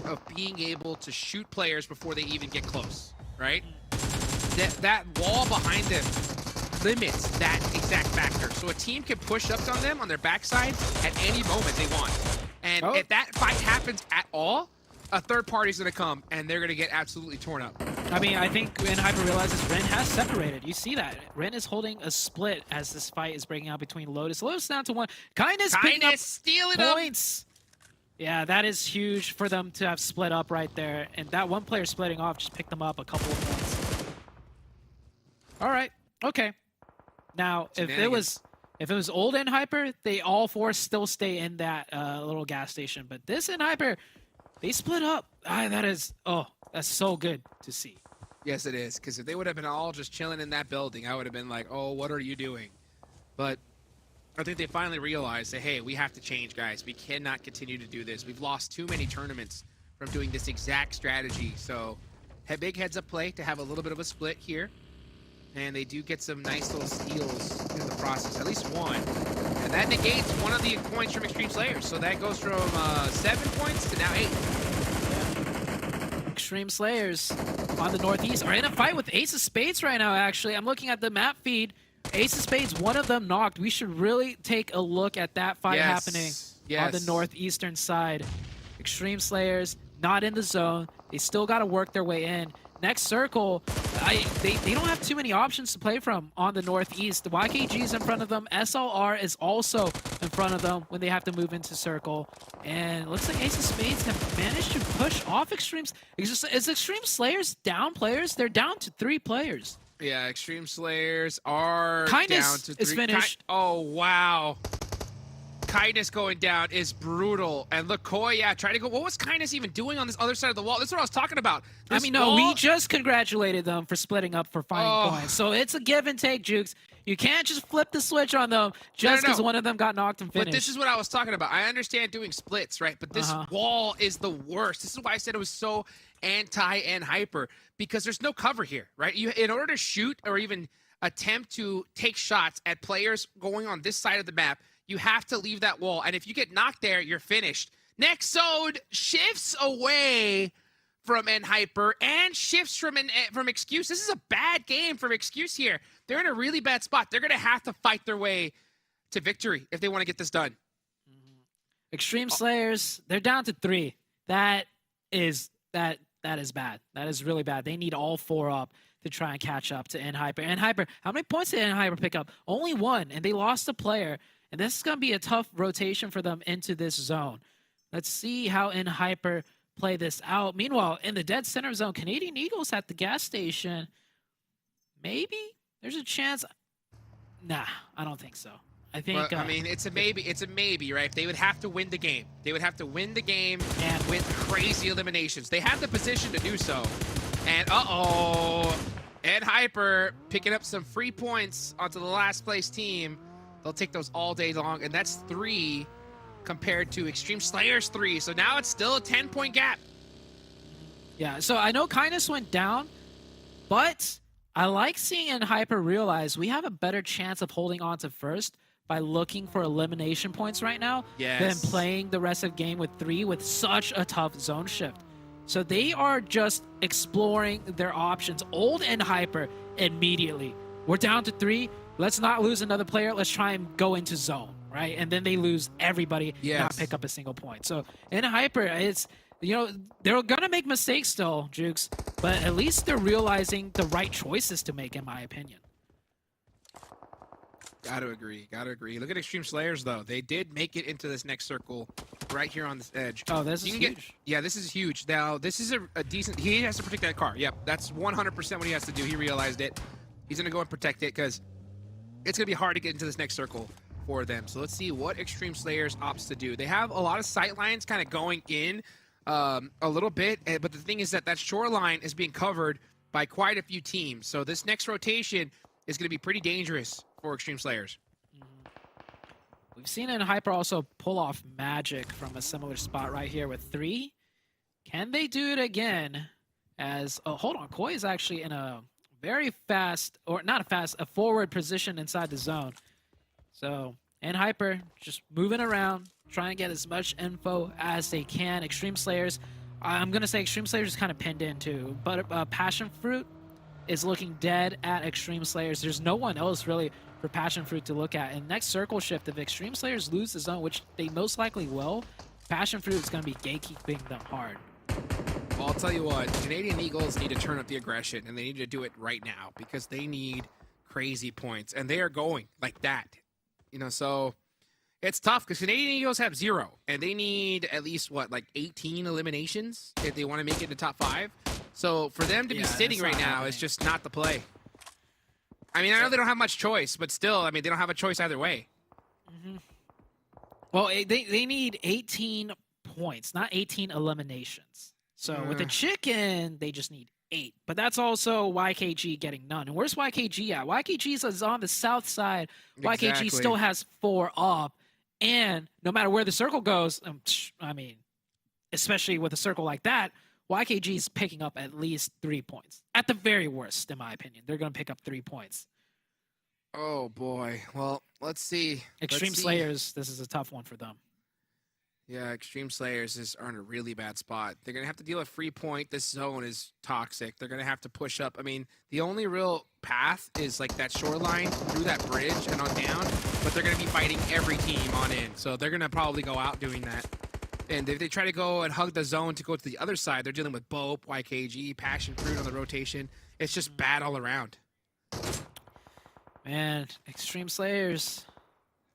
of being able to shoot players before they even get close, right? That wall behind them limits that exact factor. So a team can push up on them on their backside at any moment they want. And if that fight happens at all, a third party's going to come and they're going to get absolutely torn up. I mean, I think when Hyper realizes Ren has separated, you see that. Ren is holding a split as this fight is breaking out between LOTUS. LOTUS down to 1. Kindness picking up stealing points. Yeah, that is huge for them to have split up right there. And that one player splitting off just picked them up a couple of points. All right. Okay. Now, if it was old Hyper, they all 4 still stay in that little gas station. But this Hyper, they split up. That's so good to see. Yes, it is. Because if they would have been all just chilling in that building, I would have been like, oh, what are you doing? But I think they finally realized that, hey, we have to change, guys. We cannot continue to do this. We've lost too many tournaments from doing this exact strategy. So, big heads-up play to have a little bit of a split here. And they do get some nice little steals in the process, at least one. And that negates one of the points from Extreme Slayers. So that goes from 7 points to now 8. Extreme Slayers on the Northeast are in a fight with Ace of Spades right now, actually. I'm looking at the map feed. Ace of Spades, one of them knocked. We should really take a look at that fight happening on the Northeastern side. Extreme Slayers not in the zone. They still got to work their way in. Next circle, they don't have too many options to play from on the Northeast. The YKG is in front of them. SLR is also in front of them when they have to move into circle. And it looks like Ace of Spades have managed to push off Extremes. Is Extreme Slayers down players? They're down to 3 players. Yeah, Extreme Slayers are Kindness down to 3. is finished. Oh, wow. Kindness going down is brutal. And look, Koi, try to go. What was Kindness even doing on this other side of the wall? This is what I was talking about. No, we just congratulated them for splitting up for finding points. So it's a give and take, Jukes. You can't just flip the switch on them just because one of them got knocked and finished. But this is what I was talking about. I understand doing splits, right? But this wall is the worst. This is why I said it was so anti-Hyper, because there's no cover here, right? In order to shoot or even attempt to take shots at players going on this side of the map, You have to leave that wall. And if you get knocked there, you're finished. Next zone shifts away from NHyper and shifts from Excuse. This is a bad game from Excuse here. They're in a really bad spot. They're going to have to fight their way to victory if they want to get this done. Extreme Slayers, they're down to 3. That is bad. That is really bad. They need all 4 up to try and catch up to NHyper. NHyper, how many points did NHyper pick up? Only 1, and they lost a player. And this is going to be a tough rotation for them into this zone. Let's see how NHyper play this out. Meanwhile, in the dead center zone, Canadian Eagles at the gas station. Maybe there's a chance. Nah, I don't think so. I think. I mean, it's a maybe. It's a maybe, right? They would have to win the game. They would have to win the game and with crazy eliminations. They have the position to do so. And NHyper picking up some free points onto the last place team. They'll take those all day long, and that's 3 compared to Extreme Slayers 3. So now it's still a 10-point gap. Yeah. So I know Kindness went down, but I like seeing NHyper realize we have a better chance of holding on to first by looking for elimination points right now than playing the rest of the game with 3 with such a tough zone shift. So they are just exploring their options. Old NHyper immediately. We're down to 3. Let's not lose another player. Let's try and go into zone, right? And then they lose everybody, not pick up a single point. So NHyper, it's, you know, they're going to make mistakes still, Jukes, but at least they're realizing the right choices to make, in my opinion. Gotta agree. Look at Extreme Slayers, though. They did make it into this next circle right here on this edge. Oh, this is huge. Yeah, this is huge. Now, this is a decent... He has to protect that car. Yep, that's 100% what he has to do. He realized it. He's going to go and protect it because it's going to be hard to get into this next circle for them. So let's see what Extreme Slayers opts to do. They have a lot of sight lines kind of going in a little bit, but the thing is that shoreline is being covered by quite a few teams. So this next rotation is going to be pretty dangerous for Extreme Slayers. We've seen NHyper also pull off magic from a similar spot right here with 3. Can they do it again? As hold on, Koi is actually in a very fast, or not a fast, a forward position inside the zone. So NHyper just moving around, trying to get as much info as they can. Extreme Slayers, I'm gonna say Extreme Slayers is kind of pinned in too, but PASSIONFRUIT is looking dead at Extreme Slayers. There's no one else really for PASSIONFRUIT to look at. And next circle shift, if Extreme Slayers lose the zone, which they most likely will, PASSIONFRUIT is going to be gatekeeping them hard. Well, I'll tell you what, Canadian Eagles need to turn up the aggression, and they need to do it right now because they need crazy points, and they are going like that. You know, so it's tough because Canadian Eagles have 0, and they need at least, what, like 18 eliminations if they want to make it in the top 5. So for them to be sitting right now is just not the play. I mean, I know they don't have much choice, but still, I mean, they don't have a choice either way. Well, they need 18 points, not 18 eliminations. So with the chicken, they just need 8. But that's also YKG getting none. And where's YKG at? YKG is on the south side. Exactly. YKG still has 4 up. And no matter where the circle goes, I mean, especially with a circle like that, YKG is picking up at least 3 points. At the very worst, in my opinion. They're going to pick up 3 points. Oh, boy. Well, let's see. Extreme Slayers, this is a tough one for them. Yeah, Extreme Slayers are in a really bad spot. They're going to have to deal with free point. This zone is toxic. They're going to have to push up. I mean, the only real path is like that shoreline through that bridge and on down, but they're going to be fighting every team on in. So they're going to probably go out doing that. And if they try to go and hug the zone to go to the other side, they're dealing with BOPE, YKG, PASSIONFRUIT on the rotation. It's just bad all around. Man, Extreme Slayers.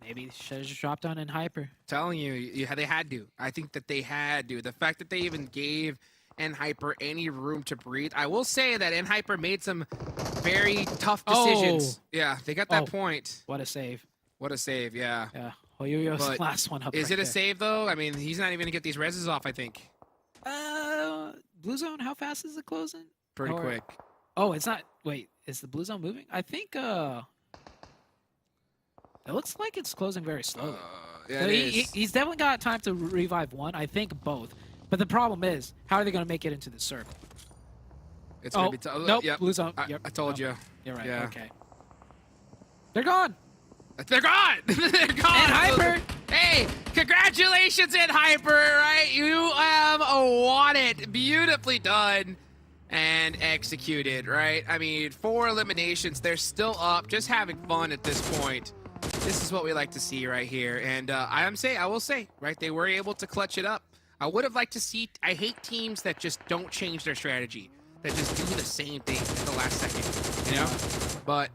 Maybe should have just dropped on NHyper. Telling you, they had to. I think that they had to. The fact that they even gave NHyper any room to breathe. I will say that NHyper made some very tough decisions. Yeah, they got that point. What a save. What a save, yeah. Yeah. Hoyoyo's last one up. Is it a save, though? I mean, he's not even going to get these reses off, I think. Blue zone, how fast is it closing? Pretty quick. Oh, it's not. Wait, is the blue zone moving? I think, it looks like it's closing very slowly. Yeah, so he's definitely got time to revive one. I think both. But the problem is, how are they going to make it into the circle? It's going to be tough. Nope, yep. blue zone. I told you. You're right. Yeah. Okay. They're gone. They're gone! They're gone! And Hyper Congratulations, in Hyper, right? You have won it. Beautifully done and executed, right? I mean, 4 eliminations. They're still up, just having fun at this point. This is what we like to see right here. And I will say, right, they were able to clutch it up. I would have liked to see, I hate teams that just don't change their strategy, that just do the same thing at the last second, you know? But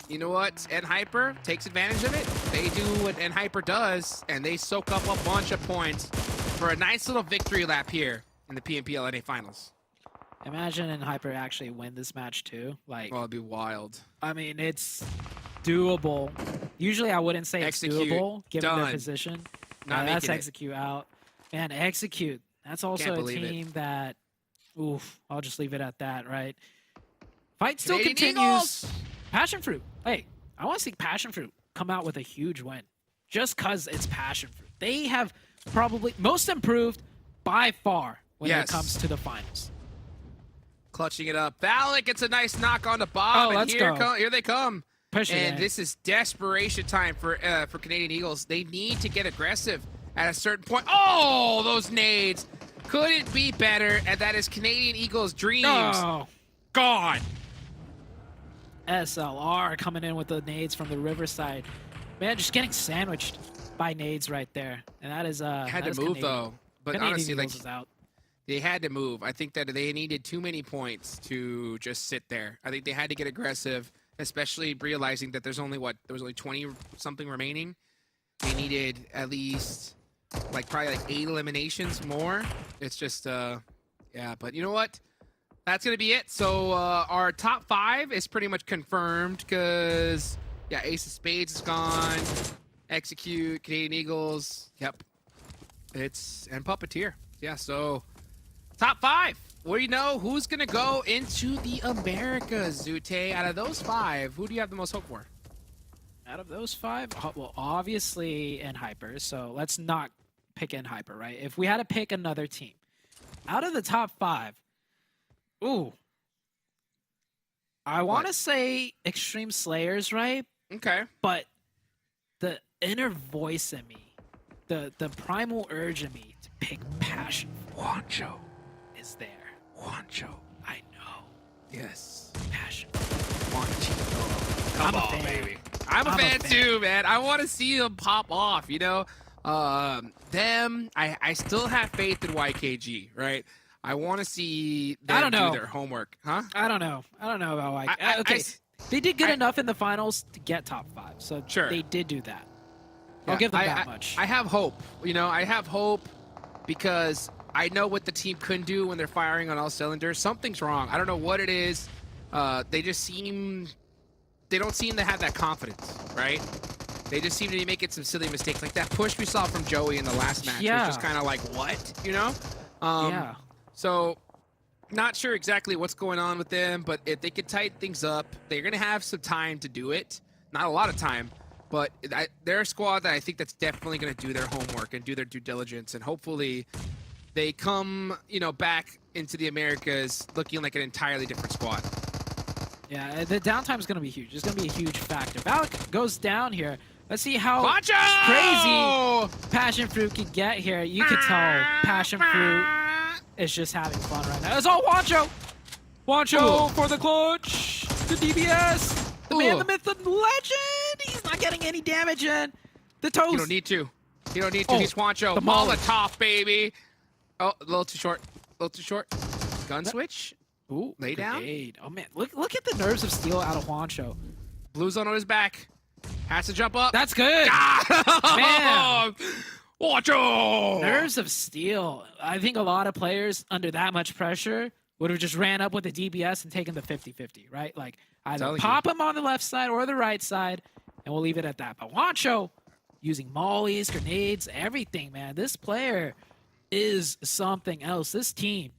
you know what? NHyper takes advantage of it. They do what NHyper does, and they soak up a bunch of points for a nice little victory lap here in the PMPL NA Finals. Imagine NHyper actually win this match too. Like, Oh, it'd be wild. I mean, it's doable. Usually I wouldn't say it's Execute. doable, given Done. their position. Not That's making it. execute out. And execute. That's also a believe it. team that, oof, I'll just leave it at that, right? Fight still Canadian continues. Eagles! Passionfruit. Hey, I want to see Passionfruit come out with a huge win. Just because it's Passionfruit. They have probably most improved by far when Yes. it comes to the finals. Clutching it up. BULUC gets a nice knock on the Bob, Oh, and let's here, go. here they come. Push it And in. this is desperation time for Canadian Eagles. They need to get aggressive at a certain point. Oh, those nades. Couldn't be better, and that is Canadian Eagles' dreams. Oh, Gone. SLR coming in with the nades from the Riverside. Man, just getting sandwiched by nades right there. And that is Had that to is move, Canadian. though. But Canadian honestly, like, Eagles is out. they had to move. I think that they needed too many points to just sit there. I think they had to get aggressive, especially realizing that there's only, what, there was only 20-something remaining. They needed at least, like, probably like 8 eliminations more. It's just, yeah, but you know what? That's going to be it. So our top 5 is pretty much confirmed because, yeah, Ace of Spades is gone. Execute, Canadian Eagles, yep. And Puppeteer. Yeah, so top 5. We know who's going to go into the Americas, Zute. Out of those 5, who do you have the most hope for? Out of those 5, well, obviously NHyper. So let's not pick NHyper, right? If we had to pick another team, out of the top 5, ooh, I want to say Extreme Slayers, right? Okay. But the inner voice in me, the primal urge in me to pick Passion Juancho. is there. Juancho. I know. Yes. Passion. Juanchito. I'm Come a on, fan. baby. I'm a I'm a fan fan. too, man. I want to see them pop off, you know? I still have faith in YKG, right? I want to see them I don't know. do their homework. Huh? I don't know. I don't know about like. I- Okay, they did good I- enough in the finals to get top 5, so Sure. they did do that. I'll Yeah, give them I- that I- much. I have hope. You know, I have hope because I know what the team couldn't do when they're firing on all cylinders. Something's wrong. I don't know what it is. They don't seem to have that confidence, right? They just seem to be making some silly mistakes. Like that push we saw from Joey in the last match Yeah. was just kind of like, what? You know? Yeah. So, not sure exactly what's going on with them, but if they could tighten things up, they're going to have some time to do it. Not a lot of time, but they're a squad that I think that's definitely going to do their homework and do their due diligence, and hopefully they come, you know, back into the Americas looking like an entirely different squad. Yeah, the downtime is going to be huge. It's going to be a huge factor. BULUC goes down here. Let's see how Juancho! crazy Passion Fruit can get here. You can tell Passion Fruit is just having fun right now. It's all Juancho! Juancho for the clutch! The DBS! The man, Ooh. the myth, the legend! He's not getting any damage in. The toast! You don't need to. You don't need to. Oh, He's Juancho. the molly. Molotov, baby. Oh, a little too short. A little too short. Gun switch. Ooh, Lay down. grenade. Oh man, look at the nerves of steel out of Juancho. Blue zone on his back. Has to jump up. That's good! Man. Juancho! Nerves of steel. I think a lot of players under that much pressure would have just ran up with the DBS and taken the 50-50, right? Like either Telling pop him on the left side or the right side, and we'll leave it at that. But Juancho, using mollies, grenades, everything, man. This player is something else. This team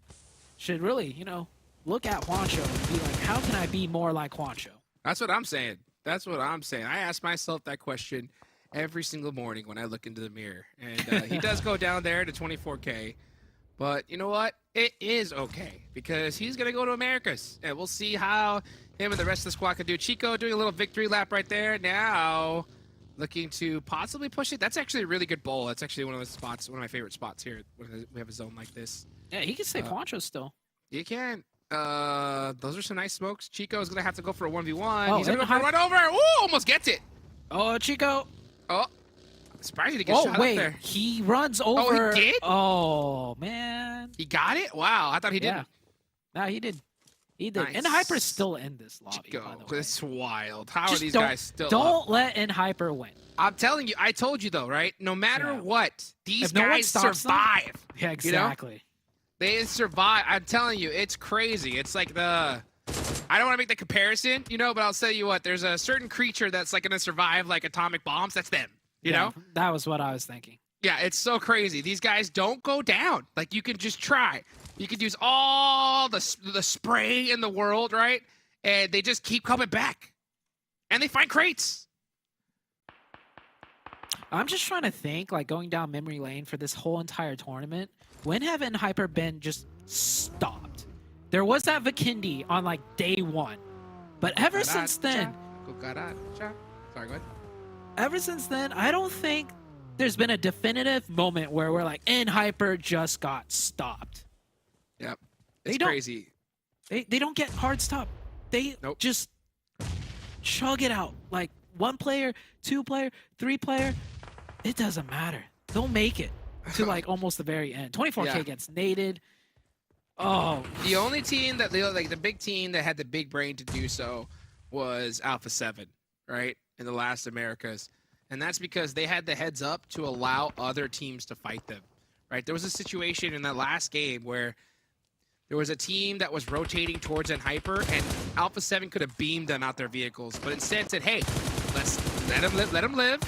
should really, you know, look at Juancho and be like, how can I be more like Juancho? That's what I'm saying. That's what I'm saying. I ask myself that question every single morning when I look into the mirror. And he does go down there to 24K. But you know what? It is okay because he's going to go to Americas. And we'll see how him and the rest of the squad can do. Chico doing a little victory lap right there. Now, looking to possibly push it. That's actually a really good bowl. That's actually one of the spots, one of my favorite spots here when we have a zone like this. Yeah, he can stay Poncho still. You can. Those are some nice smokes. Chico is gonna have to go for a 1v1. Oh, He's gonna go for a run over. Ooh, almost gets it. Oh, Chico. Oh, surprised he didn't get shot up wait, there. he runs over. Oh, he did? Oh, man. He got it? Wow, I thought he didn't. No, he did. He did. Nice. And Hyper's still in this lobby, Chico, by the way. it's wild. How are Just these guys still Don't up? let In Hyper win. I'm telling you, I told you though, right? No matter Yeah. what, these If no one guys stops them- survive. Yeah, exactly. You know? They survive. I'm telling you, it's crazy. It's like the... I don't want to make the comparison, you know, but I'll tell you what. There's a certain creature that's like going to survive like atomic bombs. That's them, you know? That was what I was thinking. Yeah, it's so crazy. These guys don't go down. Like, you can just try. You could use all the spray in the world, right? And they just keep coming back. And they find crates. I'm just trying to think, like, going down memory lane for this whole entire tournament. When have In Hyper been just stopped? There was that Vikendi on, like, day one. But ever since then... Sorry, go ahead. Ever since then, I don't think there's been a definitive moment where we're like, In Hyper just got stopped. Yep. They It's don't- crazy. They don't get hard stop. They Nope. just chug it out. Like, one player, two player, three player, it doesn't matter. They'll make it to, like, almost the very end. 24K Yeah. gets naded. Oh, The only team that, like, the big team that had the big brain to do so was Alpha 7, right? In the last Americas. And that's because they had the heads up to allow other teams to fight them, right? There was a situation in that last game where there was a team that was rotating towards an Hyper, and Alpha 7 could have beamed them out their vehicles, but instead said, hey, let's let them live,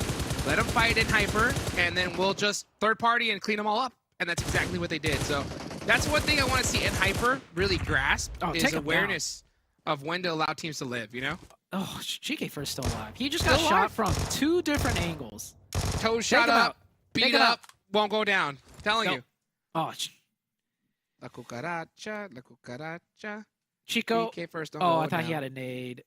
let them fight in Hyper, and then we'll just third party and clean them all up. And that's exactly what they did. So that's one thing I want to see in Hyper really grasp take is 'em awareness of when to allow teams to live, you know? oh, GK first still alive. He just got Still shot alive? from two different angles. Toe shot him up, out. beat Take him up, won't go down. Telling Nope. you. Oh, La cucaracha, la cucaracha. Chico. PK first, don't Oh, go I thought he down. had a nade.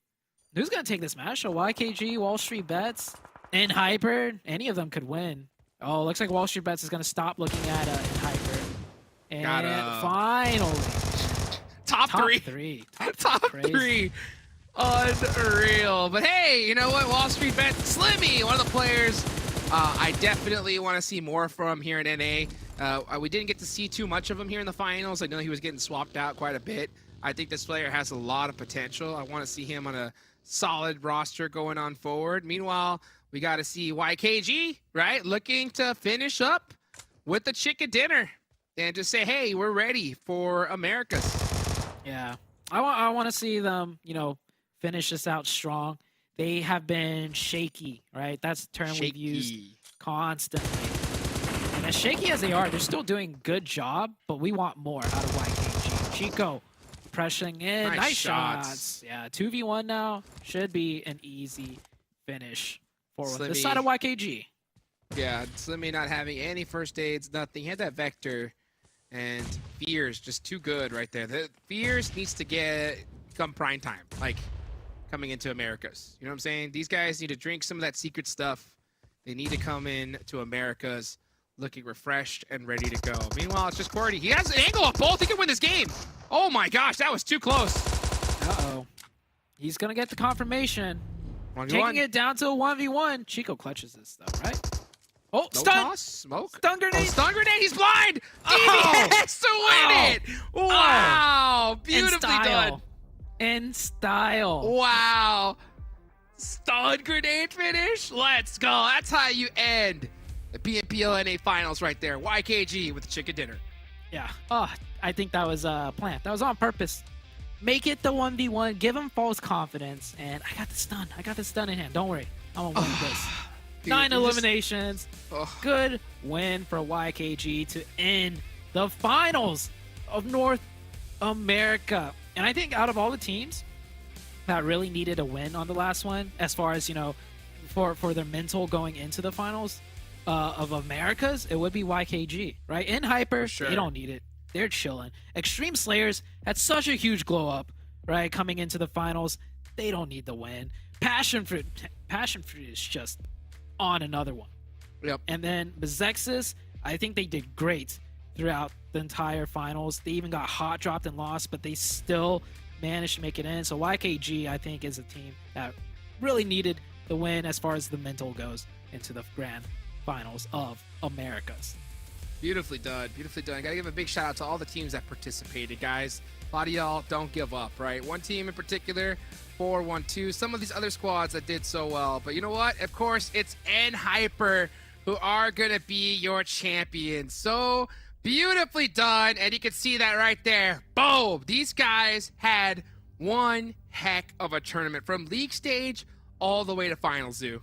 Who's going to take this match? So YKG, Wall Street Bets, In Hyper. Any of them could win. Oh, looks like Wall Street Bets is going to stop looking at In Hyper. And Gotta- finally, Top three. Top Crazy. three. Unreal. But hey, you know what? Wall Street Bet, Slimmy, one of the players I definitely want to see more from here in NA. We didn't get to see too much of him here in the finals. I know he was getting swapped out quite a bit. I think this player has a lot of potential. I want to see him on a solid roster going on forward. Meanwhile, we got to see YKG, right? Looking to finish up with the chicken dinner and just say, hey, we're ready for Americas. Yeah. I want to see them, you know, finish this out strong. They have been shaky, right? That's the term we've used constantly. And as shaky as they are, they're still doing a good job, but we want more out of YKG. Chico pressing in. Nice shots. shots. Yeah, 2v1 now. Should be an easy finish for the Slimmy. side of YKG. Yeah, Slimmy not having any first aids, nothing. He had that Vector, and Fears just too good right there. The Fears needs to come prime time, like coming into Americas. You know what I'm saying? These guys need to drink some of that secret stuff. They need to come in to Americas looking refreshed and ready to go. Meanwhile, it's just Cordy. He has an angle up both. He can win this game. Oh my gosh, that was too close. Uh-oh. He's going to get the confirmation. 1v1. Taking it down to a 1v1. Chico clutches this, though, right? Oh, No stun! toss, smoke. Stun grenade! Oh, stun grenade. He's blind. Oh! DBS to win it. Wow, beautifully done. In style. Wow. Stun grenade finish. Let's go. That's how you end the PMPL NA finals right there. YKG with the chicken dinner. Yeah. Oh, I think that was planned. That was on purpose. Make it the 1v1. Give him false confidence. And I got the stun. I got the stun in hand. Don't worry. I'm going to win this. Dude, 9 you just- eliminations. Oh. Good win for YKG to end the finals of North America. And I think out of all the teams that really needed a win on the last one, as far as, you know, for their mental going into the finals of Americas, it would be YKG, right? In Hyper, For sure. they don't need it. They're chilling. Extreme Slayers had such a huge glow up, right? Coming into the finals, they don't need the win. Passion Fruit is just on another one. Yep. And then MEZEXIS, I think they did great throughout the entire finals. They even got hot dropped and lost, but they still managed to make it in. So YKG, I think, is a team that really needed the win as far as the mental goes into the grand finals of Americas. Beautifully done. Beautifully done. Gotta give a big shout out to all the teams that participated, guys. A lot of y'all don't give up, right? One team in particular, 4-1-2. Some of these other squads that did so well. But you know what? Of course, it's NHyper who are gonna be your champions. So beautifully done. And you can see that right there. Boom! These guys had one heck of a tournament from league stage all the way to final, Zoo.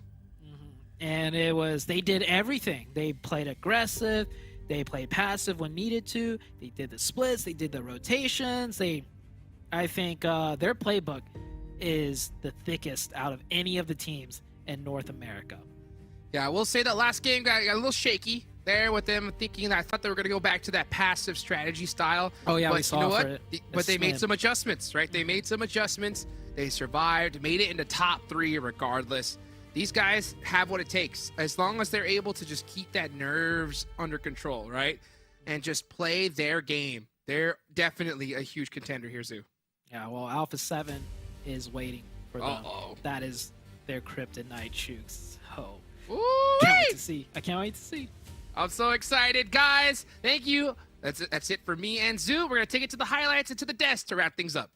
And it was, they did everything. They played aggressive. They played passive when needed to. They did the splits. They did the rotations. I think their playbook is the thickest out of any of the teams in North America. Yeah, I will say that last game got a little shaky there with them thinking that I thought they were going to go back to that passive strategy style. Oh, yeah, but we saw you know what? for it. But they made some adjustments, right? They made some adjustments. They survived, made it into top 3 regardless. These guys have what it takes as long as they're able to just keep that nerves under control, right? And just play their game. They're definitely a huge contender here, Zoo. Yeah, well, Alpha 7 is waiting for them. Uh-oh. That is their kryptonite, Chooks. Oh, Ooh, can't wait to see. I can't wait to see. I'm so excited, guys. Thank you. That's it for me and Zoo. We're going to take it to the highlights and to the desk to wrap things up.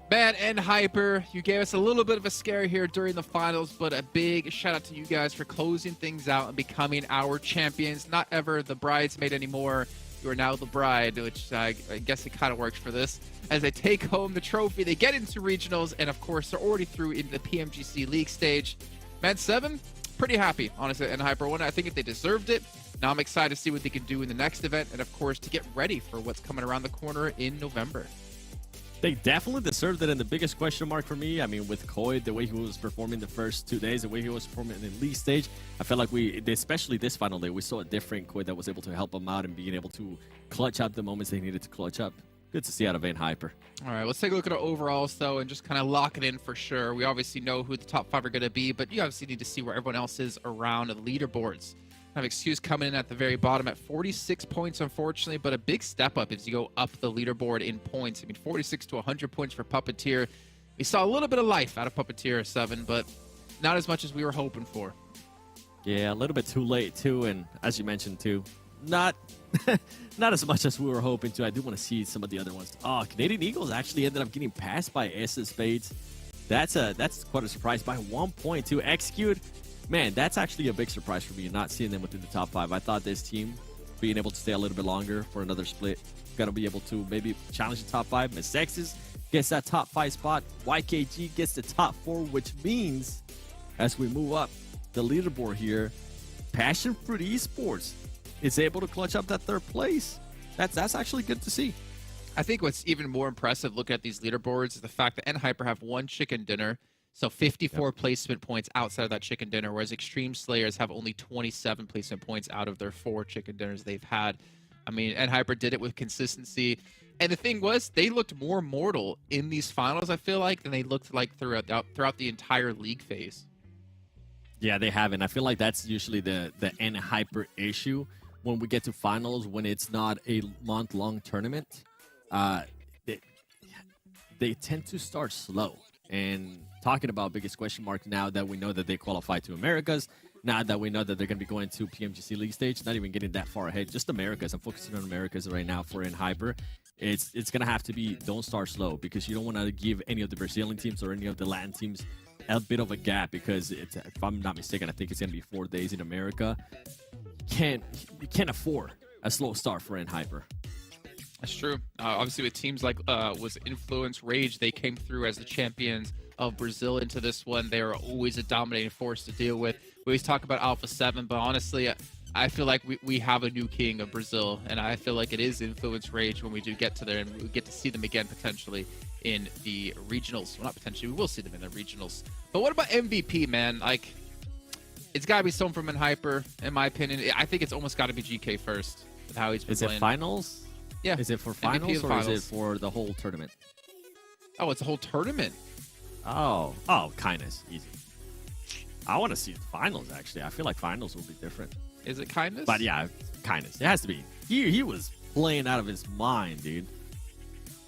Man, NHyper, you gave us a little bit of a scare here during the finals, but a big shout out to you guys for closing things out and becoming our champions. Not ever the bridesmaid anymore. You are now the bride, which I guess it kind of works for this. As they take home the trophy, they get into regionals, and of course, they're already through into the PMGC League stage. Man, 7, pretty happy, honestly, NHyper. One, I think if they deserved it. Now I'm excited to see what they can do in the next event, and of course, to get ready for what's coming around the corner in November. They definitely deserved it, and the biggest question mark for me, I mean, with Koi, the way he was performing the first 2 days, the way he was performing in the league stage, I felt like especially this final day, we saw a different Koi that was able to help him out and being able to clutch up the moments they needed to clutch up. Good to see out of NHyper. All right, let's take a look at our overalls, though, and just kind of lock it in for sure. We obviously know who the top 5 are going to be, but you obviously need to see where everyone else is around the leaderboards. Have Excuse coming in at the very bottom at 46 points, unfortunately, but a big step up as you go up the leaderboard in points. I mean, 46 to 100 points for Puppeteer. We saw a little bit of life out of Puppeteer 7, but not as much as we were hoping for. Yeah, a little bit too late, too, and as you mentioned, too, not as much as we were hoping to. I do want to see some of the other ones. Oh, Canadian Eagles actually ended up getting passed by SS Spades. That's quite a surprise by 1 point to Execute. Man, that's actually a big surprise for me, not seeing them within the top 5. I thought this team, being able to stay a little bit longer for another split, going to be able to maybe challenge the top 5. MEZEXIS gets that top 5 spot. YKG gets the top 4, which means as we move up the leaderboard here, PASSIONFRUIT Esports is able to clutch up that 3rd place. That's actually good to see. I think what's even more impressive looking at these leaderboards is the fact that NHyper have 1 chicken dinner. So 54 placement points outside of that chicken dinner, whereas Extreme Slayers have only 27 placement points out of their 4 chicken dinners they've had. I mean, NHyper did it with consistency. And the thing was, they looked more mortal in these finals, I feel like, than they looked like throughout the entire league phase. Yeah, they haven't. I feel like that's usually the NHyper issue when we get to finals, when it's not a month-long tournament. They tend to start slow. And talking about biggest question mark now that we know that they qualify to Americas, now that we know that they're going to be going to PMGC League stage, not even getting that far ahead, just Americas. I'm focusing on Americas right now for NHyper. It's going to have to be don't start slow, because you don't want to give any of the Brazilian teams or any of the Latin teams a bit of a gap because it's, if I'm not mistaken, I think it's going to be 4 days in America. You can't afford a slow start for NHyper. That's true. Obviously, with teams like was Influence, Rage, they came through as the champions of Brazil into this one. They are always a dominating force to deal with. We always talk about Alpha 7, but honestly, I feel like we have a new king of Brazil, and I feel like it is Influence Rage when we do get to there, and we get to see them again potentially in the regionals. Well, not potentially, we will see them in the regionals. But what about MVP, man? Like, it's got to be someone from NHyper, in my opinion. I think it's almost got to be GK first with how he's been playing. Is it finals? Yeah. Is it for finals or finals. is it for the whole tournament? Oh, it's a whole tournament. Oh, kindness, easy. I want to see the finals, actually. I feel like finals will be different. Is it kindness? But yeah, kindness. It has to be. He was playing out of his mind, dude.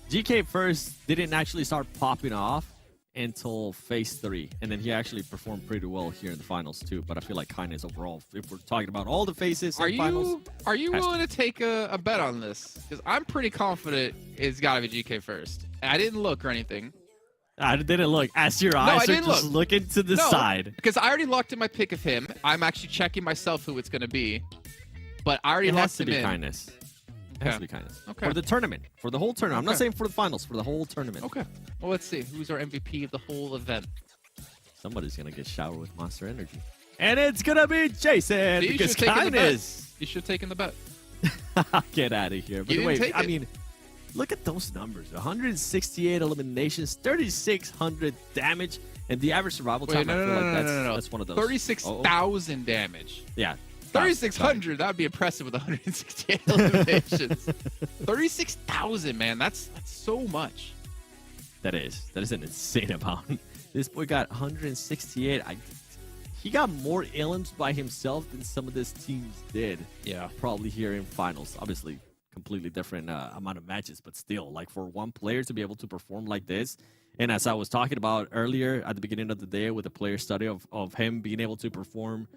GK first didn't actually start popping off until phase 3, and then he actually performed pretty well here in the finals too. But I feel like kindness overall, if we're talking about all the phases and finals, are you willing to take a bet on this? Because I'm pretty confident it's got to be GK first. I didn't look or anything. I didn't look. As your eyes are just looking to the side. Because I already locked in my pick of him. I'm actually checking myself who it's going to be. But I already locked him in. It has to be kindness. It has to be kindness. Okay. For the tournament. For the whole tournament. I'm not saying for the finals. For the whole tournament. Okay. Well, let's see. Who's our MVP of the whole event? Somebody's going to get showered with Monster Energy. And it's going to be Jason. Because kindness. You should have taken the bet. Get out of here. But wait, I mean, look at those numbers. 168 eliminations, 3,600 damage, and the average survival time, I feel like that's one of those. 36,000 damage. Yeah. 3,600, that would be impressive with 168 eliminations. 36,000, man. That's so much. That is an insane amount. This boy got 168. He got more elims by himself than some of these teams did. Yeah. Probably here in finals. Obviously, completely different amount of matches, but still, like, for one player to be able to perform like this, and as I was talking about earlier at the beginning of the day with the player study of him being able to perform,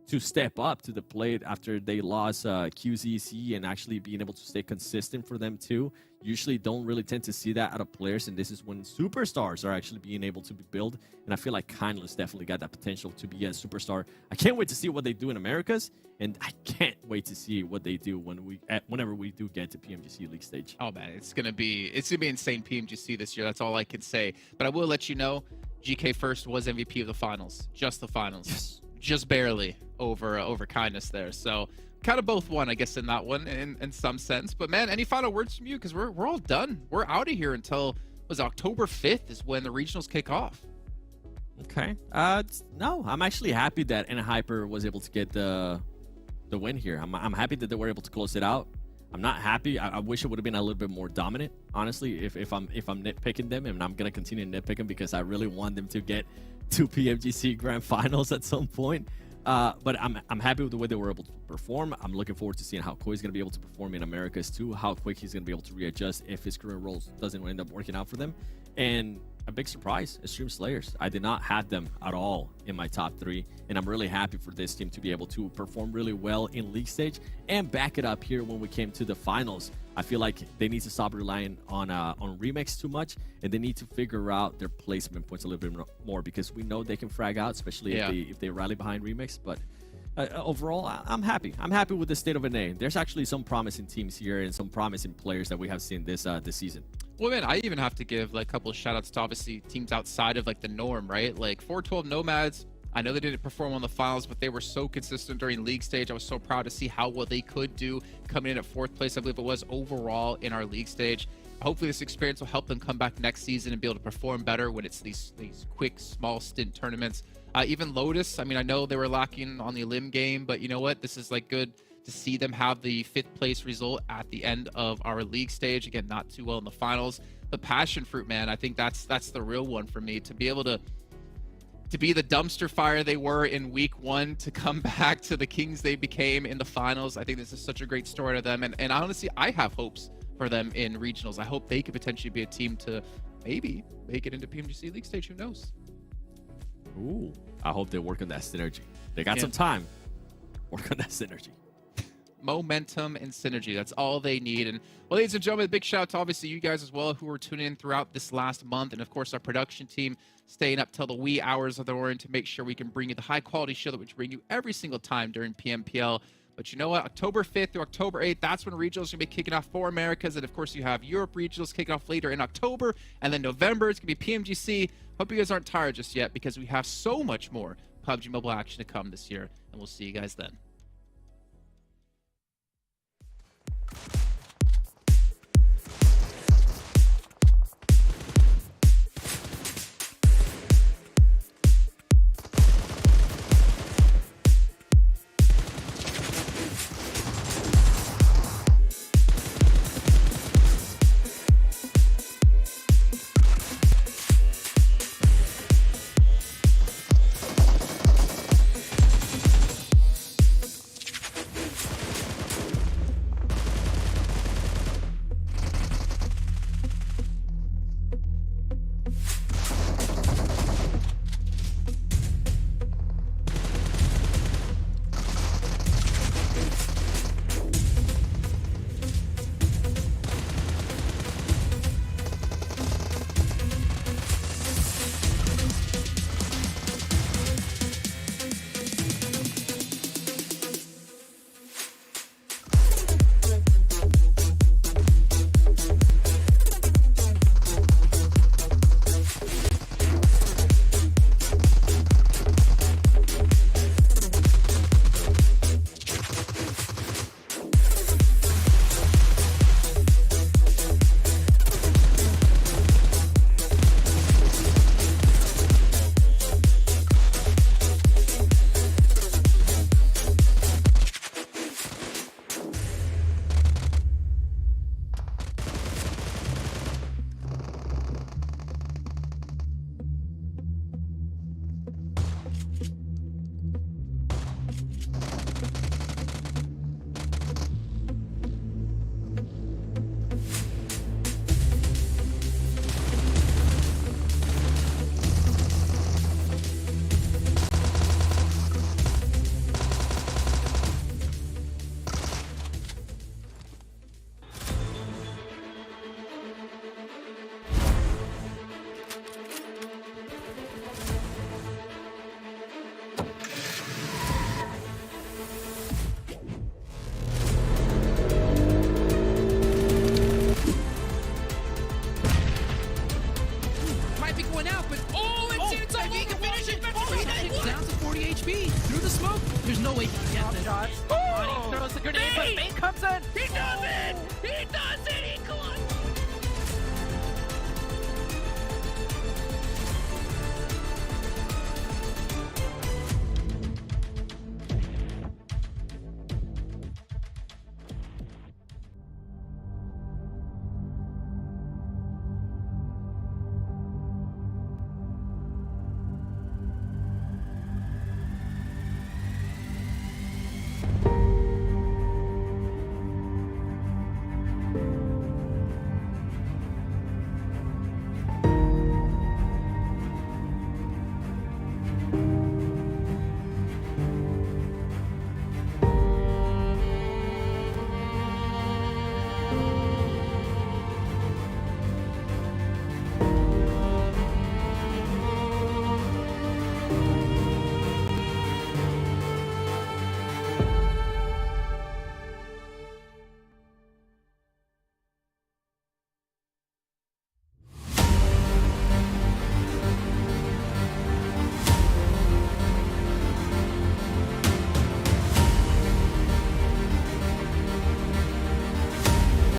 to step up to the plate after they lost QZC and actually being able to stay consistent for them too. Usually don't really tend to see that out of players, and this is when superstars are actually being able to be built, and I feel like Kindless definitely got that potential to be a superstar. I can't wait to see what they do in Americas, and I can't wait to see what they do whenever we do get to PMGC League stage. Oh man, it's gonna be insane PMGC this year. That's all I can say. But I will let you know, GK first was MVP of the finals, just the finals. Yes. Just barely over kindness there. So kind of both won, I guess, in that one in some sense. But man, any final words from you? Because we're all done. We're out of here until October 5th is when the regionals kick off. Okay. No, I'm actually happy that NHyper was able to get the win here. I'm happy that they were able to close it out. I'm not happy. I wish it would have been a little bit more dominant, honestly, if I'm nitpicking them, and I'm gonna continue to nitpick them because I really want them to get to PMGC Grand Finals at some point. But I'm happy with the way they were able to perform. I'm looking forward to seeing how Koi's going to be able to perform in Americas too, how quick he's going to be able to readjust if his career roles doesn't end up working out for them. And a big surprise, Extreme Slayers. I did not have them at all in my top 3, and I'm really happy for this team to be able to perform really well in league stage and back it up here when we came to the finals. I feel like they need to stop relying on Remix too much, and they need to figure out their placement points a little bit more, because we know they can frag out, especially if they rally behind Remix. But overall, I'm happy. I'm happy with the state of NA. There's actually some promising teams here and some promising players that we have seen this season. Well, man, I even have to give like a couple of shout outs to obviously teams outside of like the norm, right? Like 412 Nomads. I know they didn't perform on the finals, but they were so consistent during league stage. I was so proud to see how well they could do coming in at 4th place, I believe it was, overall in our league stage. Hopefully this experience will help them come back next season and be able to perform better when it's these quick, small stint tournaments. Even Lotus, I mean, I know they were lacking on the elim game, but you know what? This is like good to see them have the 5th place result at the end of our league stage. Again, not too well in the finals. The PASSIONFRUIT, man, I think that's the real one for me, to be able to be the dumpster fire they were in week 1, to come back to the kings they became in the finals. I think this is such a great story to them, and honestly, I have hopes for them in regionals. I hope they could potentially be a team to maybe make it into PMGC League stage. Who knows? Ooh, I hope they work on that synergy. They got some time. Work on that synergy. momentum and synergy. That's all they need. And well, ladies and gentlemen, a big shout out to obviously you guys as well who were tuning in throughout this last month, and of course our production team staying up till the wee hours of the morning to make sure we can bring you the high quality show that we bring you every single time during PMPL. But you know what? October 5th through October 8th, that's when regionals are going to be kicking off for Americas. And of course, you have Europe regionals kicking off later in October. And then November, it's going to be PMGC. Hope you guys aren't tired just yet because we have so much more PUBG Mobile action to come this year. And we'll see you guys then.